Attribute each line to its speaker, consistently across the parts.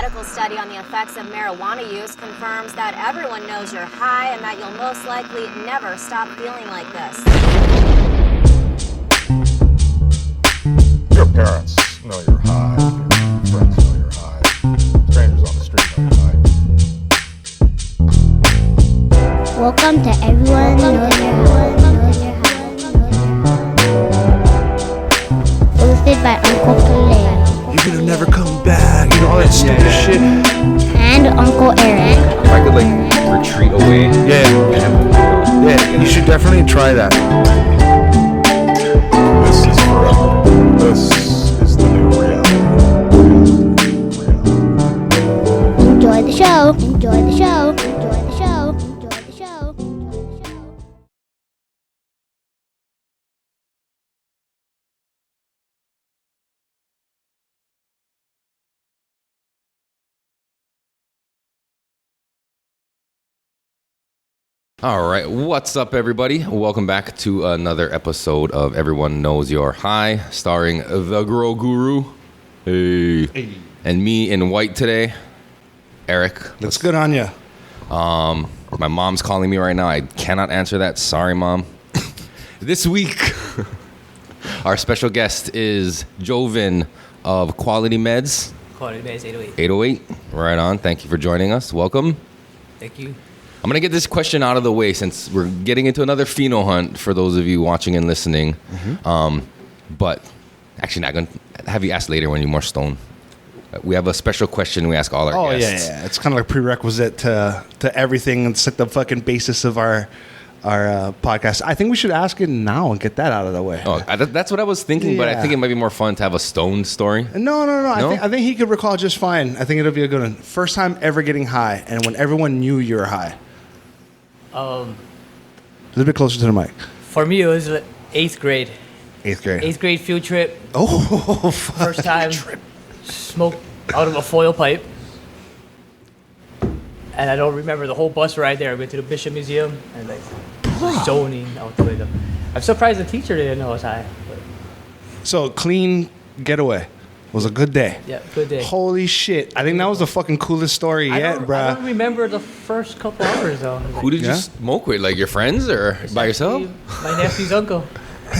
Speaker 1: medical study on the effects of marijuana use confirms that everyone knows you're high and that you'll most likely never stop feeling like this.
Speaker 2: Your parents know you're high. Your friends know you're high. Strangers on the street know you're high.
Speaker 3: Welcome to Everyone Knows You're High. Hosted by Uncle Kalei.
Speaker 4: You're gonna never come back, you know, all that stupid shit.
Speaker 3: And Uncle Erik.
Speaker 5: If I could retreat away.
Speaker 4: Yeah, you should definitely try that.
Speaker 2: This is forever. This is the new reality.
Speaker 3: Enjoy the show. Enjoy the show. Enjoy the show. Enjoy the show. Enjoy the show.
Speaker 5: All right, what's up, everybody? Welcome back to another episode of Everyone Knows You're High, starring the Grow Guru, hey, and me in white today, Erik.
Speaker 4: Looks good on you.
Speaker 5: My mom's calling me right now. I cannot answer that. Sorry, Mom. This week, our special guest is Jovahn of Quality Meds.
Speaker 6: Quality Meds 808.
Speaker 5: 808. Right on. Thank you for joining us. Welcome.
Speaker 6: Thank you.
Speaker 5: I'm going to get this question out of the way since we're getting into another Pheno hunt for those of you watching and listening. Mm-hmm. But actually, not going to have you ask later when you're more stoned. We have a special question we ask all our guests.
Speaker 4: Yeah. It's kind of like a prerequisite to everything. It's like the fucking basis of our podcast. I think we should ask it now and get that out of the way.
Speaker 5: Oh, that's what I was thinking, but I think it might be more fun to have a stoned story.
Speaker 4: No. I think he could recall just fine. I think it'll be a good one. First time ever getting high, and when everyone knew you were high. A little bit closer to the mic.
Speaker 6: For me, it was 8th grade.
Speaker 4: 8th grade.
Speaker 6: 8th grade field trip.
Speaker 4: Oh,
Speaker 6: First time smoked out of a foil pipe. And I don't remember the whole bus ride there. I went to the Bishop Museum and zoning out the window. I'm surprised the teacher didn't know I was high. But
Speaker 4: So clean getaway. Was a good day.
Speaker 6: yeah, good day.
Speaker 4: Holy shit. I think that was the fucking coolest story yet,
Speaker 6: I don't
Speaker 4: bruh.
Speaker 6: remember the first couple hours though.
Speaker 5: Who did you smoke with? Like your friends or by yourself?
Speaker 6: My nephew's uncle.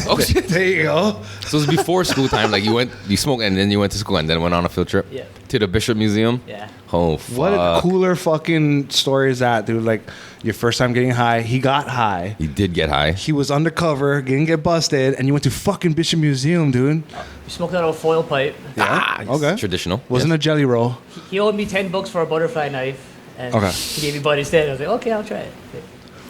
Speaker 5: Oh, shit.
Speaker 4: There you go.
Speaker 5: So it was before school time. Like you smoked and then you went to school and then went on a field trip?
Speaker 6: Yeah.
Speaker 5: To the Bishop Museum?
Speaker 6: Yeah.
Speaker 5: Oh, fuck.
Speaker 4: What a cooler fucking story is that, dude? Like, your first time getting high, he got high.
Speaker 5: You did get high.
Speaker 4: He was undercover, didn't get busted, and you went to fucking Bishop Museum, dude.
Speaker 6: We smoked out of a foil pipe.
Speaker 5: Yeah.
Speaker 4: Okay.
Speaker 5: Traditional.
Speaker 4: Wasn't a jelly roll.
Speaker 6: He owed me $10 for a butterfly knife. And
Speaker 4: Okay.
Speaker 6: he gave me bud instead. I was like, okay, I'll try it.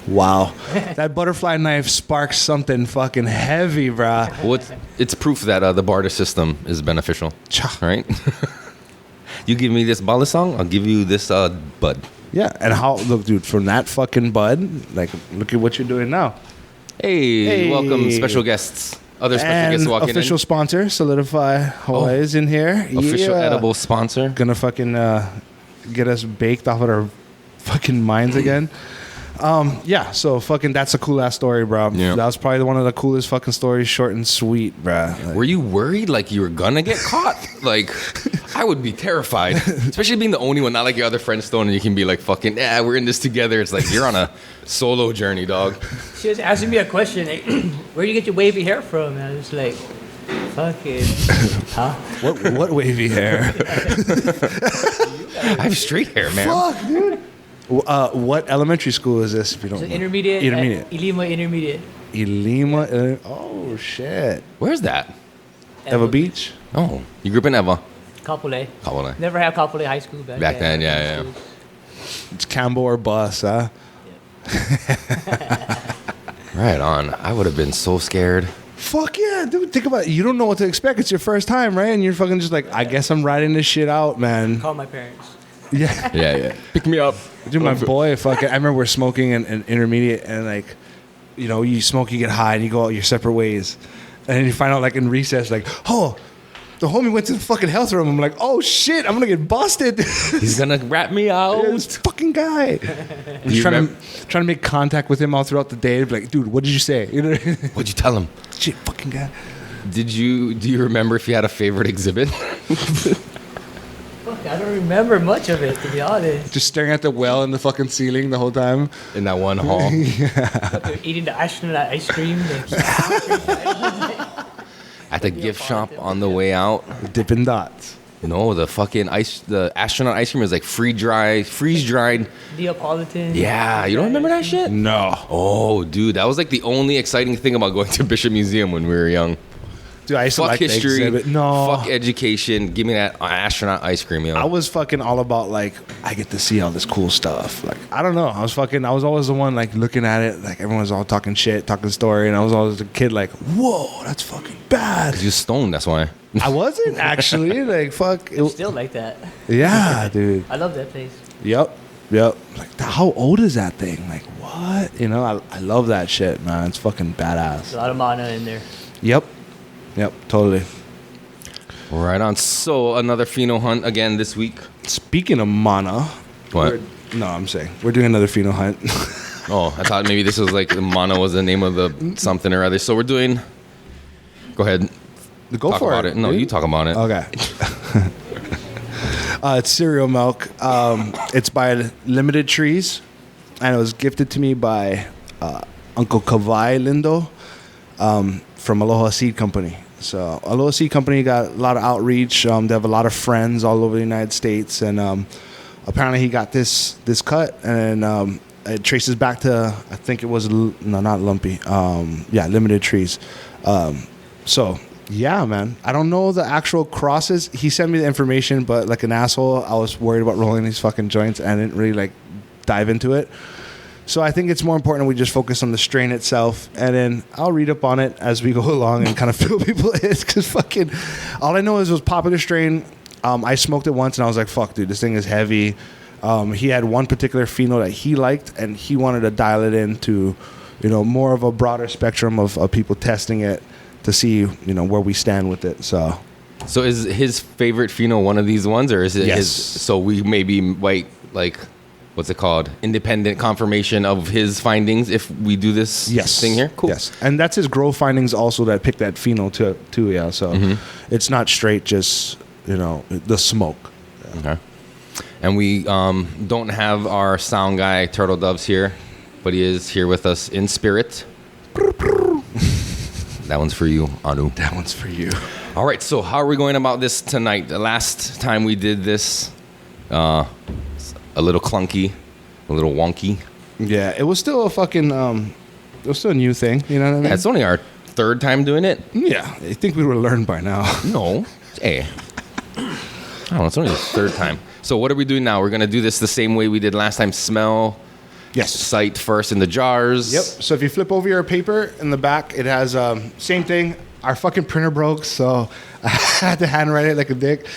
Speaker 4: Wow. That butterfly knife sparks something fucking heavy, bruh.
Speaker 5: Well, it's proof that the barter system is beneficial.
Speaker 4: Cha.
Speaker 5: Right? You give me this bala song, I'll give you this bud.
Speaker 4: Yeah, and look, dude, from that fucking bud, like, look at what you're doing now.
Speaker 5: Hey, welcome special guests. Other special guests walking
Speaker 4: official
Speaker 5: in.
Speaker 4: sponsor, Solidify Hawaii is in here.
Speaker 5: Official
Speaker 4: Yeah.
Speaker 5: edible sponsor.
Speaker 4: Gonna fucking get us baked off of our fucking minds again. Yeah, so fucking that's a cool ass story, bro.
Speaker 5: Yeah.
Speaker 4: That was probably one of the coolest fucking stories, short and sweet, bro. Like,
Speaker 5: Were you worried like you were gonna get caught? Like, I would be terrified. Especially being the only one, not like your other friends stone and you can be like, fucking, yeah, we're in this together. It's like, you're on a solo journey, dog.
Speaker 6: She was asking me a question, like, where do you get your wavy hair from? And I was like, fucking, huh?
Speaker 4: what wavy hair?
Speaker 5: I have straight hair, man.
Speaker 4: Fuck, dude. What elementary school is this? If you don't
Speaker 6: So
Speaker 4: know?
Speaker 6: intermediate.
Speaker 4: Intermediate.
Speaker 6: Ilima Intermediate.
Speaker 4: Ilima. Oh shit.
Speaker 5: Where's that?
Speaker 4: Eva Beach.
Speaker 5: Oh, you grew up in Eva.
Speaker 6: Kapolei.
Speaker 5: Kapolei.
Speaker 6: Never had Kapolei High School back
Speaker 5: then, yeah.
Speaker 4: It's Cambo or bus, huh?
Speaker 5: Right on. I would have been so scared.
Speaker 4: Fuck yeah, dude. Think about it. You don't know what to expect. It's your first time, right? And you're fucking just like, I guess I'm riding this shit out, man.
Speaker 6: Call my parents.
Speaker 4: Yeah.
Speaker 5: Yeah. Pick me up.
Speaker 4: Dude, my boy, fucking, I remember we're smoking in intermediate, and like, you know, you smoke, you get high, and you go out your separate ways. And then you find out, like, in recess, like, oh, the homie went to the fucking health room. I'm like, oh shit, I'm gonna get busted.
Speaker 5: He's gonna rat me out.
Speaker 4: Yeah, this fucking guy. Just trying to make contact with him all throughout the day. Be like, dude, what did you say?
Speaker 5: What'd you tell him?
Speaker 4: Shit, fucking guy.
Speaker 5: Do you remember if you had a favorite exhibit?
Speaker 6: Fuck, I don't remember much of it, to be honest.
Speaker 4: Just staring at the well in the fucking ceiling the whole time.
Speaker 5: In that one hall.
Speaker 6: Eating the astronaut ice cream.
Speaker 5: At the gift shop on the way out.
Speaker 4: Dippin' Dots.
Speaker 5: No, the fucking the astronaut ice cream is like freeze dried.
Speaker 6: Neapolitan.
Speaker 5: Yeah, you don't remember that shit?
Speaker 4: No.
Speaker 5: Oh, dude, that was like the only exciting thing about going to Bishop Museum when we were young.
Speaker 4: Dude, I used to
Speaker 5: Fuck
Speaker 4: like the
Speaker 5: history.
Speaker 4: exhibit. No.
Speaker 5: Fuck education. Give me that astronaut ice cream, yo.
Speaker 4: I was fucking all about like I get to see all this cool stuff. Like I don't know. I was always the one like looking at it. Like everyone was all talking shit, talking story, and I was always a kid like, whoa, that's fucking bad.
Speaker 5: You stoned, that's why.
Speaker 4: I wasn't actually like fuck.
Speaker 6: Still like that.
Speaker 4: Yeah, dude.
Speaker 6: I love that place.
Speaker 4: Yep. Like how old is that thing? Like what? You know, I love that shit, man. It's fucking badass.
Speaker 6: A lot of mana in there.
Speaker 4: Yep, totally.
Speaker 5: Right on. So another Pheno hunt again this week.
Speaker 4: Speaking of mana,
Speaker 5: What?
Speaker 4: I'm saying we're doing another Pheno hunt.
Speaker 5: Oh, I thought maybe this was like Mono was the name of the something or other. So we're doing. Go ahead.
Speaker 4: Go
Speaker 5: Talk
Speaker 4: for
Speaker 5: about it. No,
Speaker 4: dude.
Speaker 5: you talk about it.
Speaker 4: Okay. It's cereal milk. It's by Limited Trees, and it was gifted to me by Uncle Kalei Lindo from Aloha Seed Company. So Aloha Seed Company got a lot of outreach. They have a lot of friends all over the United States, and apparently he got this cut, and it traces back to I think it was not Lumpy. Limited Trees. So. Yeah, man. I don't know the actual crosses. He sent me the information, but like an asshole, I was worried about rolling these fucking joints and I didn't really like dive into it. So I think it's more important we just focus on the strain itself, and then I'll read up on it as we go along and kind of fill people in. Because fucking, all I know is it was popular strain. I smoked it once and I was like, fuck, dude, this thing is heavy. He had one particular pheno that he liked, and he wanted to dial it into, more of a broader spectrum of people testing it to see, where we stand with it. So
Speaker 5: is his favorite Pheno one of these ones, or is it
Speaker 4: Yes.
Speaker 5: his? So we maybe might like, what's it called? Independent confirmation of his findings if we do this thing here. Cool.
Speaker 4: Yes, and that's his grow findings also that picked that pheno too. Yeah, so it's not straight just the smoke.
Speaker 5: Okay. And we don't have our sound guy Turtle Doves here, but he is here with us in spirit. That one's for you, Anu.
Speaker 4: That one's for you.
Speaker 5: All right, so how are we going about this tonight? The last time we did this, a little clunky, a little wonky.
Speaker 4: Yeah, it was still a fucking it was still a new thing. You know what I mean?
Speaker 5: Yeah, it's only our third time doing it.
Speaker 4: Yeah, I think we would have learned by now.
Speaker 5: No, hey, I don't know. It's only the third time. So what are we doing now? We're gonna do this the same way we did last time. Smell.
Speaker 4: Yes.
Speaker 5: Sight first in the jars.
Speaker 4: Yep. So if you flip over your paper in the back, it has same thing. Our fucking printer broke, so I had to handwrite it like a dick.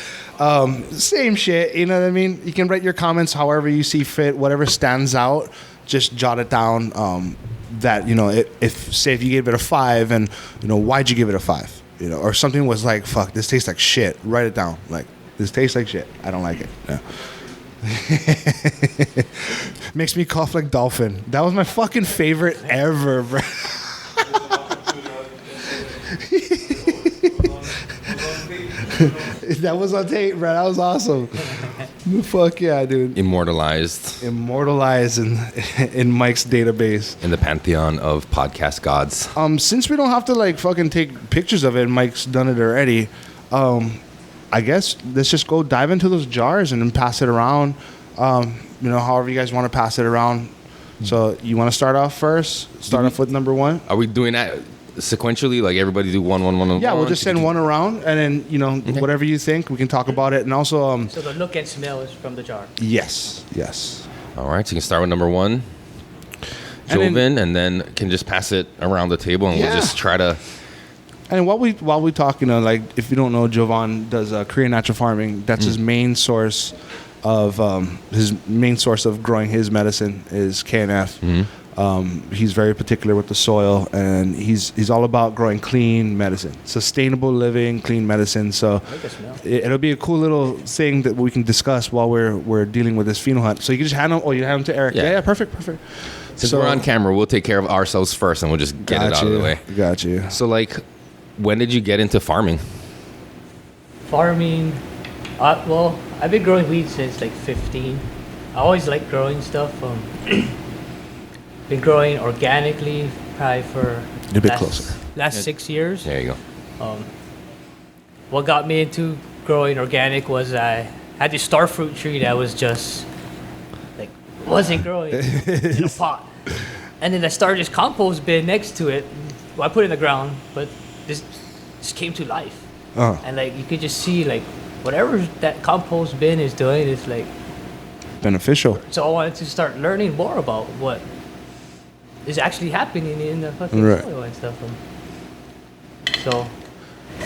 Speaker 4: Same shit. You know what I mean? You can write your comments however you see fit. Whatever stands out, just jot it down. That if you gave it a 5, and why'd you give it a 5? Or something was like, fuck, this tastes like shit. Write it down. Like, this tastes like shit. I don't like it. Yeah. Makes me cough like dolphin. That was my fucking favorite ever, bro. That was on tape, bro. That was awesome. Fuck yeah, dude.
Speaker 5: Immortalized
Speaker 4: in Mike's database.
Speaker 5: in the pantheon of podcast gods.
Speaker 4: Since we don't have to like fucking take pictures of it, Mike's done it already. I guess let's just go dive into those jars and then pass it around. However you guys want to pass it around. So you want to start off first? Start off with number 1.
Speaker 5: Are we doing that sequentially? Like everybody do one.
Speaker 4: Yeah, we'll just send one around, and then whatever you think, we can talk about it. And also,
Speaker 6: So the look and smell is from the jar.
Speaker 4: yes.
Speaker 5: All right, so you can start with number 1,
Speaker 4: And then-
Speaker 5: Jovahn, and then can just pass it around the table, and
Speaker 4: Yeah.
Speaker 5: we'll just try to.
Speaker 4: And while we talk, like if you don't know, Jovahn does Korean natural farming. That's his main source of growing his medicine is KNF. He's very particular with the soil, and he's all about growing clean medicine, sustainable living, clean medicine. So
Speaker 6: I like the smell.
Speaker 4: it'll be a cool little thing that we can discuss while we're dealing with this pheno hunt. So you can just hand them. Oh, you hand them to Erik.
Speaker 5: Yeah.
Speaker 4: Yeah, perfect.
Speaker 5: Since we're on camera, we'll take care of ourselves first, and we'll just get it out of the way.
Speaker 4: Got you.
Speaker 5: So, like, when did you get into farming?
Speaker 6: Farming. Well, I've been growing weed since like 15. I always liked growing stuff. Been growing organically probably for
Speaker 4: A bit closer.
Speaker 6: last 6 years.
Speaker 5: There you go.
Speaker 6: What got me into growing organic was I had this star fruit tree that was just like wasn't growing in a pot. And then I started this compost bin next to it. Well, I put it in the ground, but this came to life. And like you could just see like whatever that compost bin is doing is like
Speaker 4: Beneficial.
Speaker 6: so I wanted to start learning more about what is actually happening in the fucking
Speaker 4: Right.
Speaker 6: soil and stuff. So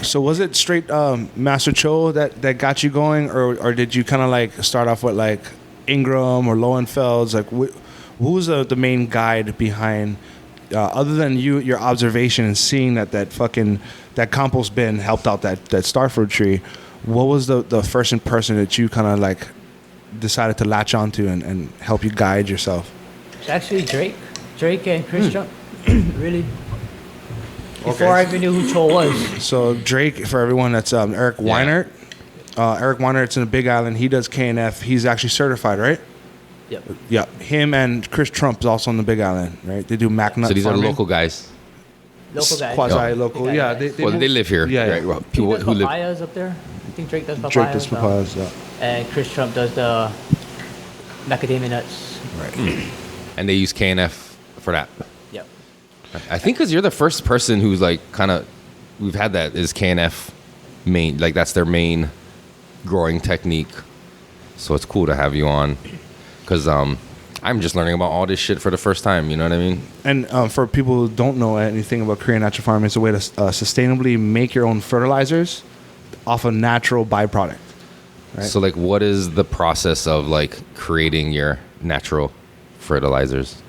Speaker 4: So was it straight Master Cho that got you going, or did you kind of like start off with like Ingram or Lowenfelds? Like, who was the main guide behind, other than your observation and seeing that compost bin helped out that starfruit tree? What was the first in person that you kind of like decided to latch onto and help you guide yourself?
Speaker 6: it's actually Drake and Chris Trump, really. Before I even knew who Cho was.
Speaker 4: So Drake, for everyone, that's Eric Weinert. Eric Weinert's in the Big Island. He does KNF. He's actually certified, right?
Speaker 6: Yep.
Speaker 4: Yeah. Him and Chris Trump is also on the Big Island, right? They do MacNut
Speaker 5: So these
Speaker 4: farming.
Speaker 5: are local guys.
Speaker 6: Local guys.
Speaker 4: Quasi-local.
Speaker 6: Big
Speaker 4: Yeah.
Speaker 6: Island.
Speaker 5: Well, they live here.
Speaker 4: Yeah,
Speaker 5: Right?
Speaker 4: yeah.
Speaker 5: Well,
Speaker 6: He
Speaker 5: people
Speaker 6: does
Speaker 5: who live.
Speaker 6: papayas up there. I think Drake does papayas.
Speaker 4: Drake does papayas, yeah.
Speaker 6: And Chris Trump does the macadamia nuts.
Speaker 5: And they use KNF for that.
Speaker 6: Yep.
Speaker 5: I think because you're the first person who's like kind of, we've had that is KNF main, like that's their main growing technique. So it's cool to have you on because I'm just learning about all this shit for the first time. You know what I mean?
Speaker 4: And for people who don't know anything about Korean natural farming, it's a way to sustainably make your own fertilizers off a natural byproduct. Right.
Speaker 5: So like, what is the process of like creating your natural fertilizers?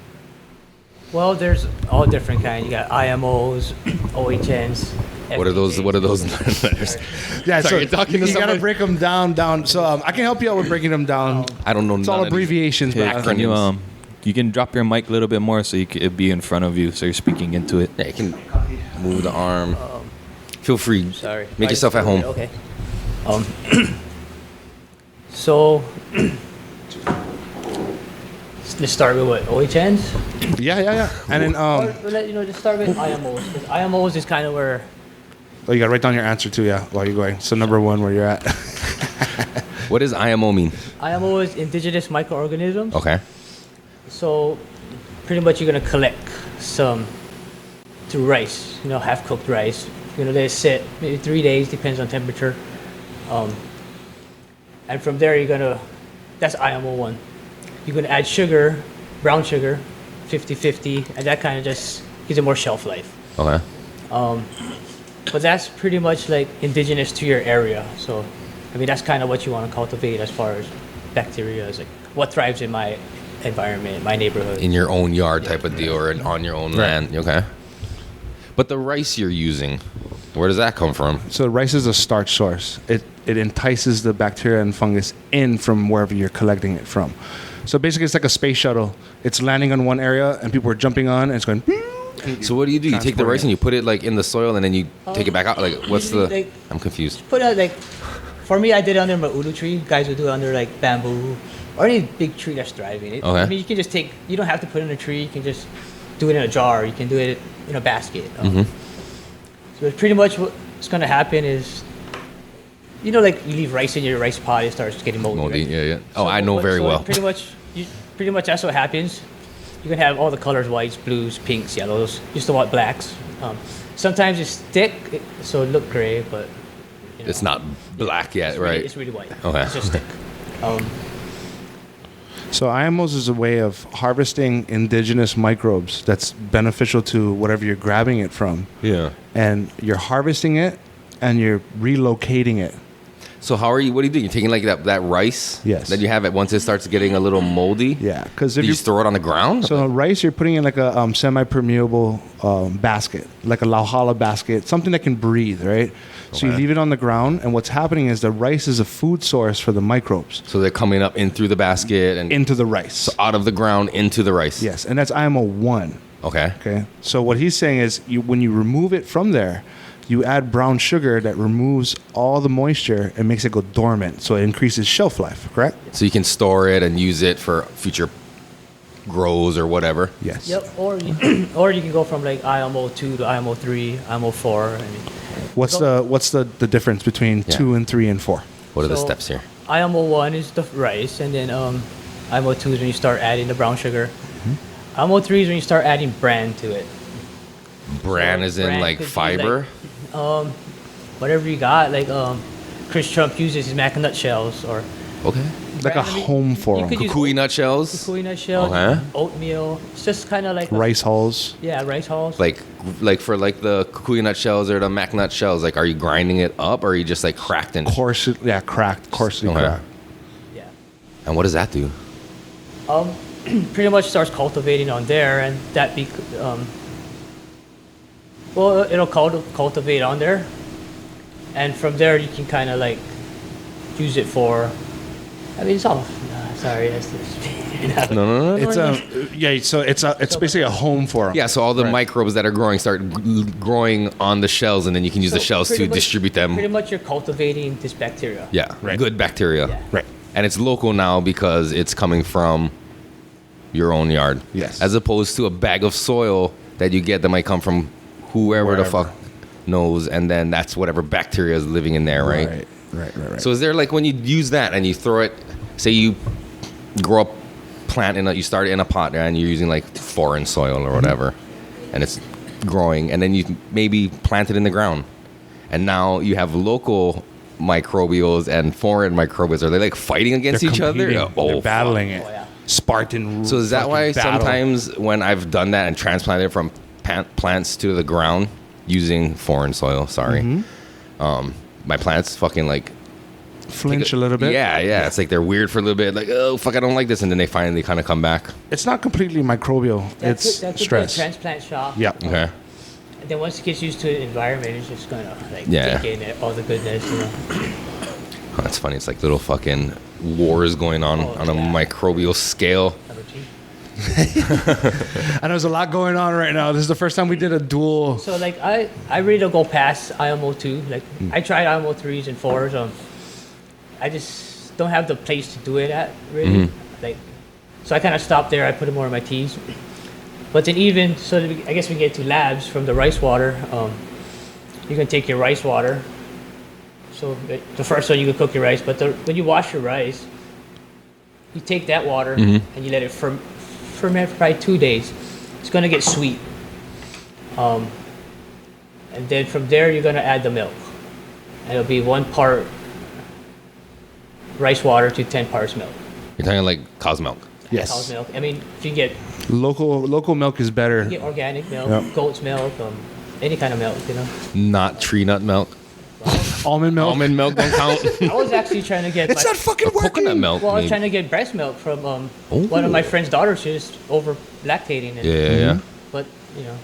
Speaker 6: Well, there's all different kinds. You got IMOs, OHNs.
Speaker 5: What are those? What are those letters?
Speaker 4: Yeah,
Speaker 5: Sorry,
Speaker 4: so
Speaker 5: you're talking to
Speaker 4: you gotta
Speaker 5: someone?
Speaker 4: break them down. So I can help you out with breaking them down.
Speaker 5: I don't know.
Speaker 4: It's all
Speaker 5: none of these.
Speaker 4: abbreviations,
Speaker 7: Hey,
Speaker 4: but
Speaker 7: can you can drop your mic a little bit more so it'd be in front of you, so you're speaking into it.
Speaker 5: Yeah, you can move the arm. Feel free.
Speaker 6: Sorry.
Speaker 5: Make yourself at home.
Speaker 6: Okay. So let's start with what OHNs.
Speaker 4: yeah. And then
Speaker 6: Or let you know, just start with IMOs. Because IMOs is kind of where
Speaker 4: oh, you gotta write down your answer too, yeah, while you're going. So number one, where you're at.
Speaker 5: What does IMO mean?
Speaker 6: IMO is indigenous microorganisms.
Speaker 5: Okay.
Speaker 6: So pretty much you're gonna collect some to rice, half cooked rice. You're gonna let it sit maybe 3 days, depends on temperature. And from there that's IMO 1. You're gonna add sugar, brown sugar, 50-50, and that kind of just gives it more shelf life.
Speaker 5: Okay.
Speaker 6: But that's pretty much like indigenous to your area. So, I mean, that's kind of what you want to cultivate as far as bacteria is like what thrives in my environment, my neighborhood.
Speaker 5: In your own yard type of deal or on your own land. Okay. But the rice you're using, where does that come from?
Speaker 4: So rice is a starch source. It entices the bacteria and fungus in from wherever you're collecting it from. So basically, it's like a space shuttle. It's landing on one area, and people are jumping on, and it's going.
Speaker 5: So what do? You take the
Speaker 4: Transporting
Speaker 5: rice
Speaker 4: it.
Speaker 5: and you put it like in the soil and then you take it back out? Like what's the?
Speaker 6: Like-
Speaker 5: I'm confused.
Speaker 6: Put out like, for me, I did it under my ulu tree. Guys would do it under like bamboo or any big tree that's thriving.
Speaker 5: Okay.
Speaker 6: I mean, you can just take. You don't have to put it in a tree. You can just do it in a jar. You can do it in a basket. So pretty much what's gonna happen is, like you leave rice in your rice pot, it starts getting moldy.
Speaker 5: Moldy.
Speaker 6: right?
Speaker 5: Yeah. Oh, I know very well.
Speaker 6: Pretty much that's what happens. You can have all the colors: whites, blues, pinks, yellows. Just don't want blacks. Sometimes it's thick, so it look gray, but
Speaker 5: It's not black yet,
Speaker 6: it's
Speaker 5: right?
Speaker 6: Really, it's really white.
Speaker 5: Okay.
Speaker 6: It's just thick.
Speaker 4: So IMOs is a way of harvesting indigenous microbes that's beneficial to whatever you're grabbing it from.
Speaker 5: Yeah.
Speaker 4: And you're harvesting it, and you're relocating it.
Speaker 5: So how are you? What do you do? You're taking like that rice
Speaker 4: Yes.
Speaker 5: that you have it once it starts getting a little moldy.
Speaker 4: Yeah, because
Speaker 5: Do
Speaker 4: if
Speaker 5: you
Speaker 4: you
Speaker 5: just throw it on the ground?
Speaker 4: so rice, you're putting in like a semi-permeable basket, like a lauhala basket, something that can breathe, right? So you
Speaker 5: Okay.
Speaker 4: leave it on the ground, and what's happening is the rice is a food source for the microbes
Speaker 5: So they're coming up in through the basket and
Speaker 4: into the rice.
Speaker 5: out of the ground into the rice.
Speaker 4: Yes, and that's IMO 1.
Speaker 5: Okay.
Speaker 4: Okay. So what he's saying is, when you remove it from there, you add brown sugar that removes all the moisture and makes it go dormant. So it increases shelf life, correct?
Speaker 5: So you can store it and use it for future grows or whatever.
Speaker 4: Yes.
Speaker 6: Yep. Or you, or you can go from like IMO 2 to IMO 3, IMO 4. I mean,
Speaker 4: What's the difference between 2 and 3 and 4?
Speaker 5: What are the
Speaker 6: So-
Speaker 5: steps here?
Speaker 6: IMO 1 is the rice, and then IMO 2 is when you start adding the brown sugar. IMO 3 is when you start adding bran to it.
Speaker 5: Bran is in
Speaker 6: bran
Speaker 5: like
Speaker 6: could be,
Speaker 5: fiber.
Speaker 6: Whatever you got, like Chris Trump uses his maca nut shells or
Speaker 5: Okay.
Speaker 4: Like a
Speaker 6: bran, I mean,
Speaker 4: home for
Speaker 6: you
Speaker 4: them.
Speaker 6: could use
Speaker 5: Kukui nut shells.
Speaker 6: kukui nut shell,
Speaker 5: Okay.
Speaker 6: oatmeal. It's just kind of like
Speaker 4: Rice hulls.
Speaker 6: Yeah, rice hulls.
Speaker 5: Like for like the kukui nut shells or the mac nut shells, like are you grinding it up or are you just like cracked and
Speaker 4: Cracked, coarsely
Speaker 5: Okay.
Speaker 4: cracked.
Speaker 6: Yeah.
Speaker 5: And what does that do?
Speaker 6: Pretty much starts cultivating on there, and that well, it'll cultivate on there, and from there you can kind of like use it for. I mean, it's all. Sorry, that's just.
Speaker 5: No.
Speaker 4: It's so it's basically a home for them.
Speaker 5: Yeah, so all the
Speaker 4: Right.
Speaker 5: microbes that are growing start growing on the shells, and then you can use the
Speaker 6: So
Speaker 5: shells
Speaker 6: pretty
Speaker 5: to
Speaker 6: much-
Speaker 5: distribute them.
Speaker 6: Pretty much, you're cultivating this bacteria.
Speaker 5: Yeah,
Speaker 4: Right.
Speaker 5: good bacteria.
Speaker 6: Yeah.
Speaker 4: Right.
Speaker 5: And it's local now because it's coming from your own yard.
Speaker 4: Yes.
Speaker 5: As opposed to a bag of soil that you get that might come from whoever the
Speaker 4: Wherever.
Speaker 5: fuck knows, and then that's whatever bacteria is living in there, right?
Speaker 4: Right.
Speaker 5: So is there like when you use that and you throw it, say you grow up plant you start it in a pot and you're using like foreign soil or whatever, and it's growing, and then you maybe plant it in the ground, and now you have local microbials and foreign microbials. Are they like fighting against
Speaker 4: They're
Speaker 5: each
Speaker 4: competing.
Speaker 5: other?
Speaker 4: They're battling it.
Speaker 6: Oh, yeah.
Speaker 4: Spartan.
Speaker 5: So is that
Speaker 4: fucking
Speaker 5: why
Speaker 4: battle.
Speaker 5: sometimes when I've done that and transplanted from plants to the ground using foreign soil, my plants fucking like
Speaker 4: flinch a little bit?
Speaker 5: Yeah. It's like they're weird for a little bit, like, oh fuck, I don't like this, and then they finally kind of come back.
Speaker 4: It's not completely microbial. It's
Speaker 6: that could
Speaker 4: stress.
Speaker 6: Be a transplant shock.
Speaker 4: Yeah.
Speaker 5: Okay.
Speaker 6: And then once it gets used to the environment, it's just gonna like
Speaker 5: Yeah.
Speaker 6: take in all the goodness. You know.
Speaker 5: Oh, that's funny. It's like little fucking wars going on
Speaker 6: Oh,
Speaker 5: on a
Speaker 6: yeah.
Speaker 5: microbial scale.
Speaker 4: And there's a lot going on right now. This is the first time we did a dual.
Speaker 6: So like I really don't go past IMO 2. Like I tried IMO 3s and 4s. I just don't have the place to do it at really. Like, so I kind of stopped there. I put it more in my teas. But then even so, I guess we get to labs from the rice water. You can take your rice water. So the first one you can cook your rice, but when you wash your rice, you take that water and you let it ferment for probably 2 days. It's gonna get sweet. And then from there you're gonna add the milk. And it'll be 1 part rice water to 10 parts milk.
Speaker 5: You're talking like cow's milk.
Speaker 6: Cow's
Speaker 4: Yes.
Speaker 6: milk. I mean, if you get
Speaker 4: Local milk is better.
Speaker 6: organic milk,
Speaker 4: Yep.
Speaker 6: goat's milk, any kind of milk, you know.
Speaker 5: Not tree nut milk.
Speaker 4: Almond milk.
Speaker 5: Almond milk don't count.
Speaker 6: I was actually trying to get
Speaker 4: It's not fucking working.
Speaker 5: Coconut milk.
Speaker 6: well, I was
Speaker 5: maybe.
Speaker 6: trying to get breast milk from one of my friend's daughters. She was over lactating, and,
Speaker 5: Yeah.
Speaker 6: but you know,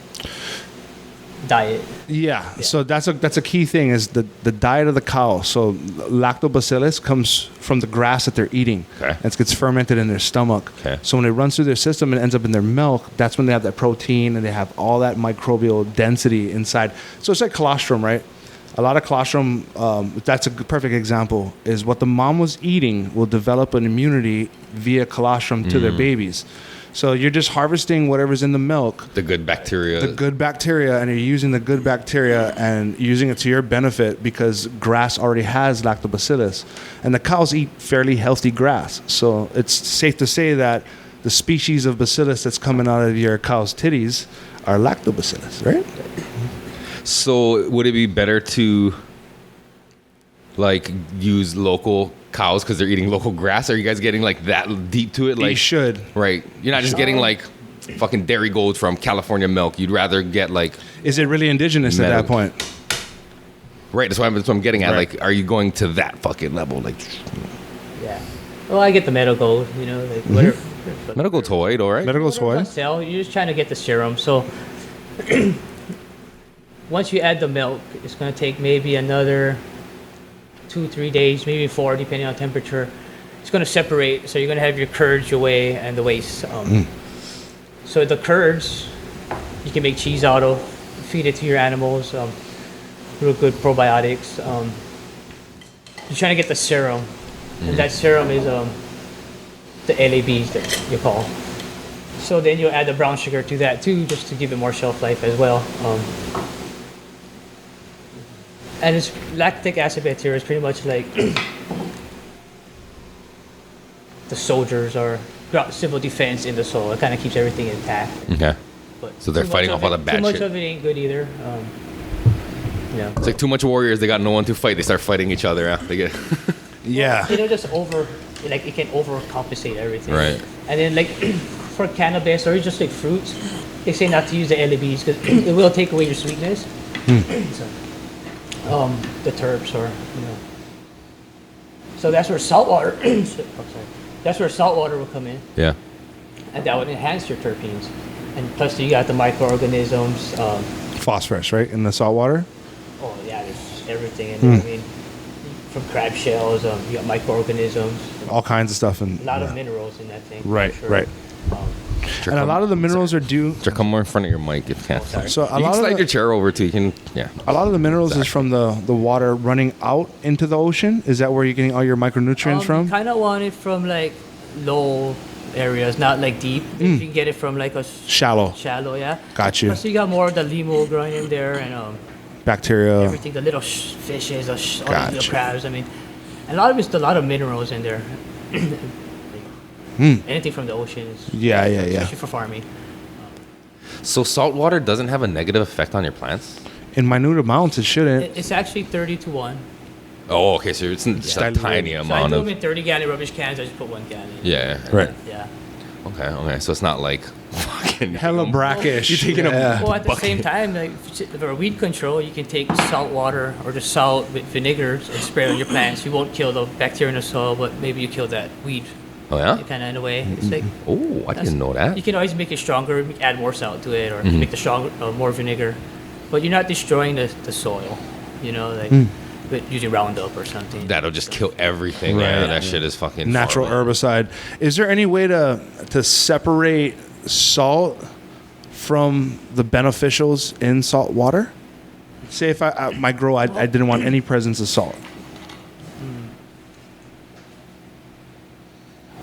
Speaker 6: diet.
Speaker 4: Yeah. So that's a key thing is the diet of the cow. So lactobacillus comes from the grass that they're eating.
Speaker 5: Okay.
Speaker 4: And it gets fermented in their stomach.
Speaker 5: Okay.
Speaker 4: So when it runs through their system and ends up in their milk, that's when they have that protein and they have all that microbial density inside. So it's like colostrum, right? A lot of colostrum, that's a perfect example, is what the mom was eating will develop an immunity via colostrum to their babies. So you're just harvesting whatever's in the milk,
Speaker 5: The good bacteria.
Speaker 4: the good bacteria, and you're using the good bacteria and using it to your benefit because grass already has lactobacillus. And the cows eat fairly healthy grass. So it's safe to say that the species of bacillus that's coming out of your cow's titties are lactobacillus, right?
Speaker 5: So would it be better to like use local cows because they're eating local grass? Are you guys getting like that deep to it?
Speaker 4: You
Speaker 5: Like
Speaker 4: should.
Speaker 5: right? You're not just getting like fucking dairy gold from California milk. You'd rather get like
Speaker 4: Is it really indigenous at that
Speaker 5: Milk.
Speaker 4: point?
Speaker 5: right. That's what I'm getting at.
Speaker 4: Right.
Speaker 5: Like, are you going to that fucking level? Like
Speaker 6: Yeah. Well, I get the medical, you know, like whatever.
Speaker 5: medical toy, all right?
Speaker 4: Medical
Speaker 6: Whatever's on
Speaker 4: soy?
Speaker 6: sale, you're just trying to get the serum. So once you add the milk, it's going to take maybe another 2-3 days, maybe 4, depending on temperature. It's going to separate. So you're going to have your curds, your whey, and the waste. So the curds, you can make cheese out of, feed it to your animals. real good probiotics. You're trying to get the serum, and that serum is the LABs that you call. So then you add the brown sugar to that too, just to give it more shelf life as well. And it's lactic acid bacteria is pretty much like the soldiers or civil defense in the soil. It kind of keeps everything intact.
Speaker 5: Okay.
Speaker 6: But
Speaker 5: So they're
Speaker 6: too
Speaker 5: fighting
Speaker 6: much
Speaker 5: off all the
Speaker 6: of it-
Speaker 5: bad
Speaker 6: Too much
Speaker 5: shit.
Speaker 6: of it ain't good either.
Speaker 5: It's like too much warriors. They got no one to fight. They start fighting each other. Huh? They get
Speaker 4: Yeah.
Speaker 6: It'll just it can overcompensate everything.
Speaker 5: Right.
Speaker 6: And then like for cannabis or just like fruits, they say not to use the LABs because it will take away your sweetness. So, the terps or So that's where salt water. That's where salt water will come in,
Speaker 5: yeah.
Speaker 6: and that would enhance your terpenes. And plus, you got the microorganisms.
Speaker 4: Phosphorus, right, in the salt water.
Speaker 6: Oh yeah, there's everything in there. I mean, from crab shells, you got microorganisms.
Speaker 4: All kinds of stuff. And
Speaker 6: A lot of minerals in that thing. for
Speaker 4: Right,
Speaker 6: sure.
Speaker 4: right. And a lot of the minerals are due.
Speaker 5: Sure, come more in front of your mic if you can.
Speaker 6: sorry.
Speaker 4: So a
Speaker 5: You can
Speaker 4: lot
Speaker 5: slide
Speaker 4: of
Speaker 5: your chair over too. You can, yeah.
Speaker 4: a lot of the minerals is from the water running out into the ocean. Is that where you're getting all your micronutrients from?
Speaker 6: Kind of want it from like low areas, not like deep. If you can get it from like a
Speaker 4: Shallow.
Speaker 6: shallow, yeah.
Speaker 4: Got you.
Speaker 6: So you got more of the limo growing in there and
Speaker 4: Bacteria.
Speaker 6: everything, the little fishes, all the
Speaker 4: Gotcha.
Speaker 6: little crabs. I mean, and a lot of minerals in there. Anything from the ocean is
Speaker 4: Yeah, yeah, yeah.
Speaker 6: especially for farming.
Speaker 5: So salt water doesn't have a negative effect on your plants?
Speaker 4: In minute amounts, it shouldn't.
Speaker 6: It's actually 30-1.
Speaker 5: Oh, okay. So it's just a
Speaker 4: Diluted.
Speaker 5: tiny
Speaker 6: So I
Speaker 5: amount
Speaker 6: do
Speaker 5: of.
Speaker 6: them in 30-gallon rubbish cans. I just put 1 gallon.
Speaker 5: Yeah.
Speaker 4: Right.
Speaker 6: Yeah.
Speaker 5: Okay. Okay. So it's not like fucking
Speaker 4: Hella brackish.
Speaker 5: You're taking
Speaker 4: yeah.
Speaker 6: Well, at the same time, like for weed control, you can take salt water or just salt with vinegar and spray on your plants. You won't kill the bacteria in the soil, but maybe you kill that weed.
Speaker 5: Oh yeah.
Speaker 6: Kind of in a way. It's like
Speaker 5: Oh, I didn't know that.
Speaker 6: you can always make it stronger, add more salt to it, or make the stronger, more vinegar. But you're not destroying the soil, like with using Roundup or something.
Speaker 5: That'll just kill everything.
Speaker 4: Right.
Speaker 5: Yeah, that shit is fucking
Speaker 4: Natural
Speaker 5: horrible.
Speaker 4: herbicide. Is there any way to separate salt from the beneficials in salt water? Say if my grow, I didn't want any presence of salt.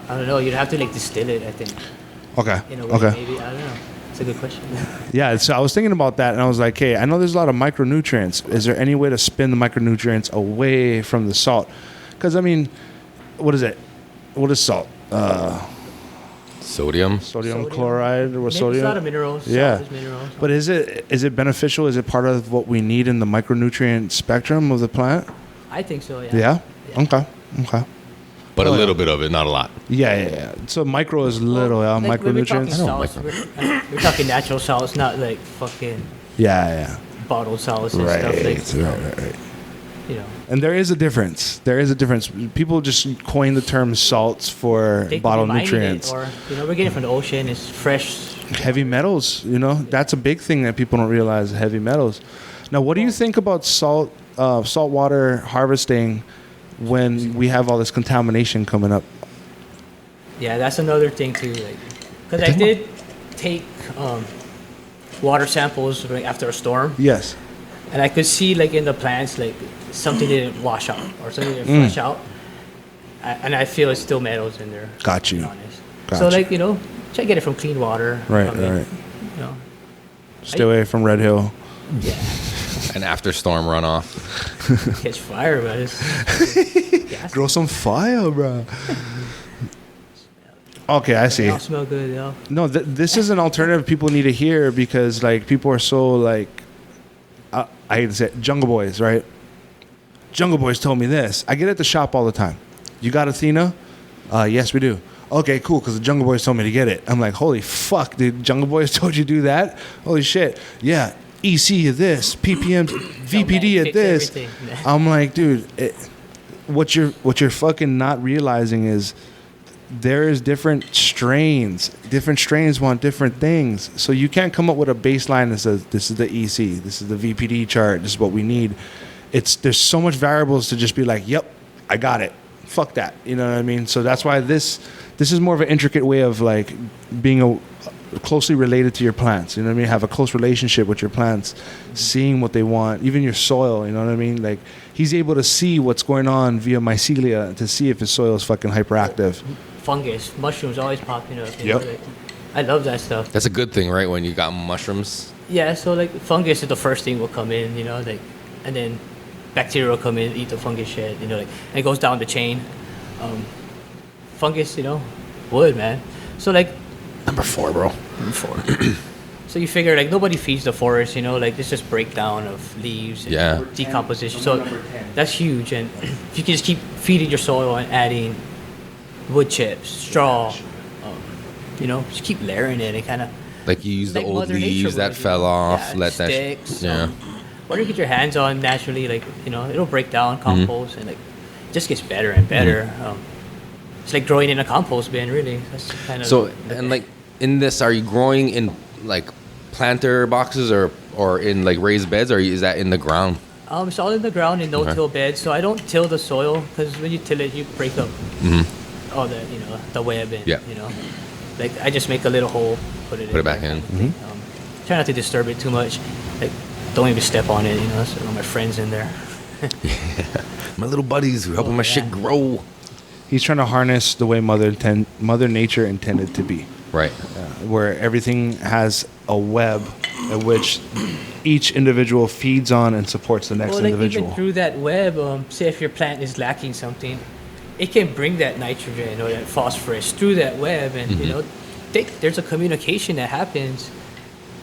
Speaker 6: I don't know. You'd have to like distill it, I think.
Speaker 4: Okay.
Speaker 6: In a way,
Speaker 4: Okay.
Speaker 6: maybe. I don't know. It's a good question.
Speaker 4: Yeah, so I was thinking about that, and I was like, hey, I know there's a lot of micronutrients. Is there any way to spin the micronutrients away from the salt? Because, I mean, what is it? What is salt?
Speaker 5: Sodium.
Speaker 4: Sodium chloride or what
Speaker 6: Maybe
Speaker 4: sodium?
Speaker 6: It's a lot of minerals.
Speaker 4: Yeah.
Speaker 6: Salt is minerals.
Speaker 4: But is it beneficial? Is it part of what we need in the micronutrient spectrum of the plant?
Speaker 6: I think so, yeah.
Speaker 4: Yeah? Okay. Okay.
Speaker 5: But
Speaker 4: Oh,
Speaker 5: a
Speaker 4: yeah.
Speaker 5: little bit of it, not a lot.
Speaker 4: Yeah. So micro is little, yeah,
Speaker 6: Like, when we're talking
Speaker 4: micronutrients.
Speaker 6: salts, we're talking natural salts, not like fucking
Speaker 4: Yeah.
Speaker 6: bottled salts and
Speaker 4: Right.
Speaker 6: stuff. Like,
Speaker 4: Right.
Speaker 6: you know,
Speaker 4: And there is a difference. People just coin the term salts for
Speaker 6: they could
Speaker 4: bottled
Speaker 6: be mining
Speaker 4: nutrients.
Speaker 6: it, or we're getting it from the ocean. It's fresh.
Speaker 4: Heavy metals, that's a big thing that people don't realize. Heavy metals. Now, what do you think about saltwater harvesting when we have all this contamination coming up?
Speaker 6: Yeah, that's another thing too. Like, because I did take water samples right after a storm,
Speaker 4: Yes.
Speaker 6: and I could see like in the plants like something didn't wash out or something didn't flush out, and I feel it's still metals in there.
Speaker 4: Got
Speaker 6: to be
Speaker 4: you.
Speaker 6: honest.
Speaker 4: Got
Speaker 6: So
Speaker 4: you.
Speaker 6: like try to get it from clean water.
Speaker 4: Right.
Speaker 6: I mean,
Speaker 4: Right.
Speaker 6: You know,
Speaker 4: Stay away from Red Hill.
Speaker 6: yeah,
Speaker 5: An after storm runoff.
Speaker 6: catch fire, but it's
Speaker 4: Grow some fire, bro. Okay, I see.
Speaker 6: they all smell good,
Speaker 4: No, this is an alternative people need to hear because like people are so like I hate to say it, Jungle Boys, right? Jungle Boys told me this. I get it at the shop all the time. You got Athena? Yes, we do. Okay, cool, because the Jungle Boys told me to get it. I'm like, holy fuck, dude, Jungle Boys told you to do that? Holy shit. Yeah, EC of this, PPM, VPD of
Speaker 6: fix
Speaker 4: this.
Speaker 6: everything.
Speaker 4: I'm like, dude, what you're fucking not realizing is there is different strains. Different strains want different things. So you can't come up with a baseline that says this is the EC, this is the VPD chart, this is what we need. There's so much variables to just be like, yep, I got it. Fuck that. You know what I mean? So that's why this is more of an intricate way of like being closely related to your plants. You know what I mean? Have a close relationship with your plants, seeing what they want, even your soil. You know what I mean? Like he's able to see what's going on via mycelia to see if his soil is fucking hyperactive.
Speaker 6: Fungus, mushrooms always popping up. You
Speaker 4: Yep.
Speaker 6: know, like, I love that stuff.
Speaker 5: That's a good thing, right? When you got mushrooms.
Speaker 6: Yeah, so like fungus is the first thing will come in, you know, like, and then bacteria will come in, eat the fungus shit, you know, like, and it goes down the chain. Fungus, you know, wood, man. So like
Speaker 5: Number 4, bro.
Speaker 6: number 4. So you figure like nobody feeds the forest, you know, like it's just breakdown of leaves and
Speaker 5: Yeah.
Speaker 6: decomposition. So that's huge, and if you can just keep feeding your soil and adding wood chips, straw, you know, just keep layering it and kind of
Speaker 5: Like you use the
Speaker 6: like
Speaker 5: old
Speaker 6: Mother Nature
Speaker 5: leaves that
Speaker 6: would, you
Speaker 5: fell
Speaker 6: know?
Speaker 5: off.
Speaker 6: Yeah,
Speaker 5: Let that.
Speaker 6: sticks,
Speaker 5: Yeah.
Speaker 6: whatever you get your hands on naturally, like, you know, it'll break down compost and like just gets better and better. It's like growing in a compost bin, really. That's kind of
Speaker 5: So and like in this, are you growing in like planter boxes or in like raised beds, or is that in the ground?
Speaker 6: it's all in the ground in no-till beds, so I don't till the soil because when you till it, you break up all the, you know, the web and
Speaker 5: Yeah.
Speaker 6: you know, like I just make a little hole, put it
Speaker 5: back
Speaker 6: there,
Speaker 5: in.
Speaker 6: kind of thing. Try not to disturb it too much. Like don't even step on it, you know. So all my friends in there.
Speaker 5: My little buddies who helping my
Speaker 6: yeah.
Speaker 5: shit grow.
Speaker 4: He's trying to harness the way Mother Nature intended to be,
Speaker 5: Right.
Speaker 4: where everything has a web at which each individual feeds on and supports the next
Speaker 6: Well, like
Speaker 4: individual.
Speaker 6: even through that web, say if your plant is lacking something, it can bring that nitrogen or that phosphorus through that web, and you know, there's a communication that happens,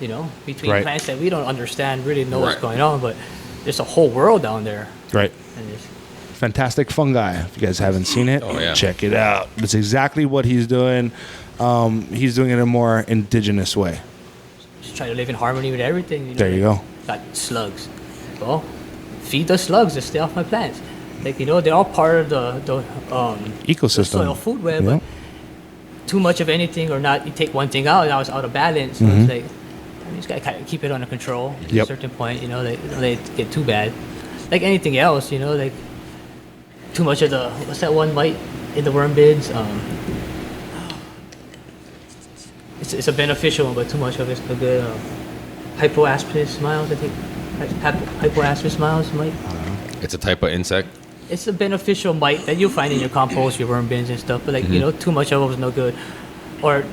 Speaker 6: you know, between
Speaker 4: Right.
Speaker 6: plants that we don't understand, really know what's
Speaker 5: Right.
Speaker 6: going on, but there's a whole world down there.
Speaker 4: Right.
Speaker 6: And it's,
Speaker 4: Fantastic Fungi. If you guys haven't seen it,
Speaker 5: Oh, yeah.
Speaker 4: check it out. That's exactly what he's doing. He's doing it in a more indigenous way.
Speaker 6: just try to live in harmony with everything. You know,
Speaker 4: There you
Speaker 6: like,
Speaker 4: go.
Speaker 6: Got slugs. Well, feed the slugs to stay off my plants. Like, you know, they're all part of the
Speaker 4: Ecosystem.
Speaker 6: the soil food web.
Speaker 4: Yep.
Speaker 6: But too much of anything or not, you take one thing out, now it's out of balance. So
Speaker 4: Mm-hmm.
Speaker 6: it's like, you just gotta kind of keep it under control to
Speaker 4: Yep.
Speaker 6: a certain point, you know, like, don't let it get too bad. Like anything else, you know, like too much of the, what's that one mite in the worm beds? It's a beneficial one, but too much of it's no good. Hypoaspis miles, I think. Hypoaspis miles mite.
Speaker 5: It's a type of insect.
Speaker 6: It's a beneficial mite that you'll find in your compost, your worm bins and stuff. But like, you know, too much of it was no good. Or,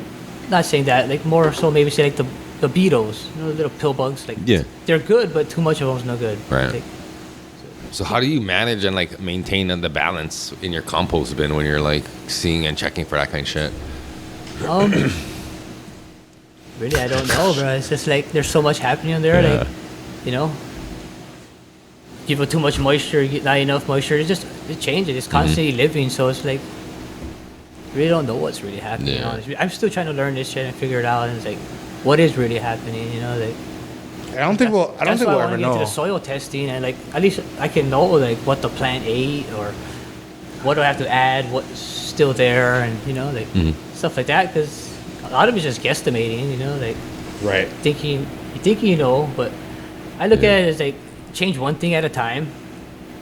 Speaker 6: not saying that, like more so maybe say like the beetles, you know, little pill bugs. Like,
Speaker 5: Yeah.
Speaker 6: they're good, but too much of them was no good.
Speaker 5: Right.
Speaker 6: Like,
Speaker 5: So how do you manage and like maintain the balance in your compost bin when you're like seeing and checking for that kind of shit?
Speaker 6: really, I don't know, bro. It's just like there's so much happening in there.
Speaker 5: Yeah.
Speaker 6: Like, you know, give it too much moisture, you get not enough moisture. It changes. It's constantly living. So it's like, really don't know what's really happening.
Speaker 5: Yeah.
Speaker 6: Honestly, I'm still trying to learn this shit and figure it out. And it's like, what is really happening? You know, like.
Speaker 4: I don't think we'll
Speaker 6: That's why
Speaker 4: ever
Speaker 6: I want to get into
Speaker 4: know.
Speaker 6: the soil testing and like at least I can know like what the plant ate or what do I have to add, what's still there, and you know like stuff like that. Because a lot of it's just guesstimating, you know, like
Speaker 4: Right.
Speaker 6: thinking you know, but I look at it as like change one thing at a time,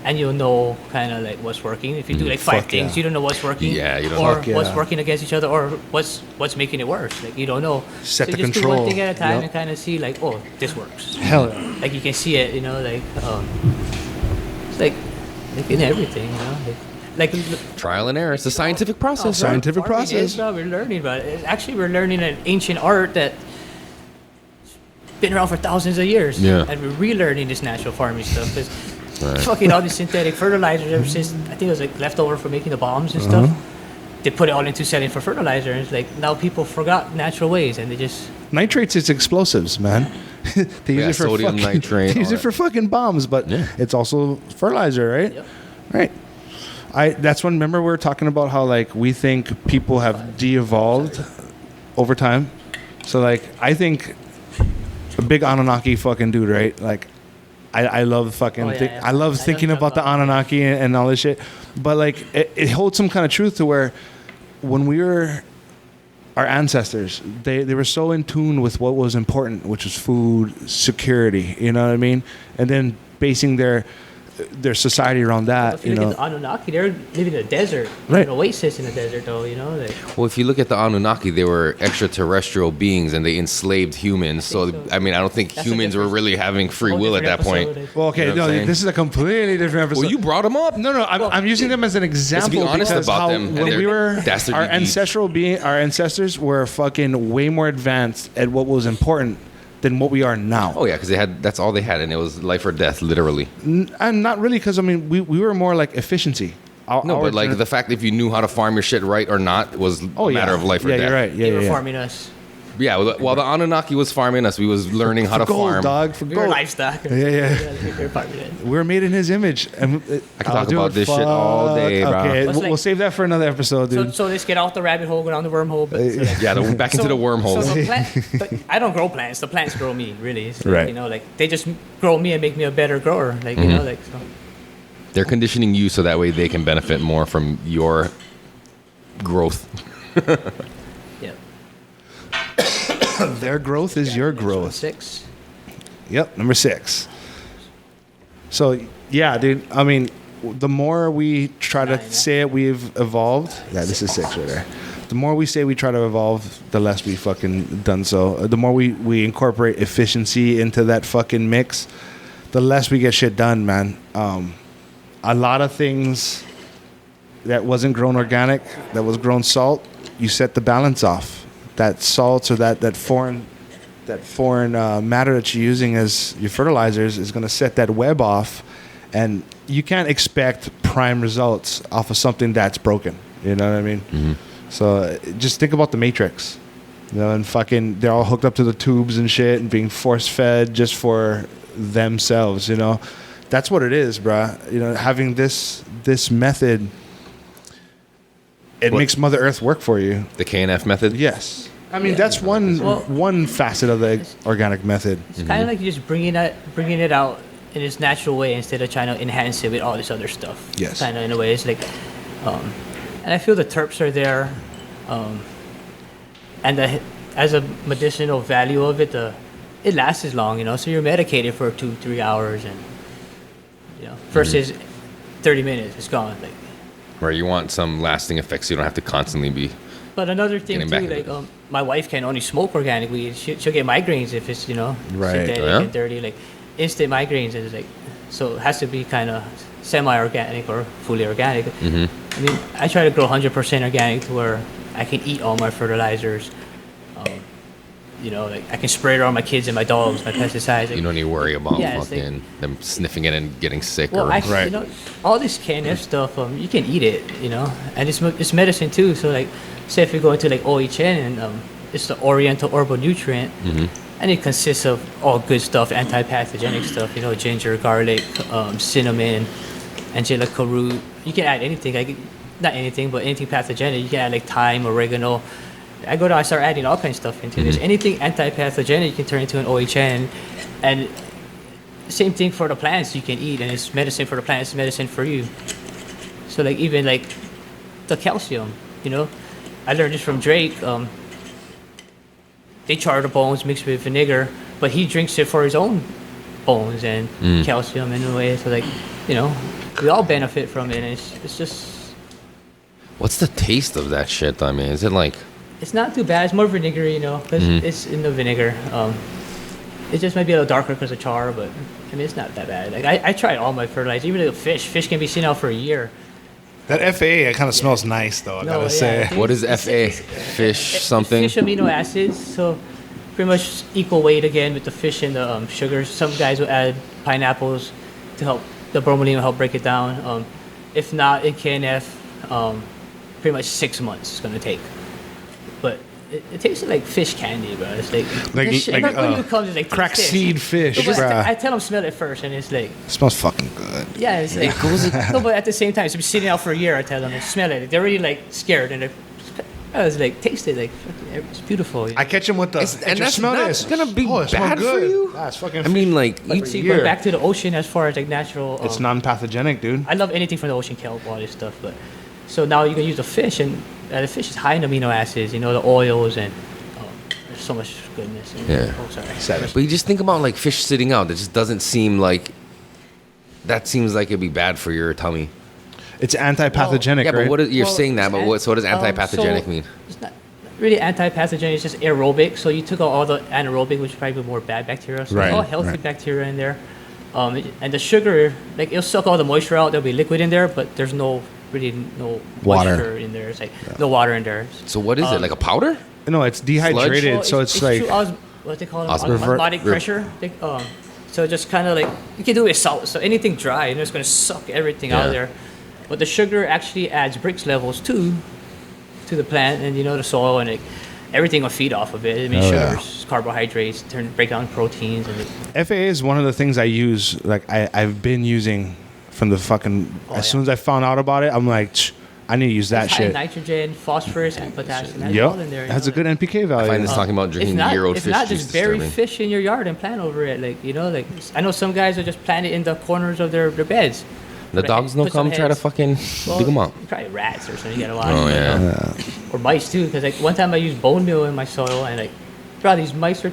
Speaker 6: and you'll know kind of like what's working. If you do like five
Speaker 4: Fuck
Speaker 6: things,
Speaker 4: yeah.
Speaker 6: you don't know what's working.
Speaker 5: Yeah, you don't
Speaker 6: or
Speaker 4: Fuck yeah.
Speaker 6: what's working against each other, or what's making it worse. Like you don't know.
Speaker 4: Set
Speaker 6: so
Speaker 4: the
Speaker 6: you just do
Speaker 4: control.
Speaker 6: one thing at a time
Speaker 4: Yep.
Speaker 6: and kind of see like, oh, this works.
Speaker 4: Hell yeah.
Speaker 6: Like you can see it, you know, like it's like in everything, you know, like
Speaker 5: Trial and error. It's a scientific process.
Speaker 4: Science- Scientific
Speaker 6: farming
Speaker 4: process.
Speaker 6: is, we're learning about it. Actually, we're learning an ancient art that been around for thousands of years.
Speaker 5: Yeah.
Speaker 6: And we're relearning this natural farming stuff because
Speaker 5: Right.
Speaker 6: fucking all these synthetic fertilizers ever since I think it was like leftover from making the bombs and
Speaker 4: Uh-huh.
Speaker 6: stuff. They put it all into selling for fertilizer, and it's like now people forgot natural ways and they just
Speaker 4: Nitrates is explosives, man. They use
Speaker 5: Yeah,
Speaker 4: it for
Speaker 5: sodium
Speaker 4: fucking,
Speaker 5: nitrate,
Speaker 4: They use
Speaker 5: all
Speaker 4: it for fucking bombs, but
Speaker 5: Yeah.
Speaker 4: it's also fertilizer, right?
Speaker 6: Yep.
Speaker 4: Right. That's when, remember we were talking about how like we think people have de-evolved over time. So like I think a big Anunnaki fucking dude, right? Like I love fucking
Speaker 6: Oh, yeah, yeah.
Speaker 4: I love
Speaker 6: I know
Speaker 4: thinking
Speaker 6: what you're
Speaker 4: about the
Speaker 6: talking about.
Speaker 4: Anunnaki and all this shit. But like it holds some kind of truth to where when we were our ancestors, they were so in tune with what was important, which was food, security, you know what I mean? And then basing their their society around that.
Speaker 6: If you look at the Anunnaki, they're living in the desert,
Speaker 4: Right.
Speaker 6: an oasis in the desert, though. You know, like,
Speaker 5: Well, if you look at the Anunnaki, they were extraterrestrial beings and they enslaved humans. So,
Speaker 6: so.
Speaker 5: I mean, I don't think
Speaker 6: That's a
Speaker 5: humans were
Speaker 6: different-
Speaker 5: really having free
Speaker 6: whole
Speaker 5: will at that
Speaker 6: different
Speaker 5: point.
Speaker 6: episode.
Speaker 4: Well, okay,
Speaker 5: You know what I'm
Speaker 4: no,
Speaker 5: saying?
Speaker 4: this is a completely different episode.
Speaker 5: Well, you brought them up.
Speaker 4: No, I'm using them as an example
Speaker 5: honest
Speaker 4: because
Speaker 5: about
Speaker 4: how
Speaker 5: them and
Speaker 4: when
Speaker 5: their
Speaker 4: we were
Speaker 5: dastardly
Speaker 4: our
Speaker 5: deeds.
Speaker 4: our ancestors were fucking way more advanced at what was important than what we are now.
Speaker 5: Oh yeah, because that's all they had, and it was life or death, literally.
Speaker 4: And not really, because I mean we were more like efficiency.
Speaker 5: No, but like the fact that if you knew how to farm your shit right or not was a matter of life or
Speaker 4: yeah,
Speaker 5: death.
Speaker 4: You're right. Yeah,
Speaker 6: they were
Speaker 4: yeah.
Speaker 6: farming us.
Speaker 5: Yeah, while the Anunnaki was farming us, we was learning how to
Speaker 4: gold,
Speaker 5: farm.
Speaker 4: dog, for
Speaker 6: We were
Speaker 4: gold.
Speaker 6: livestock.
Speaker 4: Yeah, yeah.
Speaker 6: They were farming it.
Speaker 4: We're made in His image, and
Speaker 5: I can talk about this shit all day, bro.
Speaker 4: Okay,
Speaker 6: What's
Speaker 4: we'll
Speaker 6: like-
Speaker 4: save that for another episode, dude.
Speaker 6: So let's get off the rabbit hole, go down the wormhole. But, so like,
Speaker 5: Yeah, back into the wormhole.
Speaker 6: So the but I don't grow plants. The plants grow me, really. It's like,
Speaker 4: Right.
Speaker 6: You know, like they just grow me and make me a better grower. Like you know, like so.
Speaker 5: They're conditioning you so that way they can benefit more from your growth.
Speaker 6: Yeah.
Speaker 4: Their growth is your growth.
Speaker 6: 6.
Speaker 4: Yep, number 6. So yeah, dude. I mean, the more we try to
Speaker 6: 9, yeah.
Speaker 4: say we've evolved. Yeah, this is 6 right there. The more we say we try to evolve, the less we fucking done so. The more we incorporate efficiency into that fucking mix, the less we get shit done, man. A lot of things that wasn't grown organic, that was grown salt, you set the balance off. That salts or that foreign matter that you're using as your fertilizers is going to set that web off, and you can't expect prime results off of something that's broken. You know what I mean?
Speaker 5: Mm-hmm.
Speaker 4: So just think about the Matrix. You know, and fucking they're all hooked up to the tubes and shit and being force fed just for themselves. You know, that's what it is, bruh. You know, having this method. It makes Mother Earth work for you.
Speaker 5: The KNF method.
Speaker 4: Yes. I mean, that's one facet of the organic method.
Speaker 6: It's kind of like you're just bringing it out in its natural way instead of trying to enhance it with all this other stuff.
Speaker 4: Yes.
Speaker 6: Kind of in a way, it's like, and I feel the terps are there, and as a medicinal value of it, it lasts as long, you know. So you're medicated for 2-3 hours, and you know, versus 30 minutes, it's gone. Like,
Speaker 5: Where you want some lasting effects, so you don't have to constantly be.
Speaker 6: but another thing
Speaker 5: Getting
Speaker 6: too,
Speaker 5: back
Speaker 6: like
Speaker 5: into
Speaker 6: my wife can only smoke organic weed. She'll get migraines if it's
Speaker 4: Right.
Speaker 6: synthetic
Speaker 5: Oh, yeah?
Speaker 6: and dirty, like instant migraines. And it's like, so it has to be kind of semi-organic or fully organic.
Speaker 5: Mm-hmm.
Speaker 6: I mean, I try to grow 100% organic to where I can eat all my fertilizers. You know, like I can spray it on my kids and my dogs, my pesticides. Like,
Speaker 5: You don't need to worry about
Speaker 6: Yeah, it's like-
Speaker 5: fucking them sniffing it and getting sick.
Speaker 6: well,
Speaker 5: or
Speaker 6: actually,
Speaker 4: Right.
Speaker 6: you know, all this KNF stuff, you can eat it, you know, and it's medicine too. So like, say if you go into like OHN and it's the Oriental Herbal Nutrient, and it consists of all good stuff, anti-pathogenic stuff, you know, ginger, garlic, cinnamon, angelica root. You can add anything, like not anything, but anything pathogenic. You can add like thyme, oregano. I start adding all kinds of stuff into this. Anything anti-pathogenic you can turn into an OHN, and same thing for the plants you can eat, and it's medicine for the plants, it's medicine for you. So like even like the calcium, you know, I learned this from Drake. They char the bones mixed with vinegar, but he drinks it for his own bones and calcium in a way. So like, you know, we all benefit from it. And it's just,
Speaker 5: What's the taste of that shit? I mean, is it like?
Speaker 6: it's not too bad. It's more vinegary, you know, because it's in the vinegar. It just might be a little darker because of char, but I mean, it's not that bad. Like I tried all my fertilizers, even the fish. Fish can be seen out for a year.
Speaker 4: That FA, it kind of smells nice, though. I
Speaker 6: No,
Speaker 4: gotta
Speaker 6: yeah,
Speaker 4: say.
Speaker 6: I
Speaker 5: What is
Speaker 6: It's-
Speaker 5: FA?
Speaker 6: it's-
Speaker 5: Fish something?
Speaker 6: Fish amino acids, so pretty much equal weight again with the fish and the sugars. Some guys will add pineapples to help the bromelain will help break it down. If not, in KNF, pretty much 6 months it's gonna take. But it tastes like fish candy, bro. It's like this shit, not when you come to like
Speaker 4: cracked
Speaker 6: taste
Speaker 4: seed
Speaker 6: fish.
Speaker 4: fish,
Speaker 6: No, but
Speaker 4: bruh.
Speaker 6: I tell them smell it first, and it's like,
Speaker 4: It smells fucking good.
Speaker 6: yeah, it's like no, but at the same time, it's been sitting out for a year. I tell them, smell it. They're already like scared, and I was like, taste it, like it's beautiful. You know?
Speaker 4: I catch him with the.
Speaker 5: And that's
Speaker 4: smell
Speaker 5: not
Speaker 4: this.
Speaker 5: gonna be
Speaker 4: it smells
Speaker 5: bad for
Speaker 4: good.
Speaker 5: you?
Speaker 4: That's fucking.
Speaker 5: I mean, like,
Speaker 6: But see,
Speaker 4: year.
Speaker 6: going back to the ocean as far as like natural.
Speaker 4: it's non-pathogenic, dude.
Speaker 6: I love anything from the ocean, kelp, all this stuff. But so now you can use the fish, and the fish is high in amino acids. You know, the oils, and there's so much goodness.
Speaker 5: Yeah.
Speaker 6: Oh, sorry.
Speaker 4: Savage.
Speaker 5: but you just think about like fish sitting out. It just doesn't seem like that seems like it'd be bad for your tummy.
Speaker 4: It's anti-pathogenic,
Speaker 5: Yeah,
Speaker 4: right?
Speaker 5: but what is, you're
Speaker 6: Well,
Speaker 5: saying that, but what does anti-pathogenic
Speaker 6: so
Speaker 5: mean?
Speaker 6: It's not really anti-pathogenic. It's just aerobic. So you took out all the anaerobic, which is probably more bad bacteria. So
Speaker 4: Right,
Speaker 6: all healthy
Speaker 4: right.
Speaker 6: bacteria in there. And the sugar, like it'll suck all the moisture out. There'll be liquid in there, but there's no
Speaker 4: Water.
Speaker 6: moisture in there. It's like no water in there.
Speaker 5: So what is it? Like a powder?
Speaker 4: No, it's dehydrated,
Speaker 6: Well,
Speaker 4: so it's like
Speaker 6: through what they call it,
Speaker 5: Osmotic-
Speaker 6: osmotic pressure. So just kind of like you can do it with salt. So anything dry, it's going to suck everything out of
Speaker 5: Yeah.
Speaker 6: there. But the sugar actually adds Brix levels to the plant and the soil, and everything will feed off of it. I mean,
Speaker 4: Oh, yeah.
Speaker 6: sugars, carbohydrates, break down proteins, and
Speaker 4: FAA is one of the things I use. Like I've been using from the fucking. As soon as I found out about it, I'm like, I need to use that
Speaker 6: it's high in
Speaker 4: shit.
Speaker 6: nitrogen, phosphorus, and potassium. That's all in
Speaker 4: Yep,
Speaker 6: there.
Speaker 4: it has a good NPK value.
Speaker 5: I find this talking about drinking Euro
Speaker 6: It's
Speaker 5: fish
Speaker 6: not
Speaker 5: juice
Speaker 6: just bury
Speaker 5: disturbing.
Speaker 6: fish in your yard and plant over it. Like I know some guys are just plant it in the corners of their beds.
Speaker 5: The
Speaker 6: Put
Speaker 5: dogs don't
Speaker 6: put some
Speaker 5: come try to
Speaker 6: heads.
Speaker 5: fucking dig them up.
Speaker 6: Probably rats or something. You gotta watch.
Speaker 5: Oh, yeah.
Speaker 6: Or mice too, because like one time I used bone meal in my soil, and bro, these mice are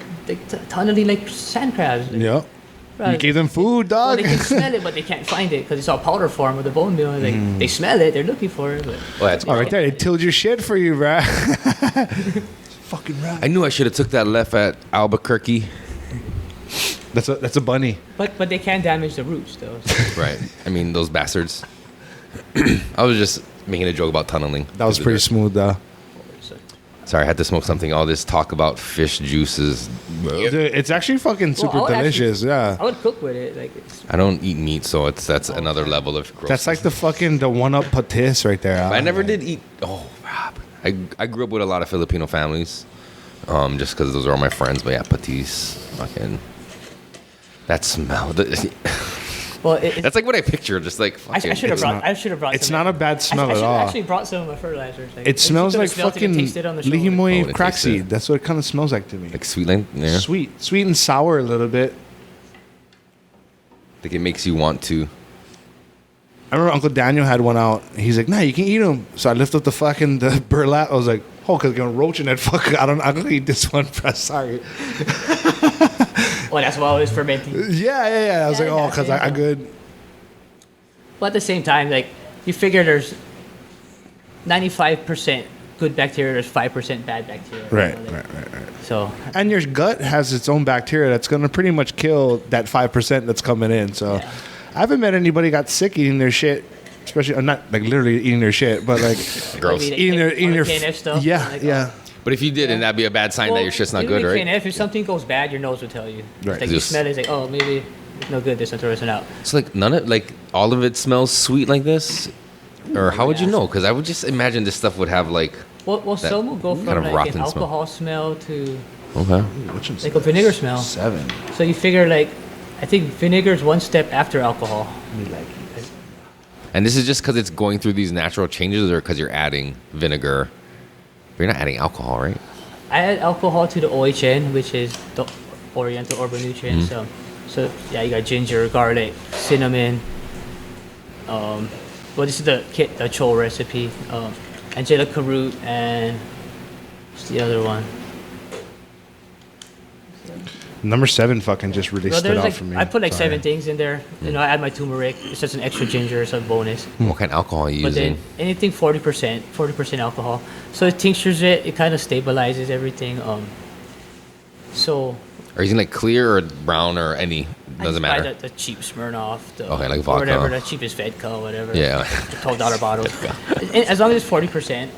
Speaker 6: tonnally like sand crabs. Like,
Speaker 4: Yep.
Speaker 6: bro,
Speaker 4: You gave them food,
Speaker 6: well,
Speaker 4: dog.
Speaker 6: they can smell it, but they can't find it because it's all powder form with the bone meal. And they smell it, they're looking for it. But
Speaker 5: Oh, that's
Speaker 4: Oh, right there, they tilled your shit for you, bruh. Fucking right.
Speaker 5: I knew I should have took that left at Albuquerque.
Speaker 4: That's a bunny.
Speaker 6: but they can damage the roots though. So.
Speaker 5: Right. I mean, those bastards. I was just making a joke about tunneling.
Speaker 4: That was pretty smooth, though.
Speaker 5: Sorry, I had to smoke something. All this talk about fish juices.
Speaker 4: Dude, it's actually fucking super
Speaker 6: I would
Speaker 4: delicious.
Speaker 6: I
Speaker 4: Yeah.
Speaker 6: would cook with it. Like
Speaker 5: I don't eat meat, so that's another level of gross.
Speaker 4: That's like the one-up patis right there.
Speaker 5: I never did eat. Oh, Rob. I grew up with a lot of Filipino families, just because those are all my friends. But yeah, patis, fucking. That smell.
Speaker 6: well,
Speaker 5: That's like what I picture. Just like
Speaker 6: I
Speaker 5: fucking.
Speaker 6: should have brought. I should have brought.
Speaker 4: It's
Speaker 6: some
Speaker 4: not a bad smell
Speaker 6: I
Speaker 4: at
Speaker 6: should
Speaker 4: all.
Speaker 6: actually brought some of my fertilizers. Like,
Speaker 4: It smells like fucking
Speaker 6: shoulder.
Speaker 4: lihimoy
Speaker 5: Oh, it
Speaker 4: crack
Speaker 5: tastes it.
Speaker 4: seed. That's what it kind of smells like to me.
Speaker 5: Like sweet, like yeah.
Speaker 4: Sweet and sour a little bit.
Speaker 5: Like it makes you want to.
Speaker 4: I remember Uncle Daniel had one out. He's like, "Nah, you can eat them." So I lift up the burlap. I was like, "Oh, cause gonna roach in that fuck. I don't eat this one, bro. Sorry."
Speaker 6: Well, that's why I was fermenting.
Speaker 4: Yeah. I was like,
Speaker 6: Yeah,
Speaker 4: "Oh, cause
Speaker 6: yeah.
Speaker 4: I good."
Speaker 6: But at the same time, like you figure there's 95% good bacteria, there's 5% bad bacteria.
Speaker 4: Right.
Speaker 6: So
Speaker 4: And your gut has its own bacteria that's gonna pretty much kill that 5% that's coming in. So
Speaker 6: Yeah.
Speaker 4: I haven't met anybody got sick eating their shit. Especially, not like literally eating their shit, but like
Speaker 5: Gross.
Speaker 6: maybe
Speaker 4: eating their
Speaker 6: all the KNF stuff.
Speaker 4: Yeah,
Speaker 6: like,
Speaker 4: yeah.
Speaker 5: But if you didn't, that'd be a bad sign that your shit's not
Speaker 6: maybe
Speaker 5: good, right?
Speaker 6: KNF, if something goes bad, your nose will tell you.
Speaker 4: Right.
Speaker 6: Like you
Speaker 5: Just-
Speaker 6: smell it, it's like, oh, maybe it's no good. This one throws it out.
Speaker 5: So like none of like all of it smells sweet like this, or how would you know? Because I would just imagine this stuff would have like
Speaker 6: Well,
Speaker 5: that
Speaker 6: some will go from
Speaker 5: kind of
Speaker 6: like
Speaker 5: rotten
Speaker 6: an
Speaker 5: smell.
Speaker 6: alcohol smell to
Speaker 5: okay.
Speaker 6: like a vinegar smell.
Speaker 4: 7.
Speaker 6: So you figure like, I think vinegar is one step after alcohol.
Speaker 5: And this is just because it's going through these natural changes, or because you're adding vinegar. But you're not adding alcohol, right?
Speaker 6: I add alcohol to the OHN, which is the Oriental Herbal Nutrients. So yeah, you got ginger, garlic, cinnamon. Well, this is the Chol recipe. Angelica root and what's the other one?
Speaker 4: Number 7 fucking just really
Speaker 6: Well,
Speaker 4: stood
Speaker 6: there's
Speaker 4: out
Speaker 6: like
Speaker 4: for me.
Speaker 6: I put like
Speaker 4: Sorry.
Speaker 6: 7 things in there. You know, I add my turmeric. It's just an extra ginger, it's a bonus.
Speaker 5: What kind of alcohol are you
Speaker 6: But
Speaker 5: using?
Speaker 6: then anything 40% alcohol. So it tinctures it. It kind of stabilizes everything. So
Speaker 5: Are you using like clear or brown or any?
Speaker 6: I
Speaker 5: Doesn't
Speaker 6: just buy
Speaker 5: matter.
Speaker 6: the cheap Smirnoff,
Speaker 5: Okay, like
Speaker 6: or
Speaker 5: vodka.
Speaker 6: whatever, the cheapest Vedco, whatever.
Speaker 5: Yeah.
Speaker 6: The $12 bottle. And as long as it's 40%.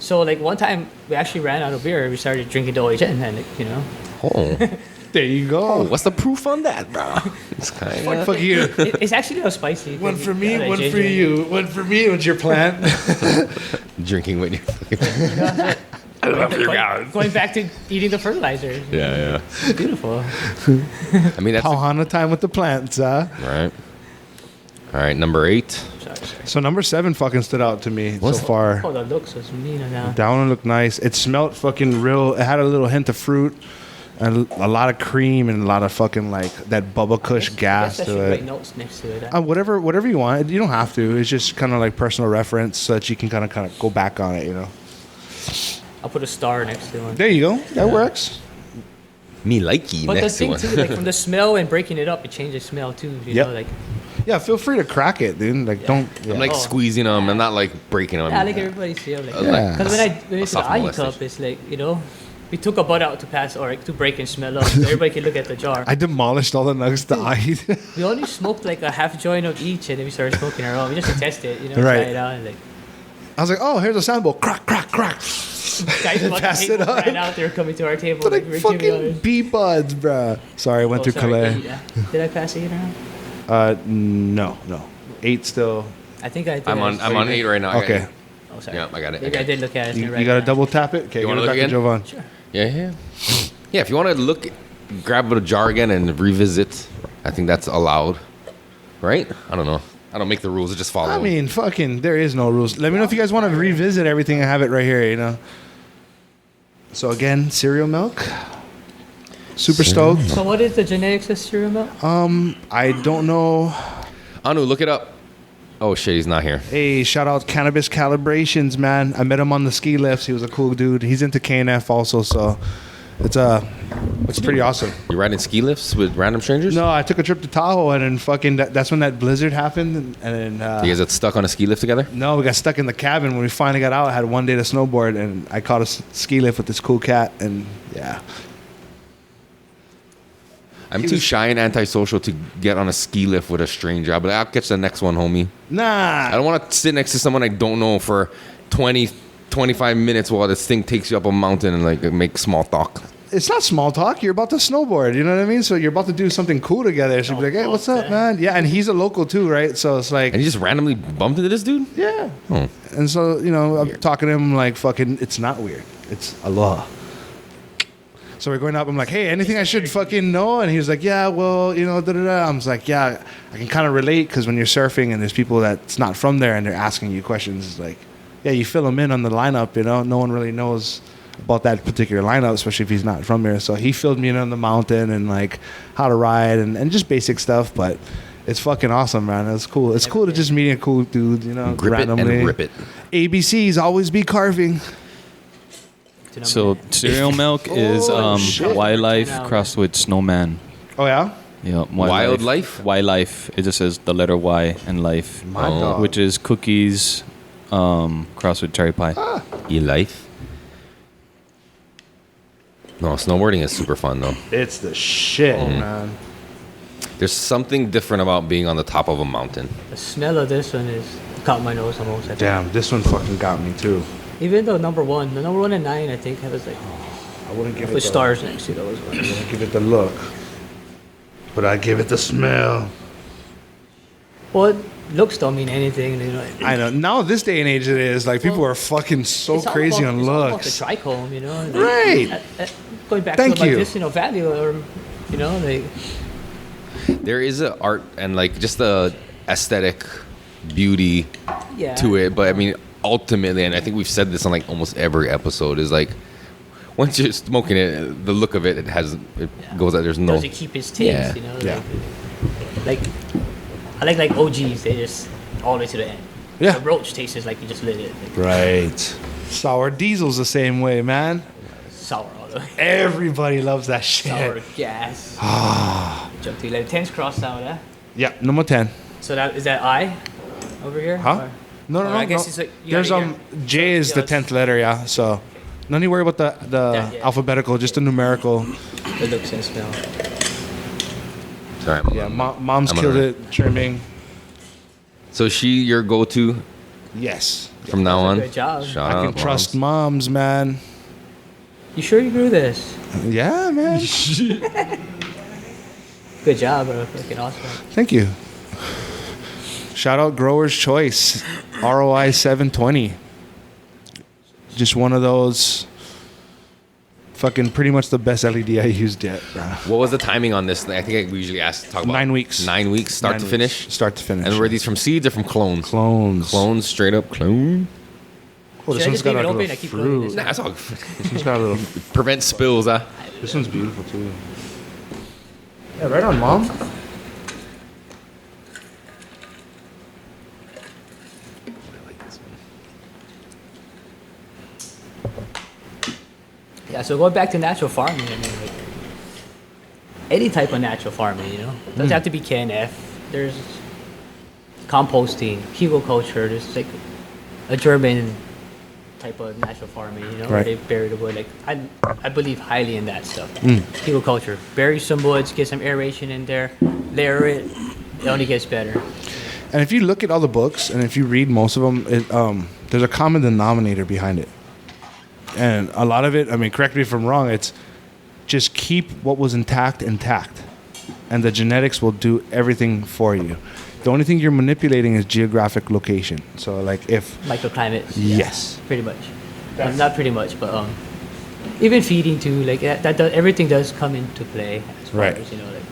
Speaker 6: So like one time we actually ran out of beer. We started drinking the OHN, and you know.
Speaker 5: Oh,
Speaker 4: There you go.
Speaker 5: what's the proof on that, bro? It's kind of.
Speaker 4: Fuck you.
Speaker 6: It's actually a little spicy.
Speaker 4: One for me,
Speaker 6: Got a
Speaker 4: one for
Speaker 6: ginger in it.
Speaker 4: you. One for me, what's your plan?
Speaker 5: Drinking when you're.
Speaker 6: Going back to eating the fertilizer.
Speaker 5: Yeah.
Speaker 6: It's beautiful.
Speaker 5: I mean, that's
Speaker 4: Pauhana time with the plants, huh?
Speaker 5: right. All right, number 8.
Speaker 6: Sorry.
Speaker 4: So number 7 fucking stood out to me
Speaker 5: What's-
Speaker 4: so far.
Speaker 6: Oh, the looks was mean now.
Speaker 4: That one looked nice. It smelled fucking real. It had a little hint of fruit and a lot of cream and a lot of fucking like that Bubba Kush gas
Speaker 6: I should
Speaker 4: to
Speaker 6: write
Speaker 4: it.
Speaker 6: notes next to it.
Speaker 4: Whatever you want. You don't have to. It's just kind of like personal reference so that you can kind of go back on it, you know.
Speaker 6: I'll put a star next to it.
Speaker 4: There you go. That works.
Speaker 5: Me likey
Speaker 6: But the
Speaker 5: next to
Speaker 6: thing
Speaker 5: one.
Speaker 6: too, like from the smell and breaking it up, it changes smell too. You
Speaker 4: Yep.
Speaker 6: know, like
Speaker 4: Yeah, feel free to crack it, dude. Like, don't.
Speaker 5: I'm like
Speaker 6: Oh.
Speaker 5: squeezing them. I'm not like breaking them.
Speaker 6: yeah, like everybody's feel like.
Speaker 4: Yeah.
Speaker 6: Because when I
Speaker 5: A
Speaker 6: to the
Speaker 5: soft
Speaker 6: IE
Speaker 5: molestation.
Speaker 6: cup, it's like we took a bud out to pass or like, to break and smell up, so everybody can look at the jar.
Speaker 4: I demolished all the nugs to eat.
Speaker 6: We only smoked like a half joint of each, and then we started smoking our own. We just to test it,
Speaker 4: Right.
Speaker 6: try it out, and like
Speaker 4: I was like, oh, here's a sample. Crack, crack, crack.
Speaker 6: guys about
Speaker 4: Pass
Speaker 6: the table
Speaker 4: it on.
Speaker 6: ran out there coming to our table.
Speaker 4: They're like
Speaker 6: we're giving
Speaker 4: fucking
Speaker 6: out-
Speaker 4: bee buds, bruh. Sorry, I went
Speaker 6: Oh,
Speaker 4: through
Speaker 6: sorry,
Speaker 4: Kalei.
Speaker 6: eight, yeah. Did I pass 8 around?
Speaker 4: No. 8 still.
Speaker 6: I think I did.
Speaker 5: I'm on 8 right now. I got
Speaker 4: Okay.
Speaker 5: it.
Speaker 6: Oh, sorry.
Speaker 5: Yeah, I got it.
Speaker 6: Maybe I did look at it.
Speaker 4: You,
Speaker 6: right
Speaker 4: you got to
Speaker 6: now.
Speaker 4: double tap it? Okay,
Speaker 5: You
Speaker 4: give
Speaker 5: wanna
Speaker 4: it
Speaker 5: look
Speaker 4: back to
Speaker 5: again?
Speaker 4: Jovahn.
Speaker 6: Sure.
Speaker 5: Yeah. Yeah, if you want to look, grab a jar again and revisit. I think that's allowed. Right? I don't know. I don't make the rules. I just follow
Speaker 4: I
Speaker 5: them.
Speaker 4: mean, fucking, there is no rules. Let me know if you guys want to revisit everything. I have it right here, So again, cereal milk. Super stoked.
Speaker 6: So what is the genetics of cereal milk?
Speaker 4: I don't know.
Speaker 5: Anu, look it up. Oh shit, he's not here.
Speaker 4: Hey, shout out Cannabis Calibrations, man. I met him on the ski lifts. He was a cool dude. He's into KNF also, so it's pretty awesome.
Speaker 5: You riding ski lifts with random strangers?
Speaker 4: No, I took a trip to Tahoe, and then fucking that's when that blizzard happened, and then
Speaker 5: You guys got stuck on a ski lift together?
Speaker 4: no, we got stuck in the cabin. When we finally got out, I had one day to snowboard, and I caught a ski lift with this cool cat, and yeah.
Speaker 5: I'm too shy and antisocial to get on a ski lift with a stranger. I'll be like, I'll catch the next one, homie. I
Speaker 4: Nah,
Speaker 5: don't want to sit next to someone I don't know for 20, 25 minutes while this thing takes you up a mountain and like make small talk.
Speaker 4: it's not small talk. You're about to snowboard, you know what I mean? So you're about to do something cool together. So be like, hey, what's up, man? Yeah, and he's a local too, right? So it's like,
Speaker 5: And you just randomly bumped into this dude?
Speaker 4: yeah.
Speaker 5: Oh.
Speaker 4: And so, I'm talking to him like, fucking, it's not weird. It's Allah. So we're going up. I'm like, hey, anything I should fucking know? And he was like, yeah, well, da-da-da. I was like, yeah, I can kind of relate because when you're surfing and there's people that's not from there and they're asking you questions, it's like, yeah, you fill them in on the lineup, No one really knows about that particular lineup, especially if he's not from there. So he filled me in on the mountain and like how to ride and just basic stuff. But it's fucking awesome, man. It's cool. It's cool to just meet a cool dude,
Speaker 5: Grip
Speaker 4: randomly.
Speaker 5: it and rip it.
Speaker 4: ABCs always be carving.
Speaker 7: So cereal milk is
Speaker 4: shit.
Speaker 7: wildlife crossed with snowman.
Speaker 4: Oh yeah.
Speaker 7: Yeah,
Speaker 5: Wildlife?
Speaker 7: Wildlife. It just says the letter Y and life,
Speaker 4: My dog.
Speaker 7: which is cookies crossed with cherry pie.
Speaker 5: You life? No, snowboarding is super fun though.
Speaker 4: It's the shit, man.
Speaker 5: There's something different about being on the top of a mountain.
Speaker 6: The smell of this one is caught my nose almost. I think.
Speaker 4: Damn, this one fucking got me too.
Speaker 6: Even though the number 1 and 9, I think, was like
Speaker 4: I wouldn't give it
Speaker 6: with
Speaker 4: the,
Speaker 6: stars next to those ones.
Speaker 4: I wouldn't give it the look, but I give it the smell.
Speaker 6: Well, looks don't mean anything.
Speaker 4: I know. Now this day and age, it is like people
Speaker 6: Well,
Speaker 4: are fucking so
Speaker 6: It's all
Speaker 4: crazy
Speaker 6: about-
Speaker 4: on
Speaker 6: it's all about
Speaker 4: looks.
Speaker 6: the trichome, like,
Speaker 4: Right.
Speaker 6: Going back
Speaker 4: Thank
Speaker 6: to the
Speaker 4: you.
Speaker 6: medicinal value, or like
Speaker 5: There is a art and like just the aesthetic beauty
Speaker 6: yeah.
Speaker 5: to it, but I mean ultimately, and I think we've said this on like almost every episode, is like once you're smoking it, the look of it, it goes out. There's no.
Speaker 6: Does it keep its taste?
Speaker 5: Yeah.
Speaker 4: Yeah.
Speaker 6: Like I like OGs. They just all the way to the end.
Speaker 4: Yeah.
Speaker 6: The roach tastes like you just lit it. Like,
Speaker 4: Right. Sour diesel's the same way, man.
Speaker 6: sour all the way.
Speaker 4: Everybody loves that
Speaker 6: Sour
Speaker 4: shit.
Speaker 6: gas. Jump to 11. 10's crossed out, eh?
Speaker 4: Yeah, number 10.
Speaker 6: So that is that I over here?
Speaker 4: Huh?
Speaker 6: Or-
Speaker 4: No,
Speaker 6: or
Speaker 4: no,
Speaker 6: I
Speaker 4: no.
Speaker 6: guess
Speaker 4: no.
Speaker 6: it's like you
Speaker 4: There's
Speaker 6: gotta
Speaker 4: J is the
Speaker 6: yes.
Speaker 4: 10th letter, yeah. So, no need to worry about the
Speaker 6: Yeah.
Speaker 4: alphabetical, just the numerical.
Speaker 6: The looks and smell.
Speaker 5: Sorry,
Speaker 4: Yeah, mom's
Speaker 5: I'm
Speaker 4: killed
Speaker 5: gonna-
Speaker 4: it trimming.
Speaker 5: So she your go-to
Speaker 4: Yes,
Speaker 5: from now on.
Speaker 6: Good job.
Speaker 5: Shout
Speaker 4: I
Speaker 5: out,
Speaker 4: can trust
Speaker 5: moms.
Speaker 4: moms, man.
Speaker 6: You sure you grew this?
Speaker 4: Yeah, man.
Speaker 6: Good job, bro. Fucking awesome.
Speaker 4: Thank you. Shout out Grower's Choice, ROI 720. Just one of those. Fucking pretty much the best LED I used yet, bro.
Speaker 5: What was the timing on this? I think we usually talk about
Speaker 4: 9 weeks.
Speaker 5: 9 weeks, start
Speaker 4: 9
Speaker 5: to
Speaker 4: weeks.
Speaker 5: finish.
Speaker 4: Start to finish.
Speaker 5: And were these from seeds or from clones?
Speaker 4: clones?
Speaker 5: Clones, straight up clone.
Speaker 4: Oh, this
Speaker 6: Should I
Speaker 4: one's
Speaker 6: just
Speaker 4: got
Speaker 6: leave
Speaker 4: like
Speaker 6: it
Speaker 4: a
Speaker 6: open?
Speaker 4: little
Speaker 6: I keep closing
Speaker 4: fruit.
Speaker 6: this.
Speaker 5: Nah, it's all
Speaker 4: This one's got a little.
Speaker 5: prevent spills, huh?
Speaker 4: This one's beautiful too. Yeah, right on, mom.
Speaker 6: Yeah, so going back to natural farming, I mean, like, any type of natural farming, you know. It doesn't have to be KNF. There's composting, culture. There's like a German type of natural farming, you know, where
Speaker 4: Right.
Speaker 6: they bury the wood. Like I believe highly in that stuff. Culture. Bury some woods, get some aeration in there, layer it. It only gets better.
Speaker 4: And if you look at all the books and if you read most of them, there's a common denominator behind it. And a lot of it, I mean, correct me if I'm wrong, it's just keep what was intact. And the genetics will do everything for you. The only thing you're manipulating is geographic location. So, like, if...
Speaker 6: Microclimate.
Speaker 4: Yes.
Speaker 6: Pretty much. Not pretty much, but even feeding too, like that does, everything does come into play as far
Speaker 4: Right.
Speaker 6: as, you know, like...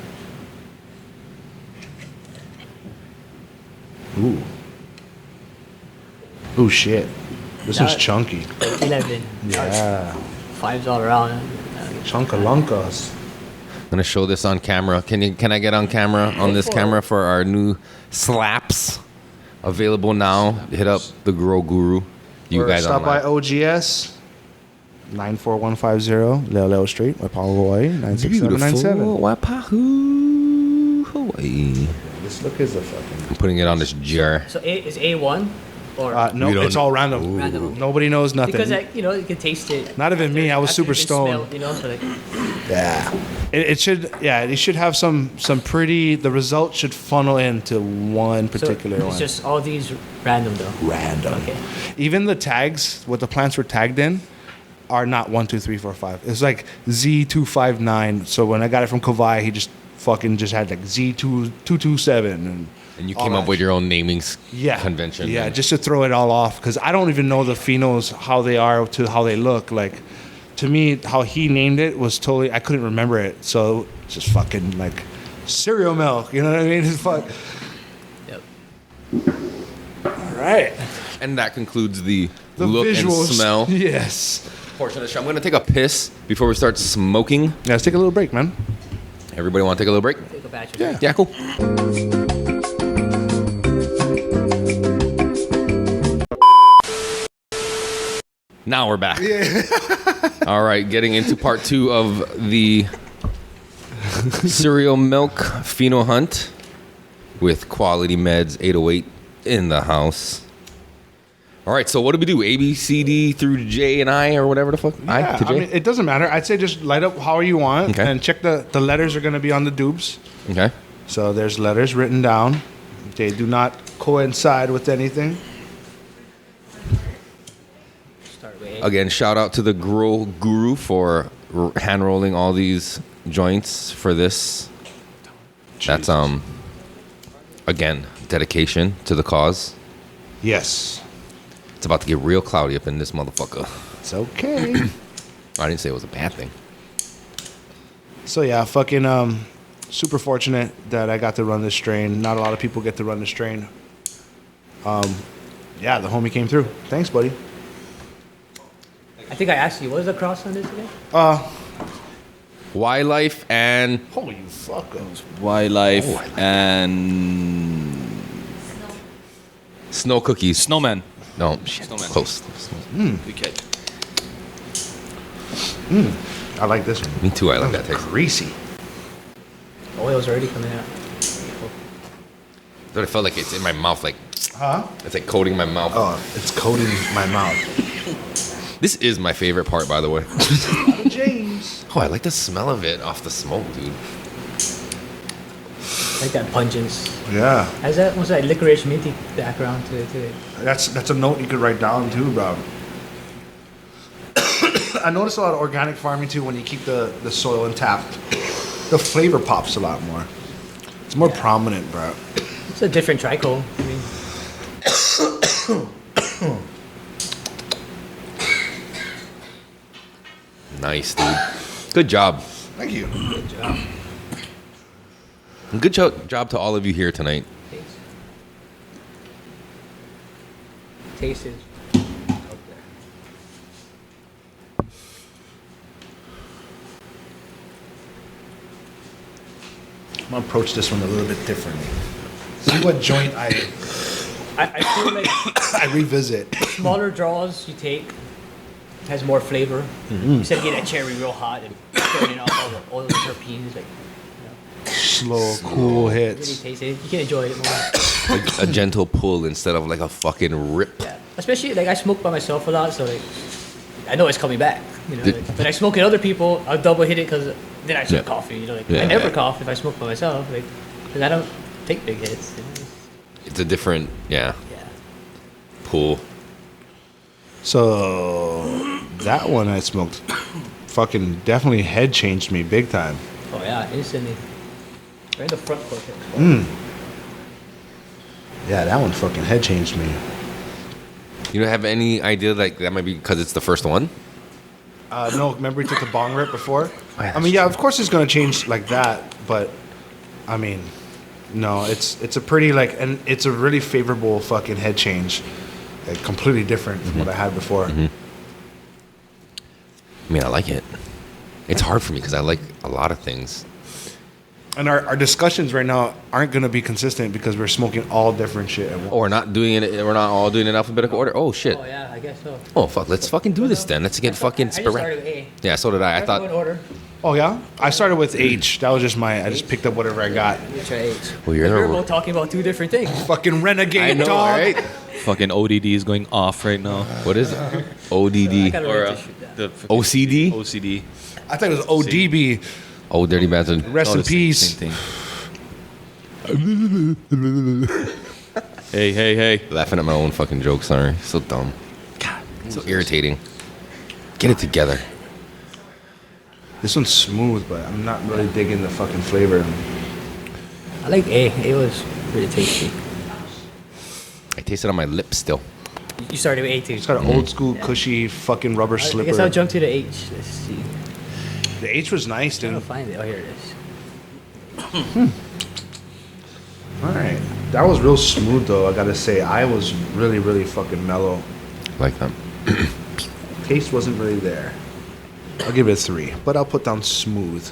Speaker 4: Ooh, shit. This
Speaker 6: Now-
Speaker 4: is chunky.
Speaker 6: 11.
Speaker 4: Yeah.
Speaker 6: Fives all around.
Speaker 4: Chunkalunkas.
Speaker 5: I'm gonna show this on camera. Can I get on camera on this camera for our new slaps available now? Hit up the Grow Guru. You
Speaker 4: Or
Speaker 5: guys
Speaker 4: stop by
Speaker 5: online.
Speaker 4: OGS 94150 Leo Street, Waipahu, Hawaii 96797.
Speaker 5: Waipahu, Hawaii.
Speaker 4: This look is a fucking.
Speaker 5: I'm putting it on this jar.
Speaker 6: So is A1 or
Speaker 4: No,
Speaker 5: We don't-
Speaker 4: it's all random.
Speaker 6: Random.
Speaker 4: Nobody knows nothing.
Speaker 6: because like, you know, you can taste it.
Speaker 4: Not even me, I was
Speaker 6: after
Speaker 4: super
Speaker 6: it's been
Speaker 4: stoned.
Speaker 6: smelled, you know, so like
Speaker 4: Yeah. It should. Yeah, it should have some pretty. The result should funnel into one particular
Speaker 6: so
Speaker 4: one.
Speaker 6: it's just all these random though.
Speaker 4: Random.
Speaker 6: Okay.
Speaker 4: Even the tags, what the plants were tagged in, are not 1, 2, 3, 4, 5. It's like Z259. So when I got it from Kalei, he just had like Z2227
Speaker 5: And you
Speaker 4: all
Speaker 5: came up
Speaker 4: that
Speaker 5: with your own naming
Speaker 4: convention.
Speaker 5: convention.
Speaker 4: Yeah, just to throw it all off because I don't even know the phenos how they are to how they look. Like to me, how he named it was totally I couldn't remember it. So it's just fucking like cereal milk. You know what I mean? It's fuck.
Speaker 6: Yep.
Speaker 4: All right.
Speaker 5: And that concludes the
Speaker 4: The
Speaker 5: look
Speaker 4: visuals.
Speaker 5: and smell
Speaker 4: Yes.
Speaker 5: portion of the show. I'm gonna take a piss before we start smoking.
Speaker 4: Yeah, let's take a little break, man.
Speaker 5: Everybody want to take a little break?
Speaker 6: Take a batch of
Speaker 4: Yeah.
Speaker 5: Yeah, cool. Now we're back. All right, getting into part 2 of the cereal milk pheno hunt with Quality Meds 808 in the house. All right, so what do we do? A, B, C, D through J and I or whatever the fuck? I
Speaker 4: Yeah,
Speaker 5: to J?
Speaker 4: I mean, it doesn't matter. I'd say just light up however you want
Speaker 5: Okay.
Speaker 4: and check the letters are going to be on the dupes.
Speaker 5: Okay.
Speaker 4: So there's letters written down. They do not coincide with anything.
Speaker 6: start with.
Speaker 5: Again, shout out to the Grow Guru for hand rolling all these joints for this. That's again, dedication to the cause.
Speaker 4: Yes.
Speaker 5: It's about to get real cloudy up in this motherfucker.
Speaker 4: It's okay.
Speaker 5: I didn't say it was a bad thing.
Speaker 4: So yeah, fucking super fortunate that I got to run this strain. Not a lot of people get to run this strain. Yeah, the homie came through. Thanks, buddy.
Speaker 6: I think I asked you, what was the cross on this again?
Speaker 5: Wildlife and
Speaker 4: Holy fucker.
Speaker 7: Wildlife
Speaker 5: Oh,
Speaker 7: and
Speaker 5: snow cookies.
Speaker 7: snowman.
Speaker 5: No, shit,
Speaker 7: Snowman.
Speaker 5: close.
Speaker 7: Okay.
Speaker 4: I like this one.
Speaker 5: Me too. I like that taste.
Speaker 4: Greasy.
Speaker 6: Oil's already coming out.
Speaker 5: But I felt like it's in my mouth, like
Speaker 4: Huh?
Speaker 5: it's like coating my mouth.
Speaker 4: Oh, it's coating my mouth.
Speaker 5: This is my favorite part, by the way.
Speaker 4: James.
Speaker 5: Oh, I like the smell of it off the smoke, dude.
Speaker 6: Like that pungence.
Speaker 4: Yeah.
Speaker 6: Has that almost like licorice minty background to it?
Speaker 4: That's a note you could write down too, bro. I notice a lot of organic farming too when you keep the soil intact. The flavor pops a lot more. It's more prominent, bro.
Speaker 6: It's a different trichome. I mean,
Speaker 5: Nice, dude. Good job.
Speaker 4: Thank you.
Speaker 6: good job.
Speaker 5: And good job to all of you here tonight.
Speaker 6: Taste is.
Speaker 4: I'm gonna approach this one a little bit differently. See what joint I
Speaker 6: I feel like
Speaker 4: I revisit.
Speaker 6: smaller draws you take has more flavor. Instead of getting that cherry real hot and burning off all the oil and terpenes, like
Speaker 4: slow, cool
Speaker 6: Really
Speaker 4: hits.
Speaker 6: taste it. You can enjoy it more.
Speaker 5: Like a gentle pull instead of like a fucking rip.
Speaker 6: Yeah. Especially like I smoke by myself a lot, so like I know it's coming back. You know, like, when I smoke with other people, I'll double hit it because then I start coughing. You know, like I never cough if I smoke by myself, like because I don't take big hits. You know?
Speaker 5: It's a different,
Speaker 6: Yeah.
Speaker 5: pull.
Speaker 4: So that one I smoked, fucking definitely head changed me big time.
Speaker 6: Oh yeah, instantly. Right in the front cortex.
Speaker 4: Yeah, that one fucking head changed me.
Speaker 5: You don't have any idea like that might be because it's the first one?
Speaker 4: No, remember we took the bong rip before?
Speaker 5: yeah,
Speaker 4: I mean, yeah, of course it's gonna change like that, but I mean, no, it's a pretty like, and it's a really favorable fucking head change, like completely different from what I had before.
Speaker 5: I mean, I like it. It's hard for me because I like a lot of things.
Speaker 4: And our discussions right now aren't gonna be consistent because we're smoking all different shit at once.
Speaker 5: Oh, we're not doing it. We're not all doing it in alphabetical order. Oh shit.
Speaker 6: Oh yeah, I guess so.
Speaker 5: Oh fuck. Let's fucking do this then. Let's get fucking
Speaker 6: I just started with
Speaker 5: sporadic.
Speaker 6: A.
Speaker 5: Yeah, so did I. I
Speaker 6: Go in
Speaker 5: thought.
Speaker 6: order.
Speaker 4: Oh yeah, I started with H. That was just I just picked up whatever I got.
Speaker 6: You try H.
Speaker 5: Well, you're
Speaker 6: We're
Speaker 5: the-
Speaker 6: both talking about two different things.
Speaker 4: Fucking renegade
Speaker 5: I know,
Speaker 4: dog.
Speaker 5: right?
Speaker 7: Fucking ODD is going off right now.
Speaker 5: What is it?
Speaker 6: I
Speaker 5: ODD.
Speaker 6: gotta
Speaker 7: Or
Speaker 6: write this shit down.
Speaker 7: the
Speaker 5: OCD.
Speaker 7: OCD.
Speaker 4: I thought it was ODB.
Speaker 5: Oh, dirty bastard.
Speaker 4: Rest
Speaker 7: Oh,
Speaker 4: in
Speaker 7: the same-
Speaker 4: peace.
Speaker 7: same thing. Hey.
Speaker 5: Laughing at my own fucking joke. Sorry. So dumb. God, so irritating. Get it together.
Speaker 4: This one's smooth, but I'm not really digging the fucking flavor.
Speaker 6: I like A. A was really tasty.
Speaker 5: I taste it on my lips still.
Speaker 6: You started with A too.
Speaker 4: It's got an old school, cushy, fucking rubber
Speaker 6: I guess
Speaker 4: slipper.
Speaker 6: I'll jump to the H. Let's see.
Speaker 4: The H was nice,
Speaker 6: I
Speaker 4: dude.
Speaker 6: don't find it. Oh, here it is.
Speaker 4: All right, that was real smooth though. I gotta say, I was really, really fucking mellow.
Speaker 5: Like that.
Speaker 4: Taste wasn't really there. I'll give it a 3, but I'll put down smooth.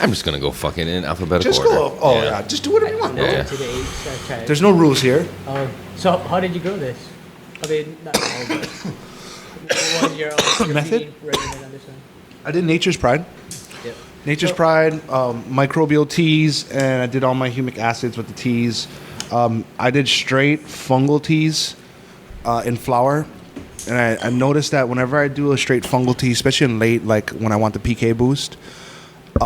Speaker 5: I'm just gonna go fucking in alphabetical
Speaker 4: Just
Speaker 5: order.
Speaker 4: go. Oh yeah, just do whatever you want, bro.
Speaker 5: Yeah.
Speaker 6: To the H. I tried.
Speaker 4: There's no rules here.
Speaker 6: So how did you grow this? I mean, not all, but what was your
Speaker 4: Method?
Speaker 6: feeding regimen on this one?
Speaker 4: I did Nature's Pride.
Speaker 6: Yep.
Speaker 4: Nature's
Speaker 6: So-
Speaker 4: Pride, microbial teas, and I did all my humic acids with the teas. I did straight fungal teas in flour. And I noticed that whenever I do a straight fungal tea, especially in late, like when I want the PK boost,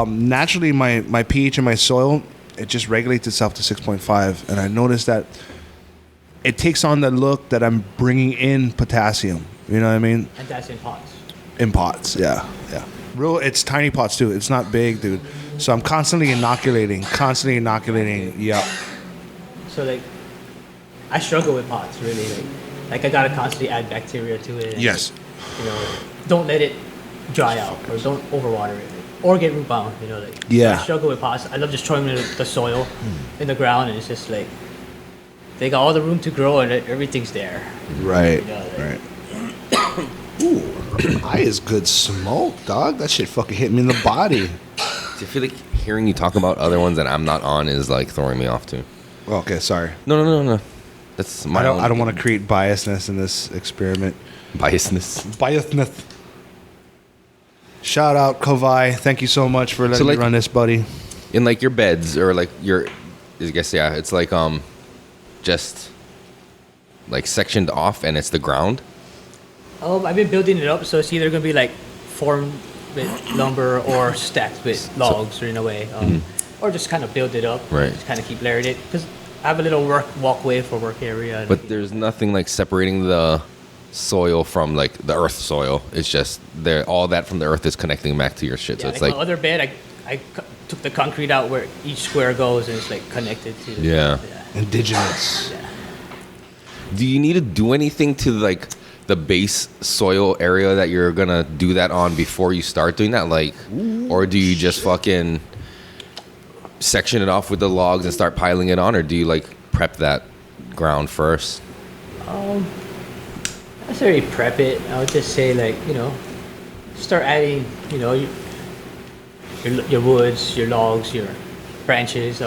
Speaker 4: naturally my pH in my soil, it just regulates itself to 6.5. And I noticed that it takes on the look that I'm bringing in potassium. You know what I mean?
Speaker 6: And that's in pots.
Speaker 4: In pots, yeah. It's tiny pots too. It's not big, dude. So I'm constantly inoculating. Yeah.
Speaker 6: So like, I struggle with pots really. Like I gotta constantly add bacteria to it.
Speaker 4: Yes.
Speaker 6: You know, don't let it dry out or don't overwater it or get root bound. You know, like
Speaker 4: Yeah.
Speaker 6: I struggle with pots. I love just throwing them in the soil, in the ground, and it's just like they got all the room to grow and everything's there.
Speaker 4: Right.
Speaker 6: Yeah,
Speaker 4: Right. Ooh, I is good smoke, dog. That shit fucking hit me in the body.
Speaker 5: I feel like hearing you talk about other ones that I'm not on is like throwing me off too.
Speaker 4: Okay, sorry.
Speaker 5: No. That's my
Speaker 4: I don't want to create biasness in this experiment.
Speaker 5: biasness.
Speaker 4: Biasness. Shout out Kalei. Thank you so much for letting me run this, buddy.
Speaker 5: In like your beds or like your, I guess yeah, it's like just like sectioned off and it's the ground.
Speaker 6: I've been building it up, so it's either gonna be like formed with lumber or stacked with logs, or in a way, or just kind of build it up,
Speaker 5: Right.
Speaker 6: Just kind of keep layered it because I have a little walkway for work area. and-
Speaker 5: But there's nothing like separating the soil from like the earth soil. It's just there. All that from the earth is connecting back to your shit. So
Speaker 6: yeah,
Speaker 5: it's
Speaker 6: like
Speaker 5: like
Speaker 6: my other bed, I took the concrete out where each square goes, and it's like connected to.
Speaker 5: Yeah.
Speaker 4: Indigenous.
Speaker 5: Do you need to do anything to like the base soil area that you're gonna do that on before you start doing that? Like, or do you just fucking section it off with the logs and start piling it on, or do you like prep that ground first?
Speaker 6: I necessarily prep it. I would just say like start adding your woods, your logs, your branches,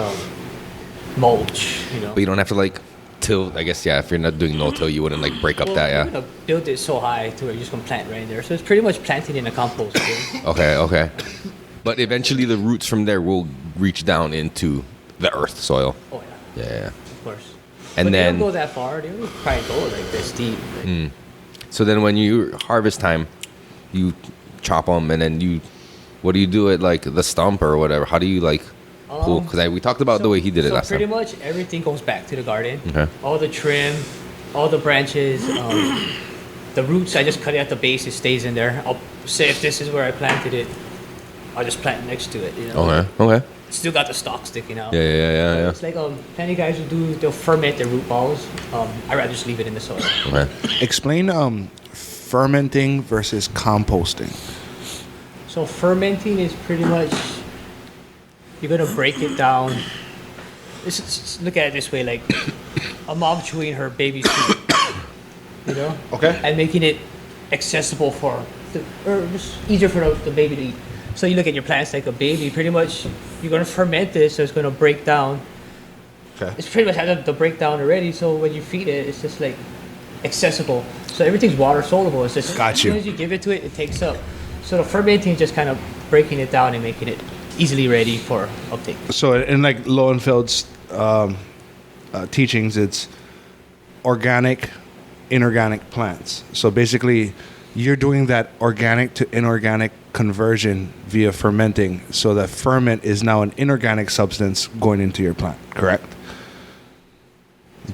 Speaker 6: mulch.
Speaker 5: But you don't have to like till, I guess, yeah, if you're not doing no-till, you wouldn't like break up
Speaker 6: Well,
Speaker 5: that,
Speaker 6: you're
Speaker 5: yeah.
Speaker 6: gonna build it so high to where you're just gonna plant right in there. So it's pretty much planting in a compost bin.
Speaker 5: Okay. But eventually the roots from there will reach down into the earth soil.
Speaker 6: Oh yeah,
Speaker 5: Yeah.
Speaker 6: of course.
Speaker 5: And
Speaker 6: But
Speaker 5: then,
Speaker 6: they don't go that far. They only probably go like this deep. Like,
Speaker 5: so then when you harvest time, you chop them and then what do you do at like the stump or whatever? How do you like pull? Because we talked about the way he did it last
Speaker 6: pretty
Speaker 5: time.
Speaker 6: much everything goes back to the garden.
Speaker 5: Okay.
Speaker 6: All the trim, all the branches, the roots. I just cut it at the base. It stays in there. I'll say if this is where I planted it, I'll just plant next to it. You know.
Speaker 5: Okay.
Speaker 6: Still got the stalk sticking out.
Speaker 5: Yeah.
Speaker 6: It's like plenty of guys they'll ferment their root balls. I rather just leave it in the soil.
Speaker 5: Okay.
Speaker 4: Explain fermenting versus composting.
Speaker 6: So fermenting is pretty much you're gonna break it down. Look at it this way, like a mom chewing her baby's food, you know,
Speaker 4: Okay.
Speaker 6: and making it accessible or just easier for the baby to eat. So you look at your plants like a baby. Pretty much, you're gonna ferment this, so it's gonna break down.
Speaker 4: Okay.
Speaker 6: It's pretty much had the breakdown already. So when you feed it, it's just like accessible. So everything's water soluble. It's just
Speaker 4: Got
Speaker 6: as
Speaker 4: you.
Speaker 6: soon as you give it to it, it takes up. So the fermenting is just kind of breaking it down and making it easily ready for uptake.
Speaker 4: So in like Lowenfeld's teachings, it's organic, inorganic plants. So basically, you're doing that organic to inorganic conversion via fermenting. So that ferment is now an inorganic substance going into your plant. Correct?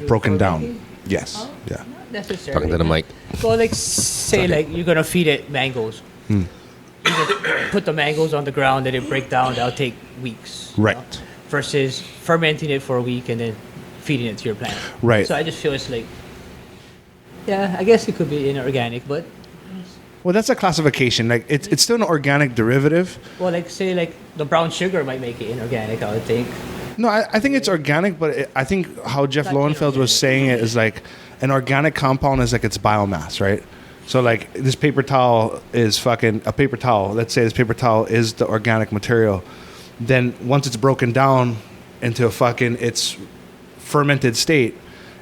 Speaker 4: Broken down.
Speaker 6: fermenting?
Speaker 4: Yes. Yeah.
Speaker 6: Not necessarily.
Speaker 5: Talking to the mic.
Speaker 6: Well, like say like you're gonna feed it mangoes. You just put the mangoes on the ground, and it break down. That'll take weeks. you
Speaker 4: Right.
Speaker 6: know, versus fermenting it for a week and then feeding it to your plant.
Speaker 4: Right.
Speaker 6: So I just feel it's like, yeah, I guess it could be inorganic, but
Speaker 4: Well, that's a classification. Like it's still an organic derivative.
Speaker 6: well, like say like the brown sugar might make it inorganic. I would think.
Speaker 4: No, I think it's organic, but I think how Jeff
Speaker 6: Not
Speaker 4: Lowenfeld was
Speaker 6: inorganic.
Speaker 4: saying it is like an organic compound is like its biomass, right? So like this paper towel is fucking a paper towel. Let's say this paper towel is the organic material. Then once it's broken down into a fucking its fermented state,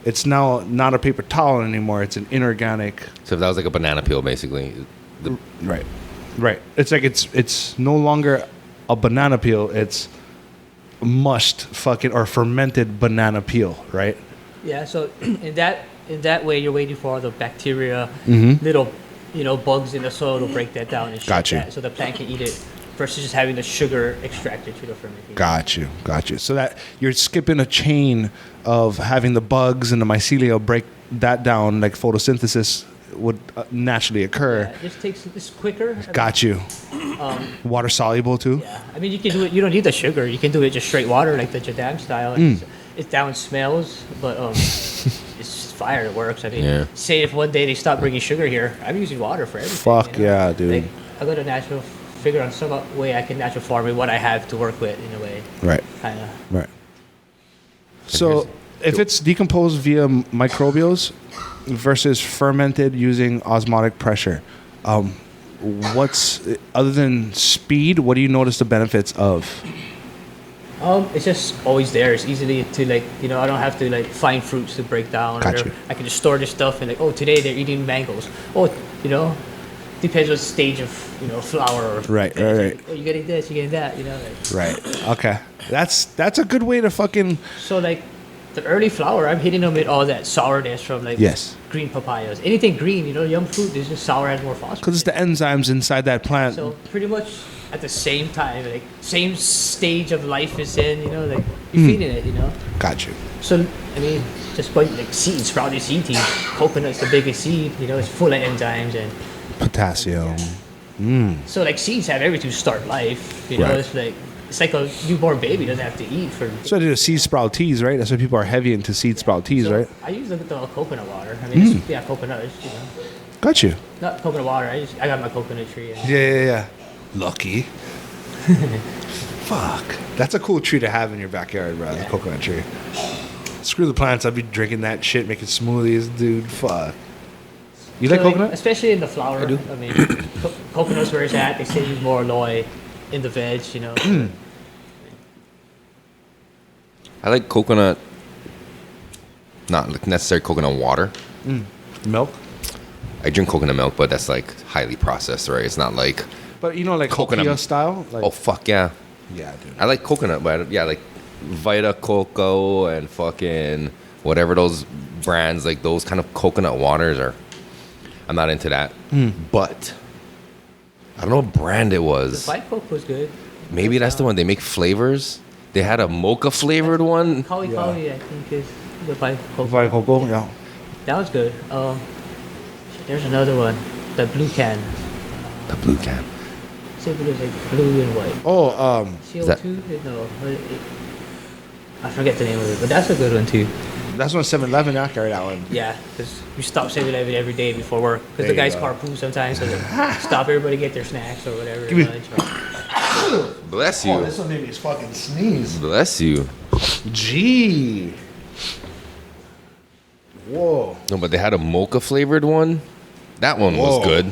Speaker 4: it's now not a paper towel anymore. It's an inorganic.
Speaker 5: So if that was like a banana peel, basically.
Speaker 4: Right. Right. It's like it's no longer a banana peel. It's mushed fucking or fermented banana peel, right?
Speaker 6: Yeah. So in that way, you're waiting for all the bacteria,
Speaker 4: Mm-hmm.
Speaker 6: little bugs in the soil to break that down and shake
Speaker 4: Got you.
Speaker 6: that, so the plant can eat it. Versus just having the sugar extracted through the fermentation.
Speaker 4: Got you. So that you're skipping a chain of having the bugs and the mycelia break that down, like photosynthesis would naturally occur.
Speaker 6: Yeah, it just takes it's quicker.
Speaker 4: Got you. Water soluble too.
Speaker 6: Yeah, I mean you can do it. You don't need the sugar. You can do it just straight water, like the Jadam style. It down smells, but it's fire. It works. I mean,
Speaker 5: Yeah.
Speaker 6: say if one day they stop bringing sugar here, I'm using water for everything.
Speaker 4: Fuck yeah, dude.
Speaker 6: Like, I got a natural figure out some way I can natural farm with what I have to work with in a way.
Speaker 4: Right.
Speaker 6: Kind of.
Speaker 4: Right. So if it's decomposed via microbials versus fermented using osmotic pressure, what's other than speed? What do you notice the benefits of?
Speaker 6: It's just always there. It's easily to I don't have to find fruits to break down.
Speaker 4: Gotcha.
Speaker 6: I can just store this stuff and today they're eating mangoes. Depends what stage of flower. Or
Speaker 4: Right.
Speaker 6: you're getting this, you're getting that.
Speaker 4: Right. Okay. That's a good way to fucking.
Speaker 6: So the early flower, I'm hitting them with all that sourness from
Speaker 4: Yes.
Speaker 6: green papayas. Anything green, young fruit is just sour, has more phosphorus.
Speaker 4: Because it's the enzymes inside that plant.
Speaker 6: So pretty much at the same time, same stage of life is in, you're
Speaker 4: Hmm.
Speaker 6: feeding it,
Speaker 4: Got you.
Speaker 6: So, I mean, just like seeds, sprouted seed tea. Coconut's the biggest seed, it's full of enzymes. And
Speaker 4: Potassium.
Speaker 6: so, seeds have everything to start life,
Speaker 4: Right.
Speaker 6: it's like a newborn baby doesn't have to eat for...
Speaker 4: So they do seed sprout teas, right? That's why people are heavy into seed sprout teas,
Speaker 6: So
Speaker 4: right?
Speaker 6: I use the coconut water. I mean, coconut,
Speaker 4: Got you.
Speaker 6: not coconut water. I got my coconut tree. And
Speaker 4: Yeah. Lucky. Fuck. That's a cool tree to have in your backyard, bro. The coconut tree. Screw the plants. I'd be drinking that shit, making smoothies, dude. Fuck. You like
Speaker 6: So,
Speaker 4: coconut?
Speaker 6: especially in the flower. I do. I mean, coconut's where it's at. They say use more aloe in the veg,
Speaker 5: I like coconut not like necessarily coconut water.
Speaker 4: Milk.
Speaker 5: I drink coconut milk, but that's like highly processed, right? It's not like,
Speaker 4: But you know, like
Speaker 5: Coconut.
Speaker 4: Hokia style. Like,
Speaker 5: oh fuck yeah,
Speaker 4: yeah, dude.
Speaker 5: I like coconut, but yeah, like Vita Coco and fucking whatever those brands, like those kind of coconut waters are. I'm not into that. But I don't know what brand it
Speaker 6: The
Speaker 5: was.
Speaker 6: Five Coke was good.
Speaker 5: Maybe that's the one. They make flavors. They had a mocha flavored one.
Speaker 6: Kalei, I think, is the Five Coke.
Speaker 4: Vita Coco, yeah.
Speaker 6: That was good. There's another one, the blue can.
Speaker 5: The blue can.
Speaker 6: See if it was like blue and white.
Speaker 4: Oh,
Speaker 6: CO2? No. I forget the name of it, but that's a good one too.
Speaker 4: that's when 7-Eleven I carry that one.
Speaker 6: Yeah, because we stop 7-Eleven every day before work. Because
Speaker 4: There
Speaker 6: the
Speaker 4: you
Speaker 6: guys
Speaker 4: go.
Speaker 6: carpool sometimes, so they stop everybody get their snacks or whatever.
Speaker 4: Give me-
Speaker 6: lunch or-
Speaker 5: Bless you.
Speaker 4: Oh, this one made me fucking sneeze.
Speaker 5: Bless you.
Speaker 4: Gee. Whoa.
Speaker 5: No, but they had a mocha flavored one. That one
Speaker 4: Whoa.
Speaker 5: was good.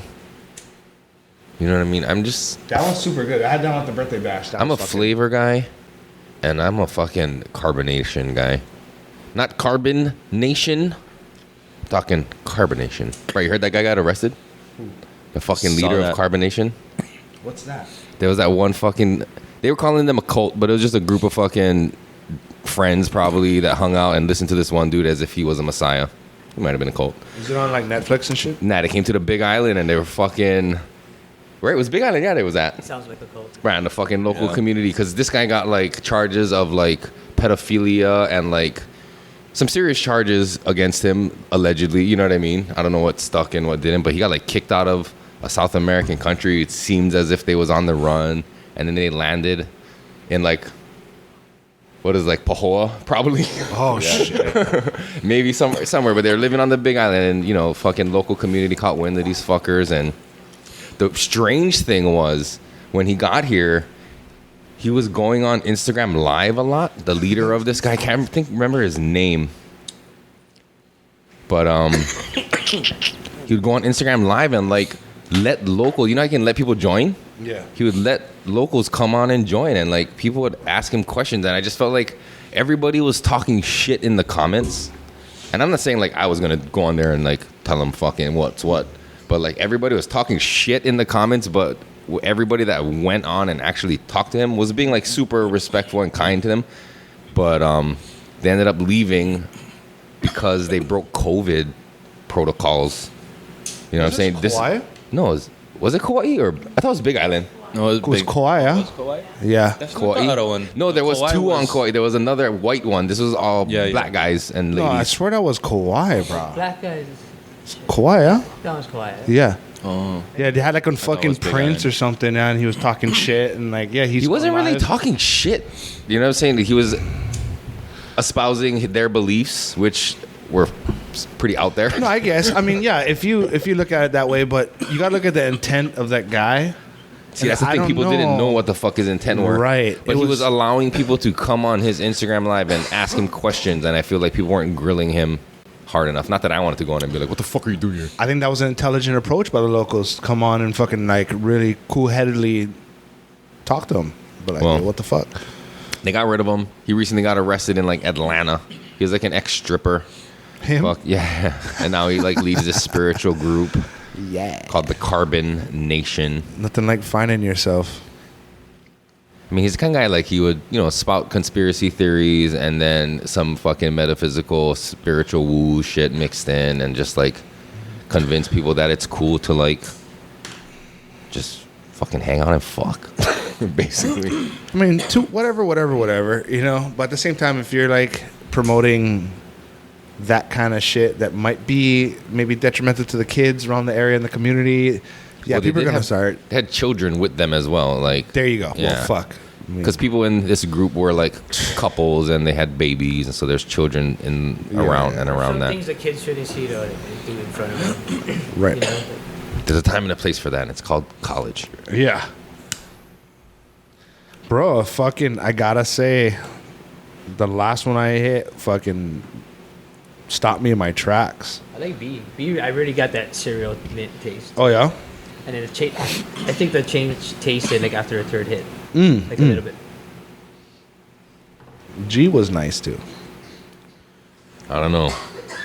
Speaker 5: You know what I mean? I'm just,
Speaker 4: That one's super good. I had that one at the birthday bash. That
Speaker 5: I'm a
Speaker 4: was fucking-
Speaker 5: flavor guy, and I'm a fucking carbonation guy. Not carbon nation. I'm talking carbonation. Right, you heard that guy got arrested? The fucking
Speaker 7: Saw
Speaker 5: leader
Speaker 7: that.
Speaker 5: of carbonation.
Speaker 4: What's that?
Speaker 5: There was that one fucking. They were calling them a cult, but it was just a group of fucking friends probably that hung out and listened to this one dude as if he was a messiah. He might have been a cult.
Speaker 4: Is it on like Netflix and shit?
Speaker 5: Nah, they came to the Big Island and they were fucking. Right, it was Big Island. Yeah, they was at.
Speaker 6: It sounds like a cult.
Speaker 5: Right, in the fucking local
Speaker 7: Yeah.
Speaker 5: community, because this guy got like charges of like pedophilia and like some serious charges against him allegedly. You know what I mean? I don't know what stuck and what didn't, but he got like kicked out of a South American country. It seems as if they was on the run, and then they landed in like what is like Pahoa probably.
Speaker 4: Oh shit.
Speaker 5: Maybe somewhere, but they're living on the Big Island, and you know, fucking local community caught wind of these fuckers. And the strange thing was, when he got here, he was going on Instagram Live a lot. The leader of this guy, I can't remember his name, but he would go on Instagram Live and like let local, you know, I can let people join.
Speaker 4: Yeah.
Speaker 5: He would let locals come on and join, and like people would ask him questions, and I just felt like everybody was talking shit in the comments. And I'm not saying like I was gonna go on there and like tell them fucking what's what, but like everybody was talking shit in the comments, but everybody that went on and actually talked to him was being like super respectful and kind to them. But they ended up leaving because they broke COVID protocols. You know what I'm saying?
Speaker 4: Kauai?
Speaker 5: No, was it Kauai or I thought it was Big Island.
Speaker 7: No, it
Speaker 4: It was
Speaker 7: big.
Speaker 4: Kauai, yeah?
Speaker 7: Kauai?
Speaker 4: Yeah.
Speaker 7: That's
Speaker 5: Kauai?
Speaker 7: not the other one.
Speaker 5: No, there was
Speaker 7: Kauai
Speaker 5: two on Kauai. There was another white one. This was all
Speaker 7: Yeah, yeah.
Speaker 5: black guys and
Speaker 4: No, I
Speaker 5: ladies.
Speaker 4: swear that was Kauai, bro.
Speaker 6: Black guys,
Speaker 4: Kauai, yeah?
Speaker 6: that was quiet.
Speaker 4: Yeah.
Speaker 7: Oh.
Speaker 4: Yeah, they had like on
Speaker 7: it
Speaker 4: fucking
Speaker 7: was Big
Speaker 4: Prince
Speaker 7: Island.
Speaker 4: or something, and he was talking shit, and like, yeah,
Speaker 5: He wasn't really talking shit. You know what I'm saying? He was espousing their beliefs, which were pretty out there.
Speaker 4: No, I guess. I mean, yeah, if you look at it that way, but you gotta look at the intent of that guy.
Speaker 5: See, that's the
Speaker 4: I
Speaker 5: thing.
Speaker 4: don't
Speaker 5: People didn't know what the fuck his intent were.
Speaker 4: Right.
Speaker 5: But
Speaker 4: It
Speaker 5: he was
Speaker 4: was-
Speaker 5: allowing people to come on his Instagram Live and ask him questions, and I feel like people weren't grilling him hard enough. Not that I wanted to go on and be like, what the fuck are you doing here?
Speaker 4: I think that was an intelligent approach by the locals. Come on and fucking like really cool-headedly talk to him. But like,
Speaker 5: Well.
Speaker 4: what the fuck?
Speaker 5: They got rid of him. He recently got arrested in like Atlanta. He was like an ex-stripper.
Speaker 4: Him?
Speaker 5: Fuck yeah. And now he like leads this spiritual group
Speaker 4: Yeah.
Speaker 5: called the Carbon Nation.
Speaker 4: Nothing like finding yourself.
Speaker 5: I mean, he's the kind of guy like he would, you know, spout conspiracy theories and then some fucking metaphysical, spiritual woo shit mixed in, and just like convince people that it's cool to like just fucking hang out and fuck, basically.
Speaker 4: I mean, to whatever, you know. But at the same time, if you're like promoting that kind of shit that might be maybe detrimental to the kids around the area and the community, yeah,
Speaker 5: Well, they
Speaker 4: people are
Speaker 5: did
Speaker 4: gonna
Speaker 5: have-
Speaker 4: start.
Speaker 5: They had children with them as well, like
Speaker 4: There you go.
Speaker 5: Yeah.
Speaker 4: Well, fuck. I mean,
Speaker 5: because people in this group were like couples and they had babies, and so there's children in around and around
Speaker 6: Some
Speaker 5: that.
Speaker 6: things that kids shouldn't see to do in front of them.
Speaker 4: right.
Speaker 6: You know,
Speaker 5: There's a time and a place for that, and it's called college.
Speaker 4: Yeah. Bro, fucking, I gotta say, the last one I hit fucking stopped me in my tracks.
Speaker 6: I like B. B, I really got that cereal mint taste.
Speaker 4: Oh, yeah?
Speaker 6: And then I think the change tasted like after a third hit.
Speaker 4: Mm,
Speaker 6: Like a little bit.
Speaker 4: G was nice too.
Speaker 5: I don't know.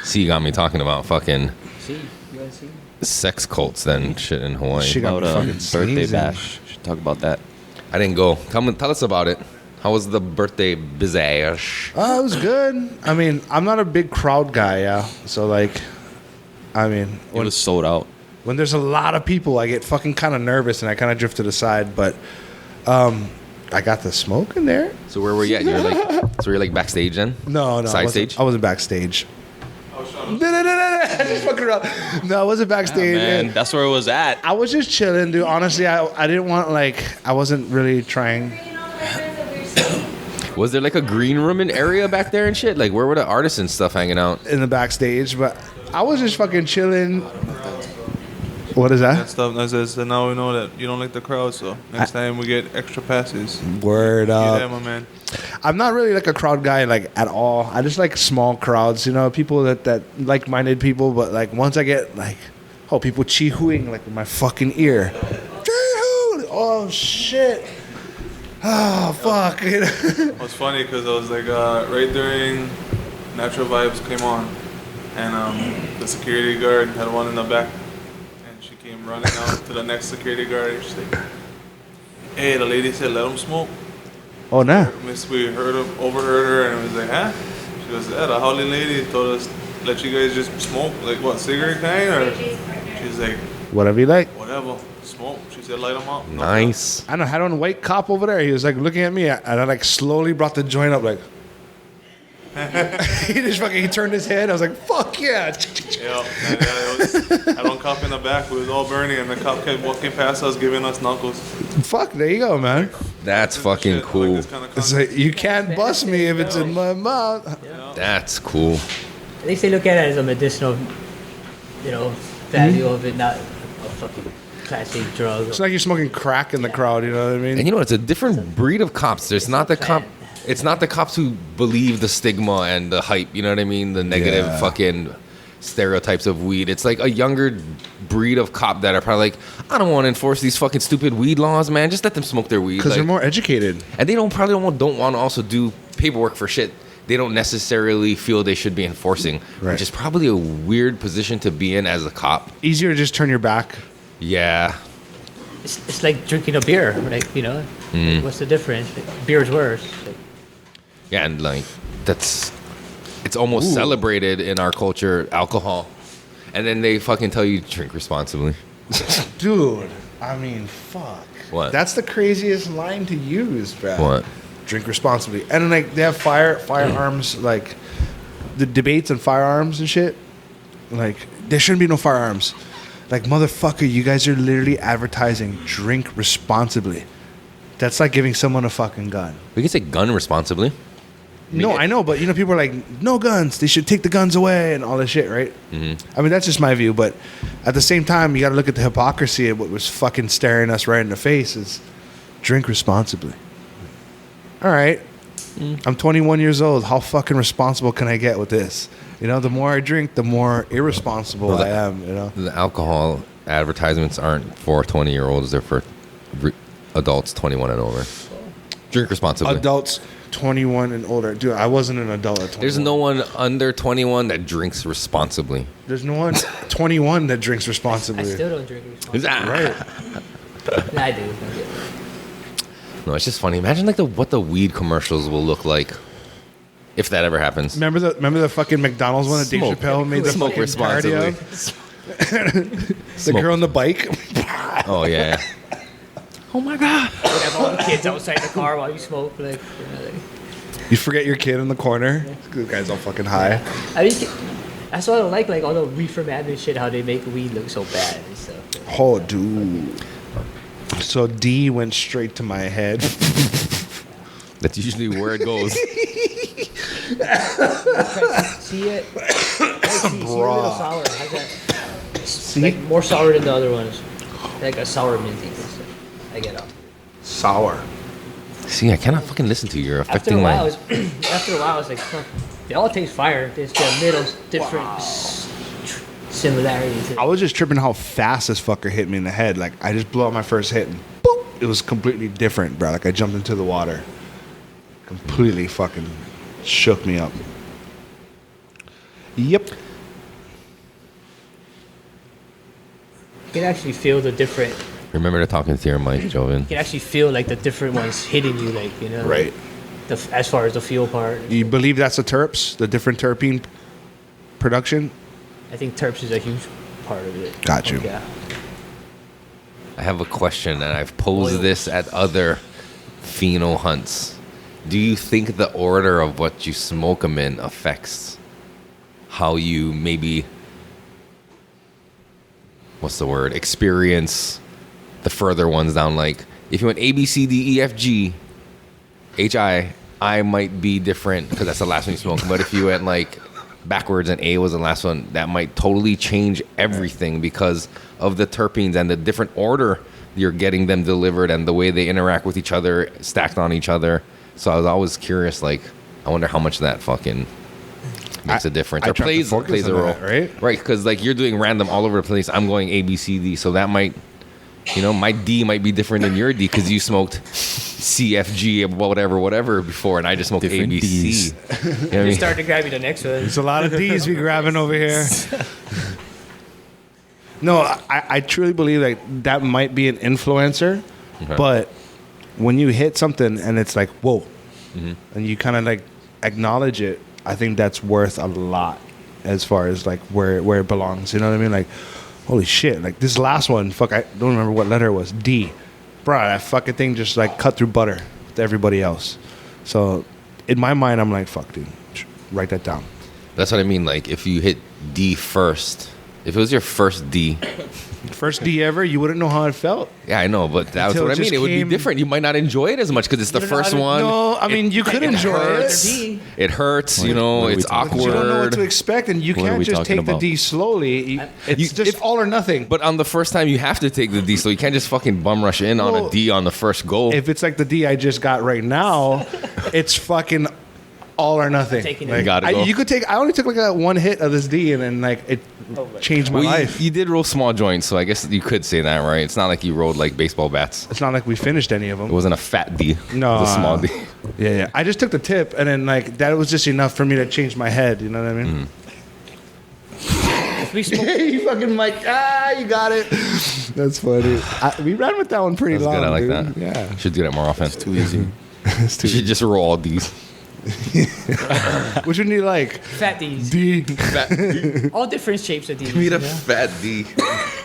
Speaker 5: See, you got me talking about fucking
Speaker 6: See, you guys see?
Speaker 5: sex cults then shit in Hawaii.
Speaker 4: She got
Speaker 7: About
Speaker 4: me fucking
Speaker 7: birthday
Speaker 4: sneezing.
Speaker 7: bash. Should talk about that.
Speaker 5: I didn't go. Tell us about it. How was the birthday bash?
Speaker 4: It was good. I mean, I'm not a big crowd guy, yeah. So like, I mean,
Speaker 7: It was sold out.
Speaker 4: when there's a lot of people, I get fucking kind of nervous and I kind of drift to the side. But I got the smoke in there.
Speaker 5: So where were you at? You're like backstage then?
Speaker 4: No,
Speaker 5: Side
Speaker 4: I
Speaker 5: stage?
Speaker 4: I wasn't backstage. No, just fucking around. No, I wasn't backstage.
Speaker 7: Man, that's where it was at.
Speaker 4: I was just chilling, dude. Honestly, I didn't want I wasn't really trying.
Speaker 5: Was there like a green rooming area back there and shit? Like where were the artists and stuff hanging out?
Speaker 4: In the backstage, but I was just fucking chilling. What is
Speaker 8: That
Speaker 4: that?
Speaker 8: stuff. That says that now we know that you don't like the crowd, so next time we get extra passes.
Speaker 4: Word
Speaker 8: Yeah,
Speaker 4: up.
Speaker 8: my man.
Speaker 4: I'm not really like a crowd guy like at all. I just like small crowds, you know, people that like-minded people. But like once I get like, people chee-hooing like in my fucking ear. Chee-hoo! Oh shit. Oh fuck.
Speaker 8: It was funny because I was like right during Natural Vibes came on, and the security guard had one in the back, and she came running out to the next security guard, and she's like, "Hey, the lady said let him smoke."
Speaker 4: Oh nah.
Speaker 8: Miss, we overheard her, and it was like, "Huh?" She goes, "Yeah, the holy lady told us let you guys just smoke, like what, cigarette kind?" Or she's like,
Speaker 4: Whatever you like.
Speaker 8: "Whatever, smoke." She said, "Light them up."
Speaker 5: Nice.
Speaker 4: I know, I had one white cop over there. He was like looking at me, and I like slowly brought the joint up, like. he turned his head. I was like, "Fuck yeah!"
Speaker 8: Yeah, had one cop in the back. We was all burning, and the cop kept walking past us, giving us knuckles.
Speaker 4: Fuck, there you go, man.
Speaker 5: That's fucking
Speaker 8: Shit,
Speaker 5: cool.
Speaker 8: Like this kind of
Speaker 4: It's like you can't bust me if it's in my mouth.
Speaker 5: That's cool.
Speaker 6: At least they look at it as a medicinal, value of it, not a fucking classic drug.
Speaker 4: It's like you're smoking crack in the crowd. You know what I mean?
Speaker 5: And you know, it's a different breed of cops. There's not the cop. It's not the cops who believe the stigma and the hype. You know what I mean? The negative
Speaker 4: Yeah.
Speaker 5: fucking stereotypes of weed. It's like a younger breed of cop that are probably like, I don't want to enforce these fucking stupid weed laws, man. Just let them smoke their weed.
Speaker 4: Because
Speaker 5: Like,
Speaker 4: they're more educated.
Speaker 5: and they don't want to also do paperwork for shit they don't necessarily feel they should be enforcing,
Speaker 4: Right.
Speaker 5: which is probably a weird position to be in as a cop.
Speaker 4: Easier to just turn your back.
Speaker 5: Yeah.
Speaker 6: It's like drinking a beer, like, what's the difference? Like, beer's worse. Like,
Speaker 5: Yeah, and like it's almost celebrated in our culture, alcohol. And then they fucking tell you to drink responsibly.
Speaker 4: Dude, I mean, fuck.
Speaker 5: What?
Speaker 4: That's the craziest line to use, bro.
Speaker 5: What?
Speaker 4: Drink responsibly. And then like they have firearms, like the debates on firearms and shit. Like there shouldn't be no firearms. Like motherfucker, you guys are literally advertising drink responsibly. That's like giving someone a fucking gun.
Speaker 5: We can say gun responsibly.
Speaker 4: No, I know, but people are like, no guns. They should take the guns away and all this shit, right? I mean, that's just my view, but at the same time, you got to look at the hypocrisy of what was fucking staring us right in the face. Is drink responsibly. All right, I'm 21 years old. How fucking responsible can I get with this? The more I drink, the more irresponsible I am.
Speaker 5: The alcohol advertisements aren't for 20-year-olds. They're for adults 21 and over. Drink responsibly.
Speaker 4: Adults 21 and older. Dude, I wasn't an adult at 21.
Speaker 5: There's no one under 21 that drinks responsibly.
Speaker 4: There's no one 21 that drinks
Speaker 6: I
Speaker 4: responsibly.
Speaker 6: still don't drink responsibly.
Speaker 4: Right.
Speaker 6: I do.
Speaker 5: No, it's just funny. Imagine like what the weed commercials will look like if that ever happens.
Speaker 4: Remember the fucking McDonald's one that Dave
Speaker 5: Smoke.
Speaker 4: Chappelle made the
Speaker 5: Smoke
Speaker 4: fucking parody
Speaker 5: responsibly.
Speaker 4: of? The girl on the bike.
Speaker 5: Oh yeah.
Speaker 6: Oh my god! You have all the kids outside the car while you smoke, like.
Speaker 4: You forget your kid in the corner. The guy's all fucking high.
Speaker 6: I mean, that's why I don't like all the reefer madness shit. How they make weed look so bad and stuff.
Speaker 4: Oh, dude. So D went straight to my head.
Speaker 5: That's usually where it goes.
Speaker 6: See it? See a little sour. How's that? Like more sour than the other ones. Like a sour minty. I get off.
Speaker 4: Sour.
Speaker 5: See, I cannot fucking listen to you. You're
Speaker 6: After
Speaker 5: affecting
Speaker 6: a while,
Speaker 5: my.
Speaker 6: after a while, I was like, fuck. They all taste fire. There's the little different similarities.
Speaker 4: I was just tripping how fast this fucker hit me in the head. Like, I just blew out my first hit and boop. It was completely different, bro. Like, I jumped into the water. Completely fucking shook me up. Yep.
Speaker 6: can actually feel the different.
Speaker 5: Remember to talk into your mic, Jovahn.
Speaker 6: You can actually feel like the different ones hitting you, like
Speaker 4: Right.
Speaker 6: As far as the fuel part.
Speaker 4: You believe that's the terps, the different terpene production?
Speaker 6: I think terps is a huge part of it.
Speaker 4: Got you.
Speaker 6: Yeah.
Speaker 5: I have a question, and I've posed this at other pheno hunts. Do you think the order of what you smoke them in affects how you maybe, what's the word, experience the further ones down? Like, if you went A, B, C, D, E, F, G, H, I might be different because that's the last one you smoke. But if you went like backwards and A was the last one, that might totally change everything because of the terpenes and the different order you're getting them delivered and the way they interact with each other, stacked on each other. So I was always curious, like, I wonder how much that fucking makes a difference
Speaker 4: I
Speaker 5: or
Speaker 4: tried to
Speaker 5: plays
Speaker 4: focus
Speaker 5: a
Speaker 4: on
Speaker 5: role,
Speaker 4: that, right?
Speaker 5: Right, because like you're doing random all over the place. I'm going A, B, C, D, so that might, my D might be different than your D because you smoked C, F, G, whatever before, and I just smoked A,
Speaker 7: Different
Speaker 5: B, C.
Speaker 7: Ds.
Speaker 5: You know what I
Speaker 6: You
Speaker 5: mean?
Speaker 6: start to grab you the next one.
Speaker 4: There's a lot of D's we grabbing over here. No, I truly believe that might be an influencer,
Speaker 5: Okay.
Speaker 4: but when you hit something and it's like, whoa, and you kind of like acknowledge it, I think that's worth a lot as far as like where it belongs. You know what I mean? Like, holy shit, like this last one, fuck, I don't remember what letter it was. D. Bro, that fucking thing just like cut through butter with everybody else. So in my mind, I'm like, fuck, dude, write that down.
Speaker 5: That's what I mean. Like, if you hit D first, if it was your first D,
Speaker 4: First D ever, you wouldn't know how it felt.
Speaker 5: yeah, I know, but that's
Speaker 4: Until
Speaker 5: what I
Speaker 4: it
Speaker 5: mean.
Speaker 4: just
Speaker 5: It would be
Speaker 4: came-
Speaker 5: different. You might not enjoy it as much because it's the
Speaker 6: You don't know
Speaker 5: first
Speaker 6: how to-
Speaker 5: one.
Speaker 4: No, I mean, you could enjoy
Speaker 5: hurts.
Speaker 4: it.
Speaker 5: It hurts,
Speaker 7: What are we
Speaker 5: it's
Speaker 7: talking
Speaker 4: But you don't know what to
Speaker 5: awkward.
Speaker 4: expect, and you
Speaker 7: What are
Speaker 4: can't
Speaker 7: we
Speaker 4: just
Speaker 7: talking
Speaker 4: take the
Speaker 7: about?
Speaker 4: D slowly. It's
Speaker 5: You-
Speaker 4: just all or nothing.
Speaker 5: But on the first time, you have to take the D, so you can't just fucking bum rush in on
Speaker 4: Well,
Speaker 5: a D on the first go.
Speaker 4: If it's like the D I just got right now, it's fucking all or nothing.
Speaker 6: Taking it.
Speaker 4: Like,
Speaker 5: Gotta go.
Speaker 4: you could take. I only took like one hit of this D, and then like it changed my
Speaker 5: Well,
Speaker 4: life.
Speaker 5: you did roll small joints, so I guess you could say that, right? It's not like you rolled like baseball bats.
Speaker 4: It's not like we finished any of
Speaker 5: It
Speaker 4: them.
Speaker 5: wasn't a fat D.
Speaker 4: No,
Speaker 5: it was a small D.
Speaker 4: Yeah. I just took the tip, and then like that was just enough for me to change my head. You know what I mean?
Speaker 6: If we smoke,
Speaker 4: you fucking like you got it. That's funny. We ran with that one pretty
Speaker 5: That's
Speaker 4: long.
Speaker 5: good. I like
Speaker 4: dude.
Speaker 5: that.
Speaker 4: Yeah,
Speaker 5: Should do that more often.
Speaker 7: Too easy.
Speaker 4: it's
Speaker 5: You
Speaker 4: too.
Speaker 5: should just roll all D's.
Speaker 4: Which one do you like?
Speaker 6: fat D's.
Speaker 4: D.
Speaker 5: Fat D.
Speaker 6: All different shapes of D's.
Speaker 5: Give me the
Speaker 6: you know?
Speaker 5: fat D.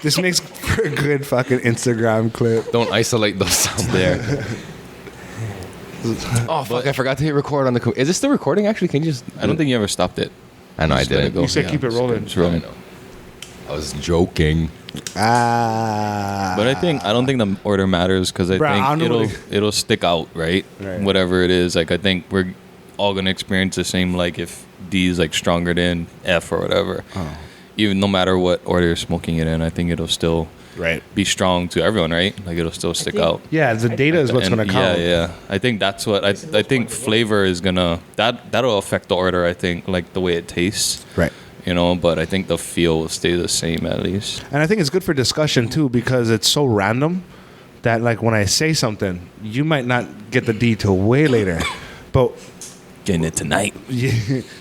Speaker 4: This makes for a good fucking Instagram clip.
Speaker 5: Don't isolate those sounds there. Oh fuck! I forgot to hit record on the. Is it still recording? Actually, can you just?
Speaker 7: I don't think you ever stopped it.
Speaker 5: I know I
Speaker 7: Just let it
Speaker 5: did.
Speaker 7: go.
Speaker 4: You said keep it rolling.
Speaker 7: It's rolling.
Speaker 5: I was joking.
Speaker 7: But I don't think the order matters because I
Speaker 4: Bruh, I don't
Speaker 7: think
Speaker 4: know
Speaker 7: it'll stick out, right?
Speaker 4: Right.
Speaker 7: Whatever it is, like I think we're all gonna experience the same. Like if D is like stronger than F or whatever, even no matter what order you're smoking it in, I think it'll still
Speaker 4: Right.
Speaker 7: be strong to everyone, right? Like it'll still stick
Speaker 6: think-
Speaker 7: out.
Speaker 4: Yeah, the data is what's
Speaker 7: And
Speaker 4: going to count.
Speaker 7: Yeah. I think that's what I think flavor is gonna that'll affect the order. I think like the way it tastes,
Speaker 4: Right.
Speaker 7: But I think the feel will stay the same at least.
Speaker 4: And I think it's good for discussion too because it's so random that like when I say something, you might not get the D till way later. But
Speaker 7: Getting it tonight.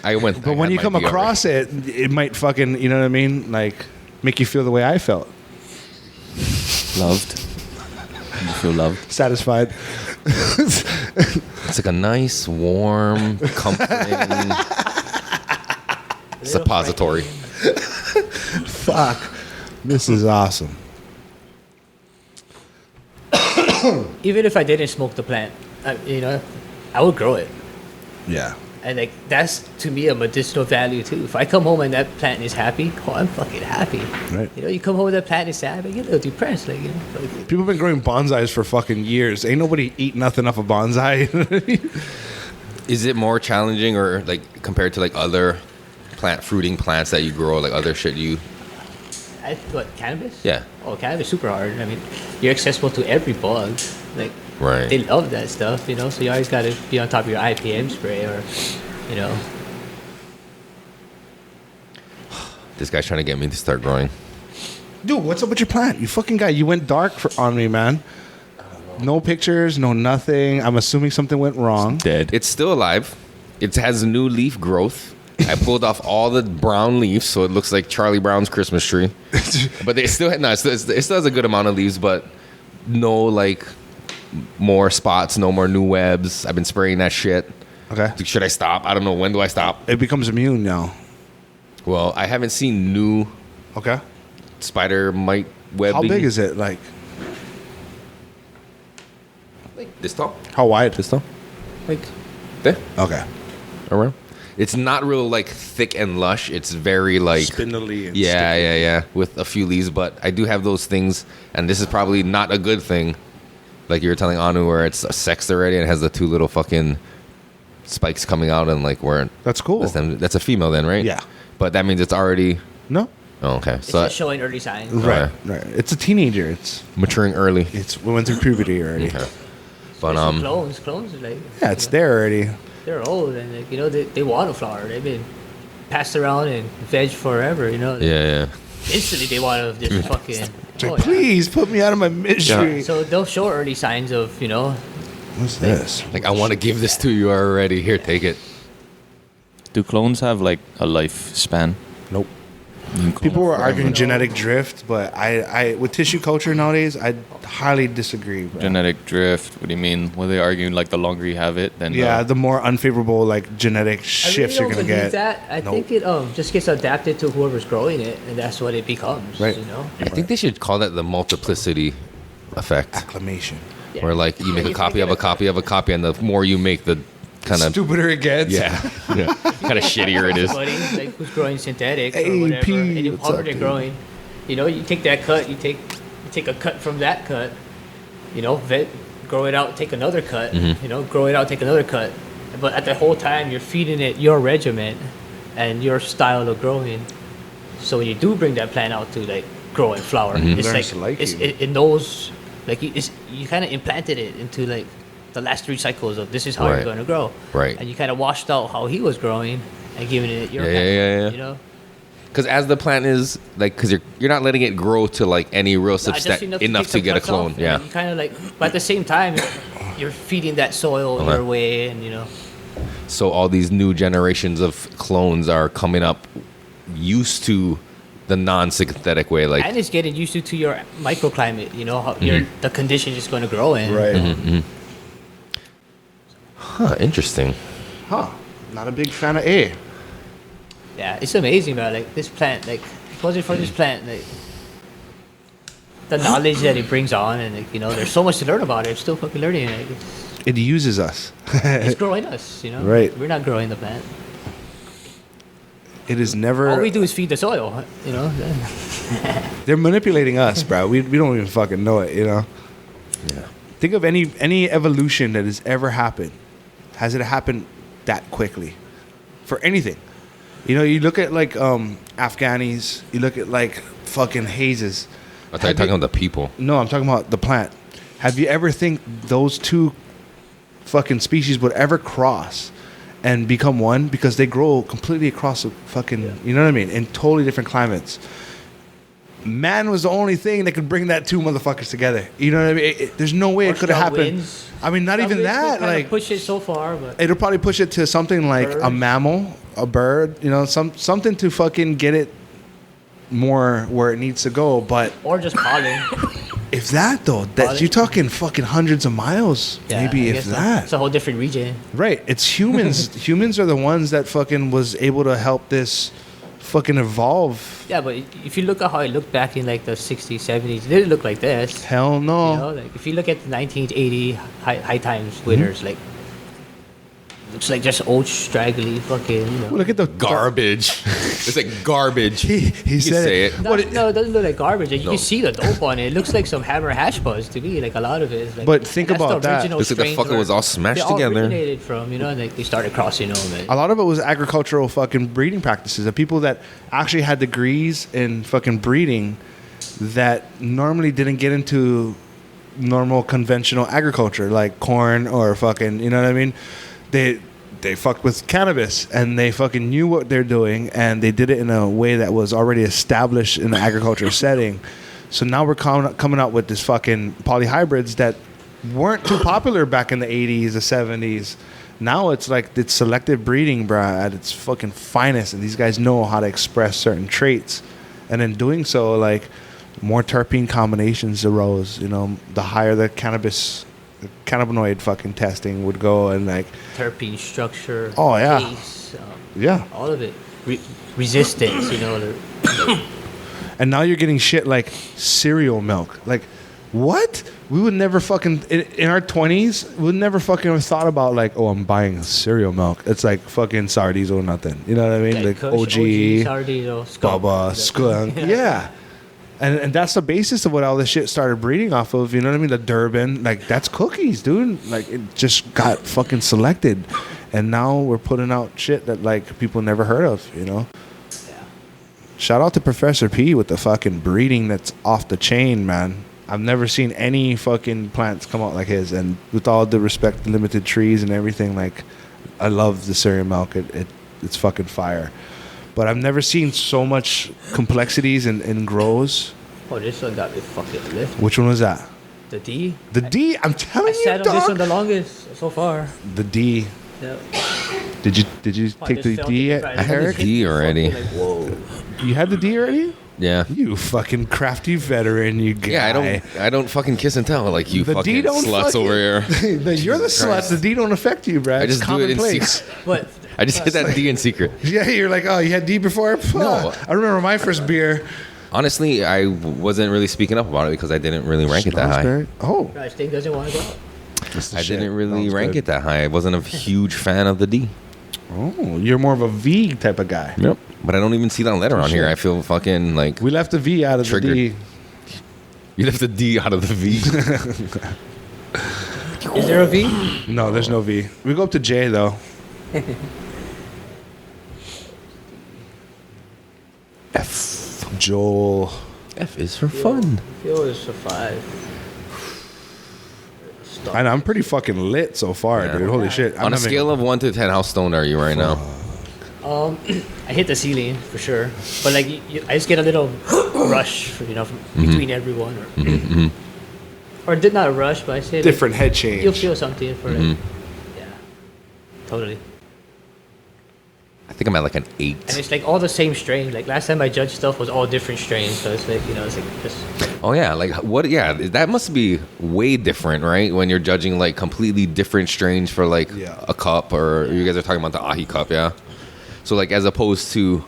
Speaker 5: I went.
Speaker 4: but when you come across it, it might fucking, you know what I mean? Like make you feel the way I felt.
Speaker 7: Loved. You feel loved.
Speaker 4: Satisfied.
Speaker 5: It's like a nice, warm, comforting suppository.
Speaker 4: Fuck. This is awesome.
Speaker 6: Even if I didn't smoke the plant, I would grow it.
Speaker 4: Yeah.
Speaker 6: And like that's to me a medicinal value too. If I come home and that plant is happy, I'm fucking happy.
Speaker 4: Right.
Speaker 6: You come home and that plant is sad, I get a little depressed. Like
Speaker 4: People have been growing bonsais for fucking years. Ain't nobody eat nothing off a bonsai.
Speaker 5: Is it more challenging or like compared to like other fruiting plants that you grow, like other shit you?
Speaker 6: what, cannabis?
Speaker 5: Yeah.
Speaker 6: Oh, cannabis is super hard. I mean, you're accessible to every bug. Like
Speaker 5: Right.
Speaker 6: they love that stuff, so you always got to be on top of your IPM spray or,
Speaker 5: This guy's trying to get me to start growing.
Speaker 4: Dude, what's up with your plant? You fucking guy. You went dark on me, man. No pictures, no nothing. I'm assuming something went wrong.
Speaker 7: Dead.
Speaker 5: It's still alive. It has new leaf growth. I pulled off all the brown leaves, so it looks like Charlie Brown's Christmas tree. But they still had it still has a good amount of leaves, but no like more spots, no more new webs. I've been spraying that shit.
Speaker 4: Okay.
Speaker 5: Should I stop? I don't know. When do I stop?
Speaker 4: It becomes immune now.
Speaker 5: Well, I haven't seen new
Speaker 4: Okay.
Speaker 5: spider mite web.
Speaker 4: How big is it? Like
Speaker 5: this tall?
Speaker 4: how wide?
Speaker 5: This tall?
Speaker 6: Like,
Speaker 5: There?
Speaker 4: Okay.
Speaker 5: Around? It's not real like thick and lush. It's very like
Speaker 4: Spindly. And
Speaker 5: yeah, with a few leaves. But I do have those things, and this is probably not a good thing. Like you were telling Anu, where it's sexed already and has the two little fucking spikes coming out, and like where
Speaker 4: That's cool.
Speaker 5: that's a female then, right?
Speaker 4: Yeah.
Speaker 5: But that means it's already
Speaker 4: No.
Speaker 5: oh, okay.
Speaker 6: it's
Speaker 5: So
Speaker 6: just showing early signs.
Speaker 4: Right. Right. It's a teenager. It's
Speaker 5: maturing early.
Speaker 4: we went through puberty already.
Speaker 5: Okay. But
Speaker 6: Clones are like,
Speaker 4: Yeah, it's
Speaker 6: you know,
Speaker 4: there already.
Speaker 6: they're old and like, you know, they want a flower. They've been passed around and veg forever, you know.
Speaker 5: yeah.
Speaker 6: Instantly they want to just fucking.
Speaker 4: It's like,
Speaker 6: oh, yeah.
Speaker 4: please put me out of my misery.
Speaker 6: So they'll show early signs of, you know,
Speaker 4: What's this?
Speaker 5: Like I want to give this to you already. Here, take it.
Speaker 7: Do clones have like a lifespan?
Speaker 4: Nope.
Speaker 7: You can clone
Speaker 4: People were
Speaker 7: forever.
Speaker 4: arguing genetic drift, but I with tissue culture nowadays, I highly disagree. Bro.
Speaker 7: Genetic drift. What do you mean? Were they arguing like the longer you have it, then
Speaker 4: Yeah, the more unfavorable like genetic shifts
Speaker 6: I
Speaker 4: you're
Speaker 6: really
Speaker 4: gonna
Speaker 6: don't believe
Speaker 4: get.
Speaker 6: that. I
Speaker 4: Nope.
Speaker 6: think it just gets adapted to whoever's growing it, and that's what it becomes.
Speaker 4: Right.
Speaker 6: You know.
Speaker 5: I think they should call that the multiplicity effect,
Speaker 4: Acclamation.
Speaker 6: Yeah.
Speaker 5: where like you make a
Speaker 6: You
Speaker 5: copy of a copy of a copy, and the more you make, the kind of
Speaker 4: Stupider it gets.
Speaker 5: yeah, kind of shittier it is.
Speaker 6: Somebody like who's growing synthetic
Speaker 4: AP,
Speaker 6: or whatever, and you
Speaker 4: what's
Speaker 6: powder
Speaker 4: up,
Speaker 6: they're
Speaker 4: dude?
Speaker 6: growing. You know, you take that cut, you take a cut from that cut. You know, grow it out, take another cut.
Speaker 5: Mm-hmm.
Speaker 6: You know, grow it out, take another cut. But at the whole time, you're feeding it your regimen and your style of growing. So when you do bring that plant out to like grow and flower,
Speaker 5: Mm-hmm.
Speaker 6: it's
Speaker 4: Learns
Speaker 6: like,
Speaker 4: to like you.
Speaker 6: it knows like you kind of implanted it into like the last 3 cycles of this is how
Speaker 5: Right.
Speaker 6: you're going to grow.
Speaker 5: Right.
Speaker 6: And you kind of washed out how he was growing and giving it your
Speaker 5: Yeah,
Speaker 6: path,
Speaker 5: yeah.
Speaker 6: You know.
Speaker 5: Because as the plant is like, because you're not letting it grow to like any real substance enough to
Speaker 6: take
Speaker 5: get a
Speaker 6: some cuts
Speaker 5: clone.
Speaker 6: off,
Speaker 5: Yeah.
Speaker 6: and you kind of like, but at the same time, you're feeding that soil
Speaker 5: Okay.
Speaker 6: your way, and you know.
Speaker 5: So all these new generations of clones are coming up used to the non-synthetic way. Like
Speaker 6: And it's getting used to your microclimate, you know, how the condition is going to grow in.
Speaker 4: Right.
Speaker 5: huh, interesting.
Speaker 4: Huh. Not a big fan of A.
Speaker 6: Yeah, it's amazing, man. Like this plant, like if it wasn't for this plant, like the knowledge that it brings on, and like, you know, there's so much to learn about it. I'm still fucking learning. Like,
Speaker 4: It uses us.
Speaker 6: it's growing us, you know.
Speaker 4: Right.
Speaker 6: We're not growing the plant.
Speaker 4: It is never.
Speaker 6: All we do is feed the soil, you know.
Speaker 4: They're manipulating us, bro. We don't even fucking know it, you know.
Speaker 5: Yeah.
Speaker 4: Think of any evolution that has ever happened. Has it happened that quickly? For anything. You know, you look at like Afghanis, you look at like fucking hazes.
Speaker 5: I thought you were talking about the people.
Speaker 4: No, I'm talking about the plant. Have you ever think those two fucking species would ever cross and become one? Because they grow completely across the fucking, you know what I mean? In totally different climates. Man was the only thing that could bring that two motherfuckers together. You know what I mean? There's no way
Speaker 6: Or
Speaker 4: it could have
Speaker 6: strong
Speaker 4: happened.
Speaker 6: winds.
Speaker 4: I mean, not
Speaker 6: Some
Speaker 4: even
Speaker 6: winds will
Speaker 4: that.
Speaker 6: kinda
Speaker 4: Like,
Speaker 6: push it so far, but
Speaker 4: it'll probably push it to something like a
Speaker 6: Bird.
Speaker 4: mammal, a bird, you know, something to fucking get it more where it needs to go. But
Speaker 6: or just pollen.
Speaker 4: if that though, that
Speaker 6: Pollen.
Speaker 4: you're talking fucking hundreds of miles,
Speaker 6: Yeah,
Speaker 4: maybe
Speaker 6: I
Speaker 4: if
Speaker 6: guess
Speaker 4: that.
Speaker 6: It's a whole different region.
Speaker 4: Right. It's humans. Humans are the ones that fucking was able to help this fucking evolve.
Speaker 6: Yeah, but if you look at how it looked back in like the 60s, 70s, it didn't look like this.
Speaker 4: Hell no.
Speaker 6: You know, like if you look at the 1980 high times winners, like looks like just old straggly fucking. You know.
Speaker 4: Look at the
Speaker 5: Garbage. It's like garbage.
Speaker 4: He
Speaker 5: You
Speaker 4: said
Speaker 5: say
Speaker 4: it.
Speaker 5: it.
Speaker 6: No, no, it doesn't look like garbage. You
Speaker 5: No.
Speaker 6: can see the dope on it. It looks like some hammer hash buzz to me. Like a lot of it is like.
Speaker 4: But think
Speaker 6: and that's
Speaker 4: about
Speaker 6: the
Speaker 4: that.
Speaker 6: original
Speaker 5: Looks like the
Speaker 6: strains
Speaker 5: fucker was
Speaker 6: where
Speaker 5: all smashed
Speaker 6: they all
Speaker 5: together.
Speaker 6: originated from, you know, and like they started crossing over.
Speaker 4: A lot of it was agricultural fucking breeding practices. The people that actually had degrees in fucking breeding that normally didn't get into normal conventional agriculture like corn or fucking, you know what I mean? They fucked with cannabis and they fucking knew what they're doing and they did it in a way that was already established in an agricultural setting. So now we're coming out with this fucking polyhybrids that weren't too popular back in the 80s, the 70s. Now it's like it's selective breeding, bro, at its fucking finest, and these guys know how to express certain traits, and in doing so, like more terpene combinations arose. You know, the higher the cannabinoid fucking testing would go, and like
Speaker 6: terpene structure.
Speaker 4: Oh, yeah.
Speaker 6: Taste,
Speaker 4: yeah,
Speaker 6: all of it. Resistance, you know.
Speaker 4: and now you're getting shit like cereal milk. Like, what? We would never fucking in our 20s. We would never fucking have thought about like, oh, I'm buying cereal milk. It's like fucking Sardis or nothing. You know what I mean? Like
Speaker 6: Kush,
Speaker 4: OG,
Speaker 6: Sardines, skunk.
Speaker 4: Bubba, Skunk. Yeah. And that's the basis of what all this shit started breeding off of. You know what I mean? The Durban, like that's cookies, dude. Like it just got fucking selected, and now we're putting out shit that like people never heard of. You know.
Speaker 6: Yeah.
Speaker 4: Shout out to Professor P with the fucking breeding that's off the chain, man. I've never seen any fucking plants come out like his. And with all the respect, the limited trees and everything, like I love the cereal milk. It's fucking fire. But I've never seen so much complexities and grows.
Speaker 6: Oh, this one got me fucking lifted.
Speaker 4: Which one was that?
Speaker 6: The D.
Speaker 4: The D. I'm telling
Speaker 6: I
Speaker 4: you,
Speaker 6: sat on this one
Speaker 4: dog.
Speaker 6: the longest so far.
Speaker 4: The D.
Speaker 6: Yeah.
Speaker 4: Did you take the D,
Speaker 6: I
Speaker 5: I had
Speaker 4: Erik?
Speaker 5: the D already.
Speaker 6: Like, whoa.
Speaker 4: You had the D already?
Speaker 5: Yeah.
Speaker 4: You fucking crafty veteran, you guy.
Speaker 5: Yeah, I don't fucking kiss and tell like you
Speaker 4: The
Speaker 5: fucking
Speaker 4: D don't
Speaker 5: sluts
Speaker 4: fucking-
Speaker 5: over here.
Speaker 4: You're the slut. The D don't affect you, bro.
Speaker 5: I
Speaker 4: It's
Speaker 5: just do it in
Speaker 4: commonplace.
Speaker 5: secret.
Speaker 6: But
Speaker 5: I just hit that D in secret.
Speaker 4: Yeah, you're like, oh, you had D before?
Speaker 5: No.
Speaker 4: I remember my first beer.
Speaker 5: Honestly, I wasn't really speaking up about it because I didn't really rank it that high.
Speaker 4: Raspberry. Oh.
Speaker 6: Rice thing doesn't want to go out.
Speaker 5: I didn't really rank it that high. I wasn't a huge fan of the D.
Speaker 4: Oh, you're more of a V type of guy.
Speaker 5: Yep. But I don't even see that letter on here.
Speaker 4: Sure.
Speaker 5: I feel fucking like
Speaker 4: We left the V out of
Speaker 5: Triggered.
Speaker 4: the D.
Speaker 5: you left the D out of the V.
Speaker 6: Is there a V?
Speaker 4: No, there's no V. We go up to J, though. F. Joel.
Speaker 5: F is for fun.
Speaker 6: Feel is a 5.
Speaker 4: I know, I'm pretty fucking lit so far,
Speaker 5: Yeah.
Speaker 4: dude. Holy shit.
Speaker 5: On a scale of 1 to 10, how stoned are you right now?
Speaker 6: I hit the ceiling for sure, but like I just get a little rush, you know, from between everyone, or did not a rush, but I say like,
Speaker 4: Different head change.
Speaker 6: you'll feel something for like, yeah, totally.
Speaker 5: I think I'm at like an 8.
Speaker 6: And it's like all the same strain. Like last time I judged stuff was all different strains, so it's like it's like just
Speaker 5: Oh yeah, like what? Yeah, that must be way different, right? When you're judging like completely different strains for like
Speaker 4: Yeah.
Speaker 5: a cup, or you guys are talking about the ahi cup, yeah. So like as opposed to,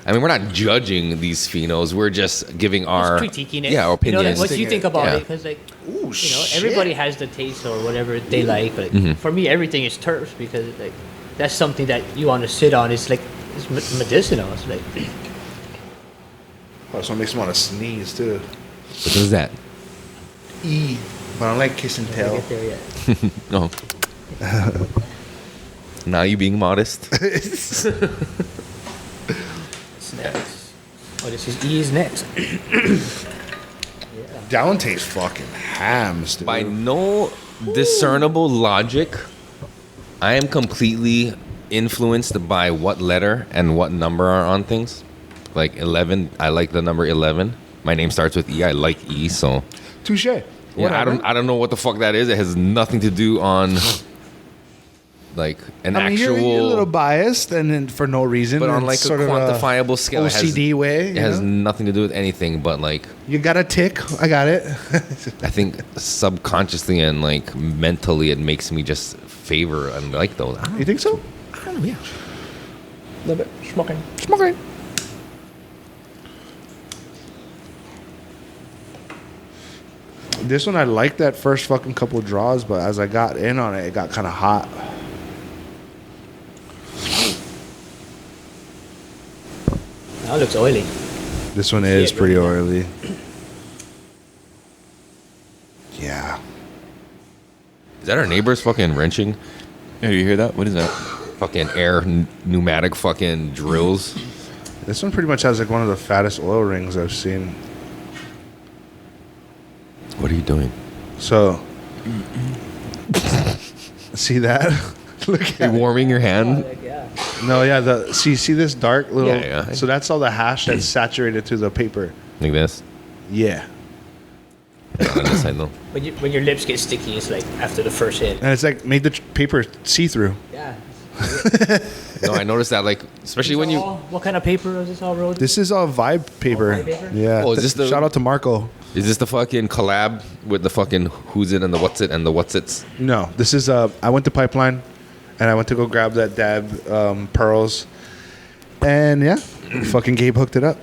Speaker 5: I mean, we're not judging these phenos. We're just giving our
Speaker 6: critiquing it.
Speaker 5: yeah, our
Speaker 6: You know,
Speaker 5: opinions.
Speaker 6: like, what you think about
Speaker 5: Yeah.
Speaker 6: it, because like
Speaker 4: Ooh,
Speaker 6: you know,
Speaker 4: shit.
Speaker 6: everybody has the taste or whatever they like. But for me, everything is turfs because like that's something that you want to sit on. It's like it's medicinal. It's like
Speaker 4: Oh, so it makes me want to sneeze, too.
Speaker 5: What is that?
Speaker 4: E. But I don't like kiss and
Speaker 6: I
Speaker 4: tell.
Speaker 6: get there yet.
Speaker 5: No. Now you being modest.
Speaker 6: It's next. Oh, this is E's next.
Speaker 4: That one tastes fucking hams, dude.
Speaker 5: By no discernible logic, I am completely influenced by what letter and what number are on things. Like 11, I like the number 11. My name starts with E. I like E, so
Speaker 4: Touche.
Speaker 5: yeah. I don't know what the fuck that is. It has nothing to do on like an
Speaker 4: I mean,
Speaker 5: actual.
Speaker 4: you're a little biased, and then for no reason.
Speaker 5: But on
Speaker 4: It's
Speaker 5: like a
Speaker 4: sort of
Speaker 5: quantifiable scale,
Speaker 4: OCD way.
Speaker 5: it
Speaker 4: you
Speaker 5: has
Speaker 4: know?
Speaker 5: nothing to do with anything. But like,
Speaker 4: You got a tick. I got it.
Speaker 5: I think subconsciously and like mentally, it makes me just favor and like those. I don't
Speaker 4: You think so?
Speaker 5: know, yeah.
Speaker 6: A little bit smoking.
Speaker 4: Smoking. This one, I liked that first fucking couple draws, but as I got in on it, it got kind of hot.
Speaker 6: Now it looks oily.
Speaker 4: This one is
Speaker 6: it
Speaker 4: pretty
Speaker 6: really
Speaker 4: oily. Yeah.
Speaker 5: Is that our neighbors fucking wrenching?
Speaker 7: Yeah, you hear that? What is that?
Speaker 5: Fucking pneumatic fucking drills.
Speaker 4: This one pretty much has like one of the fattest oil rings I've seen.
Speaker 5: What are you doing?
Speaker 4: So, see that? Look
Speaker 5: You're
Speaker 4: at it.
Speaker 5: warming your hand.
Speaker 6: Like, yeah.
Speaker 4: No, yeah. See this dark little.
Speaker 5: Yeah, yeah.
Speaker 4: So that's all the hash that's saturated to the paper.
Speaker 5: Like this.
Speaker 4: Yeah.
Speaker 5: On this side though.
Speaker 6: When your lips get sticky, it's like after the first hit.
Speaker 4: And it's like made the paper see-through.
Speaker 6: Yeah.
Speaker 5: No, I noticed that like especially when you.
Speaker 6: What kind of paper is this all rolled?
Speaker 4: This is all vibe paper.
Speaker 6: Vibe paper?
Speaker 4: Yeah.
Speaker 5: Oh, is this the-
Speaker 4: Shout out to Marco.
Speaker 5: Is this the fucking collab with the fucking who's it and the what's it and the what's it's?
Speaker 4: No, this is I went to Pipeline, and I went to go grab that dab pearls, and yeah, fucking Gabe hooked it up.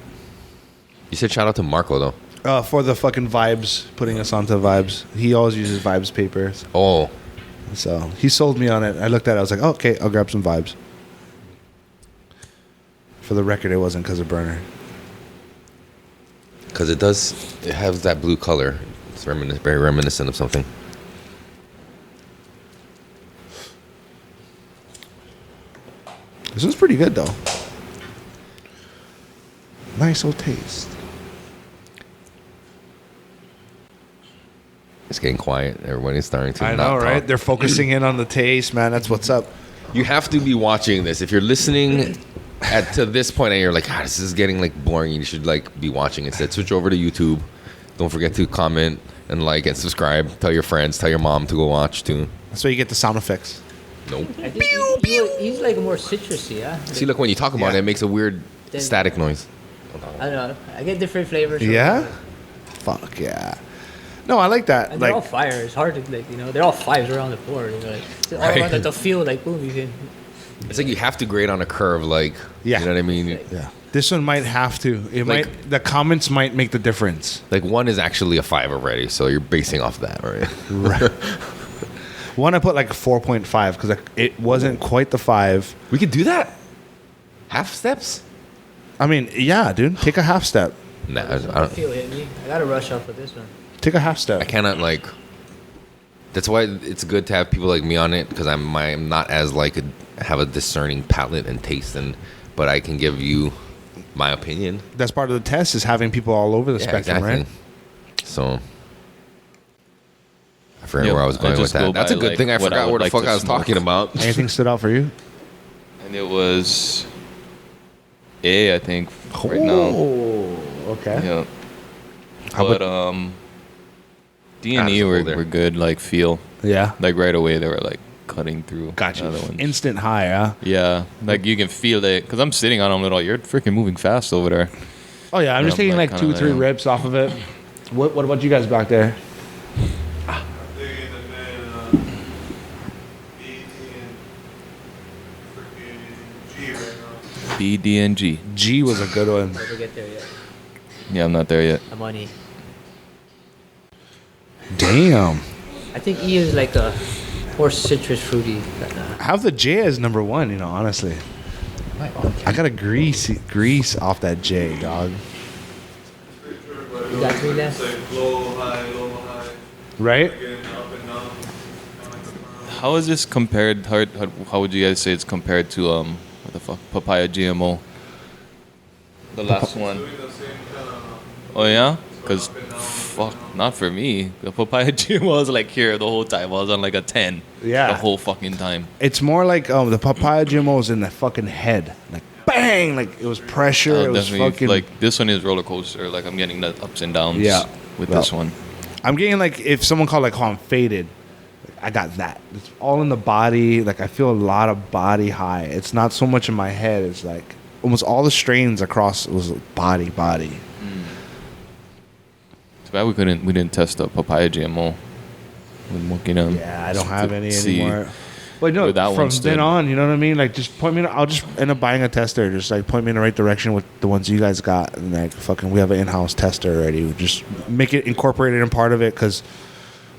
Speaker 5: You said shout out to Marco though.
Speaker 4: For the fucking vibes, putting us onto vibes. He always uses vibes papers,
Speaker 5: Oh,
Speaker 4: so he sold me on it. I looked at it, I was like, oh, okay, I'll grab some vibes. For the record, it wasn't because of burner.
Speaker 5: because it has that blue color. It's very reminiscent of something.
Speaker 4: This one's pretty good though. Nice old taste.
Speaker 5: It's getting quiet. Everybody's starting to.
Speaker 4: I
Speaker 5: not
Speaker 4: know, right?
Speaker 5: talk.
Speaker 4: They're focusing in on the taste, man. That's what's up.
Speaker 5: You have to be watching this. If you're listening to this point and you're like, this is getting like boring, you should like be watching instead. Switch over to YouTube. Don't forget to comment and like and subscribe. Tell your friends. Tell your mom to go watch too.
Speaker 4: That's why you get the sound effects.
Speaker 5: Nope.
Speaker 6: I think he's like more citrusy, yeah.
Speaker 5: See, look, when you talk about it, it makes a weird static noise.
Speaker 6: I don't know. I get different flavors.
Speaker 4: Yeah? Fuck yeah. No, I like that.
Speaker 6: And they're all
Speaker 4: Like,
Speaker 6: fire. It's hard to like, they're all fives around the board. You know, like, it's all
Speaker 5: Right.
Speaker 6: around the feel, like boom, you can.
Speaker 5: It's like you have to grade on a curve, like
Speaker 4: Yeah.
Speaker 5: you know what I mean.
Speaker 4: yeah. This one might have to. It
Speaker 5: Like-
Speaker 4: might. The comments might make the difference.
Speaker 5: Like one is actually a 5 already, so you're basing off that, right?
Speaker 4: Right. One I put like 4.5 because it wasn't quite the 5.
Speaker 5: We could do that. Half steps?
Speaker 4: I mean, yeah, dude. Take a half step.
Speaker 5: Nah, I
Speaker 6: I
Speaker 5: don't.
Speaker 6: feel hit me. I gotta rush up with this one.
Speaker 4: Take a half step.
Speaker 5: I cannot like. That's why it's good to have people like me on it because I'm not as like have a discerning palate and taste, but I can give you my opinion.
Speaker 4: That's part of the test is having people all over the
Speaker 5: Yeah,
Speaker 4: spectrum,
Speaker 5: exactly.
Speaker 4: right?
Speaker 5: So I forget
Speaker 7: Yep,
Speaker 5: where I was
Speaker 7: I
Speaker 5: going with
Speaker 7: just go
Speaker 5: that. That's a
Speaker 7: by,
Speaker 5: good
Speaker 7: like,
Speaker 5: thing. I
Speaker 7: what I
Speaker 5: forgot
Speaker 7: would
Speaker 5: where the
Speaker 7: like
Speaker 5: fuck
Speaker 7: to
Speaker 5: I was
Speaker 7: smoke.
Speaker 5: talking about.
Speaker 4: Anything stood out for you?
Speaker 7: And it was A, I think, right now.
Speaker 4: Oh, okay.
Speaker 7: Yeah.
Speaker 4: How
Speaker 7: But
Speaker 4: about-
Speaker 7: D and E
Speaker 5: Ah,
Speaker 7: were
Speaker 5: there's a hole there.
Speaker 7: good. Like feel
Speaker 4: Yeah.
Speaker 7: like right away they were like cutting through.
Speaker 4: Got you.
Speaker 7: Other ones.
Speaker 4: Instant high, huh?
Speaker 7: Yeah, like you can feel it because I'm sitting on them. Little, you're freaking moving fast over there.
Speaker 4: Oh yeah, I'm just
Speaker 7: Yeah,
Speaker 4: taking
Speaker 7: like
Speaker 4: like 2 or
Speaker 7: kinda
Speaker 4: 3
Speaker 7: there.
Speaker 4: rips off of it. What about you guys back there?
Speaker 8: I'm digging the man, BT and freaking G right now.
Speaker 7: B, D, and G.
Speaker 4: G was a good one.
Speaker 6: Never get there yet.
Speaker 7: Yeah, I'm not there yet.
Speaker 6: I'm on E.
Speaker 4: Damn.
Speaker 6: I think E is like a more citrus fruity.
Speaker 4: Have the J as number 1, you know, honestly. I got a grease off that J, dog.
Speaker 8: Pretty sure, but
Speaker 6: You got 3
Speaker 8: it's
Speaker 6: left?
Speaker 8: like low, high,
Speaker 4: Right?
Speaker 8: getting up and down. Kinda like a curve.
Speaker 7: How is this compared? How would you guys say it's compared to what the fuck, papaya GMO? The last one.
Speaker 8: Doing the same kind of.
Speaker 7: Oh yeah, because fuck, not for me. The papaya GMO was like here the whole time. I was on like a 10.
Speaker 4: Yeah.
Speaker 7: The whole fucking time.
Speaker 4: It's more like the papaya GMO was in the fucking head. Like bang! Like it was pressure. It was
Speaker 7: Definitely
Speaker 4: fucking
Speaker 7: like this one is roller coaster. Like I'm getting the ups and downs.
Speaker 4: Yeah.
Speaker 7: With
Speaker 4: Well,
Speaker 7: this one.
Speaker 4: I'm getting like if someone called like how I'm faded, I got that. It's all in the body. Like I feel a lot of body high. It's not so much in my head. It's like almost all the strains across was body.
Speaker 7: Too bad we didn't test the papaya GMO. When looking at
Speaker 4: Yeah, I don't have any
Speaker 7: see.
Speaker 4: anymore. But no,
Speaker 7: where that
Speaker 4: from
Speaker 7: one
Speaker 4: then
Speaker 7: stood.
Speaker 4: on, you know what I mean? Like, just point me. I'll just end up buying a tester. Just like point me in the right direction with the ones you guys got, and like fucking, we have an in-house tester already. We just make it incorporated in part of it, cause,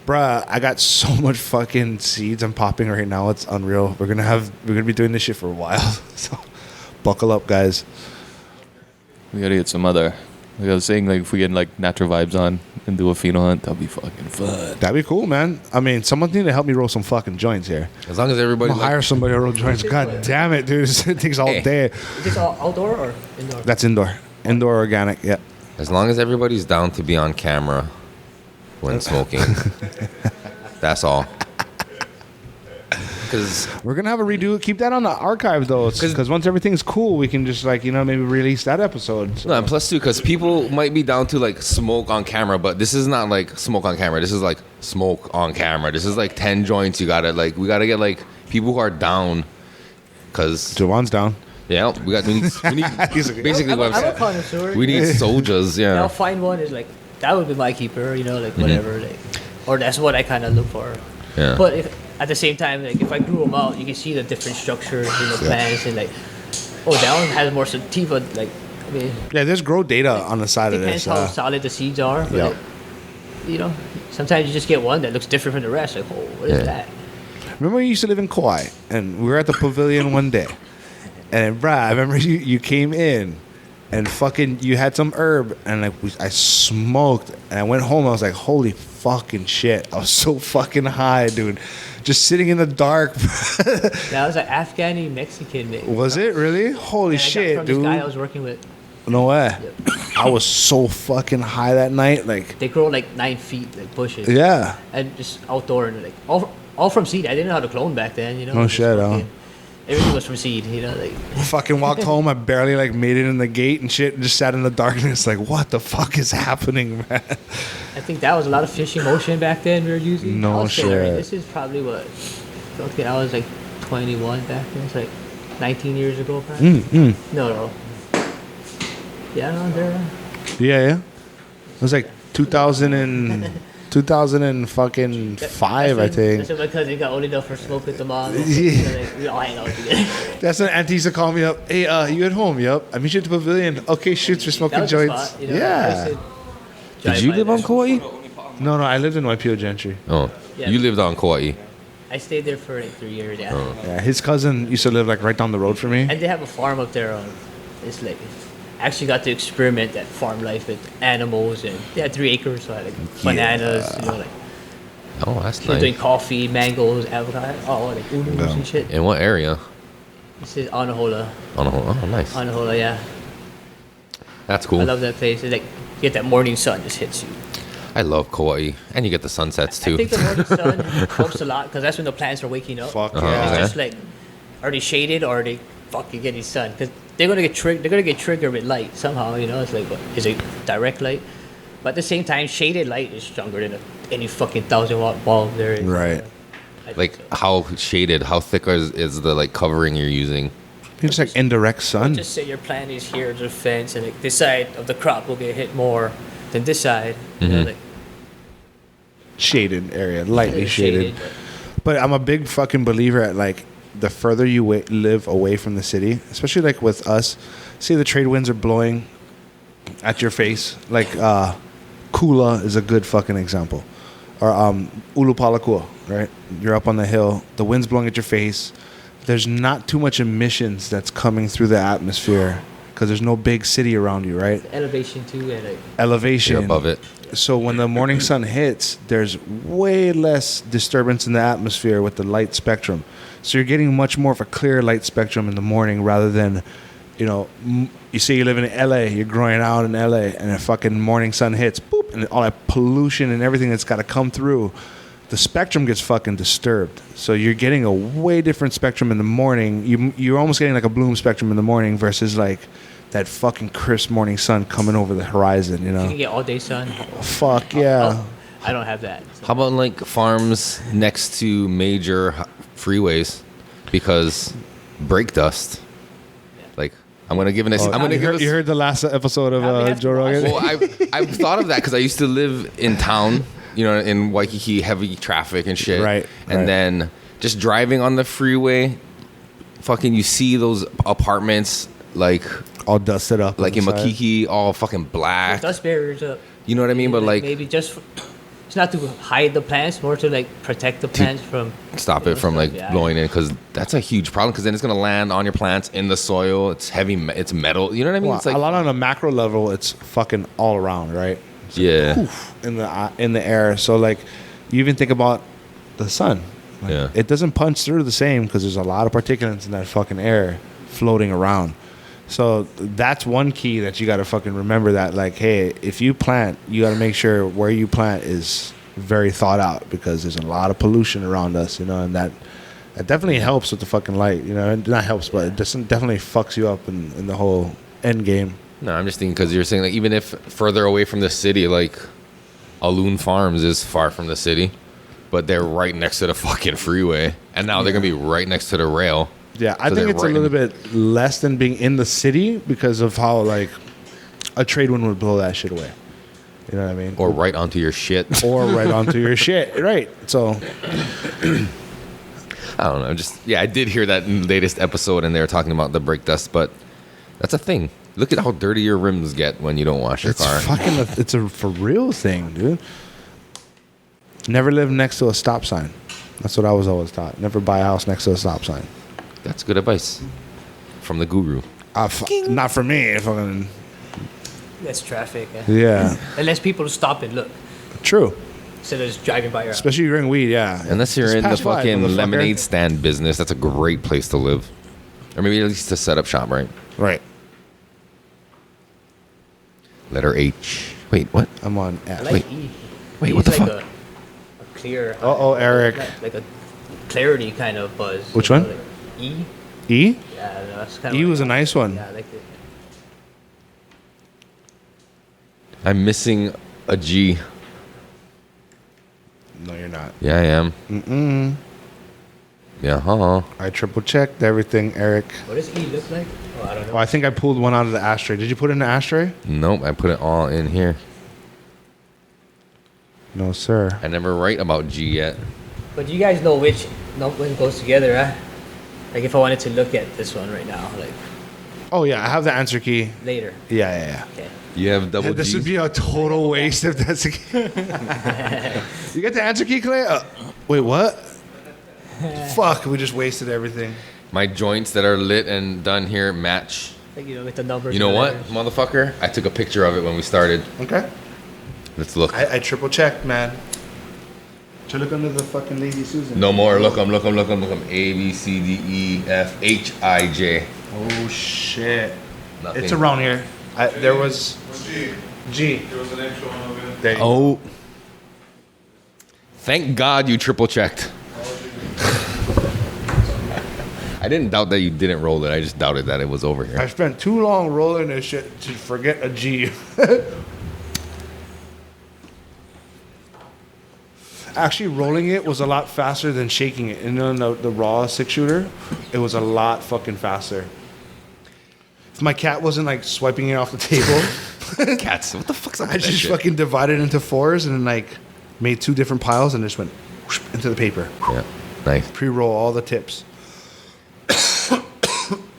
Speaker 4: bruh, I got so much fucking seeds I'm popping right now. It's unreal. We're gonna be doing this shit for a while. So, buckle up, guys.
Speaker 7: We gotta get some other. Like I was saying, like if we get like natural vibes on and do a pheno hunt, that'd be fucking fun.
Speaker 4: That'd be cool, man. I mean, someone need to help me roll some fucking joints here.
Speaker 5: As long as everybody
Speaker 4: I'm gonna hire somebody to roll joints. God damn it, dude! It takes all
Speaker 5: Hey.
Speaker 4: day.
Speaker 6: Is this all outdoor or indoor?
Speaker 4: That's indoor. Indoor organic. Yeah.
Speaker 5: as long as everybody's down to be on camera when smoking, that's all. Because
Speaker 4: We're gonna have a redo. Keep that on the archive though, because once everything's cool, we can just like maybe release that episode. So.
Speaker 5: no, and plus too, because people might be down to like smoke on camera, but this is not like smoke on camera. This is like smoke on camera. This is like 10 joints. We gotta get like people who are down. Because
Speaker 4: Jovann's down.
Speaker 5: yeah, we need basically
Speaker 6: I'm
Speaker 5: what
Speaker 6: a
Speaker 5: I'm saying.
Speaker 6: connoisseur.
Speaker 5: We need soldiers.
Speaker 6: And I'll
Speaker 5: Yeah.
Speaker 6: find one is like that would be my keeper, like whatever, like, or that's what I kind of look for.
Speaker 5: Yeah.
Speaker 6: But at the same time, like if I grew them out, you can see the different structures in the plants, and like, that one has more sativa. Like, I mean,
Speaker 4: Yeah, there's grow data on the side of
Speaker 6: depends
Speaker 4: this.
Speaker 6: how solid the seeds are. But
Speaker 4: yeah.
Speaker 6: like, sometimes you just get one that looks different from the rest. Like, what is that?
Speaker 4: Remember we used to live in Kauai, and we were at the pavilion one day, and Brad, I remember you came in, and fucking you had some herb, and like I smoked, and I went home. I was like, holy fucking shit! I was so fucking high, dude. Just sitting in the dark.
Speaker 6: That was an Afghani Mexican mix.
Speaker 4: Was it really? Holy
Speaker 6: And I got
Speaker 4: shit,
Speaker 6: from
Speaker 4: dude!
Speaker 6: This guy I was working with.
Speaker 4: No way.
Speaker 6: Yep.
Speaker 4: I was so fucking high that night, like.
Speaker 6: They grow like 9 feet, like bushes.
Speaker 4: Yeah.
Speaker 6: And just outdoor, and like all from seed. I didn't know how to clone back then,
Speaker 4: No
Speaker 6: Just
Speaker 4: shit,
Speaker 6: fucking- Everything was from seed, like.
Speaker 4: Fucking walked home. I barely like made it in the gate and shit, and just sat in the darkness. Like, what the fuck is happening, man?
Speaker 6: I think that was a lot of fishing motion back then we were using.
Speaker 4: No
Speaker 6: I was saying, I mean,
Speaker 4: shit.
Speaker 6: this is probably what. Okay, I was like 21 back then. It's like 19 years ago, probably. No. Yeah, no, there.
Speaker 4: Yeah. It was like 2000 and 2005, I think.
Speaker 6: That's when my cousin got old enough for smoke with the mom.
Speaker 4: Yeah.
Speaker 6: So, like, we all hang out together.
Speaker 4: That's when Auntie used to call me up. Hey, you at home? Yup. I meet you at the pavilion. Okay, shoots for
Speaker 6: That
Speaker 4: smoking
Speaker 6: was the
Speaker 4: joints.
Speaker 6: spot, I
Speaker 4: Yeah.
Speaker 6: used to
Speaker 5: Did
Speaker 6: drive
Speaker 5: you
Speaker 6: by
Speaker 5: live
Speaker 6: there.
Speaker 5: on Kauai?
Speaker 4: No, I lived in Waipio Gentry.
Speaker 5: Oh,
Speaker 6: Yeah.
Speaker 5: you lived on Kauai.
Speaker 6: I stayed there for like 3 years, yeah.
Speaker 4: Yeah, his cousin used to live like right down the road from me.
Speaker 6: And they have a farm up there. It's like, I actually got to experiment that farm life with animals, and they had 3 acres, so I had like bananas, like
Speaker 5: Oh, that's
Speaker 6: they're doing
Speaker 5: nice.
Speaker 6: coffee, mangoes, avocado, like ulus
Speaker 4: Yeah.
Speaker 6: and shit.
Speaker 5: In what area?
Speaker 6: This is Anahola.
Speaker 5: Oh, nice.
Speaker 6: Anahola, yeah.
Speaker 5: That's cool.
Speaker 6: I love that place. It's like, you get that morning sun just hits you.
Speaker 5: I love Kauai, and you get the sunsets
Speaker 6: I
Speaker 5: too.
Speaker 6: think the morning sun helps a lot because that's when the plants are waking up.
Speaker 4: Fuck
Speaker 5: Uh-huh.
Speaker 4: yeah.
Speaker 6: It's just like, are they shaded or are they fucking getting sun? Because they're gonna get triggered with light somehow. It's like, what, is it direct light? But at the same time, shaded light is stronger than any fucking 1,000-watt bulb there is.
Speaker 4: Right.
Speaker 5: Like how shaded, how thick is the like covering you're using?
Speaker 4: It's like indirect sun.
Speaker 6: Just say your plant is here to the fence, and like, this side of the crop will get hit more than this side. Like,
Speaker 4: Shaded area, lightly
Speaker 6: it's
Speaker 4: shaded. But I'm a big fucking believer at like the further you live away from the city, especially like with us, say the trade winds are blowing at your face. Like Kula is a good fucking example. Or Ulupalakua, right? You're up on the hill, the wind's blowing at your face. There's not too much emissions that's coming through the atmosphere because there's no big city around you, right?
Speaker 6: elevation too, and like,
Speaker 4: Elevation.
Speaker 5: You're above it.
Speaker 4: So when the morning sun hits, there's way less disturbance in the atmosphere with the light spectrum. So you're getting much more of a clear light spectrum in the morning rather than, you say you live in LA, you're growing out in LA, and a fucking morning sun hits, boop, and all that pollution and everything that's got to come through, the spectrum gets fucking disturbed. So you're getting a way different spectrum in the morning. You're almost getting like a bloom spectrum in the morning versus like that fucking crisp morning sun coming over the horizon,
Speaker 6: you can get all day sun.
Speaker 4: Fuck yeah.
Speaker 6: I don't have that. So.
Speaker 5: How about like farms next to major freeways? Because brake dust. Like I'm gonna give an. I'm gonna give.
Speaker 4: You heard the last episode
Speaker 6: Now we
Speaker 4: of
Speaker 6: have
Speaker 4: Joe
Speaker 6: to watch
Speaker 4: Rogan?
Speaker 5: Well, I've thought of that because I used to live in town, in Waikiki, heavy traffic and shit.
Speaker 4: Right,
Speaker 5: And
Speaker 4: right.
Speaker 5: then just driving on the freeway, fucking, you see those apartments like
Speaker 4: All dusted up.
Speaker 5: in
Speaker 4: inside.
Speaker 5: Makiki, all fucking black.
Speaker 6: Dust barriers up.
Speaker 5: You know what I mean? But like,
Speaker 6: maybe just it's not to hide the plants, more to like protect the plants from
Speaker 5: stop it from like
Speaker 6: yeah.
Speaker 5: blowing in, because that's a huge problem. Because then it's gonna land on your plants in the soil. It's heavy. It's metal. You know what I mean?
Speaker 4: Well,
Speaker 5: It's like
Speaker 4: a lot on a macro level, it's fucking all around, right? It's like
Speaker 5: Yeah.
Speaker 4: poof in the air. So like, you even think about the sun. Like,
Speaker 5: Yeah.
Speaker 4: It doesn't punch through the same because there's a lot of particulates in that fucking air floating around. So that's one key that you got to fucking remember, that like, hey, if you plant, you got to make sure where you plant is very thought out, because there's a lot of pollution around us, and It definitely helps with the fucking light, you know. It not helps, but it definitely fucks you up in the whole end game.
Speaker 5: No, I'm just thinking because you're saying like even if further away from the city, like Aloon Farms is far from the city, but they're right next to the fucking freeway, and now they're gonna be right next to the rail.
Speaker 4: Yeah, I
Speaker 5: So
Speaker 4: think
Speaker 5: they're
Speaker 4: it's a
Speaker 5: right
Speaker 4: little bit less than being in the city because of how like a trade wind would blow that shit away. You know what I mean?
Speaker 5: Or right onto your shit.
Speaker 4: Or right onto your shit. Right. So
Speaker 5: I don't know. I did hear that in the latest episode, and they were talking about the brake dust, but that's a thing. Look at how dirty your rims get when you don't wash your car.
Speaker 4: it's a for real thing, dude. Never live next to a stop sign. That's what I was always taught. Never buy a house next to a stop sign.
Speaker 5: That's good advice from the guru.
Speaker 4: Not for me. Fucking
Speaker 6: Less traffic.
Speaker 4: yeah.
Speaker 6: And less people to stop and look
Speaker 4: True.
Speaker 6: instead of just driving by your house.
Speaker 4: Especially during weed, yeah.
Speaker 5: Unless you're
Speaker 4: Just
Speaker 5: in the
Speaker 4: pass by,
Speaker 5: fucking
Speaker 4: motherfucker.
Speaker 5: lemonade stand business, that's a great place to live. Or maybe at least to set up shop, right?
Speaker 4: Right.
Speaker 5: Letter H. Wait, what?
Speaker 4: I'm on F.
Speaker 6: I like
Speaker 5: Wait.
Speaker 6: E.
Speaker 5: Wait,
Speaker 6: E
Speaker 5: what the
Speaker 6: is like
Speaker 5: fuck?
Speaker 6: A clear.
Speaker 4: Uh-oh, Eric.
Speaker 6: Like a clarity kind of buzz.
Speaker 4: Which
Speaker 6: you know,
Speaker 4: one?
Speaker 6: like E.
Speaker 4: E?
Speaker 6: Yeah, I don't know, that's kind
Speaker 4: E
Speaker 6: of.
Speaker 4: was a nice one.
Speaker 6: Yeah, I like it.
Speaker 5: I'm missing a G.
Speaker 4: No, you're not.
Speaker 5: Yeah, I am. Yeah, huh?
Speaker 4: I triple checked everything, Eric.
Speaker 6: What does E look like? Oh, I don't know.
Speaker 4: Oh, I think I pulled one out of the ashtray. Did you put it in the ashtray?
Speaker 5: Nope, I put it all in here.
Speaker 4: No, sir.
Speaker 5: I never write about G yet.
Speaker 6: But you guys know which one goes together, huh? Like if I wanted to look at this one right now, like
Speaker 4: Oh, yeah. I have the answer key.
Speaker 6: later.
Speaker 4: Yeah.
Speaker 6: Okay.
Speaker 5: You have double
Speaker 4: This
Speaker 5: G's?
Speaker 4: would be a total waste if that's the case. You get the answer key, Kalei? Wait, what? Fuck, we just wasted everything.
Speaker 5: My joints that are lit and done here match.
Speaker 6: Like, you know, with the numbers.
Speaker 5: You know
Speaker 6: and
Speaker 5: what,
Speaker 6: letters.
Speaker 5: motherfucker? I took a picture of it when we started.
Speaker 4: Okay.
Speaker 5: Let's look.
Speaker 4: I triple checked, man. Should look under the fucking Lady Susan.
Speaker 5: No more. Look 'em. A, B, C, D, E, F, H, I, J.
Speaker 4: Oh, shit.
Speaker 5: Nothing.
Speaker 4: It's around here. There was
Speaker 8: What's G?
Speaker 4: G.
Speaker 8: There was an extra one over there.
Speaker 4: There you go.
Speaker 5: Oh. Thank God you triple checked. I didn't doubt that you didn't roll it. I just doubted that it was over
Speaker 4: I
Speaker 5: here.
Speaker 4: spent too long rolling this shit to forget a G. Actually, rolling it was a lot faster than shaking it. And then the raw 6-shooter, it was a lot fucking faster. If my cat wasn't like swiping it off the table,
Speaker 5: Cats. What the fuck's up
Speaker 4: I
Speaker 5: with that
Speaker 4: just
Speaker 5: shit?
Speaker 4: fucking divided into 4s and then like made 2 different piles and just went whoosh into the paper.
Speaker 5: Yeah. Nice.
Speaker 4: Pre-roll all the tips.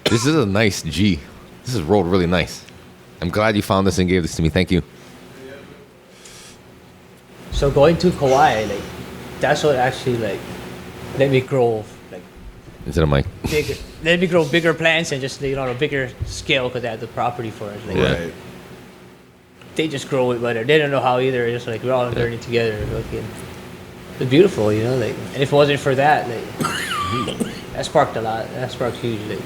Speaker 5: This is a nice G. This is rolled really nice. I'm glad you found this and gave this to me. Thank you.
Speaker 6: So going to Kauai, like that's what actually like let me grow like
Speaker 5: Instead of Mike.
Speaker 6: bigger. Let me grow bigger plants and just on a bigger scale because they have the property for it. Like,
Speaker 5: Yeah.
Speaker 6: They just grow it better. They don't know how either. It's just like we're all learning together. Fucking, it's beautiful, you know. Like, and if it wasn't for that, like that sparked a lot. That sparked huge. Like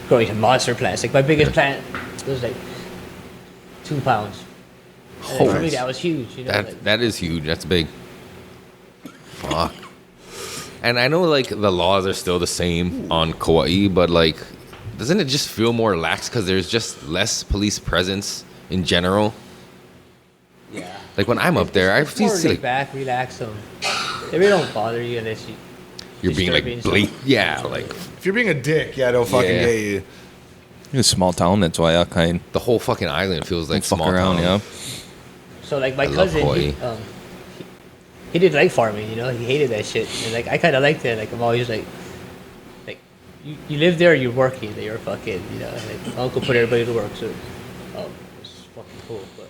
Speaker 6: growing some monster plants. Like my biggest plant was like 2 pounds. And for me, that was huge. You know, like,
Speaker 5: That is huge. That's big. Fuck. And I know like the laws are still the same on Kauai, but like, doesn't it just feel more lax because there's just less police presence in general?
Speaker 6: yeah.
Speaker 5: Like when I'm up there, I
Speaker 6: It's
Speaker 5: feel
Speaker 6: more laid
Speaker 5: like
Speaker 6: back, relax them. They really don't bother you unless
Speaker 5: you're being like
Speaker 6: disturbing
Speaker 5: blatant. Yeah, like
Speaker 4: If you're being a dick, yeah, don't fucking
Speaker 5: Yeah.
Speaker 4: get you.
Speaker 7: It's a small town, that's why I kind
Speaker 5: the whole fucking island feels like
Speaker 7: of fuck
Speaker 5: small
Speaker 7: around,
Speaker 5: town.
Speaker 7: yeah.
Speaker 6: So like my
Speaker 5: I love
Speaker 6: cousin,
Speaker 5: Hawaii.
Speaker 6: he didn't like farming, you know. He hated that shit. And like I kind of liked it. Like I'm always like you live there, you're working, you're fucking, you know. Like uncle put everybody to work, so it's fucking cool. But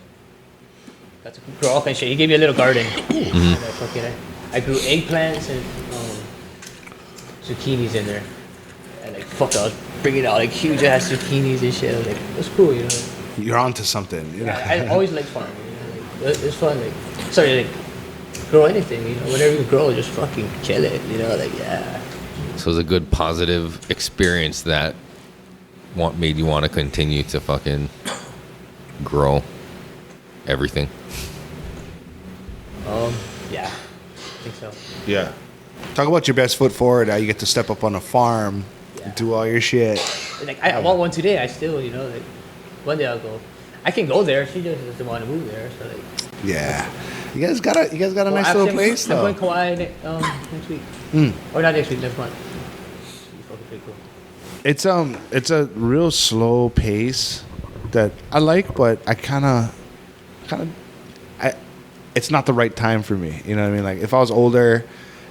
Speaker 6: got to grow up and shit. He gave me a little garden. And I grew eggplants and zucchinis in there. And like fuck, I was bringing out like huge ass zucchinis and shit. I was like, it's cool, you know.
Speaker 4: You're onto something. You know?
Speaker 6: I always liked farming. You know, like it's fun. Like sorry, like grow anything. You know, whatever you grow, just fucking kill it. You know, like yeah.
Speaker 5: So it was a good positive experience that made you want to continue to fucking grow everything.
Speaker 6: Yeah, I think so.
Speaker 4: Yeah. Talk about your best foot forward. How you get to step up on a farm,
Speaker 6: Yeah.
Speaker 4: do all your shit.
Speaker 6: Like I want one today. I still, like one day I'll go. I can go there. She just doesn't want to move there. So like.
Speaker 4: Yeah, you guys got a
Speaker 6: Well,
Speaker 4: nice
Speaker 6: actually,
Speaker 4: little place
Speaker 6: I'm
Speaker 4: though.
Speaker 6: going Kauai next week. Or not next week. Next month. It's fucking pretty cool.
Speaker 4: It's a real slow pace that I like, but I kind of, it's not the right time for me. You know what I mean? Like if I was older,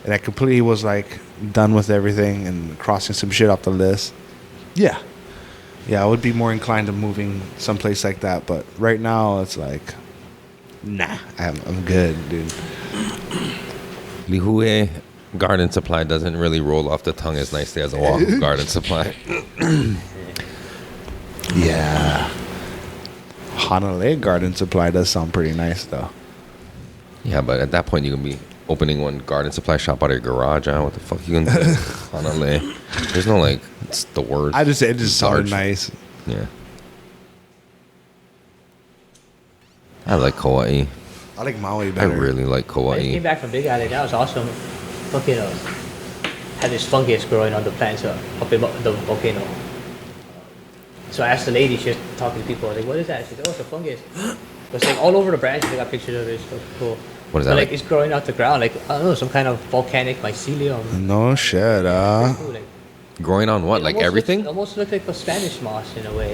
Speaker 4: and I completely was like done with everything and crossing some shit off the list, yeah, I would be more inclined to moving someplace like that. But right now, it's like, nah, I'm good, dude.
Speaker 5: Lihue Garden Supply doesn't really roll off the tongue as nicely as a Oahu Garden Supply.
Speaker 4: Yeah. Hanalei Garden Supply does sound pretty nice though.
Speaker 5: Yeah, but at that point you can be opening one garden supply shop out of your garage. What the fuck you gonna do? Hanalei. There's no like, it's the word.
Speaker 4: It just sounded
Speaker 5: Large.
Speaker 4: nice.
Speaker 5: Yeah. I like Kauai.
Speaker 4: I like Maui
Speaker 5: I
Speaker 4: better.
Speaker 5: really like
Speaker 6: I
Speaker 5: Kauai.
Speaker 6: came back from Big Island. That was awesome. Fucking had this fungus growing on the plants up in the volcano. So I asked the lady, she was talking to people. I was like, what is that? She said, oh, it's a fungus. It's like all over the branches. I got pictures of it. It's so cool.
Speaker 5: What is
Speaker 6: But
Speaker 5: that?
Speaker 6: like it's growing out the ground. Like I don't know, some kind of volcanic mycelium.
Speaker 4: No shit,
Speaker 6: Cool, like,
Speaker 5: Growing on what?
Speaker 6: it
Speaker 5: Like
Speaker 6: almost
Speaker 5: everything?
Speaker 6: It almost looked like a Spanish moss in a way.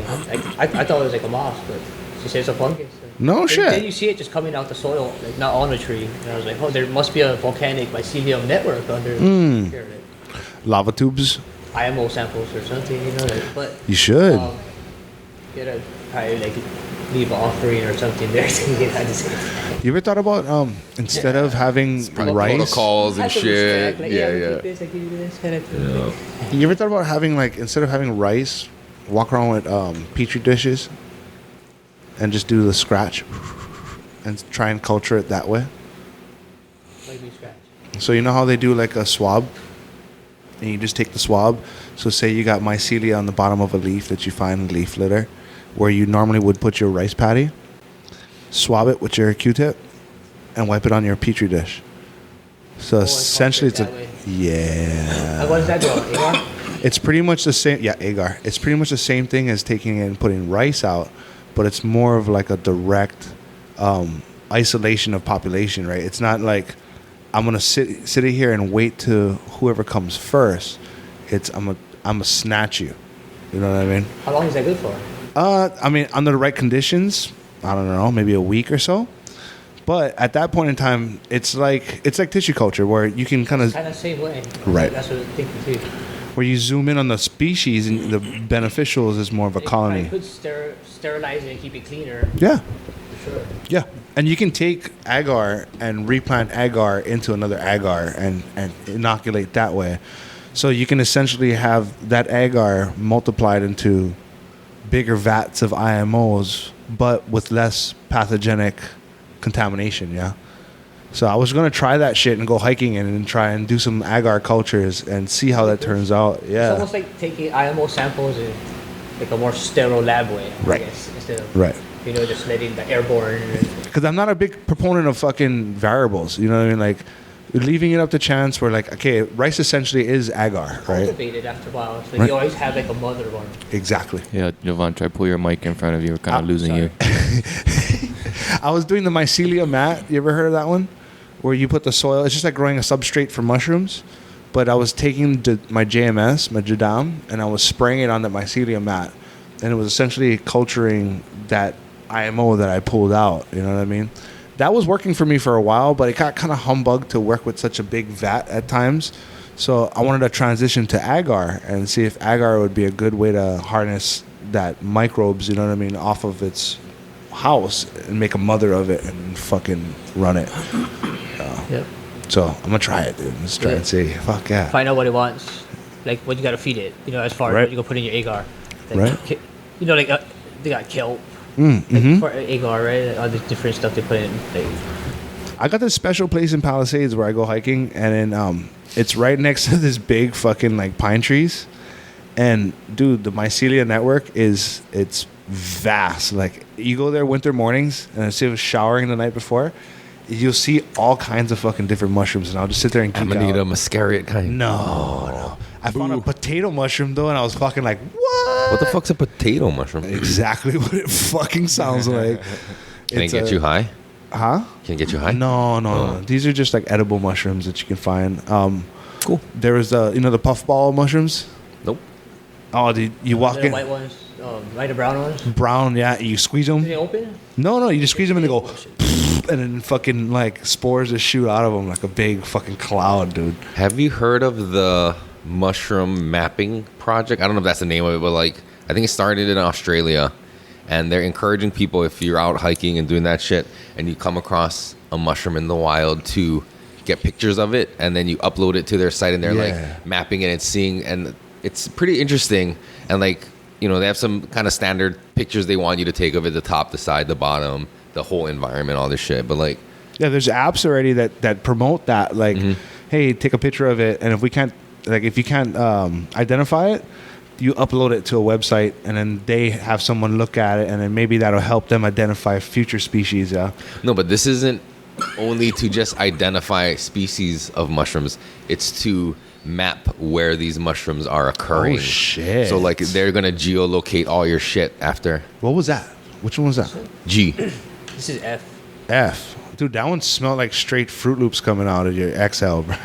Speaker 6: I thought it was like a moss, but she said it's a fungus.
Speaker 4: No
Speaker 6: Then-
Speaker 4: shit.
Speaker 6: Then you see it just coming out the soil, like not on a tree. And I was like, oh, there must be a volcanic mycelium network under here. Like,
Speaker 4: Lava tubes.
Speaker 6: IMO samples or something, like, but
Speaker 4: You should.
Speaker 6: get a probably like leave an offering or something there to get at the same time.
Speaker 4: You ever thought about instead of having
Speaker 5: Probably
Speaker 4: rice?
Speaker 5: protocols and
Speaker 6: I have to
Speaker 5: shit.
Speaker 6: respect, like,
Speaker 5: Yeah,
Speaker 6: we
Speaker 5: yeah.
Speaker 6: keep this, I give you this kind of thing.
Speaker 4: You ever thought about having like instead of having rice, walk around with petri dishes, and just do the scratch, and try and culture it that way?
Speaker 6: Like we scratch.
Speaker 4: So you know how they do like a swab, and you just take the swab. So say you got mycelia on the bottom of a leaf that you find in leaf litter, where you normally would put your rice patty. Swab it with your Q-tip, and wipe it on your petri dish. So
Speaker 6: and
Speaker 4: essentially, it's
Speaker 6: culture
Speaker 4: a
Speaker 6: it that
Speaker 4: yeah.
Speaker 6: What does that do? Agar?
Speaker 4: It's pretty much the same. Yeah, agar. It's pretty much the same thing as taking and putting rice out, but it's more of like a direct isolation of population, right? It's not like I'm gonna sit here and wait to whoever comes first. It's I'm gonna snatch you. You know what I mean?
Speaker 6: How long is that good for?
Speaker 4: I mean, under the right conditions, I don't know, maybe a week or so. But at that point in time, it's like tissue culture where you can kind of
Speaker 6: Kind of same way.
Speaker 4: Right.
Speaker 6: That's what I'm thinking too.
Speaker 4: where you zoom in on the species and the beneficials is more of a colony.
Speaker 6: You could sterilize it and keep it cleaner.
Speaker 4: Yeah.
Speaker 6: For sure.
Speaker 4: Yeah, and you can take agar and replant agar into another agar and inoculate that way. So you can essentially have that agar multiplied into bigger vats of IMOs, but with less pathogenic contamination, yeah? So I was going to try that shit and go hiking and try and do some agar cultures and see how that turns out.
Speaker 6: It's
Speaker 4: Yeah.
Speaker 6: almost like taking IMO samples in like a more sterile lab way,
Speaker 4: Right.
Speaker 6: I guess, instead of
Speaker 4: Right.
Speaker 6: just letting the airborne.
Speaker 4: Because I'm not a big proponent of fucking variables, you know what I mean? Like, leaving it up to chance where, like, okay, rice essentially is agar, right?
Speaker 6: Cultivated after a while, so
Speaker 4: Right.
Speaker 6: you always have like a mother one.
Speaker 4: Exactly.
Speaker 7: Yeah, Jovahn, try to pull your mic in front of you. We're kind of losing
Speaker 6: sorry.
Speaker 7: you.
Speaker 4: I was doing the mycelia mat. You ever heard of that one? Where you put the soil. It's just like growing a substrate for mushrooms. But I was taking my JMS, my Jadam, and I was spraying it on the mycelia mat. And it was essentially culturing that IMO that I pulled out. You know what I mean? That was working for me for a while, but it got kind of humbugged to work with such a big vat at times. So I wanted to transition to agar and see if agar would be a good way to harness that microbes, you know what I mean, off of its house and make a mother of it and fucking run it.
Speaker 6: Yep.
Speaker 4: So I'm gonna try it, dude. Let's try
Speaker 6: Yeah.
Speaker 4: and see. Fuck yeah.
Speaker 6: Find out what it wants, like what you gotta feed it. As far as
Speaker 4: Right.
Speaker 6: what you go put in your agar. Like,
Speaker 4: Right.
Speaker 6: Like they got kelp.
Speaker 4: Mm-hmm.
Speaker 6: For agar, right? Like, all the different stuff they put in. Like,
Speaker 4: I got this special place in Palisades where I go hiking, and then it's right next to this big fucking like pine trees. And dude, the mycelia network it's vast. Like you go there winter mornings, and instead of showering the night before, you'll see all kinds of fucking different mushrooms, and I'll just sit there and geek
Speaker 5: Amanita
Speaker 4: out.
Speaker 5: muscariot kind.
Speaker 4: No. I found a potato mushroom though, and I was fucking like, what?
Speaker 5: What the fuck's a potato mushroom?
Speaker 4: Exactly what it fucking sounds like.
Speaker 5: Can it get you high?
Speaker 4: Huh?
Speaker 5: Can it get you high?
Speaker 4: No. These are just like edible mushrooms that you can find.
Speaker 5: Cool.
Speaker 4: There was the puffball mushrooms.
Speaker 5: Nope.
Speaker 4: Oh, you walk
Speaker 6: Little
Speaker 4: in.
Speaker 6: white ones, white or brown ones.
Speaker 4: Brown, yeah. You squeeze them.
Speaker 6: Do they open?
Speaker 4: No, you just squeeze them and they go, and then fucking like spores just shoot out of them like a big fucking cloud, dude.
Speaker 5: Have you heard of the mushroom mapping project? I don't know if that's the name of it, but like I think it started in Australia, and they're encouraging people, if you're out hiking and doing that shit and you come across a mushroom in the wild, to get pictures of it, and then you upload it to their site, and they're like mapping it and seeing, and it's pretty interesting. And like, you know, they have some kind of standard pictures they want you to take of it: the top, the side, the bottom, the whole environment, all this shit. But like,
Speaker 4: yeah, there's apps already that promote that. Like, hey, take a picture of it, and if you can't identify it, you upload it to a website, and then they have someone look at it, and then maybe that'll help them identify future species. Yeah.
Speaker 5: no, but this isn't only to just identify species of mushrooms. It's to map where these mushrooms are occurring.
Speaker 4: Oh shit!
Speaker 5: So like they're gonna geolocate all your shit after.
Speaker 4: What was that? Which one was that?
Speaker 5: G.
Speaker 6: This is F.
Speaker 4: F. Dude, that one smelled like straight Fruit Loops coming out of your XL, bro.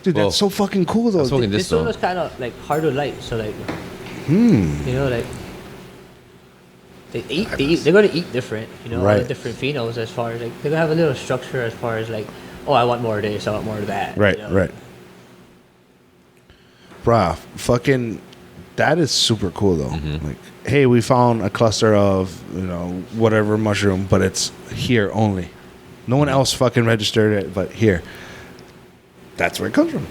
Speaker 4: Dude,
Speaker 5: Well,
Speaker 4: that's so fucking cool though.
Speaker 5: I was smoking
Speaker 6: This
Speaker 5: this
Speaker 6: one
Speaker 5: though.
Speaker 6: was kind of like hard to light, so like, you know, like they're gonna eat different, you know, all
Speaker 4: Right.
Speaker 6: the different phenos as far as like they're gonna have a little structure as far as like, oh, I want more of this, I want more of that.
Speaker 4: Right,
Speaker 6: you know?
Speaker 4: right. Bruh, fucking, that is super cool though. Like, hey, we found a cluster of, whatever mushroom, but it's here only. No one else fucking registered it, but here. That's where it comes from.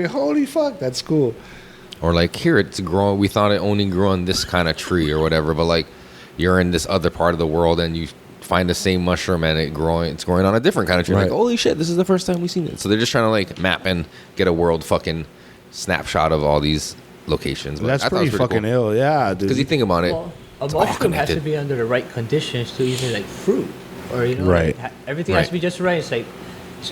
Speaker 4: Holy fuck, that's cool.
Speaker 5: Or like, here it's growing. We thought it only grew on this kind of tree or whatever, but like you're in this other part of the world and you find the same mushroom and it's growing on a different kind of tree.
Speaker 4: Right.
Speaker 5: Like, holy shit, this is the first time we've seen it. So they're just trying to like map and get a world fucking snapshot of all these locations. But
Speaker 4: That's
Speaker 5: I thought it
Speaker 4: pretty
Speaker 5: was
Speaker 4: fucking ill, yeah, dude.
Speaker 5: Because you think about it,
Speaker 6: Well, a
Speaker 5: it's all
Speaker 6: mushroom has to
Speaker 5: connected.
Speaker 6: be under the right conditions to even like fruit, or
Speaker 4: Right.
Speaker 6: like, everything has
Speaker 5: Right.
Speaker 6: to be just right. It's like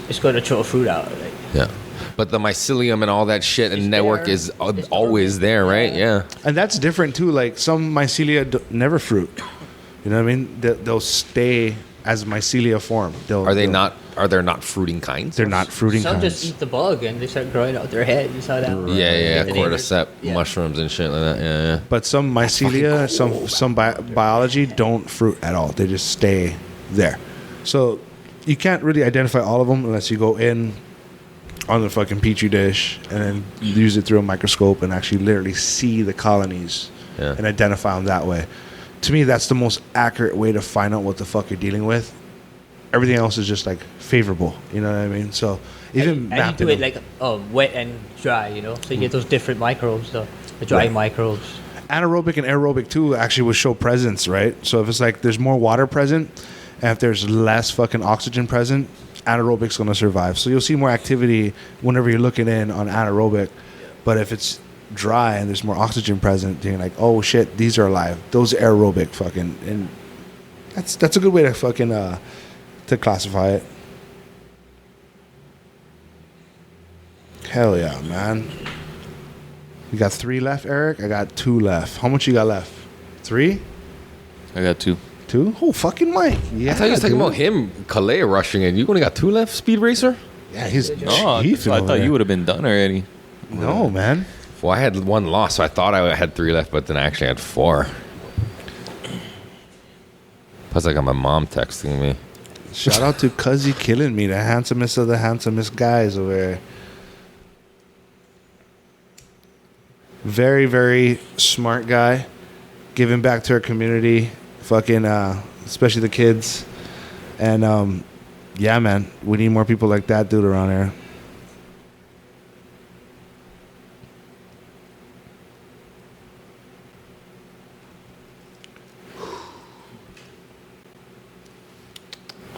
Speaker 6: it's going to throw a fruit out. Like,
Speaker 5: Yeah. But the mycelium and all that shit and
Speaker 6: It's
Speaker 5: network
Speaker 6: there.
Speaker 5: is
Speaker 6: It's
Speaker 5: always there, right? Yeah.
Speaker 4: And that's different too. Like some mycelia never fruit. You know what I mean? They'll stay as mycelia form.
Speaker 5: Are there not fruiting kinds?
Speaker 4: They're not fruiting
Speaker 6: some
Speaker 4: kinds.
Speaker 6: just eat the bug and they start growing out their head. You saw that?
Speaker 5: Yeah,
Speaker 6: The neighbors.
Speaker 5: cordyceps
Speaker 6: Yeah.
Speaker 5: mushrooms and shit like that. Yeah.
Speaker 4: But some mycelia, some biology don't fruit at all. They just stay there. So you can't really identify all of them unless you go in on the fucking petri dish and then use it through a microscope and actually literally see the colonies
Speaker 5: Yeah.
Speaker 4: and identify them that way. To me, that's the most accurate way to find out what the fuck you're dealing with. Everything else is just like favorable. You know what I mean? So even
Speaker 6: And you
Speaker 4: mapping
Speaker 6: do it
Speaker 4: them.
Speaker 6: like wet and dry, so you get those different microbes, the dry
Speaker 4: Right.
Speaker 6: microbes.
Speaker 4: Anaerobic and aerobic too actually will show presence, right? So if it's like there's more water present and if there's less fucking oxygen present, anaerobic's going to survive. So you'll see more activity whenever you're looking in on anaerobic. But if it's dry and there's more oxygen present, you're like, oh shit, these are alive. Those are aerobic fucking, and that's a good way to fucking to classify it. Hell yeah, man. You got 3 left, Eric? I got 2 left. How much you got left? 3?
Speaker 7: I got 2.
Speaker 4: 2? Oh, fucking Mike. Yeah,
Speaker 5: I thought you was talking
Speaker 4: dude.
Speaker 5: about him, Kalei, rushing in. You only got 2 left, Speed Racer?
Speaker 4: Yeah, he's
Speaker 7: Oh,
Speaker 4: chiefing
Speaker 7: I
Speaker 4: over
Speaker 7: thought
Speaker 4: there.
Speaker 7: you would have been done already.
Speaker 4: No, man.
Speaker 5: Well, I had 1 loss, so I thought I had 3 left, but then I actually had 4. Plus, I got my mom texting me.
Speaker 4: Shout out to Cuzzy killing me, the handsomest of the handsomest guys over there. Very, very smart guy. Giving back to our community. Fucking, especially the kids. And, yeah, man. We need more people like that dude around here.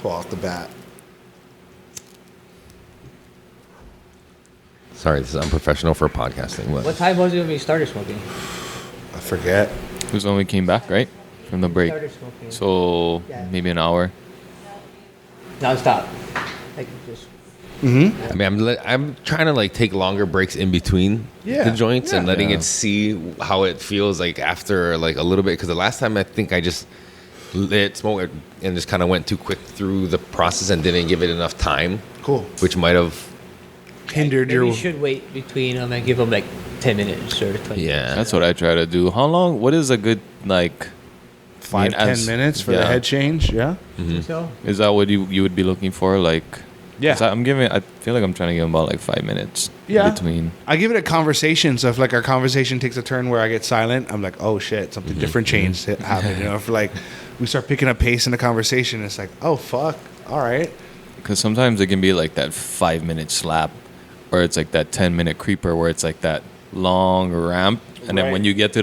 Speaker 4: Off the bat.
Speaker 5: Sorry, this is unprofessional for podcasting. But
Speaker 6: What time was it when we started smoking?
Speaker 4: I forget.
Speaker 7: It was when we came back, right? From the break.
Speaker 6: Started smoking.
Speaker 7: So maybe an hour.
Speaker 6: nonstop. Like just
Speaker 5: I mean, I'm trying to like take longer breaks in between the joints and letting it see how it feels like after like a little bit. Because the last time I think I just lit smoke and just kind of went too quick through the process and didn't give it enough time.
Speaker 4: Cool.
Speaker 5: Which might have
Speaker 4: hindered your.
Speaker 6: You should wait between them and give them like 10 minutes or 20 minutes.
Speaker 7: That's what I try to do. How long? What is a good like
Speaker 4: 5-10 minutes for the head change? Yeah.
Speaker 6: So
Speaker 7: Is that what you would be looking for? Like,
Speaker 4: Yeah.
Speaker 7: 'cause I feel like I'm trying to give them about like 5 minutes
Speaker 4: Yeah.
Speaker 7: between.
Speaker 4: I give it a conversation. So if like our conversation takes a turn where I get silent, I'm like, oh shit, something different changed happened. You know, if like we start picking up pace in the conversation, it's like, oh fuck, all right.
Speaker 7: Because sometimes it can be like that 5-minute slap, or it's like that 10-minute creeper where it's like that long ramp, and then when you get to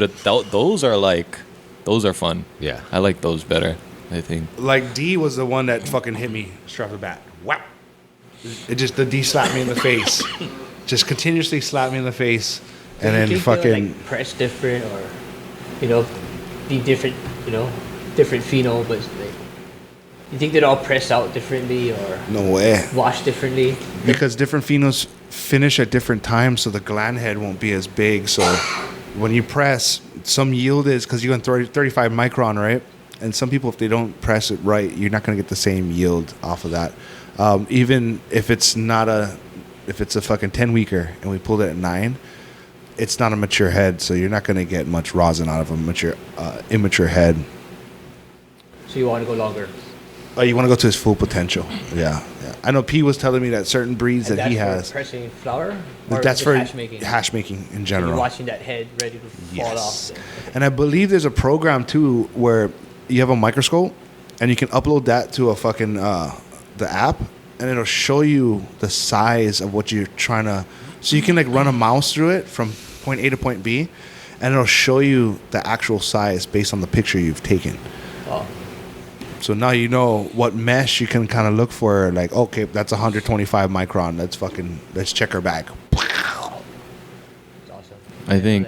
Speaker 7: those are fun.
Speaker 5: Yeah.
Speaker 7: I like those better, I think.
Speaker 4: Like D was the one that fucking hit me straight off the bat. Wow. The D slapped me in the face. Just continuously slapped me in the face. And then fucking
Speaker 6: like press different or be different, different pheno, but like, you think they'd all press out differently or
Speaker 4: no way.
Speaker 6: wash differently?
Speaker 4: Because different phenos finish at different times, so the gland head won't be as big. So when you press, some yield is because you're going 35 micron, right? And some people, if they don't press it right, you're not going to get the same yield off of that. Even if it's a fucking 10 weeker and we pulled it at 9, it's not a mature head, so you're not going to get much rosin out of a immature head.
Speaker 6: So you want to go longer?
Speaker 4: You want to go to his full potential. Yeah. I know P was telling me that certain breeds
Speaker 6: And
Speaker 4: that he
Speaker 6: that's
Speaker 4: has.
Speaker 6: for pressing flour? Or
Speaker 4: That's
Speaker 6: just
Speaker 4: for
Speaker 6: hash making?
Speaker 4: in
Speaker 6: So
Speaker 4: general.
Speaker 6: you're watching that head ready to fall off.
Speaker 4: And I believe there's a program too where you have a microscope and you can upload that to a fucking the app, and it'll show you the size of what you're trying to. So you can like run a mouse through it from point A to point B, and it'll show you the actual size based on the picture you've taken.
Speaker 6: Oh.
Speaker 4: So now you know what mesh you can kind of look for. Like, okay, that's 125 micron. Let's check her bag.
Speaker 6: It's awesome.
Speaker 7: I think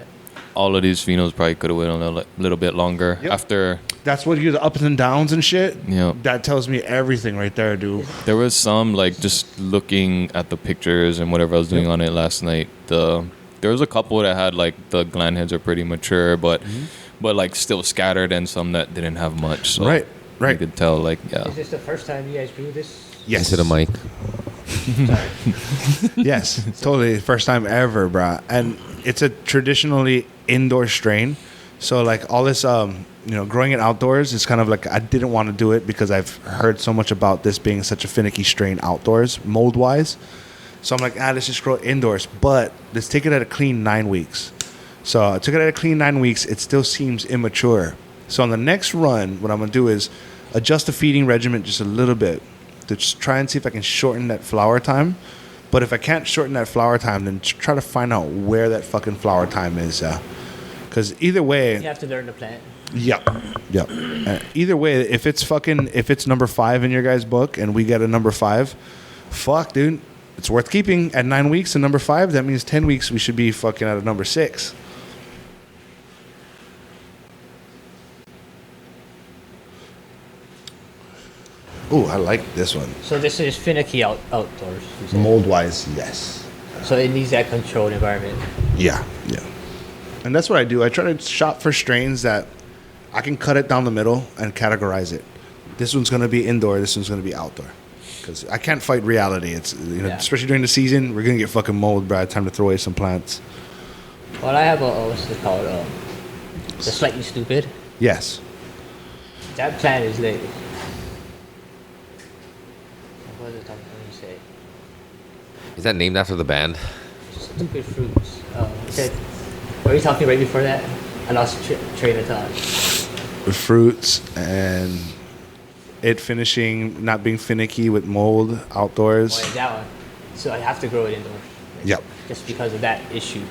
Speaker 7: all of these phenos probably could have waited a little bit longer after.
Speaker 4: That's what you the ups and downs and shit.
Speaker 7: Yeah.
Speaker 4: That tells me everything right there, dude.
Speaker 7: There was some like just looking at the pictures and whatever I was doing on it last night. There was a couple that had like the gland heads are pretty mature, but like still scattered, and some that didn't have much. So
Speaker 4: Right.
Speaker 7: You could tell like
Speaker 6: Is this the first time you guys grew this?
Speaker 4: Yes.
Speaker 5: Into the mic.
Speaker 4: Yes, totally. First time ever, bruh. And it's a traditionally indoor strain. So like all this, growing it outdoors is kind of like I didn't want to do it because I've heard so much about this being such a finicky strain outdoors, mold wise. So I'm like, let's just grow it indoors. But let's take it at a clean 9 weeks. So I took it at a clean 9 weeks. It still seems immature. So on the next run, what I'm going to do is adjust the feeding regimen just a little bit to just try and see if I can shorten that flower time. But if I can't shorten that flower time, then try to find out where that fucking flower time is. Because either way...
Speaker 6: You have to learn the plant.
Speaker 4: Yep. Either way, if it's number 5 in your guys' book and we get a number 5, fuck, dude. It's worth keeping at 9 weeks and number 5. That means 10 weeks we should be fucking at a number 6. Ooh, I like this one.
Speaker 6: So this is finicky outdoors. You said.
Speaker 4: Mold wise, yes.
Speaker 6: So it needs that controlled environment.
Speaker 4: Yeah. And that's what I do. I try to shop for strains that I can cut it down the middle and categorize it. This one's going to be indoor. This one's going to be outdoor. Because I can't fight reality. It's especially during the season, we're going to get fucking mold, bro. Time to throw away some plants.
Speaker 6: Well, I have what's it called? The Slightly Stupid.
Speaker 4: Yes.
Speaker 6: That plant is like... What is it I'm going to say?
Speaker 5: Is that named after the band?
Speaker 6: Stupid fruits. What were you talking right before that? I lost train of thought.
Speaker 4: Fruits and it finishing, not being finicky with mold outdoors.
Speaker 6: Oh, yeah, that one. So I have to grow it indoors.
Speaker 4: Yep.
Speaker 6: Just because of that issue.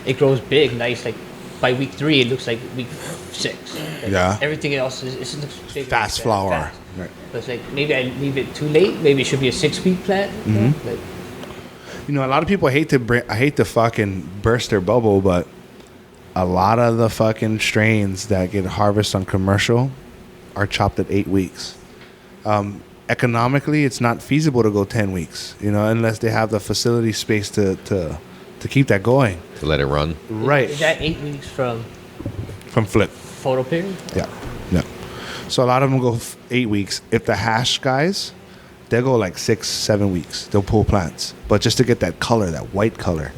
Speaker 6: It grows big, nice. Like by week 3, it looks like week 6. Like,
Speaker 4: Yeah.
Speaker 6: Everything else is looks big.
Speaker 4: Fast flower. Right.
Speaker 6: So it's like maybe I leave it too late. Maybe it should be a 6-week plant.
Speaker 4: Mm-hmm.
Speaker 6: Like,
Speaker 4: A lot of people hate to fucking burst their bubble, but a lot of the fucking strains that get harvested on commercial are chopped at 8 weeks. economically, it's not feasible to go 10 weeks, unless they have the facility space to keep that going.
Speaker 5: To let it run.
Speaker 4: Right.
Speaker 6: Is that 8 weeks from
Speaker 4: Flip.
Speaker 6: photo period?
Speaker 4: Yeah. So a lot of them go 8 weeks. If the hash guys, they'll go like 6-7 weeks. They'll pull plants, but just to get that color, that white color.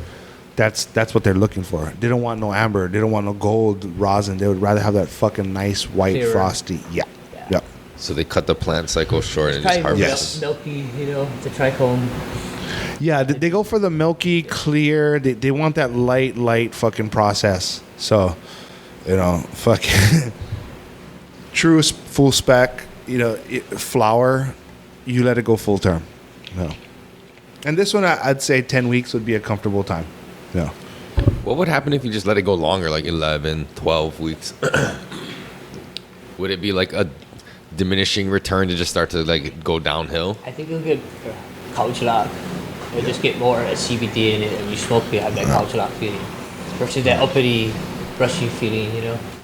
Speaker 4: That's what they're looking for. They don't want no amber. They don't want no gold rosin. They would rather have that fucking nice white
Speaker 6: Clearer.
Speaker 4: Frosty. Yeah.
Speaker 5: So they cut the plant cycle short and just
Speaker 6: Kind of
Speaker 5: harvest.
Speaker 6: milky, the trichome.
Speaker 4: Yeah, they go for the milky, clear. They want that light fucking process. So, fucking true full spec, flower, you let it go full term. No. And this one, I'd say 10 weeks would be a comfortable time. Yeah.
Speaker 5: What would happen if you just let it go longer, like 11, 12 weeks? Would it be like a diminishing return to just start to like go downhill?
Speaker 6: I think you'll get couch lock. You'll just get more CBD in it, and you smoke, you have that couch lock feeling versus that uppity, brushy feeling.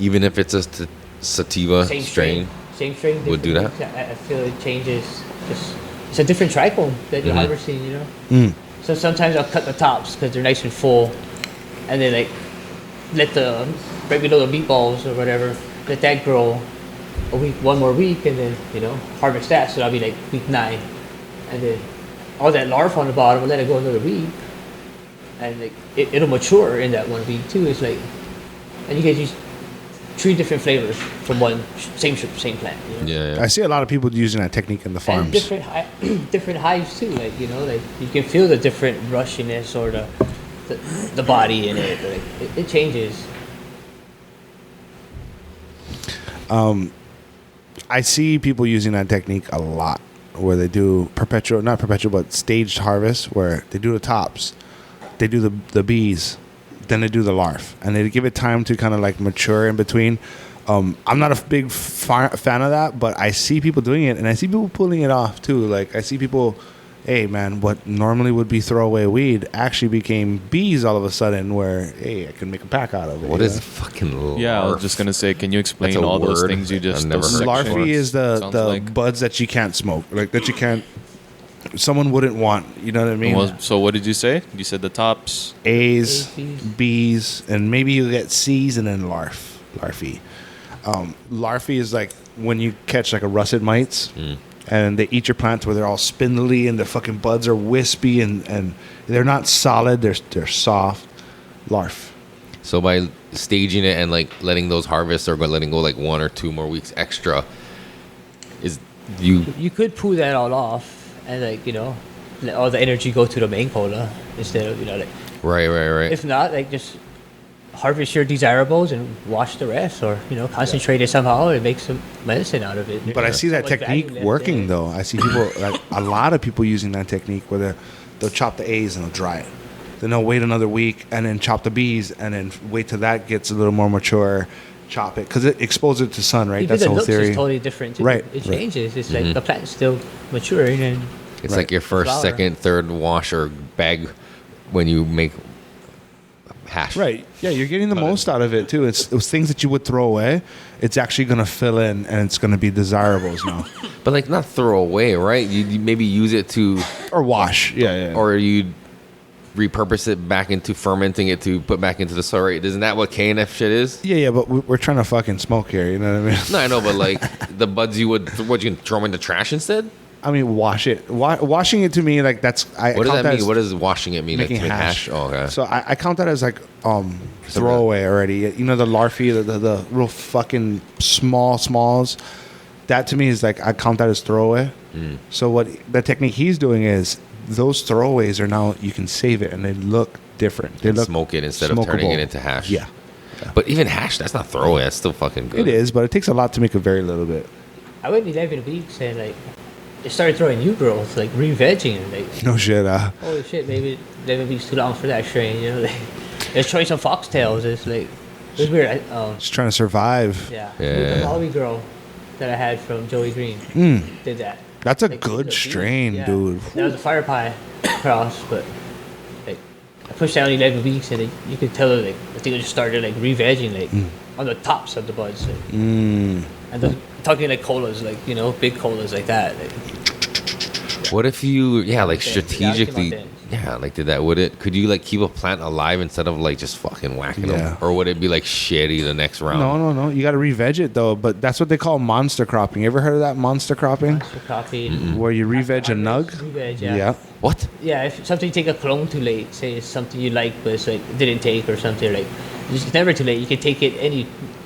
Speaker 5: Even if it's a sativa strain?
Speaker 6: Same strain.
Speaker 5: Would do
Speaker 6: different
Speaker 5: that?
Speaker 6: weeks. I feel it changes. Just it's a different trichome that you're harvesting. So sometimes I'll cut the tops because they're nice and full, and then like let the right below the meatballs or whatever, let that grow a week, one more week, and then harvest that. So that'll be like week 9, and then all that larva on the bottom, we'll let it go another week, and like it'll mature in that 1 week too. It's like, and you get use 3 different flavors from one same plant.
Speaker 5: Yeah.
Speaker 4: I see a lot of people using that technique in the farms.
Speaker 6: And different hives too. Like like you can feel the different rushiness or the body in it. Like it changes.
Speaker 4: I see people using that technique a lot, where they do not perpetual, but staged harvest, where they do the tops, they do the bees, then they do the larf, and they give it time to kind of like mature in between. I'm not a big fan of that, but I see people doing it, and I see people pulling it off too. Like I see people, hey man, what normally would be throwaway weed actually became bees all of a sudden, where hey, I can make a pack out of it.
Speaker 5: What is fucking larf?
Speaker 7: Yeah, I was just gonna say, can you explain
Speaker 5: That's a
Speaker 7: all those
Speaker 5: word
Speaker 7: things you just?
Speaker 5: I've never
Speaker 7: those
Speaker 5: heard
Speaker 7: sections?
Speaker 4: Larvae is the
Speaker 7: Sounds like.
Speaker 4: buds that you can't smoke, like that you can't. Someone wouldn't want. You know what I mean?
Speaker 7: So what did you say? You said the tops.
Speaker 4: A's,
Speaker 6: A's,
Speaker 4: B's, and maybe you get C's and then larvae. Larvae is like when you catch like a russet mites, and they eat your plants where they're all spindly and the fucking buds are wispy and they're not solid. They're soft. Larf.
Speaker 5: So by staging it and like letting those harvest or letting go like 1 or 2 more weeks extra, is
Speaker 6: You could pull that all off and let all the energy go to the main cola instead of like.
Speaker 5: right.
Speaker 6: If not, like just harvest your desirables and wash the rest, or concentrate it somehow and make some medicine out of it.
Speaker 4: But I see that
Speaker 6: So much value
Speaker 4: technique
Speaker 6: left
Speaker 4: working
Speaker 6: there.
Speaker 4: though. I see people, like a lot of people using that technique where they'll chop the A's and they'll dry it. Then they'll wait another week and then chop the B's and then wait till that gets a little more mature, chop it because it exposes it to sun, right?
Speaker 6: Even
Speaker 4: That's
Speaker 6: the
Speaker 4: the whole
Speaker 6: looks
Speaker 4: theory.
Speaker 6: is totally different. Too.
Speaker 4: Right,
Speaker 6: It
Speaker 4: right.
Speaker 6: changes. It's like the plant's still maturing and.
Speaker 5: It's
Speaker 4: Right.
Speaker 5: like your first,
Speaker 6: Flour.
Speaker 5: second, third wash or bag when you make hash.
Speaker 4: Right. Yeah, you're getting the most out of it too. It's things that you would throw away. It's actually going to fill in and it's going to be desirables now.
Speaker 5: But like not throw away, right? You maybe use it to,
Speaker 4: Or wash. Yeah.
Speaker 5: or you repurpose it back into fermenting it to put back into the soil. Right? Isn't that what KNF shit is?
Speaker 4: Yeah, but we're trying to fucking smoke here. You know what I mean?
Speaker 5: No, I know, but like the buds you would, what you can throw them in the trash instead?
Speaker 4: I mean, wash it. Washing it to me, like that's.
Speaker 5: What does that mean? What does washing it mean? Like
Speaker 4: making
Speaker 5: to make
Speaker 4: hash?
Speaker 5: Oh, okay.
Speaker 4: So I count that as like throwaway already. You know the larvae, the real fucking smalls. That to me is like I count that as throwaway. So what the technique he's doing is those throwaways are now you can save it and they look different. They look
Speaker 5: Smoke it instead of turning it
Speaker 4: smokable.
Speaker 5: into hash.
Speaker 4: Yeah,
Speaker 5: But even hash, that's not throwaway. That's still fucking good.
Speaker 4: it is, but it takes a lot to make a very little bit.
Speaker 6: I went 11 weeks and like it started throwing new growth, like re-vegging. Like
Speaker 4: No shit.
Speaker 6: holy shit, maybe 11 weeks too long for that strain. Like, it's showing some foxtails. It's like it's weird.
Speaker 4: Just trying to survive.
Speaker 6: Yeah.
Speaker 5: Yeah.
Speaker 6: The Holly girl that I had from Joey Green did that.
Speaker 4: That's a
Speaker 6: Like,
Speaker 4: good
Speaker 6: the
Speaker 4: strain,
Speaker 6: beans, yeah.
Speaker 4: dude.
Speaker 6: That was a fire pie cross, but like I pushed down 11 weeks and you could tell like I think it just started like re-vegging like on the tops of the buds. Like, and talking like colas, like big colas like that. Like,
Speaker 5: What if you, like
Speaker 6: Yeah,
Speaker 5: strategically,
Speaker 6: document
Speaker 5: did that? Could you like keep a plant alive instead of like just fucking whacking
Speaker 4: Yeah.
Speaker 5: them? Or would it be like shitty the next round?
Speaker 4: No. You got to re-veg it though. But that's what they call monster cropping. You ever heard of that monster cropping?
Speaker 6: Monster coffee.
Speaker 4: Where you re-veg a nug?
Speaker 6: Re-veg, yeah.
Speaker 5: What?
Speaker 6: Yeah, if something you take a clone too late, say it's something you like but it's like didn't take or something, like it's never too late. You can take it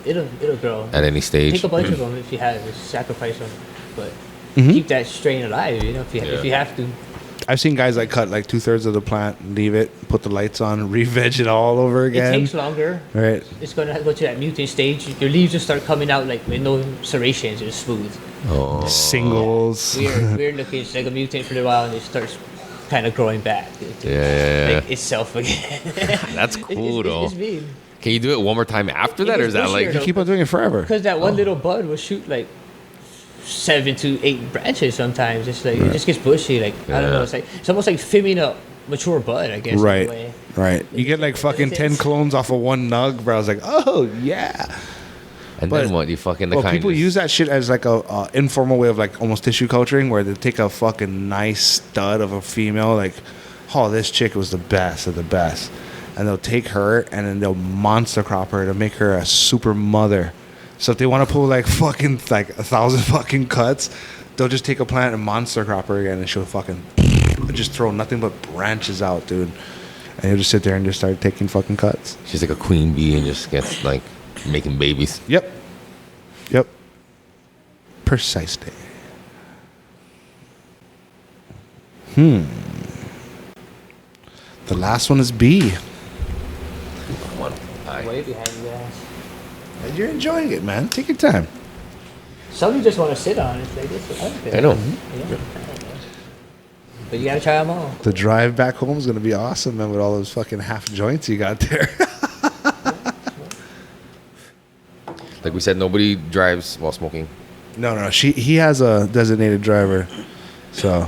Speaker 6: it'll grow.
Speaker 5: At any stage?
Speaker 6: Take a bunch of them if you have, just sacrifice them, but
Speaker 4: Mm-hmm.
Speaker 6: keep that strain alive. You know, if you have to.
Speaker 4: I've seen guys like cut like 2/3 of the plant, leave it, put the lights on, re-veg it all over again.
Speaker 6: It takes longer.
Speaker 4: Right.
Speaker 6: It's gonna go to that mutant stage. Your leaves will start coming out like with no serrations. It's smooth.
Speaker 5: Oh.
Speaker 4: Singles.
Speaker 6: Weird looking. It's like a mutant for a while, and it starts kind of growing back.
Speaker 5: Yeah.
Speaker 6: Like itself again.
Speaker 5: That's cool though.
Speaker 6: It's mean.
Speaker 5: Can you do it one more time after
Speaker 6: It
Speaker 5: that, or is
Speaker 6: gets
Speaker 5: that like?
Speaker 6: bushier,
Speaker 4: You keep on doing it forever.
Speaker 6: Because that one little bud will shoot like 7 to 8 branches sometimes. It's like it just gets bushy. Like I don't know. It's almost like filming a mature bud, I guess. in a
Speaker 4: Right.
Speaker 6: way.
Speaker 4: Right. You get like fucking 10 clones off of one nug, bro. I was like, oh yeah.
Speaker 5: And
Speaker 4: But-
Speaker 5: then what? You fucking
Speaker 4: Well, people use that shit as like a informal way of like almost tissue culturing, where they take a fucking nice stud of a female, like, oh, this chick was the best of the best, and they'll take her and then they'll monster crop her to make her a super mother. So if they want to pull like fucking like 1,000 fucking cuts, they'll just take a plant and monster crop her again, and she'll fucking just throw nothing but branches out, dude. And you'll just sit there and just start taking fucking cuts.
Speaker 5: She's like a queen bee and just gets like making babies.
Speaker 4: Yep. Precisely. The last one is B.
Speaker 5: One.
Speaker 6: Way behind you guys.
Speaker 4: And you're enjoying it, man. Take your time.
Speaker 6: Some you just want to sit on. It's like this.
Speaker 5: I know.
Speaker 6: Yeah. But you gotta try them all.
Speaker 4: The drive back home is gonna be awesome, man, with all those fucking half joints you got there.
Speaker 5: Like we said, nobody drives while smoking.
Speaker 4: No. He has a designated driver, so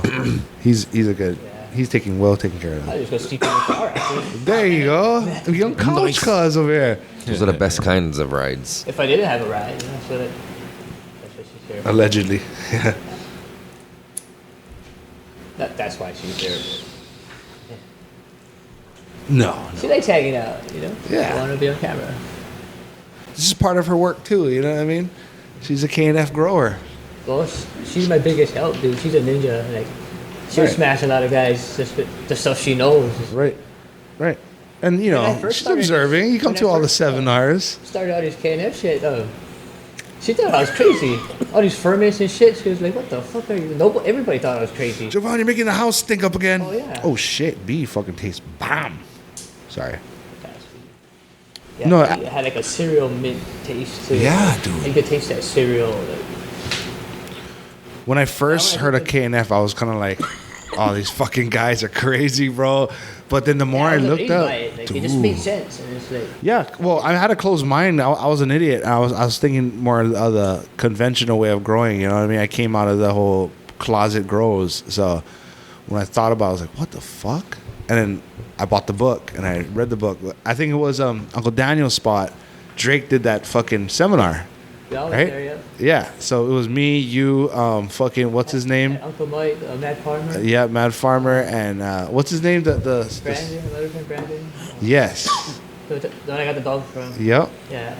Speaker 4: he's a good. He's well taken care of.
Speaker 6: I just go sleep in the car after.
Speaker 4: There you go, young college cuz over here.
Speaker 5: Those are the best kinds of rides.
Speaker 6: If I didn't have a ride, you know, that's what she's there.
Speaker 4: Allegedly.
Speaker 6: That's why she's there.
Speaker 4: No.
Speaker 6: She likes hanging out, you know.
Speaker 4: Yeah.
Speaker 6: I want to be on camera.
Speaker 4: This is part of her work too. You know what I mean? She's a K&F grower.
Speaker 6: Well, she's my biggest help, dude. She's a ninja. Like, she'll
Speaker 4: Right.
Speaker 6: smash a lot of guys just with the stuff she knows.
Speaker 4: Right. And you
Speaker 6: When I
Speaker 4: know,
Speaker 6: first
Speaker 4: she's
Speaker 6: started-
Speaker 4: observing. You come
Speaker 6: when I
Speaker 4: to all the
Speaker 6: first-
Speaker 4: seminars.
Speaker 6: Started all this KNF shit. She thought I was crazy. All these ferments and shit. She was like, "What the fuck are you?" Nobody, everybody thought I was crazy.
Speaker 4: Jovahn, you're making the house stink up again.
Speaker 6: Oh, yeah.
Speaker 4: Oh shit, B fucking tastes bomb. Sorry.
Speaker 6: Yeah,
Speaker 4: No,
Speaker 6: it had like a cereal mint taste to it.
Speaker 4: Yeah, dude.
Speaker 6: You could taste that cereal. Like,
Speaker 4: When I first heard of K&F, I was kind of like, "Oh, these fucking guys are crazy, bro." But then the more I
Speaker 6: was
Speaker 4: looked
Speaker 6: amazed
Speaker 4: up,
Speaker 6: by it. Like, it just made sense. And it's like,
Speaker 4: yeah, well, I had a closed mind. I was an idiot. I was thinking more of the conventional way of growing. You know what I mean? I came out of the whole closet grows. So when I thought about it, I was like, what the fuck? And then I bought the book and I read the book. I think it was Uncle Daniel's spot. Drake did that fucking seminar,
Speaker 6: we all went
Speaker 4: right?
Speaker 6: there, yeah.
Speaker 4: Yeah. So it was me, you, fucking what's his name?
Speaker 6: And Uncle Mike, Matt Farmer,
Speaker 4: Yeah, Mad Farmer, and what's his name? The
Speaker 6: Brandon, Letterman Brandon.
Speaker 4: yes.
Speaker 6: The one I got the dog from.
Speaker 4: Yep.
Speaker 6: Yeah,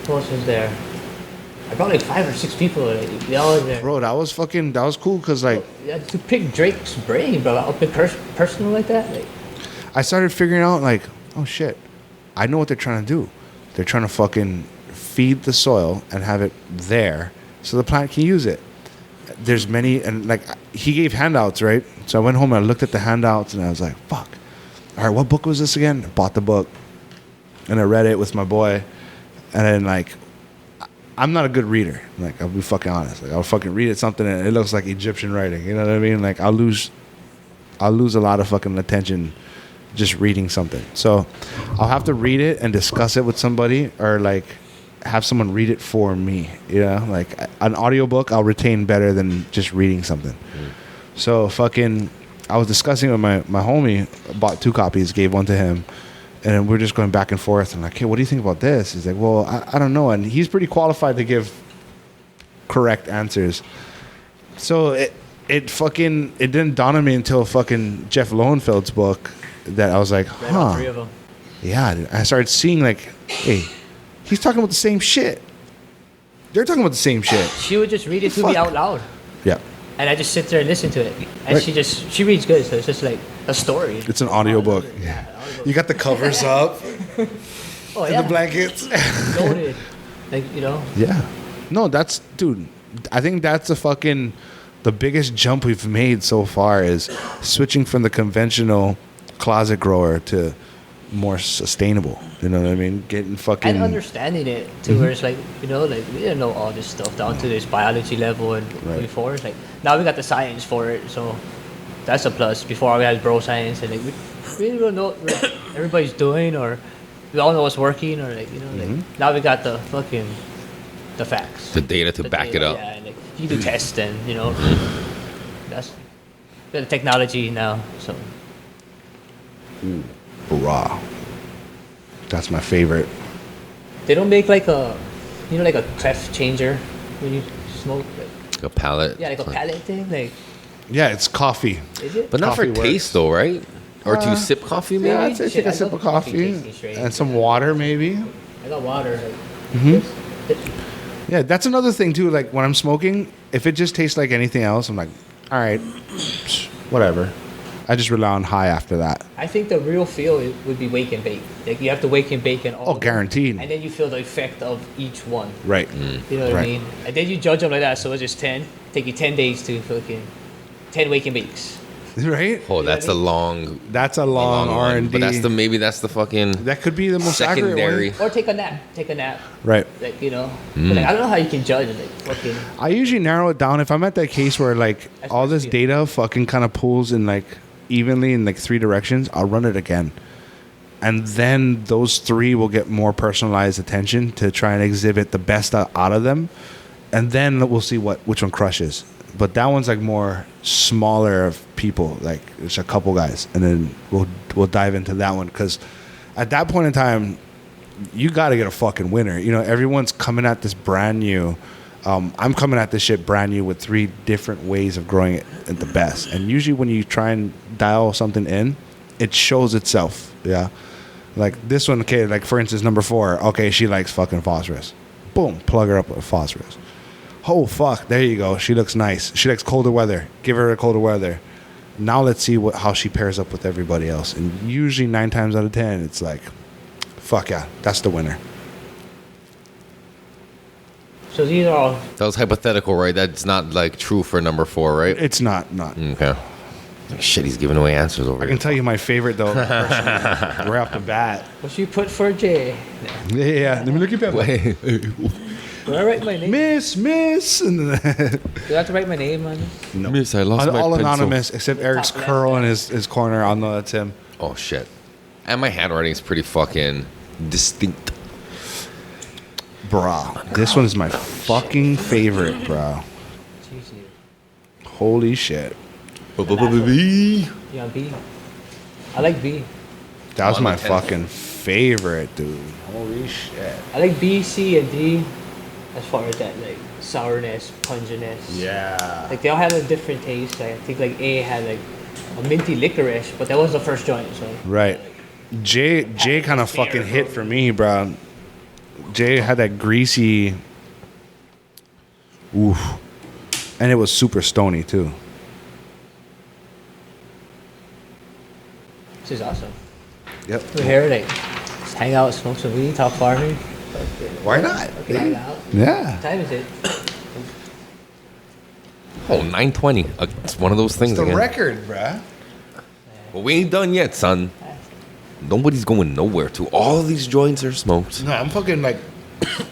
Speaker 6: who else was there? I brought like 5 or 6 people. Like, they all were there.
Speaker 4: Bro, that was cool because like
Speaker 6: Yeah, to pick Drake's brain, bro. I'll pick personal like that. Like,
Speaker 4: I started figuring out like, oh shit, I know what they're trying to do. They're trying to fucking feed the soil and have it there so the plant can use it. There's many, and like he gave handouts, right? So I went home and I looked at the handouts and I was like, fuck. All right, what book was this again? I bought the book and I read it with my boy. And then like, I'm not a good reader. Like, I'll be fucking honest. Like, I'll fucking read it something and it looks like Egyptian writing. You know what I mean? Like, I'll lose a lot of fucking attention just reading something. So I'll have to read it and discuss it with somebody, or like have someone read it for me. You know, like an audiobook I'll retain better than just reading something. So fucking, I was discussing with my homie, bought 2 copies, gave one to him. And we're just going back and forth. And like, hey, what do you think about this? He's like, well, I don't know. And he's pretty qualified to give correct answers. So it didn't dawn on me until fucking Jeff Lowenfeld's book that I was like,
Speaker 6: Read all 3
Speaker 4: huh.
Speaker 6: of them.
Speaker 4: Yeah, dude. I started seeing like, hey, he's talking about the same shit. They're talking about the same shit.
Speaker 6: She would just read it to me
Speaker 4: Fuck.
Speaker 6: out loud.
Speaker 4: Yeah.
Speaker 6: And I just sit there and listen to it. And
Speaker 4: Right.
Speaker 6: she reads good, so it's just like a story.
Speaker 4: It's an audiobook.
Speaker 6: Yeah, an audiobook.
Speaker 4: You got the covers up
Speaker 6: Oh,
Speaker 4: and
Speaker 6: yeah.
Speaker 4: the blankets.
Speaker 6: Loaded. Like, you know.
Speaker 4: Yeah. No, dude, I think that's the biggest jump we've made so far is switching from the conventional closet grower to more sustainable. You know what I mean? Getting fucking.
Speaker 6: And understanding it to where it's like, you know, like we didn't know all this stuff down to this biology level and
Speaker 4: Right.
Speaker 6: before. It's like now we got the science for it, so that's a plus. Before we had bro science and like we really don't know what everybody's doing or we all know what's working or like, you know, like now we got the fucking the facts.
Speaker 5: The data to back it up.
Speaker 6: Yeah, and like you do tests and you know that's the technology now, so
Speaker 4: Raw. That's my favorite.
Speaker 6: they don't make like a you know like a clef changer when you smoke like
Speaker 5: A palette.
Speaker 6: yeah, like a palette thing, like
Speaker 4: Yeah, it's coffee.
Speaker 6: is it?
Speaker 5: But not for
Speaker 4: Coffee
Speaker 5: taste
Speaker 4: works.
Speaker 5: though, right? Or to sip coffee, maybe?
Speaker 4: Yeah, I'd say
Speaker 6: Shit,
Speaker 4: take a
Speaker 6: I
Speaker 4: sip
Speaker 6: love
Speaker 4: of
Speaker 6: coffee
Speaker 4: coffee
Speaker 6: tasting straight.
Speaker 4: and some water, maybe.
Speaker 6: I got water. Like,
Speaker 4: Yeah, that's another thing too. Like when I'm smoking, if it just tastes like anything else, I'm like, all right, whatever. I just rely on high after that.
Speaker 6: I think the real feel would be wake and bake. Like you have to wake and bake and all.
Speaker 4: Oh,
Speaker 6: of them,
Speaker 4: guaranteed.
Speaker 6: And then you feel the effect of each one.
Speaker 4: Right.
Speaker 6: You know what
Speaker 4: Right.
Speaker 6: I mean? And then you judge them like that. So it's just 10. Take you 10 days to fucking 10 wake and bakes.
Speaker 4: Right.
Speaker 5: Oh, that's a long,
Speaker 4: That's a long
Speaker 5: one.
Speaker 4: R&D.
Speaker 5: But that's the fucking
Speaker 4: That could be the most accurate
Speaker 5: secondary.
Speaker 4: one.
Speaker 6: Or take a nap. Take a nap.
Speaker 4: Right.
Speaker 6: Like, you know. But, like, I don't know how you can judge like fucking.
Speaker 4: I usually narrow it down if I'm at that case where like
Speaker 6: That's
Speaker 4: all
Speaker 6: my
Speaker 4: this
Speaker 6: speed.
Speaker 4: data fucking kind of pulls in like evenly in like 3 directions. I'll run it again, and then those 3 will get more personalized attention to try and exhibit the best out of them, and then we'll see which one crushes. But that one's like more smaller of people, like it's a couple guys, and then we'll dive into that one because at that point in time, you got to get a fucking winner. You know, everyone's coming at this brand new. I'm coming at this shit brand new with 3 different ways of growing it at the best. And usually when you try and dial something in, it shows itself. Yeah. Like this one, okay, like for instance, number 4, okay, she likes fucking phosphorus. Boom, plug her up with phosphorus. Oh, fuck, there you go. She looks nice. She likes colder weather. Give her a colder weather. Now let's see how she pairs up with everybody else. And usually 9 times out of 10, it's like, fuck yeah, that's the winner.
Speaker 6: So these are all.
Speaker 5: That was hypothetical, right? That's not like true for number 4, right?
Speaker 4: It's not.
Speaker 5: Okay. Shit, he's giving away answers over
Speaker 4: I
Speaker 5: here.
Speaker 4: can tell you my favorite, though, personally, right off the bat.
Speaker 6: What you put for J?
Speaker 4: Yeah, let me look at that.
Speaker 5: Wait.
Speaker 6: Do I write my name?
Speaker 4: Miss. And then
Speaker 6: Do I have to write my name on this?
Speaker 4: no.
Speaker 5: Miss, I lost my
Speaker 4: all
Speaker 5: pencil.
Speaker 4: anonymous, except Eric's
Speaker 6: Top left,
Speaker 4: curl in his corner. I'll know that's him.
Speaker 5: Oh, shit. And my handwriting is pretty fucking distinct.
Speaker 4: Brah. This one is my fucking favorite, bro.
Speaker 6: Jeez, you.
Speaker 4: Holy shit.
Speaker 6: You on B? I like B.
Speaker 4: That was
Speaker 5: On
Speaker 4: my
Speaker 5: the 10th.
Speaker 4: fucking favorite, dude. Holy shit.
Speaker 6: I like B, C, and D as far as that, like, sourness, punginess.
Speaker 4: Yeah.
Speaker 6: Like, they all had a different taste. Like, I think, like, A had, like, a minty licorice, but that was the first joint, so.
Speaker 4: Right. Jay kind of fucking hit for me, bro. Jay had that greasy. Oof. And it was super stony, too.
Speaker 6: This is awesome.
Speaker 4: Yep.
Speaker 6: We're here, like, just hang out, smoke some weed, talk farming.
Speaker 4: Why not?
Speaker 6: Okay, hang out.
Speaker 4: Yeah.
Speaker 6: What time is it?
Speaker 5: Oh, 9:20. It's one of those things
Speaker 4: It's the
Speaker 5: again.
Speaker 4: record, bruh.
Speaker 5: Well, we ain't done yet, son. Nobody's going nowhere. To all of these joints are smoked.
Speaker 4: No, I'm fucking like,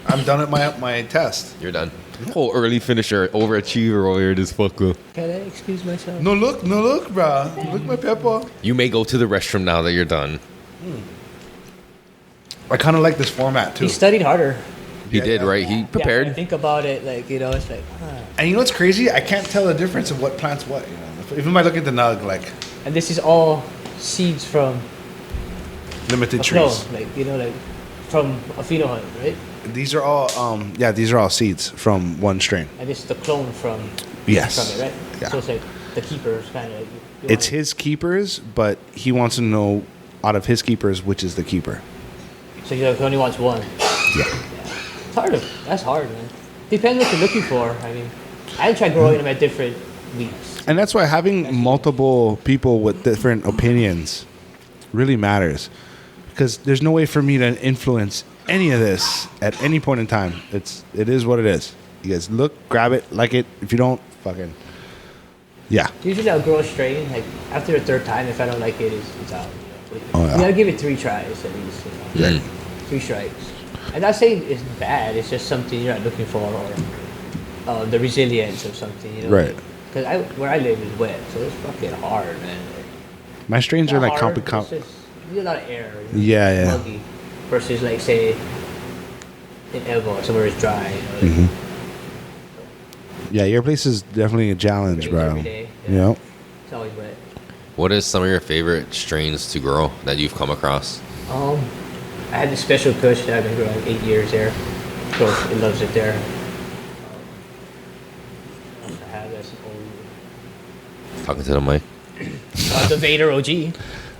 Speaker 4: I'm done at my test.
Speaker 5: You're done. Oh, early finisher, overachiever over here, this fucker.
Speaker 6: Can I excuse myself?
Speaker 4: No look, bruh. Look my pepper.
Speaker 5: You may go to the restroom now that you're done.
Speaker 4: I kind of like this format, too.
Speaker 6: He studied harder.
Speaker 5: He did,
Speaker 4: yeah.
Speaker 5: right? He
Speaker 6: Yeah,
Speaker 5: prepared.
Speaker 6: I think about it, like, you know, it's like,
Speaker 4: And you know what's crazy? I can't tell the difference of what plant's what. You know? Even by looking at the nug, like,
Speaker 6: and this is all seeds from
Speaker 4: limited
Speaker 6: a
Speaker 4: trees.
Speaker 6: clone, like, you know, like, from a Pheno hunt, right?
Speaker 4: These are all, these are all seeds from one strain.
Speaker 6: And this is the clone from
Speaker 4: Yes.
Speaker 6: from it, right?
Speaker 4: Yeah.
Speaker 6: So it's like the keepers kind of.
Speaker 4: It's his keepers, but he wants to know out of his keepers which is the keeper.
Speaker 6: So he only wants one.
Speaker 4: Yeah.
Speaker 6: It's hard. That's hard, man. Depends what you're looking for. I mean, I tried growing them at different weeks.
Speaker 4: And that's why having multiple people with different opinions really matters. Because there's no way for me to influence any of this at any point in time. It is what it is. You guys look, grab it, like it. If you don't, fucking yeah.
Speaker 6: Usually I'll grow a strain, like after the third time, if I don't like it, it's out. You know?
Speaker 4: Oh, yeah.
Speaker 6: You gotta give it 3 tries at least. You know?
Speaker 4: Yeah.
Speaker 6: 3 strikes. And not saying it's bad, it's just something you're not looking for, or the resilience of something, you know?
Speaker 4: Right.
Speaker 6: Because where I live is wet, so it's fucking hard, man.
Speaker 4: My strains are like
Speaker 6: hard,
Speaker 4: comp.
Speaker 6: it's just, you get a lot of air. You know?
Speaker 4: Yeah.
Speaker 6: Muggy. Versus like say in Evo, somewhere it's dry. You know, like,
Speaker 4: Yeah, your place is definitely a challenge,
Speaker 6: rains
Speaker 4: bro.
Speaker 6: every day,
Speaker 4: Yeah.
Speaker 6: It's always wet.
Speaker 5: What is some of your favorite strains to grow that you've come across?
Speaker 6: I had this special kush that I've been growing 8 years there. So it loves it there. I have this old
Speaker 5: Talking to the mic.
Speaker 6: the Vader OG.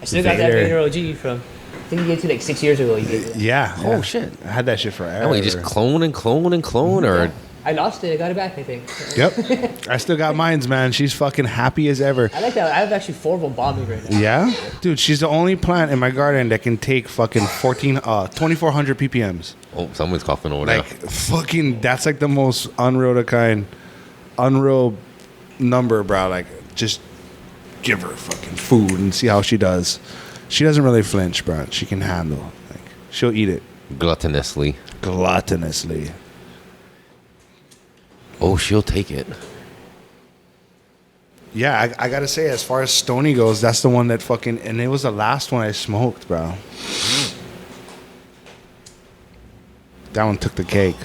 Speaker 6: I still got that
Speaker 4: Vader.
Speaker 6: Vader OG from. I think you gave it to like 6 years ago. You gave it.
Speaker 4: Yeah.
Speaker 5: Oh,
Speaker 4: yeah.
Speaker 5: shit.
Speaker 4: I had that shit forever.
Speaker 5: Oh, you just clone and clone and clone, or
Speaker 6: I lost it. I got it back. I think.
Speaker 4: Yep. I still got mines, man. She's fucking happy as ever.
Speaker 6: I like that. I have actually 4 of them bombing right now.
Speaker 4: Yeah? Dude, she's the only plant in my garden that can take fucking 2,400 ppms.
Speaker 5: oh, someone's coughing over
Speaker 4: Like,
Speaker 5: there.
Speaker 4: fucking, that's like the most unreal number, bro. Like, just give her fucking food and see how she does. She doesn't really flinch, bro. She can handle. Like, she'll eat it
Speaker 5: Gluttonously.
Speaker 4: gluttonously.
Speaker 5: Oh, she'll take it.
Speaker 4: Yeah, I gotta say, as far as Stony goes, that's the one that fucking, and it was the last one I smoked, bro. That one took the cake.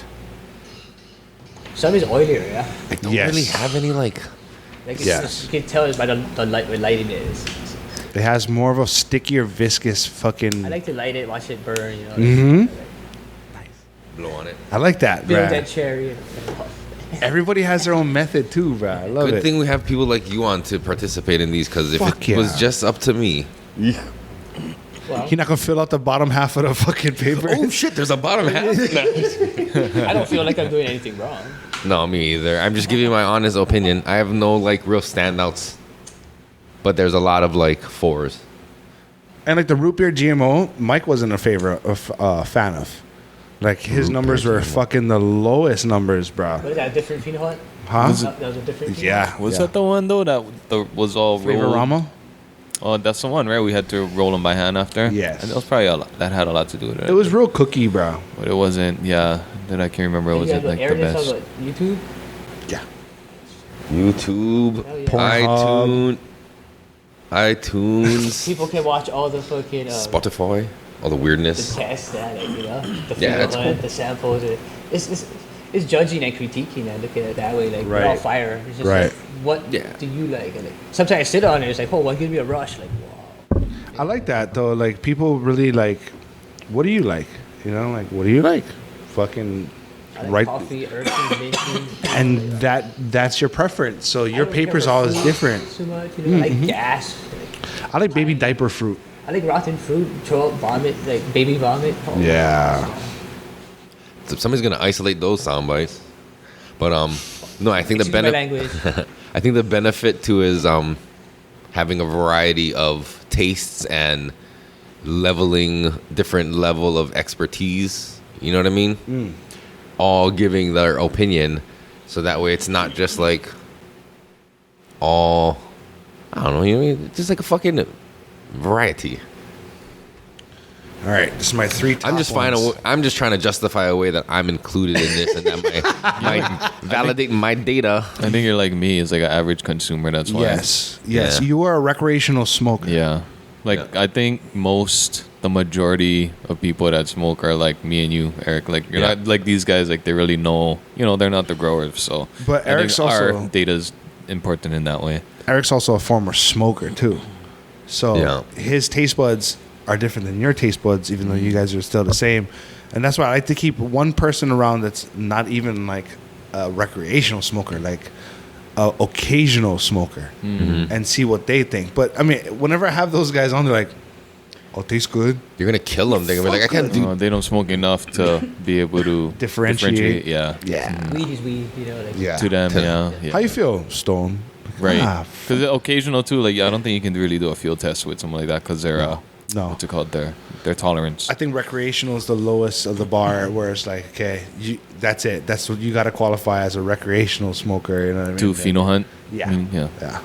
Speaker 6: Some is oilier, yeah.
Speaker 5: I don't
Speaker 4: Yes.
Speaker 5: really have any like.
Speaker 6: Like it's
Speaker 4: Yes.
Speaker 6: just, you can tell it's by the light where lighting it is.
Speaker 4: It has more of a stickier, viscous fucking.
Speaker 6: I like to light it, watch it burn. You know.
Speaker 4: Mhm.
Speaker 5: Blow on it.
Speaker 4: I like that,
Speaker 6: Build
Speaker 4: bro.
Speaker 6: that cherry. And
Speaker 4: Everybody has their own method too, bro. I love
Speaker 5: Good
Speaker 4: it.
Speaker 5: thing we have people like you on to participate in these, because if
Speaker 4: Fuck
Speaker 5: it
Speaker 4: yeah.
Speaker 5: was just up to me.
Speaker 6: well,
Speaker 4: You're not gonna fill out the bottom half of the fucking paper.
Speaker 5: Oh shit! There's a bottom half.
Speaker 6: I don't feel like I'm doing anything wrong.
Speaker 5: No, me either. I'm just giving you my honest opinion. I have no like real standouts, but there's a lot of like 4s.
Speaker 4: And like the root beer GMO, Mike wasn't a fan of. Like his
Speaker 5: Root
Speaker 4: numbers
Speaker 5: beer
Speaker 4: were
Speaker 5: GMO.
Speaker 4: fucking the lowest numbers,
Speaker 6: What
Speaker 4: bro.
Speaker 6: is that? A different Pheno hunt?
Speaker 4: Huh?
Speaker 6: That was a different. Pheno?
Speaker 4: Yeah.
Speaker 7: Was
Speaker 4: yeah.
Speaker 7: that the one though that was all rolled?
Speaker 4: Flavorama?
Speaker 7: Oh, that's the one, right? We had to roll them by hand after.
Speaker 4: Yes.
Speaker 7: And that was probably that had a lot to do with it.
Speaker 4: It was real cookie, bro.
Speaker 7: but it wasn't. Yeah, that I can't remember. It
Speaker 6: You guys
Speaker 7: wasn't
Speaker 6: what,
Speaker 7: like the
Speaker 6: Aaron is
Speaker 7: best.
Speaker 6: on what, YouTube?
Speaker 4: Yeah.
Speaker 5: YouTube,
Speaker 6: Hell yeah.
Speaker 4: Pornhub.
Speaker 5: iTunes,
Speaker 6: People can watch all the fucking
Speaker 5: Spotify, all the
Speaker 6: the
Speaker 5: weirdness.
Speaker 6: tests that you know, the
Speaker 5: Yeah,
Speaker 6: Pheno
Speaker 5: that's
Speaker 6: hunt,
Speaker 5: cool.
Speaker 6: the samples. It's judging and critiquing and looking at it that way. Like we're all
Speaker 4: Right.
Speaker 6: fire. It's just
Speaker 4: Right.
Speaker 6: like, what
Speaker 5: Yeah.
Speaker 6: do you like? And like, sometimes I sit on it. It's like, oh, what gives me a rush? Like, wow.
Speaker 4: I like that though. Like people really like, what do you like? You know, like what do you like? Fucking
Speaker 6: I like
Speaker 4: right.
Speaker 6: coffee, earthy, minty.
Speaker 4: And that's your preference. So
Speaker 6: I
Speaker 4: your
Speaker 6: don't care
Speaker 4: paper's
Speaker 6: about
Speaker 4: always
Speaker 6: food
Speaker 4: different.
Speaker 6: Too much, you know. I like gas.
Speaker 4: I like baby diaper fruit.
Speaker 6: I like rotten fruit, throw up vomit, like baby vomit. Oh,
Speaker 4: Yeah.
Speaker 5: So somebody's gonna isolate those sound bites. But no, I think the
Speaker 6: Excuse my
Speaker 5: benefit.
Speaker 6: language.
Speaker 5: I think the benefit to is having a variety of tastes and leveling different level of expertise. You know what I mean? All giving their opinion, so that way it's not just like all. I don't know. You know, just like a fucking variety.
Speaker 4: All right, this is my 3 top
Speaker 5: I'm just
Speaker 4: ones.
Speaker 5: I'm just trying to justify a way that I'm included in this and that my validating my data.
Speaker 7: I think you're like me. It's like an average consumer. That's why.
Speaker 4: Yes.
Speaker 5: Yeah.
Speaker 4: You are a recreational smoker.
Speaker 7: Yeah. Like
Speaker 5: Yeah.
Speaker 7: I think the majority of people that smoke are like me and you, Eric. Like you're
Speaker 5: Yeah.
Speaker 7: not like these guys. Like they really know. You know, they're not the growers. So.
Speaker 4: But
Speaker 7: I
Speaker 4: Eric's
Speaker 7: think
Speaker 4: also-
Speaker 7: our data's important in that way.
Speaker 4: Eric's also a former smoker too. So
Speaker 5: Yeah.
Speaker 4: his taste buds are different than your taste buds, even though you guys are still the same. And that's why I like to keep one person around that's not even like a recreational smoker. Like a occasional smoker and see what they think. But I mean, whenever I have those guys on, they're like, "Oh, it tastes good."
Speaker 5: You're gonna kill them. They're gonna be like, I can't do.
Speaker 7: They don't smoke enough to be able to
Speaker 4: Differentiate.
Speaker 7: Yeah.
Speaker 4: Yeah.
Speaker 6: Weed is weed, you know. Like,
Speaker 4: Yeah.
Speaker 7: To them, yeah.
Speaker 4: How you feel, Stone?
Speaker 7: Right.
Speaker 4: Ah,
Speaker 7: Because occasional too, like I don't think you can really do a field test with something like that because they're
Speaker 4: No.
Speaker 7: what's it called? Their tolerance.
Speaker 4: I think recreational is the lowest of the bar, where it's like, okay, that's it. That's what you got to qualify as a recreational smoker. You know what I mean?
Speaker 7: To pheno hunt.
Speaker 4: Yeah.
Speaker 7: I mean, yeah.
Speaker 4: Yeah.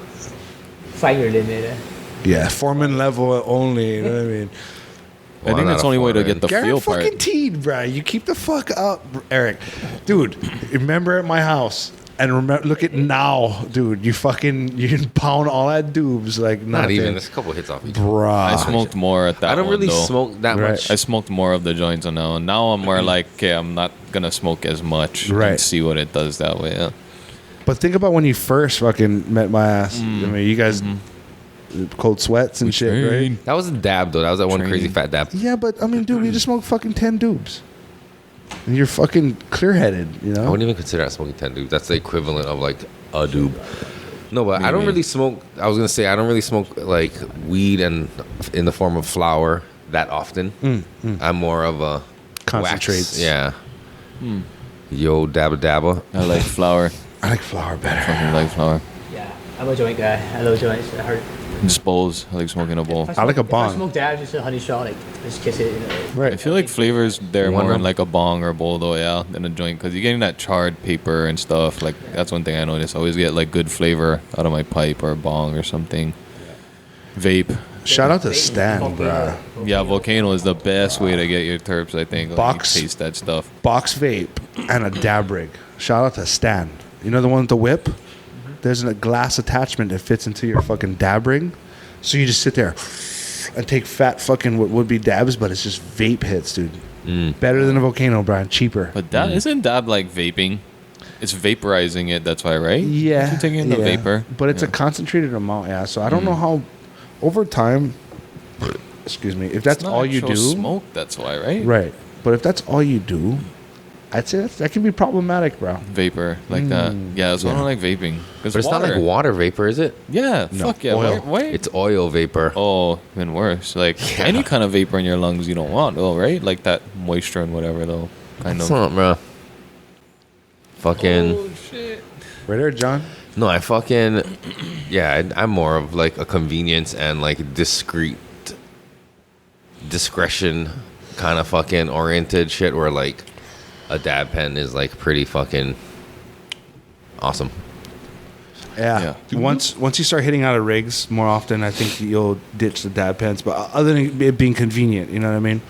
Speaker 6: find your limit.
Speaker 4: Yeah. Foreman level only. You know what I mean?
Speaker 7: I think that's the only way to get the
Speaker 4: Garrett
Speaker 7: feel part.
Speaker 4: fucking teed, bro. You keep the fuck up, Eric. Dude, remember at my house. And remember, look at now, dude. You pound all that doobs like
Speaker 5: Not
Speaker 4: nothing.
Speaker 5: even. There's a couple hits off each.
Speaker 4: Bruh.
Speaker 7: I smoked more at that.
Speaker 5: I don't
Speaker 7: one,
Speaker 5: really
Speaker 7: though.
Speaker 5: smoke that
Speaker 4: Right.
Speaker 5: much.
Speaker 7: I smoked more of the joints on now. Now I'm more like, okay, I'm not gonna smoke as much.
Speaker 4: Right.
Speaker 7: And see what it does that way. Yeah.
Speaker 4: But think about when you first fucking met my ass. I mean, you guys cold sweats and shit, right?
Speaker 5: That was a dab though. That was that one crazy fat dab.
Speaker 4: Yeah, but I mean, dude, we just smoked fucking 10 doobs. And you're fucking clear-headed, you
Speaker 5: I
Speaker 4: know?
Speaker 5: wouldn't even consider that smoking 10 doob. That's the equivalent of like a doob. No, but I don't
Speaker 7: Maybe.
Speaker 5: really smoke. I was gonna say I don't really smoke like weed and in the form of flour that often. I'm more of a
Speaker 4: Concentrates.
Speaker 5: wax. Yeah. Yo, dabba dabba.
Speaker 7: I like flour.
Speaker 4: I like flour better.
Speaker 7: Fucking like flour.
Speaker 6: Yeah, I'm a joint guy. I love joints. I heard.
Speaker 7: Just bowls. I like smoking a bowl.
Speaker 4: I like a
Speaker 6: If I
Speaker 4: bong.
Speaker 6: smoke dab, just a honey shot, like just kiss it. You know, like,
Speaker 4: Right.
Speaker 7: I feel like flavors they're
Speaker 5: One
Speaker 7: more
Speaker 5: of
Speaker 7: in like a bong or bowl though, yeah, than a joint because you're getting that charred paper and stuff. Like that's one thing I notice. I always get like good flavor out of my pipe or bong or something. Vape.
Speaker 4: Shout out to Stan, bruh.
Speaker 7: Yeah, Volcano is the best way to get your terps. I think. Like,
Speaker 4: Box.
Speaker 7: you taste that stuff.
Speaker 4: Box vape and a dab rig. Shout out to Stan. You know the one with the whip? There's a glass attachment that fits into your fucking dab rig. So you just sit there and take fat fucking what would be dabs, but it's just vape hits, dude. Better than a Volcano, Brian. Cheaper.
Speaker 7: But that isn't dab like vaping. It's vaporizing it. That's why, right?
Speaker 4: Yeah.
Speaker 7: You're taking in the vapor.
Speaker 4: But it's
Speaker 7: Yeah.
Speaker 4: a concentrated amount, yeah. So I don't know how, over time, excuse me, if that's
Speaker 7: It's not
Speaker 4: all you
Speaker 7: actual
Speaker 4: do.
Speaker 7: Smoke. That's why, right?
Speaker 4: Right. But if that's all you do, I'd say that can be problematic, bro.
Speaker 7: Vapor like that. Yeah, that's why I don't like vaping.
Speaker 5: But it's not like water vapor, is it?
Speaker 7: Yeah,
Speaker 4: No,
Speaker 7: fuck yeah.
Speaker 4: oil.
Speaker 7: Why?
Speaker 5: It's oil vapor.
Speaker 7: Oh, even worse. Like any kind of vapor in your lungs you don't want, though, right? Like that moisture and whatever, though. Kind
Speaker 5: It's
Speaker 7: of.
Speaker 5: not, bro. Fucking.
Speaker 7: Oh shit.
Speaker 4: Right there, John.
Speaker 5: No, I fucking. Yeah, I'm more of like a convenience and like discreet discretion kind of fucking oriented shit where like a dab pen is like pretty fucking awesome.
Speaker 4: Yeah. Once you start hitting out of rigs more often, I think you'll ditch the dab pens. But other than it being convenient, you know what I mean?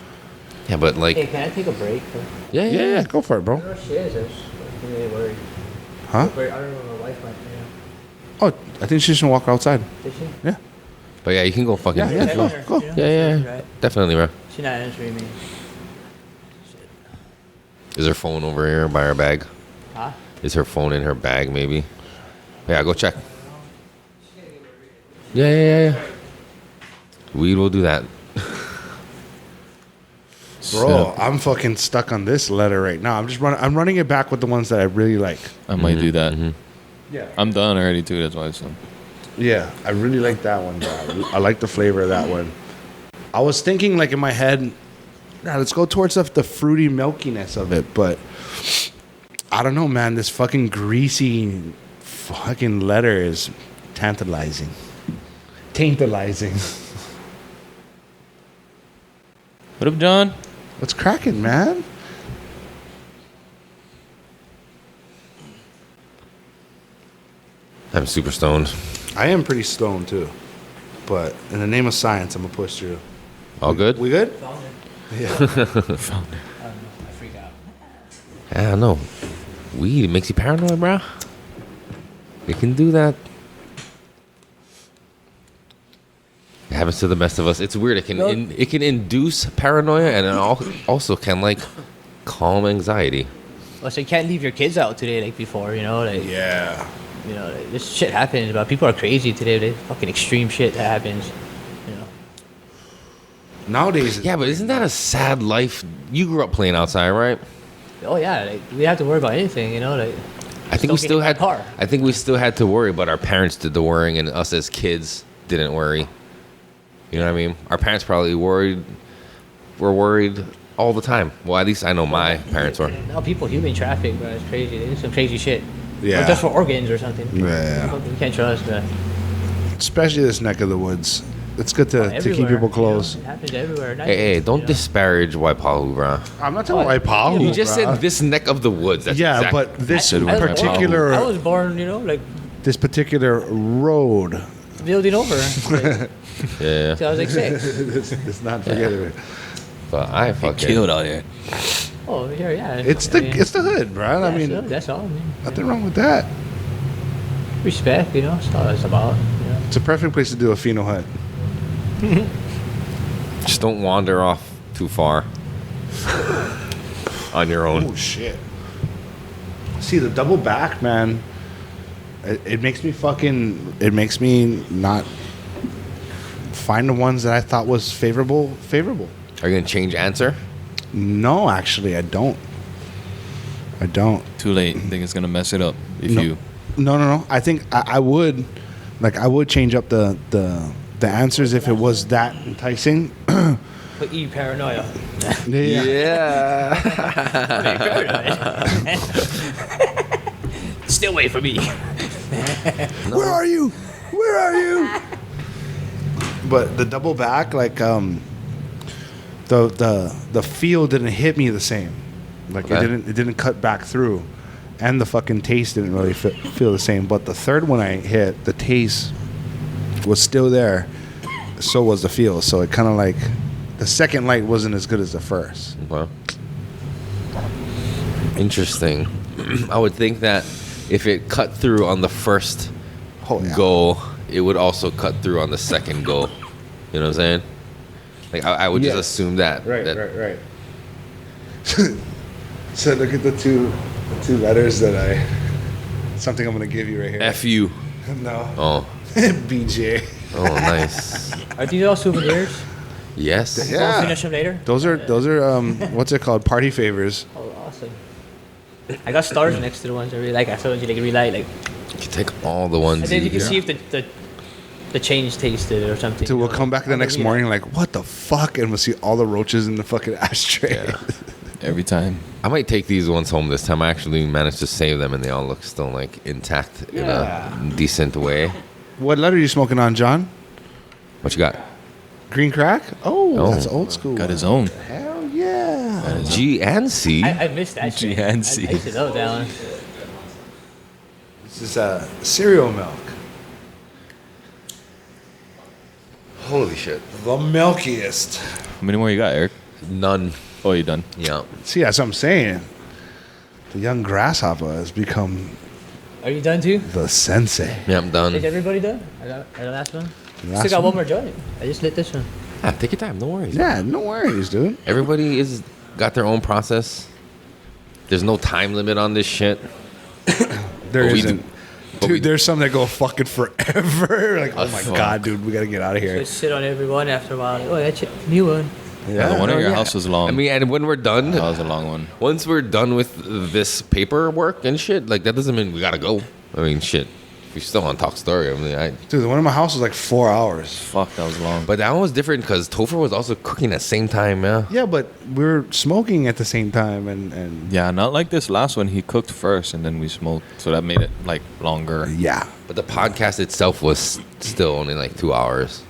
Speaker 5: Yeah, but like.
Speaker 6: hey, can I take a break?
Speaker 5: Yeah, yeah,
Speaker 4: Yeah, go for it, bro.
Speaker 6: I don't know if she is. I was really worried.
Speaker 4: Huh?
Speaker 6: I don't know where my wife went. You know.
Speaker 4: Oh, I think she's gonna walk outside.
Speaker 6: Did she?
Speaker 4: Yeah.
Speaker 5: But yeah, you can go fucking.
Speaker 4: Yeah, go, go.
Speaker 6: You know?
Speaker 5: Yeah, yeah.
Speaker 6: Right.
Speaker 5: Definitely, bro.
Speaker 6: She's not answering me.
Speaker 5: Is her phone over here by her bag?
Speaker 6: Huh?
Speaker 5: Is her phone in her bag, maybe? Yeah, go check. Yeah. Weed will do that.
Speaker 4: Bro, I'm fucking stuck on this letter right now. I'm running it back with the ones that I really like.
Speaker 7: I might do that.
Speaker 4: Yeah.
Speaker 7: I'm done already too. That's why. So.
Speaker 4: Yeah, I really like that one, bro. I like the flavor of that one. I was thinking, like, in my head, nah, let's go towards the fruity milkiness of it, but I don't know, man. This fucking greasy fucking letter is tantalizing. Tantalizing.
Speaker 7: What up, John?
Speaker 4: What's cracking, man?
Speaker 5: I'm super stoned.
Speaker 4: I am pretty stoned, too. But in the name of science, I'm going to push through.
Speaker 5: All good?
Speaker 4: We good?
Speaker 6: Found it.
Speaker 4: Yeah.
Speaker 6: I freak out.
Speaker 5: Yeah, I know. Weed, it makes you paranoid, bro. It can do that. It happens to the best of us. It's weird. It can it can induce paranoia and it also can like calm anxiety.
Speaker 6: Well, so you can't leave your kids out today like before, you know? Like,
Speaker 4: Yeah.
Speaker 6: you know, like, this shit happens, but people are crazy today. They fucking extreme shit that happens, you know.
Speaker 4: Nowadays,
Speaker 5: Yeah, but isn't that a sad life? You grew up playing outside, right?
Speaker 6: Oh yeah, like we have to worry about anything, you know. Like
Speaker 5: I think we still had.
Speaker 6: car.
Speaker 5: I think we still had to worry, but our parents did the worrying, and us as kids didn't worry. You know what I mean? Our parents probably worried. Were worried all the time. Well, at least I know my parents were.
Speaker 6: Now people human traffic, bro. It's crazy. They do some crazy shit.
Speaker 4: Yeah.
Speaker 6: Or just for organs or something.
Speaker 4: Yeah.
Speaker 6: You can't trust that.
Speaker 4: Especially this neck of the woods. It's good to keep
Speaker 6: Everywhere,
Speaker 4: people close.
Speaker 6: You know? It happens everywhere. Not
Speaker 5: Hey,
Speaker 6: just,
Speaker 5: don't
Speaker 6: you know.
Speaker 5: disparage Waipahu, bro.
Speaker 4: I'm not talking about Waipahu.
Speaker 5: You just
Speaker 4: bruh.
Speaker 5: said this neck of the woods. That's
Speaker 4: Yeah,
Speaker 5: exactly-
Speaker 4: but this
Speaker 7: said Waipahu.
Speaker 4: particular
Speaker 6: I was born, like
Speaker 4: this particular road.
Speaker 6: building over. Like,
Speaker 5: yeah.
Speaker 6: so I was like 6.
Speaker 4: It's not forgetting it.
Speaker 5: But I fucking
Speaker 7: Killed out here.
Speaker 6: Oh, yeah.
Speaker 4: It's
Speaker 6: I mean,
Speaker 4: the hood, bro. I mean,
Speaker 6: that's all. Man.
Speaker 4: nothing wrong with that.
Speaker 6: Respect, that's all it's about.
Speaker 4: It's a perfect place to do a pheno hunt.
Speaker 5: just don't wander off too far on your own.
Speaker 4: Oh shit! See the double back, man. It makes me fucking. It makes me not find the ones that I thought was favorable.
Speaker 5: Are you gonna change answer?
Speaker 4: No, actually, I don't. I don't.
Speaker 7: Too late. I think it's gonna mess it up if
Speaker 4: No.
Speaker 7: you.
Speaker 4: No. I think I would, I would change up the answers if it was that enticing.
Speaker 6: Put E paranoia.
Speaker 5: Yeah.
Speaker 6: Stay away from me.
Speaker 4: Where are you? Where are you? But the double back, the feel didn't hit me the same. Like
Speaker 5: Okay.
Speaker 4: it didn't cut back through, and the fucking taste didn't really feel the same. But the third one I hit, the taste was still there. So was the feel. So it kind of like the second light wasn't as good as the first.
Speaker 5: Well, interesting. I would think that if it cut through on the first
Speaker 4: Oh, yeah.
Speaker 5: go, it would also cut through on the second go. You know what I'm saying? Like I would just
Speaker 4: Yes.
Speaker 5: assume that.
Speaker 4: Right.
Speaker 5: that-
Speaker 4: So look at the two letters that something I'm gonna give you right here.
Speaker 5: F you.
Speaker 4: No.
Speaker 5: Oh.
Speaker 4: BJ.
Speaker 5: Oh, nice.
Speaker 6: Are these all souvenirs?
Speaker 5: Yes.
Speaker 4: Yeah.
Speaker 6: We'll finish them later.
Speaker 4: Those are what's it called? Party favors.
Speaker 6: Oh, awesome. I got stars next to the ones I really like. I told you, really like.
Speaker 5: You can take all the ones.
Speaker 6: And then you can
Speaker 5: yeah.
Speaker 6: see if the change tasted or something.
Speaker 4: So we'll
Speaker 6: you know,
Speaker 4: come back the
Speaker 6: like,
Speaker 4: next
Speaker 6: you know.
Speaker 4: morning like, what the fuck? And we'll see all the roaches in the fucking ashtray.
Speaker 5: Yeah.
Speaker 7: Every time.
Speaker 5: I might take these ones home this time. I actually managed to save them, and they all look still like intact in
Speaker 4: Yeah.
Speaker 5: a decent way.
Speaker 4: What letter are you smoking on, John?
Speaker 5: What you got?
Speaker 4: Green crack? Oh,
Speaker 5: Oh.
Speaker 4: that's old school.
Speaker 7: Got his own.
Speaker 4: Hell yeah.
Speaker 5: G and C.
Speaker 6: I missed that shit. I used to love that one.
Speaker 4: This is cereal milk.
Speaker 5: Holy shit.
Speaker 4: The milkiest.
Speaker 7: How many more you got, Eric?
Speaker 5: None.
Speaker 7: Oh, you done?
Speaker 5: Yeah.
Speaker 4: See, that's what I'm saying. The young grasshopper has become
Speaker 6: Are you done too?
Speaker 4: the sensei.
Speaker 5: Yeah, I'm done.
Speaker 6: Is everybody done? The last one?
Speaker 4: Last
Speaker 6: Still got
Speaker 4: one?
Speaker 6: one more joint. I just lit this one.
Speaker 5: Yeah, take your time. No worries.
Speaker 4: Yeah, no worries, dude.
Speaker 5: Everybody is got their own process. There's no time limit on this shit.
Speaker 4: There
Speaker 5: But we
Speaker 4: isn't.
Speaker 5: do- but we-
Speaker 4: Dude, there's some that go fucking forever. Like, oh my
Speaker 5: fuck.
Speaker 4: god, dude, we gotta get out of here.
Speaker 6: Just sit on every one after a while. Like, oh, that's a new one.
Speaker 7: Yeah, the one at
Speaker 5: Oh,
Speaker 7: your
Speaker 5: yeah.
Speaker 7: house was long.
Speaker 5: I mean, and when we're done,
Speaker 7: that was a long one.
Speaker 5: once we're done with this paperwork and shit, like that doesn't mean we gotta go. I mean, shit. If we still want to talk story, I mean,
Speaker 4: Dude, the one in my house was like 4 hours.
Speaker 7: Fuck, that was long.
Speaker 5: but that one was different because Topher was also cooking at the same time, yeah.
Speaker 4: Yeah, but we were smoking at the same time, and
Speaker 7: Yeah, not like this last one. He cooked first and then we smoked, so that made it like longer.
Speaker 4: yeah.
Speaker 5: But the podcast itself was still only like 2 hours.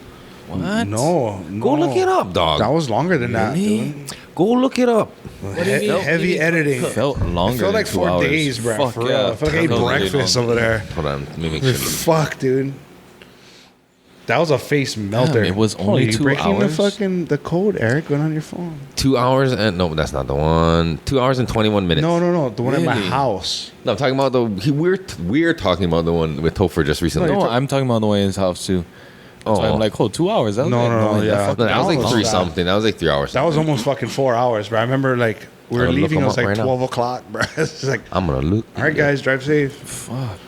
Speaker 7: What?
Speaker 4: No,
Speaker 5: Go look it up, dog.
Speaker 4: That was longer than that,
Speaker 7: Really?
Speaker 4: dude.
Speaker 5: Go look it up.
Speaker 6: do you mean?
Speaker 4: Heavy editing.
Speaker 7: Felt
Speaker 4: It
Speaker 7: longer.
Speaker 4: felt like
Speaker 7: than 2
Speaker 4: 4
Speaker 7: hours.
Speaker 4: days, bro.
Speaker 7: Fuck
Speaker 4: For real.
Speaker 7: yeah.
Speaker 4: I felt like I ate
Speaker 7: Felt really
Speaker 4: breakfast
Speaker 7: long.
Speaker 4: over there.
Speaker 5: Hold on, let me make sure.
Speaker 4: Fuck, dude. That was a face melter.
Speaker 7: it was only
Speaker 4: you
Speaker 7: 2
Speaker 4: breaking
Speaker 7: hours?
Speaker 4: the code, Eric. Going on your phone.
Speaker 5: 2 hours and no, that's not the one. 2 hours and 21 minutes.
Speaker 4: No. The one at my
Speaker 7: Really?
Speaker 4: house.
Speaker 5: No, I'm talking about we're talking about the one with Topher just recently.
Speaker 7: No, I'm talking about the way in his house too. That's why I'm like, 2 hours. That was
Speaker 4: No,
Speaker 7: like,
Speaker 4: no, yeah.
Speaker 7: fuck
Speaker 5: No, that was like
Speaker 4: That
Speaker 5: 3
Speaker 4: was
Speaker 5: something. That was like 3 hours.
Speaker 4: That was almost fucking 4 hours, bro. I remember like we were
Speaker 5: I'll look
Speaker 4: leaving. It
Speaker 5: them
Speaker 4: was
Speaker 5: up
Speaker 4: like
Speaker 5: right now.
Speaker 4: 12 o'clock, bro. It's like,
Speaker 5: I'm gonna look.
Speaker 4: all right, guys, drive safe.
Speaker 7: Fuck.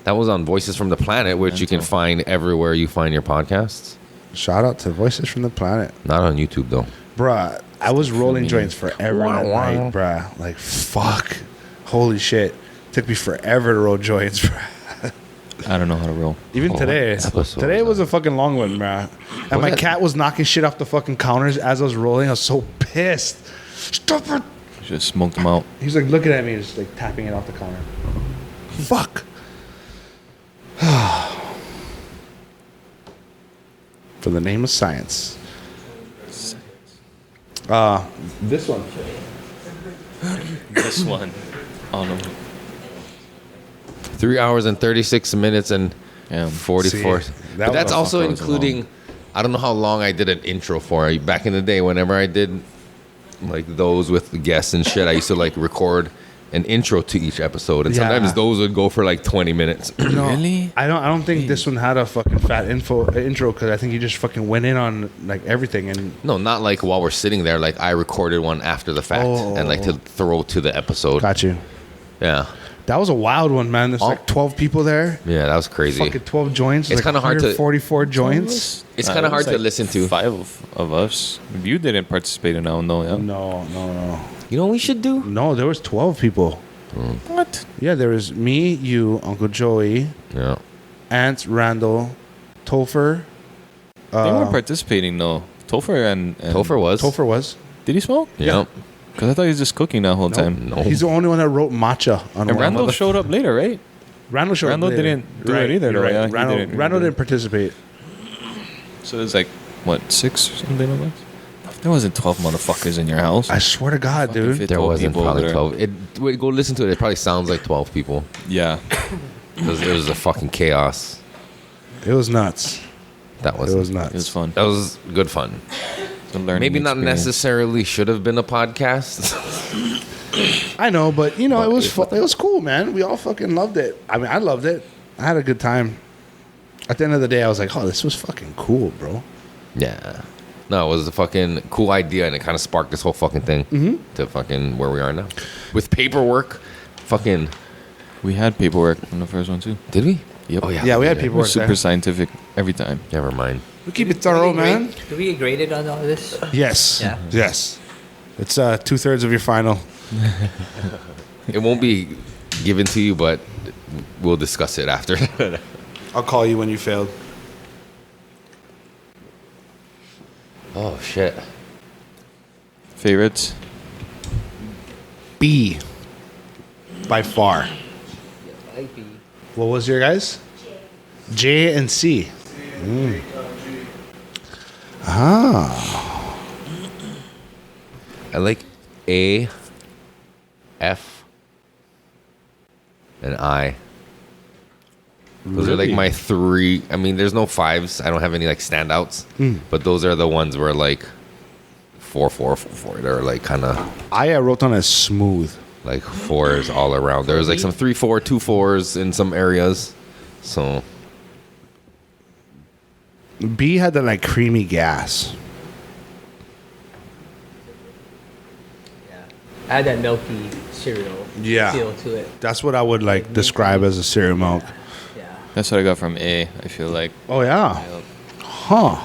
Speaker 5: That was on Voices from the Planet, which you can
Speaker 7: Mental.
Speaker 5: find everywhere you find your podcasts.
Speaker 4: Shout out to Voices from the Planet,
Speaker 5: Not on YouTube though.
Speaker 4: bruh. I was rolling
Speaker 7: me.
Speaker 4: joints forever that night, bruh. Like fuck, holy shit. Took me forever to roll joints.
Speaker 7: I don't know how to roll.
Speaker 4: Even today.
Speaker 5: episode
Speaker 4: Today
Speaker 5: was
Speaker 4: was a fucking long one, man. And
Speaker 5: Was
Speaker 4: my
Speaker 5: it?
Speaker 4: cat was knocking shit off the fucking counters as I was rolling. I was so pissed. Stop it.
Speaker 7: Just smoked them out.
Speaker 4: He's like looking at me, just like tapping it off the counter. Fuck. For the name of science. This one.
Speaker 7: This one. Oh no.
Speaker 5: 3 hours and 36 minutes and
Speaker 7: Yeah.
Speaker 5: 44.
Speaker 4: See, that
Speaker 5: But
Speaker 4: was
Speaker 5: that's
Speaker 4: a
Speaker 5: also
Speaker 7: fuck, that was
Speaker 5: including, I don't know how long I did an intro for. Back in the day, whenever I did like those with the guests and shit, I used to like record an intro to each episode. And
Speaker 4: Yeah.
Speaker 5: sometimes those would go for like 20 minutes.
Speaker 4: No,
Speaker 7: Really?
Speaker 4: I don't think this one had a fucking fat intro because I think you just fucking went in on like everything and
Speaker 5: No, not like while we're sitting there. Like I recorded one after the fact and like to throw to the episode.
Speaker 4: got you.
Speaker 5: Yeah.
Speaker 4: That was a wild one, man. There's like 12 people there.
Speaker 5: Yeah, that was crazy.
Speaker 4: Fucking 12 joints.
Speaker 5: It's
Speaker 4: like
Speaker 5: kinda hard to-
Speaker 4: 144 joints.
Speaker 5: It's kind of hard to listen to.
Speaker 7: 5 of us. You didn't participate in that one, though, yeah?
Speaker 4: No.
Speaker 5: You know what we should do?
Speaker 4: No, there was 12 people.
Speaker 7: What?
Speaker 4: Yeah, there was me, you, Uncle Joey,
Speaker 5: Yeah.
Speaker 4: Ant, Randall, Topher.
Speaker 7: They weren't participating, though. Topher and
Speaker 5: Topher was.
Speaker 4: Topher was.
Speaker 7: Did he smoke?
Speaker 5: Yeah.
Speaker 7: Because I thought he was just cooking that whole time.
Speaker 5: No.
Speaker 4: He's the only one that wrote matcha on
Speaker 7: And
Speaker 4: one.
Speaker 7: Randall showed up later, right?
Speaker 4: Randall showed
Speaker 7: Randall
Speaker 4: up later.
Speaker 7: didn't do it either,
Speaker 4: you're
Speaker 7: though, yeah, he
Speaker 4: Randall,
Speaker 7: didn't-
Speaker 4: Randall didn't participate.
Speaker 7: So there's like, what, 6 or something like that? There wasn't 12 motherfuckers in your house.
Speaker 4: I swear to God,
Speaker 7: Fucking
Speaker 4: dude.
Speaker 7: fit
Speaker 5: There
Speaker 7: 12
Speaker 5: wasn't
Speaker 7: people
Speaker 5: probably
Speaker 7: over there.
Speaker 5: 12. Wait, go listen to it. It probably sounds like 12 people.
Speaker 7: Yeah.
Speaker 5: It was a fucking chaos.
Speaker 4: It was nuts.
Speaker 5: That
Speaker 4: It
Speaker 5: was
Speaker 4: was nuts.
Speaker 7: It was fun.
Speaker 5: That was good fun.
Speaker 7: It's a learning
Speaker 5: Maybe not
Speaker 7: experience.
Speaker 5: necessarily should have been a podcast.
Speaker 4: I know, but you know, it was cool, man. We all fucking loved it. I mean, I loved it. I had a good time. At the end of the day, I was like, "Oh, this was fucking cool, bro."
Speaker 5: Yeah. No, it was a fucking cool idea, and it kind of sparked this whole fucking thing to fucking where we are now. With paperwork, fucking...
Speaker 7: We had paperwork on the first one, too.
Speaker 5: Did we?
Speaker 7: Yep.
Speaker 5: Oh, yeah.
Speaker 4: Yeah, we had
Speaker 7: We're
Speaker 4: paperwork
Speaker 7: super
Speaker 4: there.
Speaker 7: scientific every time.
Speaker 5: Never mind.
Speaker 4: We keep it thorough,
Speaker 6: Do we get
Speaker 4: man.
Speaker 6: grade- Do we get graded on all this?
Speaker 4: Yes.
Speaker 6: Yeah.
Speaker 4: Yes. It's 2/3 of your final.
Speaker 5: It won't be given to you, but we'll discuss it after.
Speaker 4: I'll call you when you failed.
Speaker 5: Oh, shit.
Speaker 7: Favorites?
Speaker 4: B. By far. What was your guys? J and C.
Speaker 5: I like A, F, and I. Those are like
Speaker 4: Really?
Speaker 5: my 3. I mean, there's no 5s. I don't have any like standouts. But those are the ones where like 4, 4, 4, 4. They're like kind of
Speaker 4: I wrote down as smooth.
Speaker 5: like 4s all around. There was like some 3, 4, 2, 4s in some areas. So
Speaker 4: B had the like creamy gas.
Speaker 6: I had that milky cereal
Speaker 4: Yeah.
Speaker 6: feel to it.
Speaker 4: That's what I would like describe as a cereal milk.
Speaker 6: Yeah.
Speaker 7: That's what I got from A, I feel like.
Speaker 4: Oh yeah. Huh.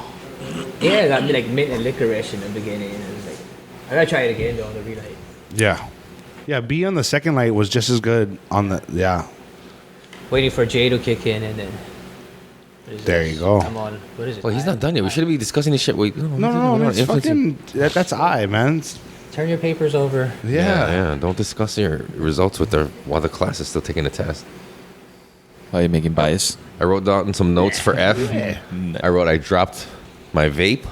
Speaker 6: Yeah, it got me like mint and licorice in the beginning. And it was like, I gotta try it again though on the relight.
Speaker 4: Yeah. Yeah, B on the second light was just as good on the
Speaker 6: Waiting for Jay to kick in and then. what is
Speaker 4: There
Speaker 6: this?
Speaker 4: you go.
Speaker 6: I'm on. What is it?
Speaker 5: well, he's not done yet. We should be discussing this shit. Wait,
Speaker 4: No, it's fucking that's I, man.
Speaker 6: Turn your papers over.
Speaker 5: Yeah. Don't discuss your results with while the class is still taking the test.
Speaker 7: Why are you making bias?
Speaker 5: I wrote down some notes for F. I dropped my vape.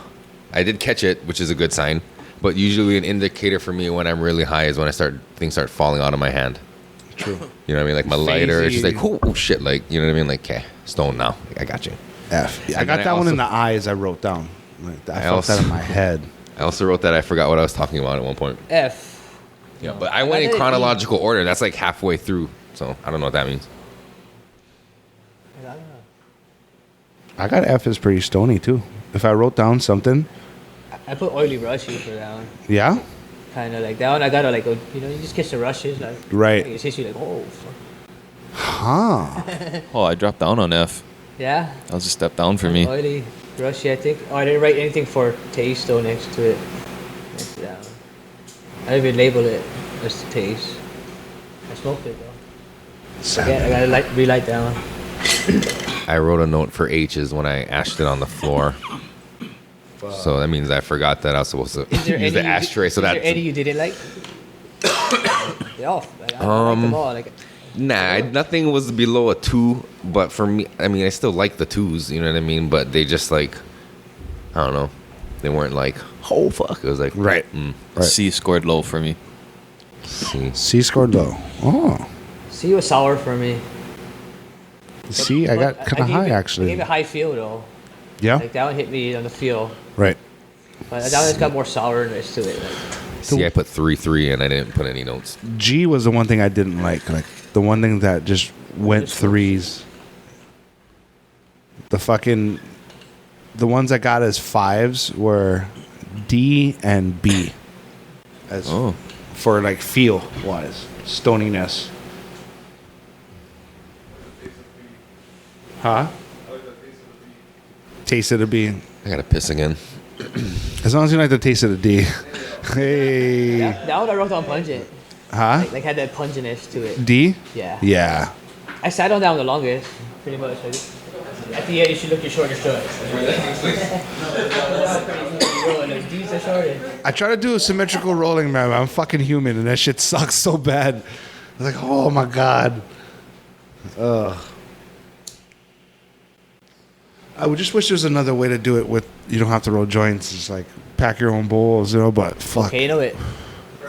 Speaker 5: I did catch it, which is a good sign. But usually an indicator for me when I'm really high is when things start falling out of my hand.
Speaker 4: True.
Speaker 5: You know what I mean? Like my lighter, it's just like,
Speaker 4: Phasey.
Speaker 5: oh shit, like, you know what I mean? Like, okay, stone now. Like, I got you.
Speaker 4: F. Yeah, I
Speaker 5: And
Speaker 4: got
Speaker 5: then
Speaker 4: that
Speaker 5: I
Speaker 4: one in
Speaker 5: also-
Speaker 4: the eyes I wrote down. Like, I felt
Speaker 5: also-
Speaker 4: that in my head.
Speaker 5: I also wrote that I forgot what I was talking about at one point.
Speaker 6: F.
Speaker 5: Yeah, but I went in
Speaker 6: got it.
Speaker 5: chronological order. That's like halfway through. So I don't know what that means.
Speaker 6: I don't know.
Speaker 4: I got F is pretty stony too. If I wrote down something,
Speaker 6: I put oily rushy for that one.
Speaker 4: yeah,
Speaker 6: Kind of like that one. I gotta like, you know, you just catch the rushes. Like,
Speaker 4: Right.
Speaker 6: It hits you like, oh, fuck.
Speaker 4: huh?
Speaker 7: Oh, I dropped down on F.
Speaker 6: Yeah.
Speaker 7: That was a step down for me.
Speaker 6: Oily rushy, I think. Oh, I didn't write anything for taste though next to it. Next to that one. I didn't even label it as taste. I smoked it though. Again, I gotta relight that one.
Speaker 5: I wrote a note for H's when I ashed it on the floor. So that means I forgot that I was supposed to use the ashtray. So
Speaker 6: is there
Speaker 5: that's
Speaker 6: any you didn't like? Yeah, like, I like them all. Like,
Speaker 5: nah. Nothing was below a 2, but for me, I mean, I still like the 2s. You know what I mean? But they just like, I don't know. They weren't like, oh fuck. It was like
Speaker 4: Right. Right.
Speaker 7: C scored low for me.
Speaker 4: C scored low. Oh.
Speaker 6: C was sour for me.
Speaker 4: C, I got kind of high
Speaker 6: I
Speaker 4: actually.
Speaker 6: gave it high feel though.
Speaker 4: Yeah.
Speaker 6: Like that one hit me on the feel,
Speaker 4: Right.
Speaker 6: but that one's got more sourness to it. Like,
Speaker 5: See, I put 3 and I didn't put any notes.
Speaker 4: G was the one thing I didn't like. Like the one thing that just went 3s. The ones I got as 5s were D and B. As for like feel wise, stoniness. Huh? Taste of the B.
Speaker 5: I gotta piss again.
Speaker 4: As long as you like the taste of the D. Hey.
Speaker 6: that one I wrote down pungent.
Speaker 4: Huh?
Speaker 6: Like had that pungentness to it.
Speaker 4: D?
Speaker 6: Yeah.
Speaker 4: Yeah.
Speaker 6: I sat on that one the longest, pretty much. At the end, you should look your shortest choice. D's the shortest.
Speaker 4: I try to do a symmetrical rolling, man. I'm fucking human, and that shit sucks so bad. I was like, oh my god. Ugh. I would just wish there was another way to do it with you don't have to roll joints. It's like pack your own bowls, but fuck.
Speaker 6: Okay, you know it.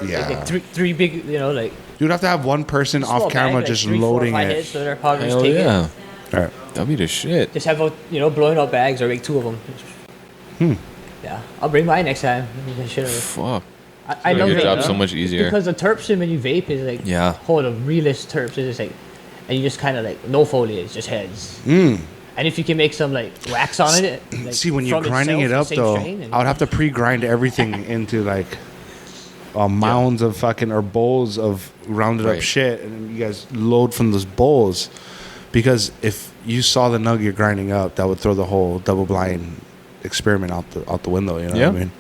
Speaker 4: Yeah.
Speaker 6: Like three big, like.
Speaker 4: You'd have to have one person
Speaker 6: small
Speaker 4: off camera
Speaker 6: bag, like
Speaker 4: just
Speaker 6: 3, 4,
Speaker 4: loading
Speaker 6: 5
Speaker 4: it.
Speaker 6: Hits, so they're probably just
Speaker 7: Hell
Speaker 6: take
Speaker 7: yeah.
Speaker 6: it.
Speaker 4: All right.
Speaker 7: That'd be the shit.
Speaker 6: Just have blowing up bags or make 2 of them. Yeah, I'll bring mine next time.
Speaker 7: Fuck.
Speaker 6: I
Speaker 7: Make
Speaker 6: love
Speaker 7: your
Speaker 6: it,
Speaker 7: job so much easier.
Speaker 6: because the terps when you vape is like the realest terps is just like, and you just kind of like no foliage, just heads. And if you can make some like wax on it, like,
Speaker 4: See, when you're
Speaker 6: from
Speaker 4: grinding it
Speaker 6: itself,
Speaker 4: up
Speaker 6: the same
Speaker 4: though,
Speaker 6: strain, and-
Speaker 4: I would have to pre-grind everything into like mounds of fucking or bowls of rounded up
Speaker 5: Right.
Speaker 4: shit, and then you guys load from those bowls. Because if you saw the nug you're grinding up, that would throw the whole double-blind experiment out the window. You know what I mean?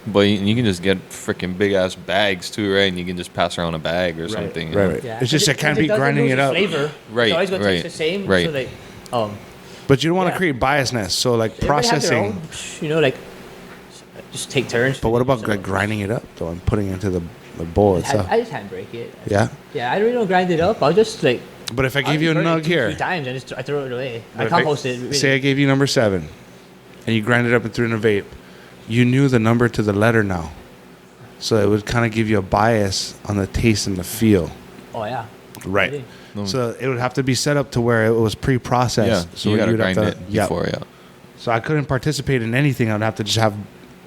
Speaker 7: But you can just get freaking big ass bags too, right? And you can just pass around a bag or something. you know?
Speaker 4: Right.
Speaker 6: Yeah.
Speaker 4: It's just I
Speaker 6: Because
Speaker 4: can't be
Speaker 6: doesn't
Speaker 4: grinding
Speaker 6: lose
Speaker 4: it
Speaker 6: its
Speaker 4: up.
Speaker 6: Flavor.
Speaker 7: Right,
Speaker 6: It's always gonna taste
Speaker 7: right,
Speaker 6: the same.
Speaker 7: right.
Speaker 6: So like,
Speaker 4: But you don't want to
Speaker 6: Yeah.
Speaker 4: create biasness. So like
Speaker 6: everybody have their
Speaker 4: processing.
Speaker 6: own, like, just take turns.
Speaker 4: But what about
Speaker 6: So-
Speaker 4: like grinding it up though and putting it into the bowl itself?
Speaker 6: I just handbrake it.
Speaker 4: Yeah.
Speaker 6: Yeah, I really don't grind it up. I'll just like.
Speaker 4: But if I
Speaker 6: I'll
Speaker 4: give you a
Speaker 6: burn it
Speaker 4: nug
Speaker 6: 2,
Speaker 4: here,
Speaker 6: 3 times and I throw it away.
Speaker 4: but
Speaker 6: I
Speaker 4: if
Speaker 6: compost it. Really.
Speaker 4: Say I gave you number 7, and you grind it up and threw it in a vape. You knew the number to the letter now, so it would kind of give you a bias on the taste and the feel.
Speaker 6: Oh yeah.
Speaker 4: Right.
Speaker 7: No.
Speaker 4: So it would have to be set up to where it was
Speaker 7: Yeah.
Speaker 4: pre-processed. So
Speaker 7: you gotta
Speaker 4: you'd have
Speaker 7: grind
Speaker 4: to-
Speaker 7: it
Speaker 4: yep.
Speaker 7: before, yeah.
Speaker 4: So I couldn't participate in anything. I'd have to just have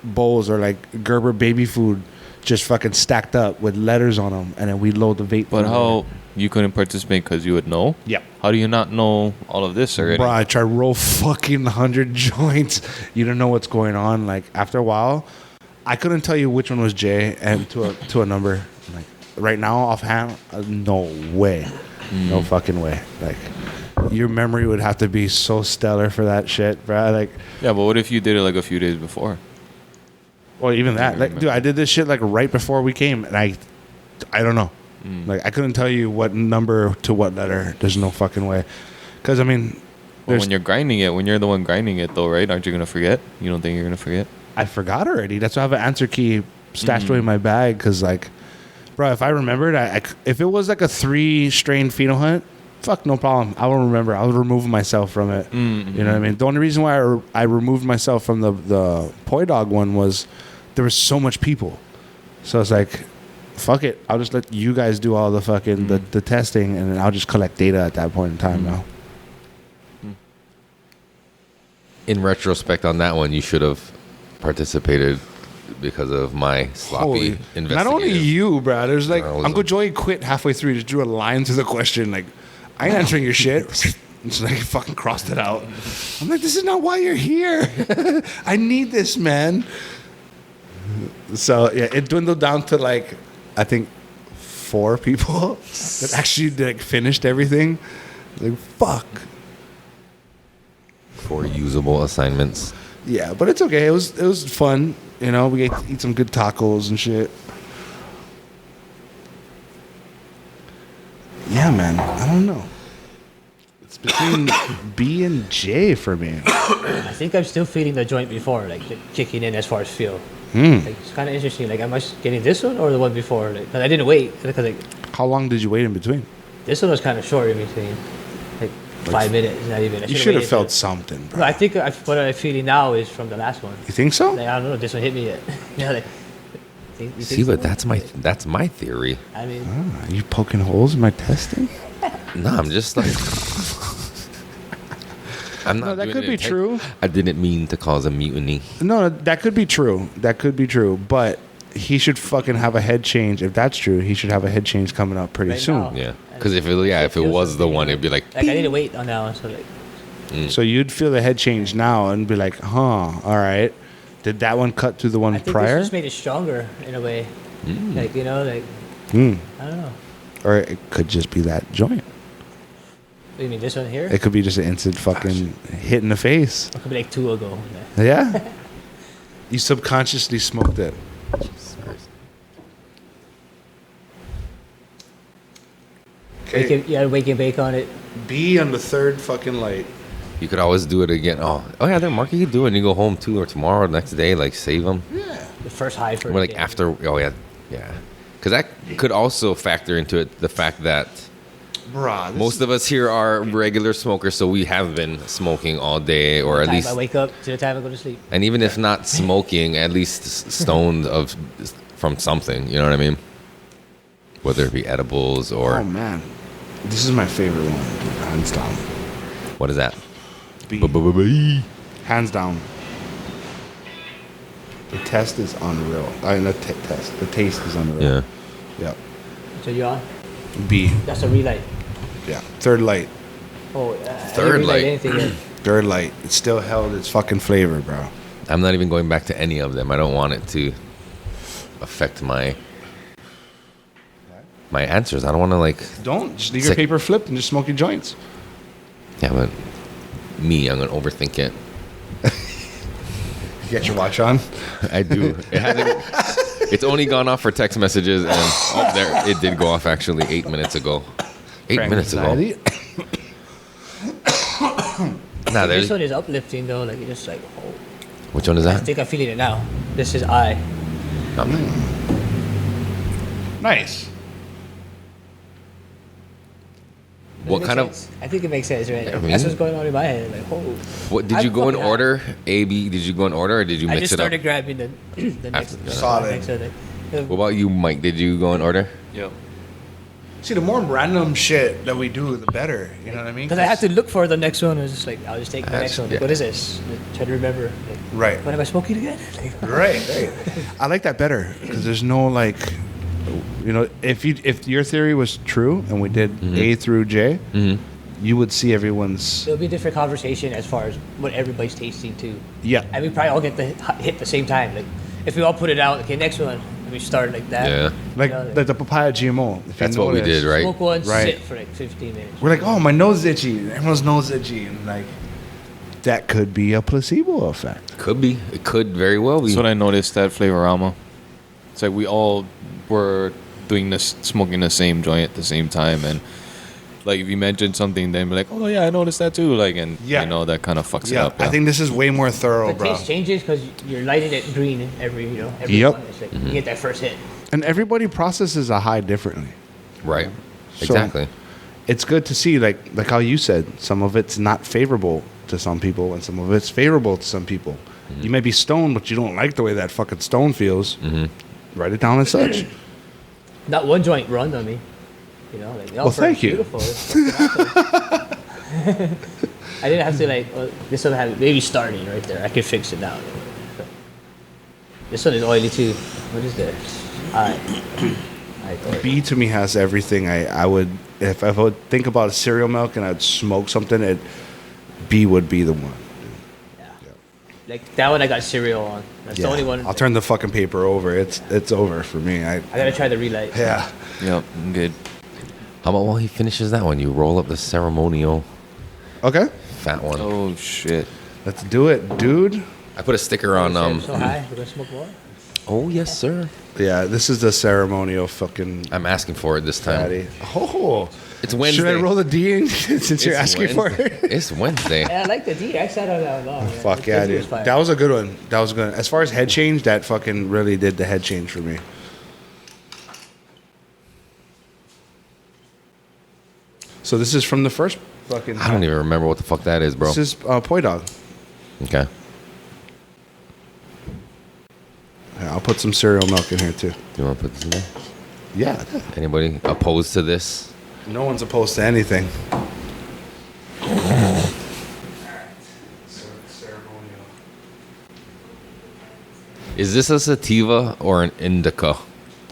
Speaker 4: bowls or like Gerber baby food just fucking stacked up with letters on them, and then we load the vape.
Speaker 7: But
Speaker 4: from
Speaker 7: how you couldn't participate because you would know?
Speaker 4: there. Yep.
Speaker 7: How do you not know all of this already?
Speaker 4: Bro, I try to roll fucking 100 joints. You don't know what's going on. Like after a while, I couldn't tell you which one was J and to a number. Like right now, offhand, no way, no fucking way. Like your memory would have to be so stellar for that shit, bro. Like,
Speaker 7: Yeah, but what if you did it like a few days before?
Speaker 4: well, even that, like, dude, I did this shit like right before we came, and I don't know. Like I couldn't tell you what number to what letter. There's no fucking way. Because I mean,
Speaker 7: Well,
Speaker 4: there's
Speaker 7: when you're grinding it, when you're the one grinding it though, right? Aren't you going to forget? You don't think you're going to forget?
Speaker 4: I forgot already. That's why I have an answer key stashed away in my bag. Because, like, bro, if I remembered, if it was like a 3-strain Pheno hunt, fuck, no problem. I will remember. I'll remove myself from it. You know what I mean? The only reason why I removed myself from the Poi Dog one was there was so much people. So it's like, fuck it. I'll just let you guys do all the fucking the testing, and then I'll just collect data at that point in time now.
Speaker 5: In retrospect, on that one, you should have participated because of my sloppy investigation.
Speaker 4: Not only you, bro. There's like
Speaker 5: Journalism.
Speaker 4: Uncle Joey quit halfway through. He just drew a line through the question. Like, I ain't answering your shit. It's like fucking crossed it out. I'm like, this is not why you're here. I need this, man. So yeah, it dwindled down to like I think 4 people that actually like finished everything. Like fuck.
Speaker 5: 4 usable assignments.
Speaker 4: Yeah, but it's okay. It was fun. You know, we ate to eat some good tacos and shit. Yeah, man. I don't know. B and J for me.
Speaker 6: I think I'm still feeling the joint before, like kicking in as far as feel.
Speaker 4: Hmm.
Speaker 6: Like, it's kind of interesting. Like, am I getting this one or the one before? Like, 'cause I didn't wait. Because like
Speaker 4: How long did you wait in between?
Speaker 6: this one was kind of short in between, like 5 minutes, not even.
Speaker 4: You should have felt something, bro.
Speaker 6: No, I think what I'm feeling now is from the last one.
Speaker 4: You think so?
Speaker 6: Like, I don't know if this one hit me yet. Yeah, like, you think
Speaker 5: See, but
Speaker 6: so?
Speaker 5: that's my theory.
Speaker 6: I mean,
Speaker 4: Are you poking holes in my testing?
Speaker 5: No, I'm just like. I'm not.
Speaker 4: No, that
Speaker 5: doing
Speaker 4: could
Speaker 5: it
Speaker 4: be
Speaker 5: intent-
Speaker 4: true.
Speaker 5: I didn't mean to cause a mutiny.
Speaker 4: No, that could be true. That could be true. But he should fucking have a head change. If that's true, he should have a head change coming up pretty
Speaker 6: Right
Speaker 4: soon.
Speaker 6: now.
Speaker 5: Yeah, because if it was the one, it'd be like.
Speaker 6: I didn't wait on that one, so like,
Speaker 4: So you'd feel the head change now and be like, huh, all right. Did that one cut through the one
Speaker 6: I think
Speaker 4: prior?
Speaker 6: this just made it stronger in a way. Like, you know, like,
Speaker 4: Hmm.
Speaker 6: I don't know.
Speaker 4: Or it could just be that joint.
Speaker 6: You mean this one here?
Speaker 4: It could be just an instant fucking hit in the face.
Speaker 6: It could be like 2 ago.
Speaker 4: Yeah? You subconsciously smoked it.
Speaker 6: Wake and bake on it.
Speaker 4: B on the third fucking light.
Speaker 5: You could always do it again. Oh yeah, then Mark, you could do it and you go home too, or tomorrow, the next day, like save them.
Speaker 6: The first high for
Speaker 5: Or like after. Oh yeah, yeah. Because that could also factor into it the fact that
Speaker 4: Bruh,
Speaker 5: most of us here are regular smokers, so we have been smoking all day, or at
Speaker 6: time
Speaker 5: least.
Speaker 6: I wake up to the time I go to sleep.
Speaker 5: And even if not smoking, at least stoned from something. You know what I mean? Whether it be edibles or
Speaker 4: Oh man. This is my favorite one, dude. Hands down.
Speaker 5: what is that?
Speaker 4: B. Hands down. The test is unreal. I mean, test. The taste is unreal.
Speaker 5: Yeah.
Speaker 4: Yeah.
Speaker 6: So you on?
Speaker 4: B.
Speaker 6: That's a relight.
Speaker 4: Yeah. Third light.
Speaker 6: Oh,
Speaker 5: Third
Speaker 6: I didn't relight
Speaker 5: light.
Speaker 6: anything yet.
Speaker 4: Third light. It still held its fucking flavor, bro.
Speaker 5: I'm not even going back to any of them. I don't want it to affect my answers. I don't want to like.
Speaker 4: Don't. Just leave
Speaker 5: It's
Speaker 4: your
Speaker 5: like-
Speaker 4: paper flipped and just smoke your joints.
Speaker 5: Yeah, but I'm gonna overthink it.
Speaker 4: You got your watch on?
Speaker 5: I do. It's only gone off for text messages, and there it did go off actually 8 minutes ago. 8 minutes ago.
Speaker 4: Anxiety?
Speaker 5: Nah,
Speaker 6: This
Speaker 5: there's.
Speaker 6: one is uplifting though. Like, it's just like, oh.
Speaker 5: Which one is
Speaker 6: I
Speaker 5: that?
Speaker 6: think I'm feeling it now. This is I.
Speaker 4: Nice.
Speaker 5: What
Speaker 6: Does it
Speaker 5: kind
Speaker 6: make
Speaker 5: of?
Speaker 6: sense? I think it makes sense, right?
Speaker 5: I mean-
Speaker 6: That's what's going on in my head. Like, oh.
Speaker 5: What did you
Speaker 6: I'm
Speaker 5: go in
Speaker 6: fucking
Speaker 5: order? A, B. Did you go in order, or did you
Speaker 6: I
Speaker 5: mix
Speaker 6: just
Speaker 5: it up?
Speaker 6: started grabbing the next.
Speaker 5: After-
Speaker 4: Solid.
Speaker 6: next one, like,
Speaker 5: What about you, Mike? Did you go in order?
Speaker 7: Yep.
Speaker 4: See, the more random shit that we do, the better. You know what I mean?
Speaker 6: Because I had to look for the next one. I was just like, I'll just take the
Speaker 5: That's-
Speaker 6: next one.
Speaker 5: yeah.
Speaker 6: Like, what is this? Like, try to remember. Like,
Speaker 4: Right.
Speaker 6: what am I smoking again? Like,
Speaker 4: Right. I like that better because there's no like, you know, if your theory was true and we did A through J, you would see everyone's.
Speaker 6: it'll be a different conversation as far as what everybody's tasting too.
Speaker 4: Yeah.
Speaker 6: And we probably all get the hit the same time. Like, if we all put it out, okay, next one, and we start like that.
Speaker 5: Yeah.
Speaker 4: Like
Speaker 6: you know,
Speaker 4: the papaya GMO. if you
Speaker 5: That's what we
Speaker 4: notice.
Speaker 5: did, right?
Speaker 6: Smoke one,
Speaker 4: Right.
Speaker 6: sit for like 15 minutes.
Speaker 4: We're like, oh, my nose is itchy. Everyone's nose is itchy, and like, that could be a placebo effect.
Speaker 5: Could be. It could very well be.
Speaker 7: That's what I noticed at Flavorama. It's like we all were doing this, smoking the same joint at the same time, and like if you mentioned something, then be like, oh yeah, I noticed that too. Like, and
Speaker 4: Yeah.
Speaker 7: you know that kind of fucks it
Speaker 4: Yeah,
Speaker 7: up.
Speaker 4: I think this is way more thorough,
Speaker 6: The
Speaker 4: bro.
Speaker 6: taste changes because you're lighting it green every
Speaker 4: Yep.
Speaker 6: one. It's like you get that first hit.
Speaker 4: And everybody processes a high differently.
Speaker 5: Right.
Speaker 4: So-
Speaker 5: Exactly.
Speaker 4: It's good to see, like how you said, some of it's not favorable to some people, and some of it's favorable to some people. You may be stoned, but you don't like the way that fucking stone feels. Write it down as such.
Speaker 6: Not one joint runned on me. You know, like,
Speaker 4: Well, thank you.
Speaker 6: Beautiful. It's fucking awesome. I didn't have to like. Well, this one had maybe starting right there. I could fix it now. This one is oily too. What is this? Alright.
Speaker 4: B to me has everything. I would, if I would think about cereal milk and I'd smoke something, B would be the one.
Speaker 6: Like that one, I got cereal on. That's the only one.
Speaker 4: I'll turn the fucking paper over. It's over for me.
Speaker 6: I gotta try the relight.
Speaker 4: Yeah.
Speaker 7: Yep, I'm good.
Speaker 5: How about while he finishes that one, you roll up the ceremonial
Speaker 4: Okay.
Speaker 5: fat one.
Speaker 7: Oh shit.
Speaker 4: Let's do it, dude.
Speaker 5: I put a sticker on.
Speaker 6: So high. We're gonna smoke more.
Speaker 5: Oh yes, sir.
Speaker 4: Yeah, this is the ceremonial fucking
Speaker 5: I'm asking for it this time.
Speaker 4: fatty. Oh,
Speaker 5: It's Wednesday.
Speaker 4: Should I roll the D in since you're asking for it?
Speaker 5: It's Wednesday.
Speaker 6: I like the D. I sat on that long.
Speaker 4: Fuck yeah, dude. That was a good one. That was good. As far as head change, that fucking really did the head change for me. So this is from the first fucking.
Speaker 5: I don't even remember what the fuck that is, bro.
Speaker 4: This is Poi Dog.
Speaker 5: Okay.
Speaker 4: Yeah, I'll put some cereal milk in here too.
Speaker 5: You want to put this in there?
Speaker 4: Yeah.
Speaker 5: Anybody opposed to this?
Speaker 4: No one's opposed to anything.
Speaker 5: Is this a sativa or an indica?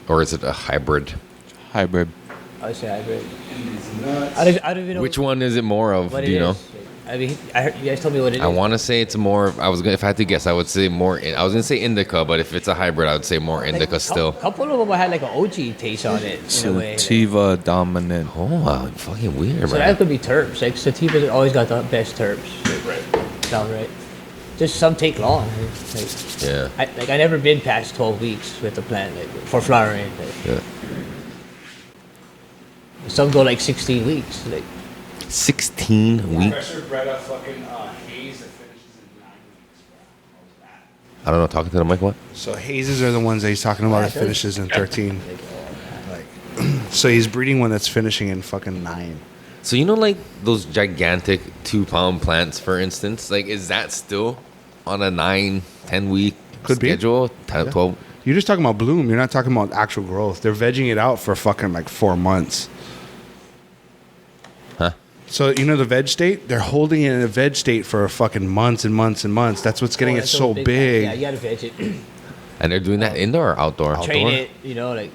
Speaker 5: Or is it a hybrid?
Speaker 7: Hybrid.
Speaker 6: I say hybrid. I don't even know
Speaker 5: Which one is it more of?
Speaker 6: what
Speaker 5: Do you
Speaker 6: it
Speaker 5: know?
Speaker 6: is. I mean, I heard, you guys told me what it is.
Speaker 5: I want to say it's more. If I had to guess, I would say more. I was gonna say indica, but if it's a hybrid, I would say more indica still.
Speaker 6: A couple of them had like an OG taste on it in a way.
Speaker 7: Sativa dominant.
Speaker 5: Oh, wow, fucking weird,
Speaker 6: So
Speaker 5: man.
Speaker 6: that could be terps. Like sativas always got the best terps. Right. Sound right. Just some take long. Like,
Speaker 5: Yeah.
Speaker 6: I never been past 12 weeks with the plant like, for flowering. Like,
Speaker 5: Yeah.
Speaker 6: some go like 16 weeks. Like
Speaker 5: 16 weeks.
Speaker 4: Professor Bretta fucking haze that finishes in 9 weeks.
Speaker 5: I don't know. Talking to the mic. What?
Speaker 4: So hazes are the ones that he's talking about that finishes in 13. Like, so he's breeding one that's finishing in fucking 9.
Speaker 5: So you know, like those gigantic 2-pound plants, for instance. Like, is that still on a 9-10 week
Speaker 4: Could be.
Speaker 5: schedule? 10, 12.
Speaker 4: You're just talking about bloom. You're not talking about actual growth. They're vegging it out for fucking like 4 months.
Speaker 5: Huh?
Speaker 4: So you know the veg state? They're holding it in a veg state for fucking months and months and months. That's what's getting it
Speaker 6: that's
Speaker 4: so big.
Speaker 6: Yeah, you gotta veg it.
Speaker 5: And they're doing that indoor or outdoor?
Speaker 6: Train it, you know, like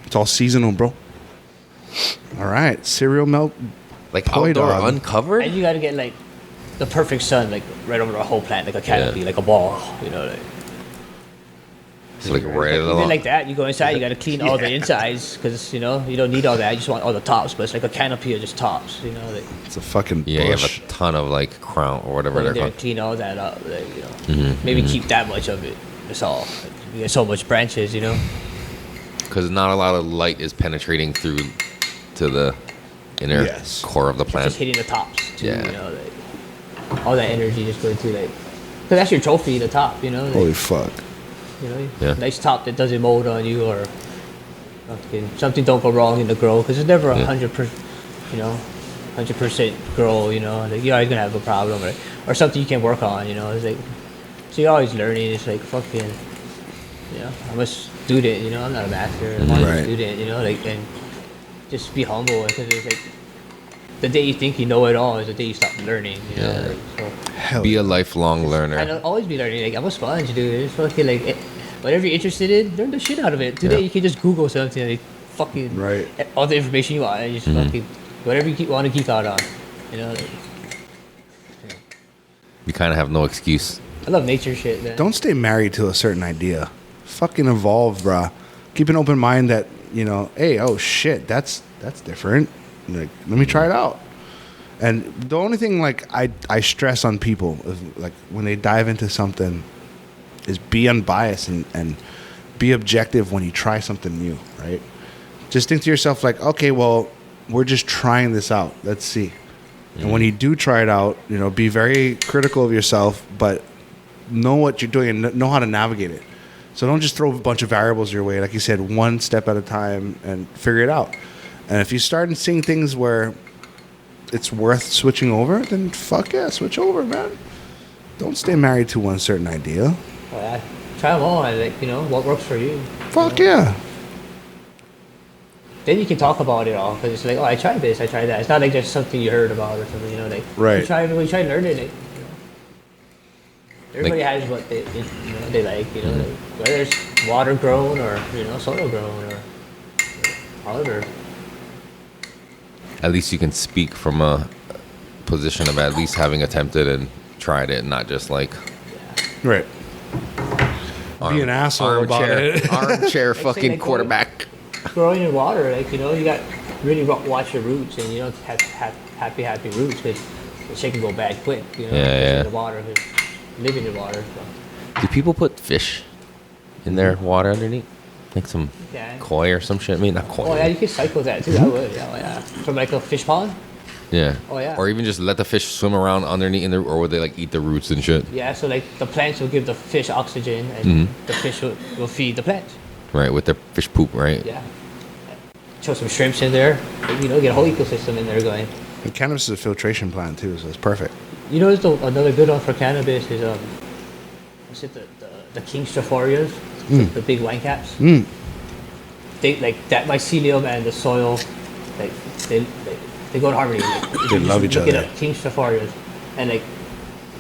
Speaker 4: It's all seasonal, bro. All right, cereal milk.
Speaker 5: Like
Speaker 4: Poi
Speaker 5: outdoor
Speaker 4: dog.
Speaker 5: uncovered?
Speaker 6: and you gotta get like the perfect sun, like right over the whole plant, like a canopy, like a ball, you know. Like,
Speaker 5: It's like right
Speaker 6: even
Speaker 5: along.
Speaker 6: like that, you go inside, you gotta clean all the insides because you know you don't need all that. You just want all the tops, but it's like a canopy of just tops, you know. Like,
Speaker 4: It's a fucking
Speaker 5: Yeah, you
Speaker 4: bush.
Speaker 5: have a ton of like crown or whatever
Speaker 6: go in
Speaker 5: they're
Speaker 6: there and
Speaker 5: called.
Speaker 6: clean all that up, like, you know. Maybe keep that much of it. That's all. Like, you get so much branches, you know.
Speaker 5: Because not a lot of light is penetrating through to the inner
Speaker 4: Yes.
Speaker 5: core of the
Speaker 6: Just
Speaker 5: plant.
Speaker 6: hitting the tops too,
Speaker 5: Yeah.
Speaker 6: you know. Like, all that energy just going through, like, because that's your trophy, the top, you know. Like,
Speaker 4: Holy fuck.
Speaker 6: you know,
Speaker 5: Yeah.
Speaker 6: nice top that doesn't mold on you or something don't go wrong in the grow because it's never 100%, you know, 100% grow. You know, like you're always gonna have a problem or something you can work on. You know, it's like so you're always learning. It's like fucking, you know, I'm a student. You know, I'm not a master. I'm
Speaker 4: Right.
Speaker 6: a student. You know, like and just be humble because it's like the day you think you know it all is the day you stop learning. You know,
Speaker 5: Yeah.
Speaker 6: like, so.
Speaker 4: Hell
Speaker 5: Be a lifelong learner.
Speaker 6: And I'll always be learning. Like I'm a sponge, dude. It's fucking like whatever you're interested in, learn the shit out of it. Today
Speaker 5: Yeah.
Speaker 6: you can just Google something, like fucking
Speaker 4: Right.
Speaker 6: all the information you want, and just fucking whatever you want to geek out on. You know, like,
Speaker 5: You kind of have no excuse.
Speaker 6: I love nature shit, man.
Speaker 4: Don't stay married to a certain idea. Fucking evolve, bruh. Keep an open mind that, you know, hey, oh shit, that's different. Like, let me try it out. And the only thing like I stress on people is like when they dive into something is be unbiased and be objective when you try something new, right? Just think to yourself like, okay, well, we're just trying this out. Let's see. And when you do try it out, you know, be very critical of yourself, but know what you're doing and know how to navigate it. So don't just throw a bunch of variables your way. Like you said, one step at a time and figure it out. And if you start seeing things where it's worth switching over, then fuck yeah, switch over, man. Don't stay married to one certain idea.
Speaker 6: Well, try them all, and like you know what works for you.
Speaker 4: Fuck yeah.
Speaker 6: Then you can talk about it all because it's like, oh, I tried this, I tried that. It's not like just something you heard about or something, you know, like
Speaker 4: Right.
Speaker 6: You try learning it. You know. Everybody has what they you know they like, you know, like, whether it's water grown or you know soil grown or however.
Speaker 5: At least you can speak from a position of at least having attempted and tried it, not just like
Speaker 4: Right. Be an asshole about it.
Speaker 5: armchair
Speaker 6: Like, say,
Speaker 5: fucking
Speaker 6: like,
Speaker 5: quarterback.
Speaker 6: Growing in water, like you know, you got really watch your roots, and you don't have happy roots because the shit can go bad quick. You know,
Speaker 5: Yeah.
Speaker 6: in the water, 'cause living in water. So.
Speaker 5: Do people put fish in their water underneath? Like some
Speaker 6: Yeah.
Speaker 5: koi or some shit. I mean, not koi.
Speaker 6: Oh yeah, you could cycle that too. I would. Yeah, oh, yeah. From like a fish pond.
Speaker 5: Yeah.
Speaker 6: Oh, yeah.
Speaker 5: Or even just let the fish swim around underneath, or would they like eat the roots and shit?
Speaker 6: Yeah, so like the plants will give the fish oxygen, and
Speaker 5: Mm-hmm.
Speaker 6: the fish will feed the plants.
Speaker 5: Right, with their fish poop, right?
Speaker 6: Yeah. Throw some shrimps in there. You know, get a whole ecosystem in there going.
Speaker 4: And cannabis is a filtration plant too, so it's perfect.
Speaker 6: You know, another good one for cannabis is what's it, the King Straphorias, the big wine caps.
Speaker 4: Mm.
Speaker 6: They like that mycelium and the soil, like they go in harmony. Like, if
Speaker 4: They
Speaker 6: you
Speaker 4: love
Speaker 6: just
Speaker 4: each
Speaker 6: look it
Speaker 4: other.
Speaker 6: up, King Straphorias, and like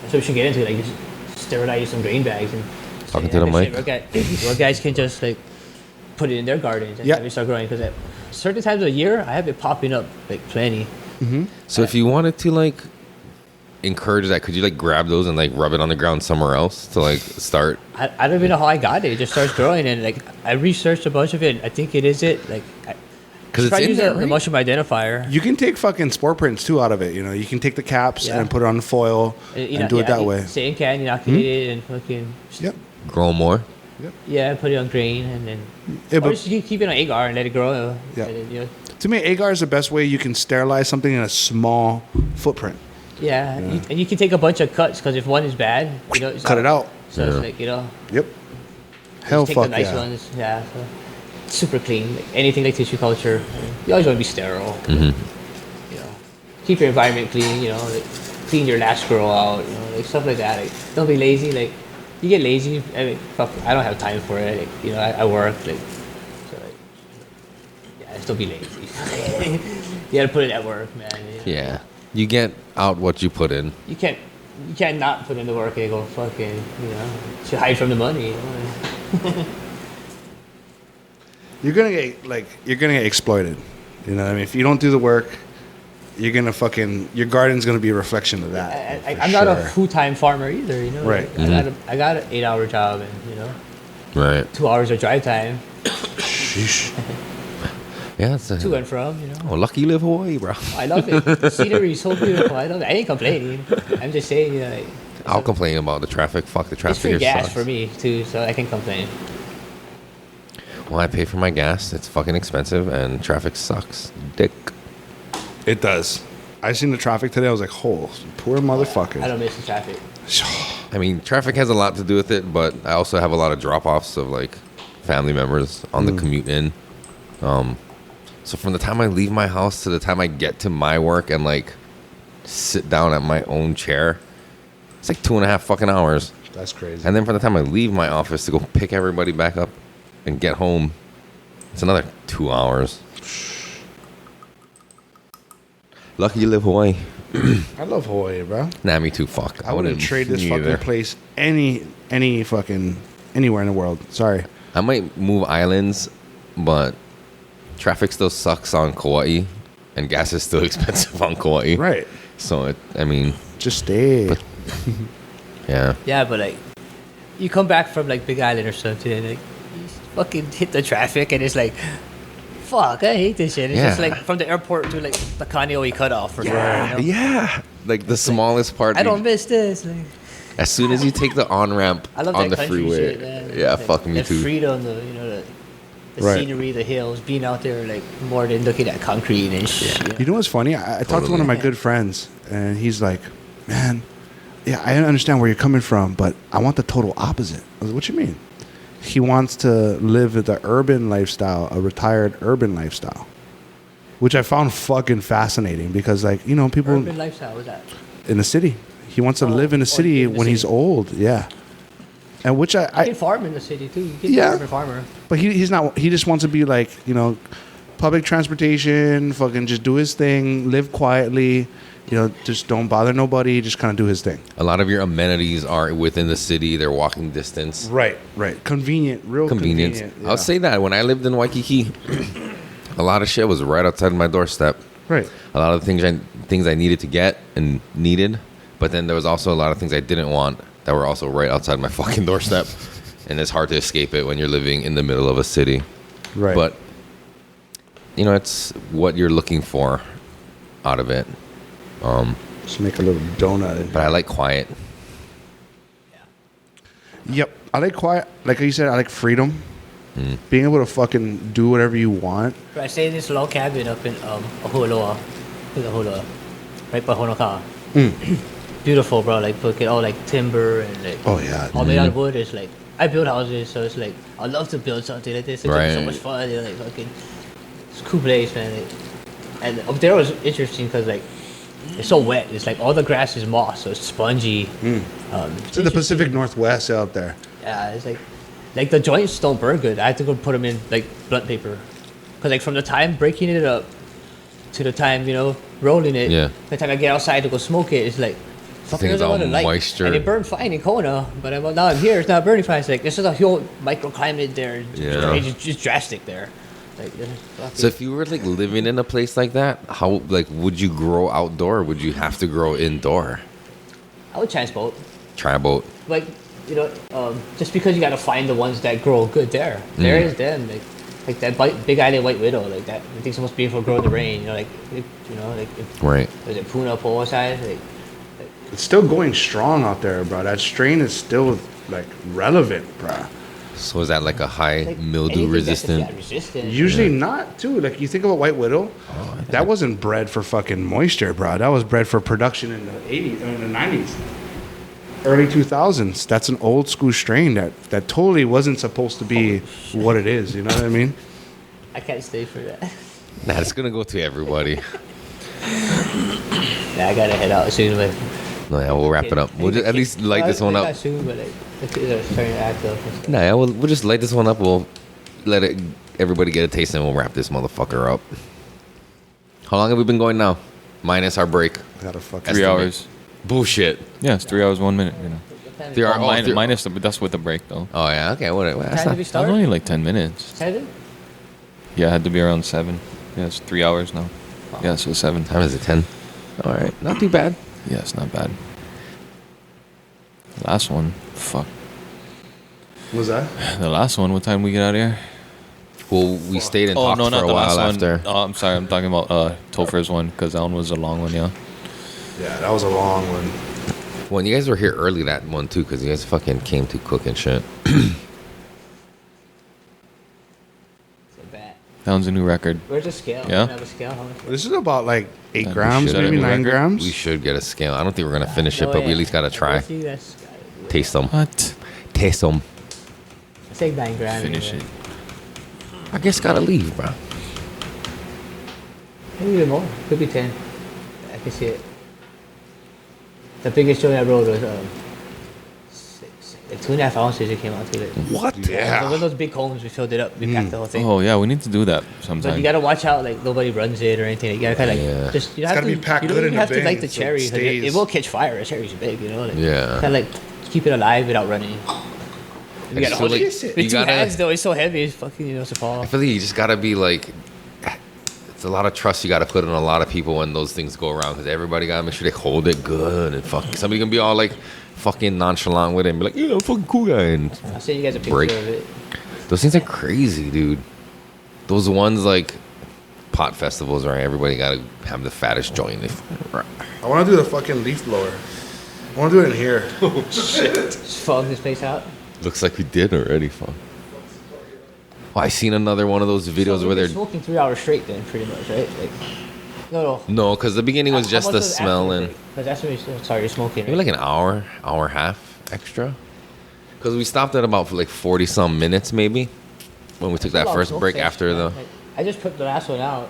Speaker 6: so we should get into it. Like just sterilize some grain bags and
Speaker 5: Talking to the mic.
Speaker 6: Where guys can just like put it in their gardens and
Speaker 4: Yeah.
Speaker 6: have it start growing because at certain times of the year I have it popping up like plenty.
Speaker 5: So if you wanted to like encourage that, could you like grab those and like rub it on the ground somewhere else to like start?
Speaker 6: I don't even know how I got it. It just starts growing, and like I researched a bunch of it. I think it is it. Like,
Speaker 5: Because it's
Speaker 6: try to
Speaker 5: in
Speaker 6: use
Speaker 5: there,
Speaker 6: the
Speaker 5: right?
Speaker 6: mushroom identifier.
Speaker 4: You can take fucking spore prints too out of it. You know, you can take the caps
Speaker 6: Yeah.
Speaker 4: and put it on the foil and do it that way.
Speaker 6: Say in can, inoculate it, and fucking
Speaker 4: Yep.
Speaker 5: Grow more.
Speaker 6: yeah, put it on grain, and then
Speaker 4: Yeah,
Speaker 6: or
Speaker 4: but
Speaker 6: just keep it on agar and let it grow.
Speaker 4: Yeah.
Speaker 6: And then, you know,
Speaker 4: to me, agar is the best way you can sterilize something in a small footprint.
Speaker 6: yeah. And you can take a bunch of cuts because if one is bad, you know,
Speaker 4: Cut it out.
Speaker 6: So
Speaker 5: Yeah.
Speaker 6: it's like
Speaker 4: Yep. Hell,
Speaker 6: take
Speaker 4: fuck
Speaker 6: the nice
Speaker 4: yeah.
Speaker 6: ones. Yeah. So super clean. Like anything like tissue culture, you always want to be sterile.
Speaker 5: Mm-hmm.
Speaker 6: You know, keep your environment clean. You know, like, clean your last grow out. You know, like stuff like that. Like, don't be lazy. Like, you get lazy. I mean, fuck, I don't have time for it. Like, you know, I work. Like, so like, yeah, just don't be lazy. You gotta put it at work, man. You know?
Speaker 5: Yeah. You get out what you put in.
Speaker 6: You can't not put in the work and go fucking. You know, should hide from the money. You know?
Speaker 4: You're gonna get exploited. You know what I mean? If you don't do the work, you're gonna fucking your garden's gonna be a reflection of that.
Speaker 6: I'm not a full-time farmer either, you know.
Speaker 4: Right.
Speaker 6: Like, I got an 8-hour job, and you know,
Speaker 5: Right.
Speaker 6: 2 hours of drive time
Speaker 4: Sheesh.
Speaker 5: Yeah. It's
Speaker 6: to and from. You know,
Speaker 5: oh, lucky you live Hawaii, bro.
Speaker 6: I love it. The scenery is so beautiful. I love it. I ain't complaining. I'm just saying, you know, like,
Speaker 5: I'll complain about the traffic. Fuck the
Speaker 6: it's
Speaker 5: traffic
Speaker 6: free
Speaker 5: here
Speaker 6: gas
Speaker 5: sucks.
Speaker 6: for me too, so I can complain.
Speaker 5: Well, I pay for my gas. It's fucking expensive, and traffic sucks. Dick.
Speaker 4: It does. I seen the traffic today. I was like, "Oh, poor motherfucker."
Speaker 6: I don't miss the traffic.
Speaker 5: I mean, traffic has a lot to do with it, but I also have a lot of drop-offs of like family members on the commute in. So from the time I leave my house to the time I get to my work and like sit down at my own chair, it's like 2.5 fucking hours.
Speaker 4: That's crazy.
Speaker 5: And then from the time I leave my office to go pick everybody back up and get home, it's another 2 hours. Lucky you live Hawaii.
Speaker 4: I love Hawaii, bro.
Speaker 5: Nah, me too. Fuck.
Speaker 4: I wouldn't trade this
Speaker 5: me
Speaker 4: fucking
Speaker 5: either.
Speaker 4: place any fucking anywhere in the world. Sorry.
Speaker 5: I might move islands, but traffic still sucks on Kauai, and gas is still expensive on Kauai.
Speaker 4: Right.
Speaker 5: So I mean,
Speaker 4: Just stay.
Speaker 5: yeah.
Speaker 6: Yeah, but like, you come back from like Big Island or something, and like, you fucking hit the traffic, and it's like, fuck, I hate this shit. It's
Speaker 5: Yeah.
Speaker 6: just like from the airport to like the Kaneohe cutoff. Or
Speaker 5: Yeah,
Speaker 6: something, you know?
Speaker 5: yeah. Like the smallest part.
Speaker 6: I don't miss this. Like,
Speaker 5: As soon as you take the on ramp
Speaker 6: I love
Speaker 5: on
Speaker 6: that
Speaker 5: the
Speaker 6: country
Speaker 5: freeway,
Speaker 6: shit, man.
Speaker 5: yeah,
Speaker 6: Like,
Speaker 5: fuck me
Speaker 6: that
Speaker 5: too.
Speaker 6: freedom, the
Speaker 4: Right.
Speaker 6: scenery, the hills, being out there like more than looking at concrete and shit. you know?
Speaker 4: You know what's funny? I talked to one of my good friends, and he's like, "Man, yeah, I understand where you're coming from, but I want the total opposite." I was like, "What you mean?" He wants to live the urban lifestyle, a retired urban lifestyle, which I found fucking fascinating because, like, you know, people
Speaker 6: Urban lifestyle, what's that?
Speaker 4: in the city. He wants to live in the city
Speaker 6: in the
Speaker 4: when he's
Speaker 6: city.
Speaker 4: old. Yeah, and which
Speaker 6: You
Speaker 4: I
Speaker 6: can farm in the city too. You can be
Speaker 4: Yeah.
Speaker 6: an urban farmer.
Speaker 4: but he's not. He just wants to be like, you know, public transportation, fucking just do his thing, live quietly, you know, just don't bother nobody, just kind of do his thing.
Speaker 5: A lot of your amenities are within the city; they're walking distance.
Speaker 4: Right. Convenient, real
Speaker 5: Convenience.
Speaker 4: convenient.
Speaker 5: I'll say that when I lived in Waikiki, a lot of shit was right outside my doorstep.
Speaker 4: Right.
Speaker 5: A lot of things I needed to get and needed, but then there was also a lot of things I didn't want that were also right outside my fucking doorstep, and it's hard to escape it when you're living in the middle of a city.
Speaker 4: Right.
Speaker 5: But you know, it's what you're looking for out of it.
Speaker 4: Just make a little donut.
Speaker 5: But I like quiet.
Speaker 4: Yep. I like quiet. Like you said, I like freedom. Being able to fucking do whatever you want.
Speaker 6: I stayed in this log cabin up in Ahualoa, right by Honoka'a. Beautiful, bro. Like look at all like timber and like
Speaker 4: Oh yeah.
Speaker 6: all made out of wood. It's like I build houses, so it's like I love to build something like this. It's like so
Speaker 5: Right.
Speaker 6: much fun. You know, like fucking, it's a cool place, man. And up there was interesting because like it's so wet. It's like all the grass is moss, so it's spongy.
Speaker 4: It's in the Pacific Northwest out there.
Speaker 6: Yeah, it's like the joints don't burn good. I had to go put them in like blunt paper, cause like from the time breaking it up to the time rolling it,
Speaker 5: Yeah.
Speaker 6: the time I get outside to go smoke it, it's like fucking
Speaker 5: think it's
Speaker 6: doesn't
Speaker 5: all
Speaker 6: want to light.
Speaker 5: moisture.
Speaker 6: And it burned fine in Kona, but now I'm here. It's not burning fine. It's like this is a whole microclimate there.
Speaker 5: Yeah.
Speaker 6: It's just drastic there. Like
Speaker 5: So if you were like living in a place like that, how like would you grow outdoor? Or would you have to grow indoor?
Speaker 6: I would transport.
Speaker 5: Try both.
Speaker 6: Like just because you gotta find the ones that grow good there. There is them like that big island white widow like that. I think it's the most beautiful grow in the rain.
Speaker 5: Right.
Speaker 6: Was it Puna Poa size?
Speaker 4: It's still going strong out there, bro. That strain is still like relevant, bro.
Speaker 5: So is that like a high
Speaker 6: Like
Speaker 5: mildew
Speaker 6: anything that's just,
Speaker 5: resistant?
Speaker 6: yeah, resistant.
Speaker 4: Usually not too. Like you think about White Widow, that wasn't bred for fucking moisture, bro. That was bred for production in the 80s, in the 90s, early 2000s. That's an old school strain that totally wasn't supposed to be what it is. You know what I mean?
Speaker 6: I can't stay for that.
Speaker 5: Nah, it's gonna go to everybody.
Speaker 6: Yeah, I gotta head out soon. But
Speaker 5: No, yeah, we'll wrap it up. We'll just at least light this one up.
Speaker 6: Not soon, but like the kids are starting to act up. and stuff.
Speaker 5: Nah, yeah, we'll just light this one up. We'll let everybody get a taste, and we'll wrap this motherfucker up. How long have we been going now? Minus our break.
Speaker 4: I gotta fucking.
Speaker 7: 3 hours.
Speaker 5: Bullshit.
Speaker 7: Yeah, it's 3 hours 1 minute.
Speaker 5: There are
Speaker 7: Minus that's with the break though.
Speaker 5: Oh yeah, okay, whatever. That's
Speaker 6: Time to
Speaker 5: not,
Speaker 6: be
Speaker 7: That was
Speaker 6: started.
Speaker 7: only like 10 minutes.
Speaker 6: 7?
Speaker 7: Yeah, it had to be around 7. Yeah, it's 3 hours now. Yeah, so 7.
Speaker 5: time is it 10? All right, not too bad.
Speaker 7: Yeah, it's not bad. Last one. Fuck.
Speaker 4: What was that?
Speaker 7: The last one. What time we get out of here?
Speaker 5: Well, we stayed and talked for a while after.
Speaker 7: one. Oh, I'm sorry. I'm talking about Topher's one because that one was a long one. Yeah.
Speaker 4: Yeah, that was a long one.
Speaker 5: Well, and you guys were here early that one too, because you guys fucking came to cook and shit.
Speaker 6: So bad.
Speaker 7: That one's a new record.
Speaker 6: Where's the scale?
Speaker 7: Yeah?
Speaker 6: I have a scale. How much?
Speaker 4: This is about like 8
Speaker 7: we
Speaker 4: grams,
Speaker 7: should.
Speaker 4: maybe
Speaker 7: Is that a new
Speaker 4: 9
Speaker 7: record?
Speaker 4: grams.
Speaker 5: We should get a scale. I don't think we're gonna finish it,
Speaker 6: No,
Speaker 5: but we
Speaker 6: yeah.
Speaker 5: at least gotta try.
Speaker 6: See, that's gotta be-
Speaker 5: Taste them.
Speaker 7: What?
Speaker 5: Taste them.
Speaker 6: It's like 9 grams.
Speaker 7: Finish it.
Speaker 5: I guess gotta leave, bro.
Speaker 6: Maybe even more. Could be 10. I can see it. The biggest joint I rode was 2.5 ounces. It came out to it.
Speaker 5: What?
Speaker 4: Yeah.
Speaker 6: One of those big cones, we filled it up. We packed the whole thing.
Speaker 7: Oh yeah, we need to do that
Speaker 6: But
Speaker 7: sometime.
Speaker 6: you gotta watch out, like nobody runs it or anything. You gotta kind of like
Speaker 5: Yeah.
Speaker 6: just. You
Speaker 4: It's
Speaker 6: have
Speaker 4: gotta
Speaker 6: to
Speaker 4: be packed
Speaker 6: you don't
Speaker 4: good
Speaker 6: even
Speaker 4: in a
Speaker 6: have to
Speaker 4: bin
Speaker 6: light the
Speaker 4: so it
Speaker 6: cherry 'cause it
Speaker 4: stays.
Speaker 6: will catch fire. A cherry's big, you know. Like,
Speaker 5: Yeah.
Speaker 6: Kind of like keep it alive without running. You
Speaker 5: I
Speaker 6: gotta
Speaker 5: just feel
Speaker 6: hold
Speaker 5: like
Speaker 6: it with
Speaker 5: you
Speaker 6: 2
Speaker 5: gotta-
Speaker 6: hands though. It's so heavy. It's fucking it's a fall.
Speaker 5: I feel like you just gotta be like, it's a lot of trust you gotta put in a lot of people when those things go around, because everybody gotta make sure they hold it good, and fucking somebody can be all like fucking nonchalant with it and be like, yeah, I'm a fucking cool guy, and
Speaker 6: I'll send you guys a picture
Speaker 5: break.
Speaker 6: of it.
Speaker 5: those things are crazy, dude. Those ones like pot festivals where everybody gotta have the fattest joint.
Speaker 4: I want to do the fucking leaf blower. I want to do it in here.
Speaker 6: Just fog this place out.
Speaker 5: Looks like we did already, fun. Oh, I seen another one of those videos
Speaker 6: So
Speaker 5: where
Speaker 6: we've
Speaker 5: they're
Speaker 6: been smoking 3 hours straight then, pretty much, right? Like, no.
Speaker 5: no, because the beginning was
Speaker 6: How
Speaker 5: just
Speaker 6: much
Speaker 5: the
Speaker 6: was
Speaker 5: smell
Speaker 6: after
Speaker 5: and
Speaker 6: break? 'Cause that's when we started smoking.
Speaker 5: maybe
Speaker 6: Right?
Speaker 5: like an hour and a half extra. Because we stopped at about like 40 some minutes maybe when we took that
Speaker 6: Long
Speaker 5: first
Speaker 6: smoke
Speaker 5: break
Speaker 6: session,
Speaker 5: after
Speaker 6: man.
Speaker 5: the
Speaker 6: Like, I just put the last one out.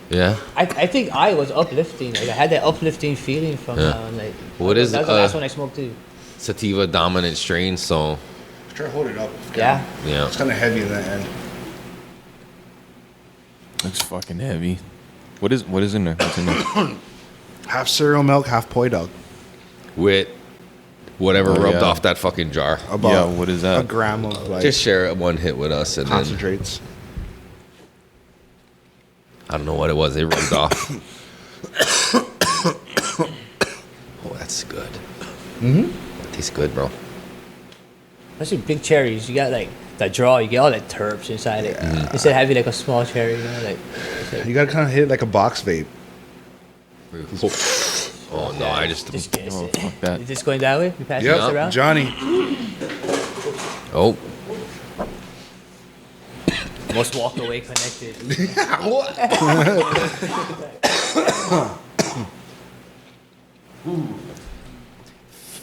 Speaker 5: yeah.
Speaker 6: I think I was uplifting. Like I had that uplifting feeling from
Speaker 5: Yeah.
Speaker 6: that one. Like
Speaker 5: What is,
Speaker 6: that was the last one I smoked too.
Speaker 5: sativa dominant strain, so
Speaker 4: Try to hold it up.
Speaker 6: Yeah.
Speaker 5: yeah.
Speaker 4: It's kind of heavy in the end.
Speaker 7: Looks fucking heavy. What is in there? What's in there?
Speaker 4: Half cereal milk, half poi dog.
Speaker 5: With whatever
Speaker 7: Oh,
Speaker 5: rubbed
Speaker 7: yeah.
Speaker 5: off that fucking jar.
Speaker 4: About
Speaker 7: Yeah, what is that?
Speaker 4: A gram of like
Speaker 5: Just share it one hit with us and then
Speaker 4: concentrates.
Speaker 5: I don't know what it was. It rubbed off. Oh, that's good. That tastes good, bro.
Speaker 6: Especially big cherries. You got like the draw. You get all the terps inside it. Instead of having like a small cherry, you know, like
Speaker 4: You gotta kind of hit it like a box vape.
Speaker 5: Oh no, I just
Speaker 6: just guess
Speaker 7: Oh,
Speaker 6: it.
Speaker 7: fuck that.
Speaker 6: Is this going that way? We passing this
Speaker 4: Yep,
Speaker 6: around?
Speaker 4: Johnny.
Speaker 5: oh
Speaker 6: Most walk away connected.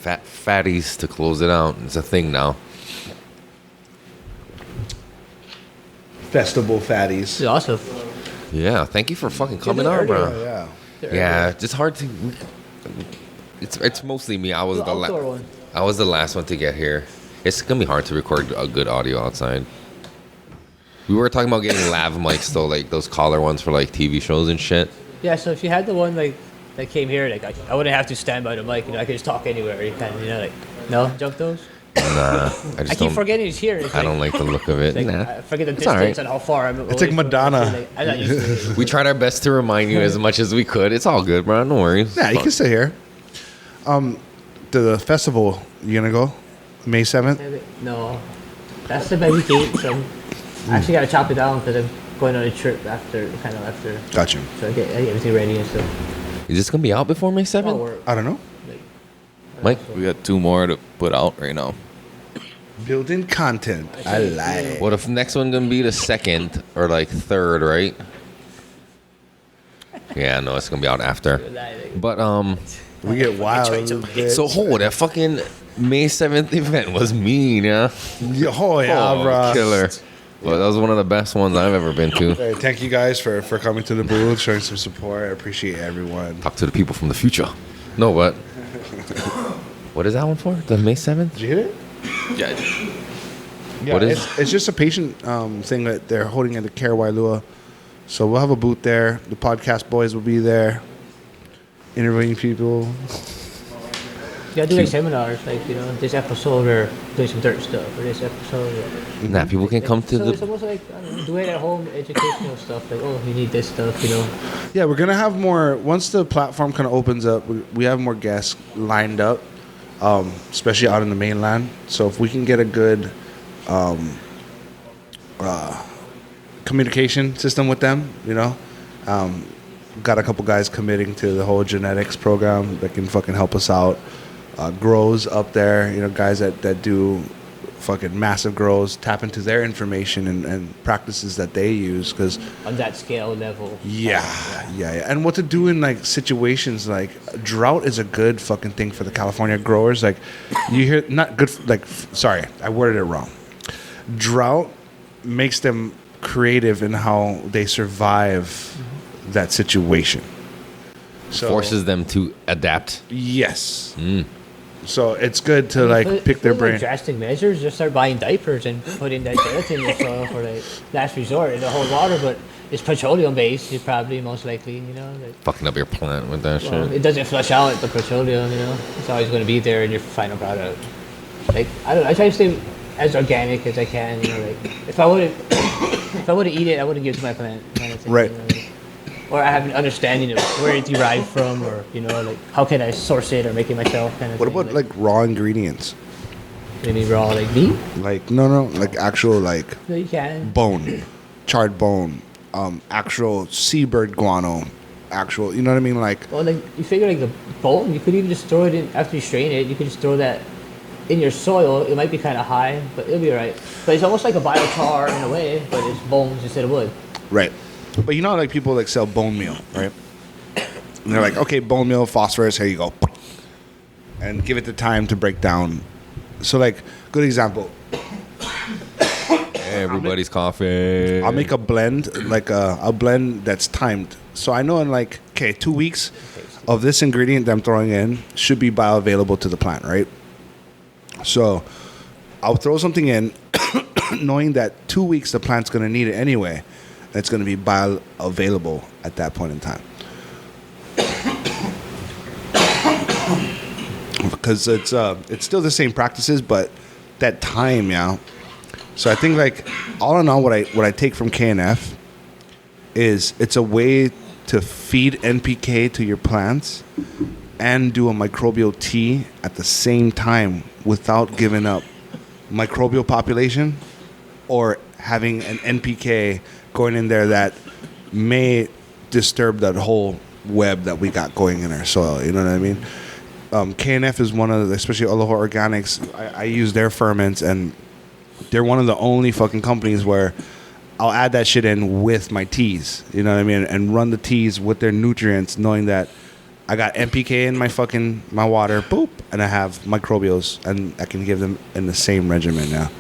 Speaker 5: Fatties to close it out. It's a thing now.
Speaker 4: Festival fatties.
Speaker 6: This is awesome.
Speaker 5: Yeah, thank you for fucking coming
Speaker 6: do it
Speaker 5: on, bro.
Speaker 6: earlier.
Speaker 4: Yeah.
Speaker 5: Yeah, it's hard to. It's mostly me. I was
Speaker 6: The outdoor one.
Speaker 5: I was the last one to get here. It's gonna be hard to record a good audio outside. We were talking about getting lav mics though, like those collar ones for like TV shows and shit.
Speaker 6: Yeah, so if you had the one like that came here, like I wouldn't have to stand by the mic. You know, I could just talk anywhere. You kind of, you know, like no jump those.
Speaker 5: Nah, I
Speaker 6: I
Speaker 5: just
Speaker 6: keep
Speaker 5: don't.
Speaker 6: forgetting it's here. It's
Speaker 5: I don't like the look of it.
Speaker 6: Like,
Speaker 5: Nah.
Speaker 6: I forget the
Speaker 5: It's all
Speaker 6: distance
Speaker 5: right.
Speaker 6: and how far I'm.
Speaker 4: It's like Madonna.
Speaker 6: Like, I'm not used to it.
Speaker 5: We tried our best to remind you as much as we could. It's all good, bro. No worries.
Speaker 4: Yeah, you can stay here. To the festival, you gonna go? May 7th?
Speaker 6: No, that's the week 8. So I actually gotta chop it down because I'm going on a trip after.
Speaker 4: Gotcha.
Speaker 6: So I get everything ready and stuff.
Speaker 5: Is this gonna be out before May
Speaker 6: All
Speaker 5: 7th?
Speaker 6: work.
Speaker 4: I don't know.
Speaker 6: Like,
Speaker 5: Mike?
Speaker 7: We got 2 more to put out right now.
Speaker 4: Building content. I like.
Speaker 5: What if next one gonna be the 2nd or like 3rd, right? Yeah, no, it's gonna be out after. But
Speaker 4: We get wild. a little bit.
Speaker 5: so that fucking May 7th event was mean, yeah.
Speaker 4: Oh yeah, bro.
Speaker 5: Killer. Well, that was one of the best ones I've ever been to.
Speaker 4: Hey, thank you guys for coming to the booth, showing some support. I appreciate everyone.
Speaker 5: Talk to the people from the future. No, what? What is that one for? The May 7th?
Speaker 4: Did you hear it?
Speaker 7: Yeah.
Speaker 4: Yeah,
Speaker 5: What is-
Speaker 4: it's just a patient thing that they're holding at the Care Wailua. So we'll have a booth there. The podcast boys will be there, interviewing people.
Speaker 6: you gotta do like seminars, like, you know, this episode we're doing some dirt stuff, or this episode.
Speaker 5: Nah, people can come to
Speaker 6: so it's
Speaker 5: the.
Speaker 6: almost like, I don't know, do it at home, educational stuff. Like, oh, you need this stuff, you know.
Speaker 4: Yeah, we're gonna have more once the platform kind of opens up. We have more guests lined up, especially out in the mainland. So if we can get a good communication system with them, you know, got a couple guys committing to the whole genetics program that can fucking help us out. Grows up there, you know, guys that do fucking massive grows, tap into their information and practices that they use because.
Speaker 6: On that scale level.
Speaker 4: Yeah. And what to do in like situations like drought is a good fucking thing for the California growers. Like you hear not good like sorry, I worded it wrong. Drought makes them creative in how they survive that situation. So
Speaker 5: Forces them to adapt.
Speaker 4: yes. So it's good to like pick their brain.
Speaker 6: Drastic measures, just start buying diapers and putting that gelatin in the soil for like last resort in the whole water, but it's petroleum based. You probably most likely, you know. Like,
Speaker 5: Fucking up your plant with that
Speaker 6: well,
Speaker 5: shit.
Speaker 6: it doesn't flush out the petroleum, you know. It's always going to be there in your final product. Like, I don't know. I try to stay as organic as I can. You know, like if I would eat it, I wouldn't give it to my plant. Kind of thing,
Speaker 4: Right.
Speaker 6: You know, like, or I have an understanding of where it derived from, or you know, like how can I source it or make it myself, kind of
Speaker 4: What
Speaker 6: thing.
Speaker 4: about like raw ingredients?
Speaker 6: maybe raw like meat?
Speaker 4: Like no, like actual like
Speaker 6: No, you can.
Speaker 4: bone, charred bone, actual seabird guano, actual. You know what I mean? Like
Speaker 6: Well, like you figure like the bone, you could even just throw it in after you strain it. You could just throw that in your soil. It might be kind of high, but it'll be alright. But it's almost like a biochar in a way, but it's bones instead of wood.
Speaker 4: right. But you know, like people like sell bone meal, right? And they're like, okay, bone meal, phosphorus, here you go, and give it the time to break down. So like, good example.
Speaker 5: Everybody's coughing.
Speaker 4: I'll make a blend, like a blend that's timed. So I know in like, okay, 2 weeks of this ingredient that I'm throwing in should be bioavailable to the plant, right? So I'll throw something in knowing that 2 weeks the plant's going to need it anyway. And it's going to be bioavailable at that point in time. Because it's still the same practices, but that time, yeah. So I think like all in all, what I take from KNF is it's a way to feed NPK to your plants and do a microbial tea at the same time without giving up microbial population or having an NPK going in there that may disturb that whole web that we got going in our soil. You know what I mean? KNF is one of the, especially Aloha Organics. I use their ferments, and they're one of the only fucking companies where I'll add that shit in with my teas. You know what I mean? And run the teas with their nutrients, knowing that I got NPK in my water, boop, and I have microbials, and I can give them in the same regimen now.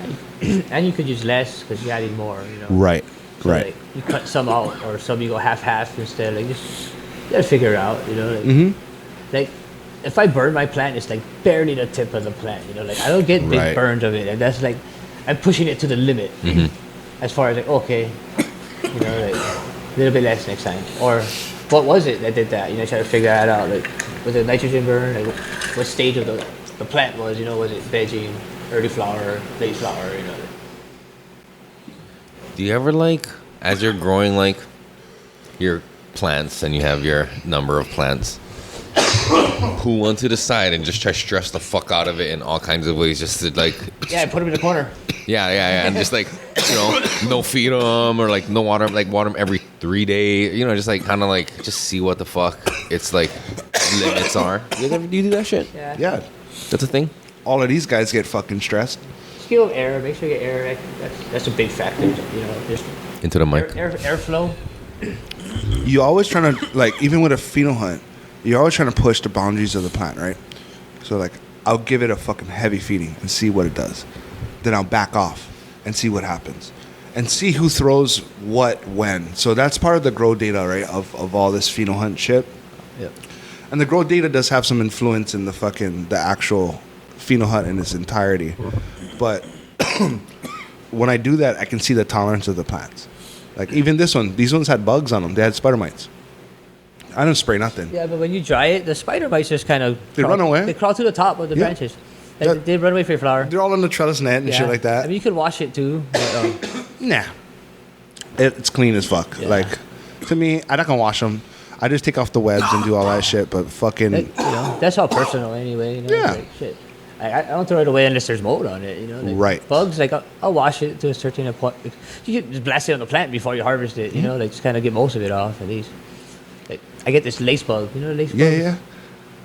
Speaker 6: And you could use less because you're adding more, you know.
Speaker 4: Right,
Speaker 6: So,
Speaker 4: right.
Speaker 6: like, you cut some out, or some you go half instead. Like, just you gotta figure it out, you know. Like, like, if I burn my plant, it's like barely the tip of the plant, you know. Like, I don't get big
Speaker 4: Right.
Speaker 6: burns of it, and that's like I'm pushing it to the limit. As far as like, okay, you know, like a little bit less next time, or what was it that did that? You know, try to figure that out. Like, was it nitrogen burn? Like, what stage of the plant was? You know, was it vegging, early flower, late flower? You know.
Speaker 5: Do you ever like, as you're growing like your plants and you have your number of plants, who went to the side and just try to stress the fuck out of it in all kinds of ways, just to like,
Speaker 6: Yeah, I put them in the corner.
Speaker 5: yeah, and just like, you know, no feed them or like no water, like water them every 3 days, you know, just like kind of like just see what the fuck its like limits are. Do you do that shit?
Speaker 6: Yeah.
Speaker 4: Yeah.
Speaker 5: That's a thing.
Speaker 4: All of these guys get fucking stressed.
Speaker 6: Skill of air. Make sure you get air. That's a big factor. You know, just
Speaker 5: Into the mic.
Speaker 6: airflow.
Speaker 4: You always trying to, like, even with a pheno hunt, you're always trying to push the boundaries of the plant, right? So, like, I'll give it a fucking heavy feeding and see what it does. Then I'll back off and see what happens. And see who throws what when. So that's part of the grow data, right, of all this pheno hunt shit.
Speaker 6: Yep.
Speaker 4: And the grow data does have some influence in the actual pheno hunt in its entirety. But when I do that, I can see the tolerance of the plants. Like, even these ones had bugs on them. They had spider mites. I didn't spray nothing.
Speaker 6: Yeah, but when you dry it, the spider mites just kind of
Speaker 4: Run away.
Speaker 6: They crawl to the top of the
Speaker 4: Yeah.
Speaker 6: branches. Like,
Speaker 4: Yeah.
Speaker 6: they run away from your flower.
Speaker 4: They're all on the trellis net and shit like that.
Speaker 6: I mean, you could wash it too. But,
Speaker 4: Nah. It's clean as fuck.
Speaker 6: Yeah.
Speaker 4: Like, to me, I don't gonna wash them. I just take off the webs and do all that shit, but fucking...
Speaker 6: like, you know, that's all personal anyway. You know,
Speaker 4: Yeah.
Speaker 6: like, shit. I don't throw it away unless there's mold on it. You know, like,
Speaker 4: Right.
Speaker 6: Bugs, like I'll wash it to a certain point. You can just blast it on the plant before you harvest it. You know, like just kind of get most of it off at least. Like, I get this lace bug. You know, lace bug.
Speaker 4: Yeah.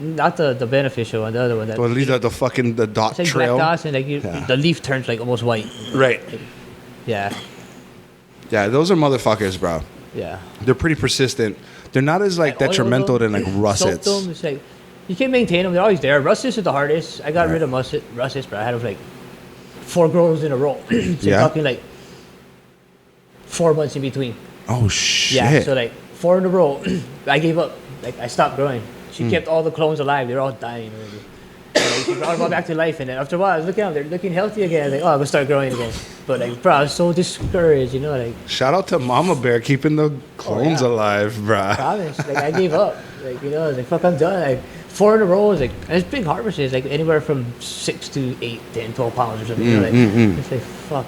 Speaker 6: Not the beneficial one, the other one. That,
Speaker 4: Well, these are the fucking the dot
Speaker 6: it's like
Speaker 4: trail.
Speaker 6: black dots, and like
Speaker 4: Yeah.
Speaker 6: the leaf turns like almost white.
Speaker 4: Right.
Speaker 6: Yeah,
Speaker 4: Yeah, those are motherfuckers, bro.
Speaker 6: yeah.
Speaker 4: They're pretty persistent. They're not as like
Speaker 6: Oil
Speaker 4: detrimental
Speaker 6: them,
Speaker 4: than like
Speaker 6: soak
Speaker 4: russets.
Speaker 6: them, it's like you can maintain them. They're always there. Russets is the hardest. I got rid of russets, but I had like 4 grows in a row. So
Speaker 4: Yeah.
Speaker 6: I'm talking like 4 months in between.
Speaker 4: Oh shit.
Speaker 6: Yeah, so like 4 in a row. I gave up. Like I stopped growing. She kept all the clones alive. They're all dying already. So she brought them all back to life, and then after a while, I was looking at them. They're looking healthy again. Like, oh, I'm gonna start growing again. But like, bro, I was so discouraged. You know, like.
Speaker 4: Shout out to Mama Bear keeping the clones
Speaker 6: yeah.
Speaker 4: alive, bruh.
Speaker 6: Promise. Like I gave up. Like, you know, I was like, fuck, I'm done. Like 4 in a row is like, and it's big harvests, like anywhere from 6 to 8, 10, 12 pounds or something. You know, like, it's like, fuck,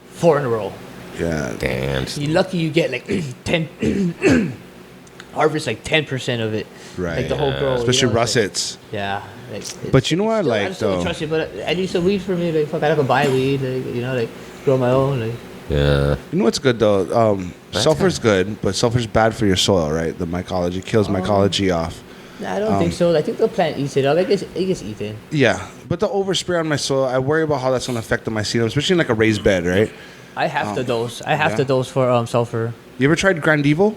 Speaker 6: 4 in a row.
Speaker 4: Yeah.
Speaker 5: Damn.
Speaker 6: You're lucky you get like 10, harvest like 10% of it.
Speaker 4: Right.
Speaker 6: Like the whole grow.
Speaker 4: Especially
Speaker 6: you know,
Speaker 4: russets.
Speaker 6: Like, yeah. Like,
Speaker 4: But you know what I
Speaker 6: I
Speaker 4: like
Speaker 6: just don't
Speaker 4: though?
Speaker 6: trust it, but I need some weed for me. Like, fuck, I don't buy weed. Like, you know, like, grow my own. Like,
Speaker 5: Yeah.
Speaker 4: You know what's good though? Sulfur's good, but sulfur's bad for your soil, right? The mycology kills mycology off.
Speaker 6: nah, I don't think so. I think the plant eats it up. It gets eaten.
Speaker 4: Yeah, but the overspray on my soil, I worry about how that's gonna affect the mycelium, especially in like a raised bed, right?
Speaker 6: I have to dose. I have
Speaker 4: yeah.
Speaker 6: to dose for sulfur.
Speaker 4: You ever tried Grandivo?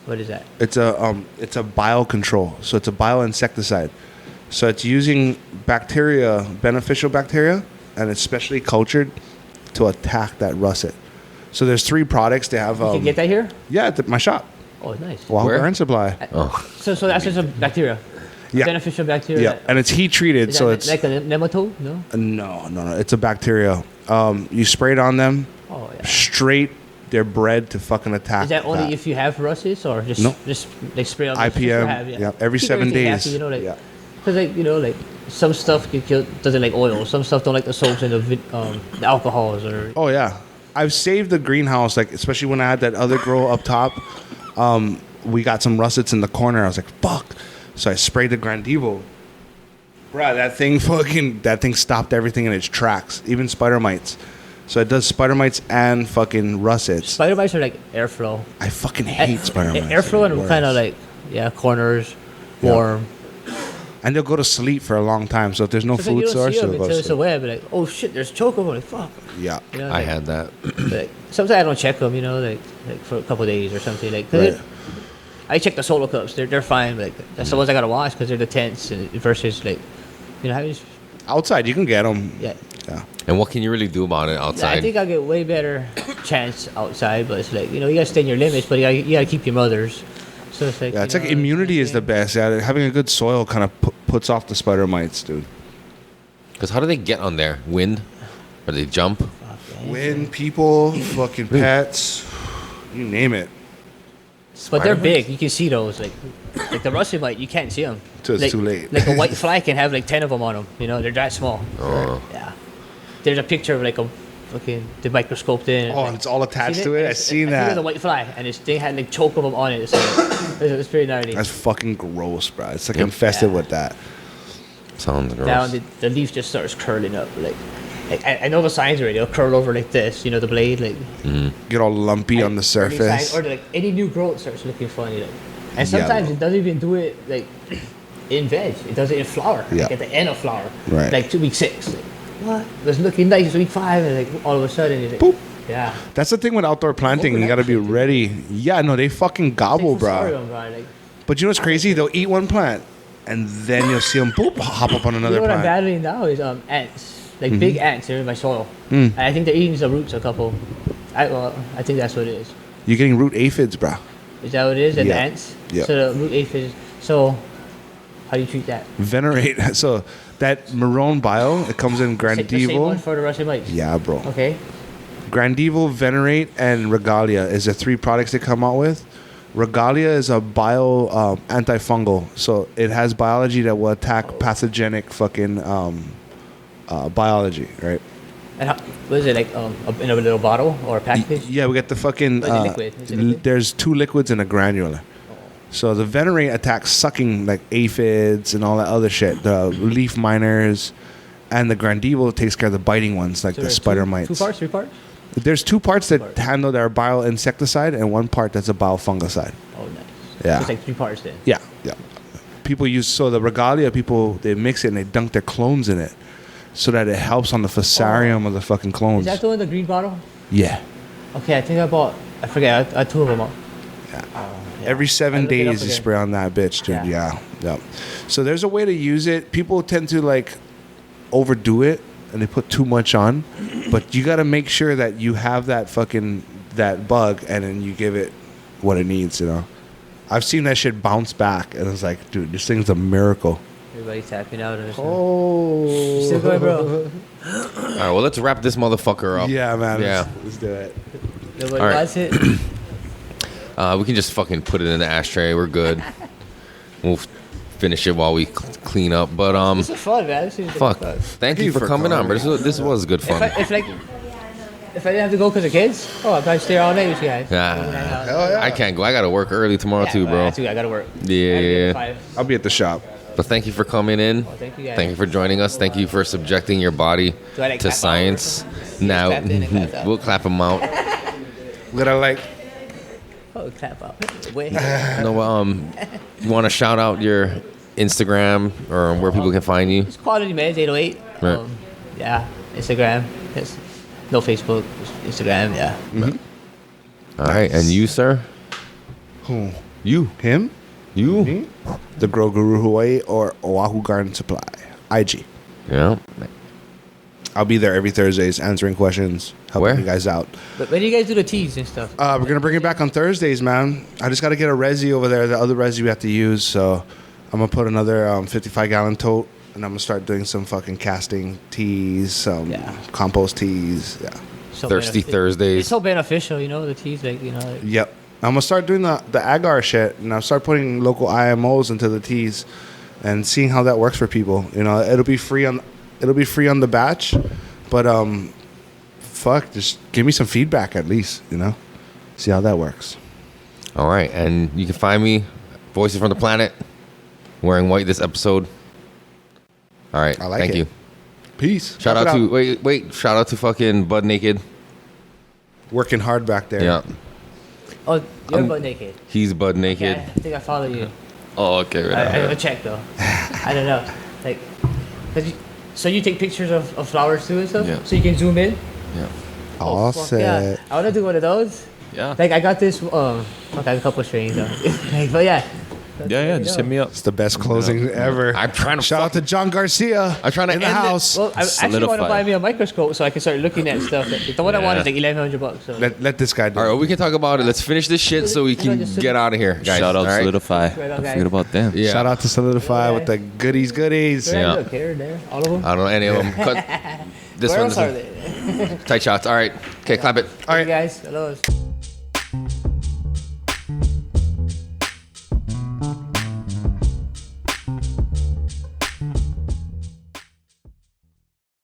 Speaker 6: What is that?
Speaker 4: It's a biocontrol, so it's a bioinsecticide. So it's using bacteria, beneficial bacteria, and it's specially cultured to attack that russet. So there's 3 products they have.
Speaker 6: You can get that here?
Speaker 4: Yeah, at my shop.
Speaker 6: Oh, nice.
Speaker 4: Wild
Speaker 5: Where?
Speaker 4: Garden Supply.
Speaker 5: Oh.
Speaker 6: So that's just a bacteria.
Speaker 4: Yeah.
Speaker 6: Beneficial bacteria.
Speaker 4: Yeah, and it's heat treated,
Speaker 6: Is
Speaker 4: so
Speaker 6: that
Speaker 4: it's
Speaker 6: like a nematode? No.
Speaker 4: no. It's a bacteria. You spray it on them,
Speaker 6: Oh yeah.
Speaker 4: straight. They're bred to fucking attack.
Speaker 6: Is that only if you have russets or just
Speaker 4: No.
Speaker 6: just like spray on
Speaker 4: IPM, yeah, every
Speaker 6: Keep
Speaker 4: 7
Speaker 6: everything
Speaker 4: days.
Speaker 6: happy, you know, like
Speaker 4: Yeah.
Speaker 6: because like you know like some stuff doesn't like oil. Some stuff don't like the soaps and the alcohols or.
Speaker 4: Oh yeah, I've saved the greenhouse, like especially when I had that other grow up top. We got some russets in the corner. I was like, fuck. So I sprayed the Grandivo. Bruh, that thing stopped everything in its tracks, even spider mites. So it does spider mites and fucking russets.
Speaker 6: Spider mites are like airflow.
Speaker 4: I fucking hate spider mites.
Speaker 6: Airflow and
Speaker 4: They're
Speaker 6: kind of
Speaker 4: worse.
Speaker 6: like corners,
Speaker 4: Yeah.
Speaker 6: warm.
Speaker 4: And they'll go to sleep for a long time. So if there's no
Speaker 6: It's like
Speaker 4: food
Speaker 6: you don't
Speaker 4: source,
Speaker 6: see them
Speaker 4: they'll go
Speaker 6: until
Speaker 4: to
Speaker 6: it's a
Speaker 4: sleep.
Speaker 6: web. Like, oh shit, there's chocobo. Like, fuck.
Speaker 4: Yeah.
Speaker 6: You know,
Speaker 5: I
Speaker 6: like,
Speaker 5: had that.
Speaker 6: like, sometimes I don't check them, you know, like for a couple of days or something. Like, 'cause
Speaker 4: Right.
Speaker 6: I check the solo cups. They're fine. Like that's the ones I gotta wash because they're the tents versus like, you know, how you just,
Speaker 4: Outside, you can get them.
Speaker 6: yeah.
Speaker 4: Yeah.
Speaker 5: And what can you really do about it
Speaker 6: I
Speaker 5: outside?
Speaker 6: think I'll get way better chance outside, but it's like, you know, you gotta stay in your limits, but you gotta keep your mothers. So it's like,
Speaker 4: Yeah, it's
Speaker 6: you
Speaker 4: like
Speaker 6: know,
Speaker 4: immunity is the
Speaker 6: thing.
Speaker 4: best. Yeah, having a good soil kind of puts off the spider mites, dude.
Speaker 5: Because how do they get on there? Wind? Or they jump?
Speaker 4: Wind, people, fucking pets, you name it.
Speaker 6: But they're
Speaker 5: Spider
Speaker 6: big. You can see those. Like the rusty mite, you can't see them.
Speaker 4: Till it's
Speaker 6: like,
Speaker 4: too late.
Speaker 6: Like a white fly can have like 10 of them on them. You know, they're that small.
Speaker 5: Oh.
Speaker 6: Yeah. There's a picture of like a fucking the microscoped in.
Speaker 4: Oh, and it's all attached to it. I seen
Speaker 6: I think it was a
Speaker 4: that.
Speaker 6: white fly, and they had like choke of them on it. So it's pretty gnarly.
Speaker 4: That's fucking gross, bro. It's like infested
Speaker 6: Yeah.
Speaker 4: with that.
Speaker 5: Sounds gross.
Speaker 6: Down, the leaf just starts curling up. Like I know the signs already. It'll curl over like this. You know, the blade. Like
Speaker 4: Get all lumpy on the
Speaker 6: early signs,
Speaker 4: surface.
Speaker 6: or like any new growth starts looking funny. Like, and
Speaker 4: Yeah,
Speaker 6: sometimes
Speaker 4: bro.
Speaker 6: it doesn't even do it like in veg. It does it in flower.
Speaker 4: Yeah.
Speaker 6: Like at the end of flower.
Speaker 4: Right.
Speaker 6: Like 2 week 6. Like, what? It was looking nice week 5, and like all of a sudden it's like,
Speaker 4: Boop.
Speaker 6: yeah.
Speaker 4: That's the thing with outdoor planting. You gotta be ready. Yeah, no, they fucking gobble, bro.
Speaker 6: Like,
Speaker 4: But you know what's crazy? They'll eat one plant, and then you'll see them boop hop up on
Speaker 6: you
Speaker 4: another
Speaker 6: know what I'm
Speaker 4: plant.
Speaker 6: battling now is ants. Like
Speaker 4: Mm-hmm.
Speaker 6: big ants. They're in my soil. And I think they're eating the roots. A couple. I think that's what it is.
Speaker 4: You're getting root aphids, bro.
Speaker 6: Is that what it is? And
Speaker 4: Yeah.
Speaker 6: the ants.
Speaker 4: Yeah.
Speaker 6: So the root aphids. So how do you treat that?
Speaker 4: Venerate. So that marron bile, it comes in
Speaker 6: The same one
Speaker 4: Grandival.
Speaker 6: for the Russian mites.
Speaker 4: Yeah, bro.
Speaker 6: Okay.
Speaker 4: Grandival, Venerate, and Regalia is the 3 products they come out with. Regalia is a bio antifungal, so it has biology that will attack pathogenic fucking biology, right?
Speaker 6: And how, what is it like? In a little bottle or a package?
Speaker 4: Yeah, we get the fucking.
Speaker 6: Is it liquid? Is it liquid?
Speaker 4: There's 2 liquids and a granular. So the Venerate attacks sucking like aphids and all that other shit, the leaf miners, and the Grandival takes care of the biting ones like
Speaker 6: So
Speaker 4: the
Speaker 6: there's
Speaker 4: spider
Speaker 6: two,
Speaker 4: mites.
Speaker 6: 2 parts, 3 parts.
Speaker 4: There's 2 parts that handle their bioinsecticide and 1 part that's a biofungicide.
Speaker 6: Oh, nice.
Speaker 4: Yeah.
Speaker 6: So it's like 3 parts then.
Speaker 4: Yeah, yeah. People use so the Regalia people they mix it and they dunk their clones in it, so that it helps on the fusarium of the fucking
Speaker 6: Is
Speaker 4: clones.
Speaker 6: that the one in the green bottle?
Speaker 4: Yeah.
Speaker 6: Okay, I think I bought. I forget. I had 2 of them. Up.
Speaker 4: Every 7
Speaker 6: I'll look it up
Speaker 4: days you
Speaker 6: again.
Speaker 4: spray on that bitch, dude.
Speaker 6: Yeah.
Speaker 4: Yeah. So there's a way to use it. People tend to like overdo it and they put too much on, but you got to make sure that you have that fucking that bug and then you give it what it needs. You know, I've seen that shit bounce back and it's like, dude, this thing's a miracle.
Speaker 6: Everybody's tapping out of it.
Speaker 4: Oh.
Speaker 6: Still going, bro.
Speaker 5: All right, well, let's wrap this motherfucker up.
Speaker 4: Yeah, man.
Speaker 5: Yeah.
Speaker 4: Let's do it.
Speaker 6: Nobody
Speaker 5: All right.
Speaker 6: wants it.
Speaker 5: We can just fucking put it in the ashtray. We're good. We'll finish it while we clean up. But
Speaker 6: This is fun, man. This is
Speaker 5: fuck.
Speaker 6: fun.
Speaker 5: Thank you for coming on, bro. This was good fun.
Speaker 6: If I didn't have to go because of kids, I'd probably stay all night with you guys.
Speaker 5: Yeah. I can't go. I gotta work early tomorrow too, bro.
Speaker 6: I gotta work.
Speaker 5: Yeah.
Speaker 4: I'll be at the shop.
Speaker 5: But thank you for coming in.
Speaker 6: Thank you guys.
Speaker 5: Thank you for joining us. Thank you for subjecting your body
Speaker 6: Do I, like,
Speaker 5: to
Speaker 6: clap out or
Speaker 5: science.
Speaker 6: something?
Speaker 5: Now
Speaker 6: Clap in and clap out.
Speaker 5: we'll clap them out.
Speaker 4: We're gonna like.
Speaker 6: Oh, clap out. Wait.
Speaker 5: No, you want to shout out your Instagram or where people can find you?
Speaker 6: It's Quality Meds 808.
Speaker 5: Right.
Speaker 6: Yeah, Instagram. Yes. No Facebook. Just Instagram. Yeah.
Speaker 5: All right, and you, sir?
Speaker 4: Who?
Speaker 5: You,
Speaker 4: Him?
Speaker 5: you,
Speaker 4: Me? The Grow Guru Hawaii or Oahu Garden Supply. IG.
Speaker 5: yeah.
Speaker 4: I'll be there every Thursdays answering questions, helping
Speaker 5: Where?
Speaker 4: you guys out.
Speaker 6: But when do you guys do the teas and stuff?
Speaker 4: We're gonna bring it back on Thursdays, man. I just gotta get a resi over there. The other resi we have to use, so I'm gonna put another 55-gallon tote, and I'm gonna start doing some fucking casting teas, some
Speaker 6: Yeah.
Speaker 4: compost teas. Yeah.
Speaker 6: So
Speaker 5: Thirsty Thursdays.
Speaker 6: It's so beneficial, you know, the teas, like, you know. Like,
Speaker 4: Yep. I'm gonna start doing the agar shit, and I'll start putting local IMOs into the teas, and seeing how that works for people. You know, it'll be free on the batch, but fuck, just give me some feedback at least. You know, see how that works.
Speaker 5: All right, and you can find me, Voices from the Planet, wearing white this episode. All right,
Speaker 4: I like
Speaker 5: thank
Speaker 4: it.
Speaker 5: you.
Speaker 4: Peace.
Speaker 5: Shout
Speaker 4: Help
Speaker 5: out
Speaker 4: it
Speaker 5: to wait, shout out to fucking Bud Naked.
Speaker 4: working hard back there.
Speaker 5: Yeah,
Speaker 6: oh, you're butt naked.
Speaker 5: he's Bud
Speaker 6: Okay,
Speaker 5: Naked.
Speaker 6: I think I follow you.
Speaker 7: Oh, okay. Right.
Speaker 6: I gotta check though. I don't know. Like, so you take pictures of flowers too and stuff?
Speaker 7: Yeah.
Speaker 6: So you can zoom in?
Speaker 7: Yeah.
Speaker 4: All
Speaker 6: Fuck
Speaker 4: set.
Speaker 6: yeah. I wanna do one of those.
Speaker 7: Yeah.
Speaker 6: Like I got this, I have a couple of strains though. Like, but yeah.
Speaker 7: Yeah. Just hit me up.
Speaker 4: It's the best closing ever.
Speaker 5: I'm trying to
Speaker 4: Shout out to John Garcia.
Speaker 5: I'm trying to
Speaker 4: in the
Speaker 5: end it.
Speaker 4: house.
Speaker 6: Well, I actually want to
Speaker 7: Solidify.
Speaker 6: buy me a microscope so I can start looking at stuff. The one I want is
Speaker 7: Yeah.
Speaker 6: like $1,100. So.
Speaker 4: Let this guy do
Speaker 5: All
Speaker 4: it.
Speaker 5: right, we can talk about it. Let's finish this shit so we can get out of here, guys.
Speaker 7: Shout out
Speaker 5: all right?
Speaker 7: Solidify.
Speaker 6: Right on,
Speaker 7: I
Speaker 6: guys.
Speaker 7: forget about them.
Speaker 5: Yeah.
Speaker 4: Shout out to Solidify with the goodies.
Speaker 5: Yeah.
Speaker 6: Look, here, there, all of them.
Speaker 5: I don't know any of them. Cut this
Speaker 6: Where
Speaker 5: one.
Speaker 6: else are they?
Speaker 5: Tight shots. All right. Okay, clap it.
Speaker 4: All right.
Speaker 6: Hey guys, hello.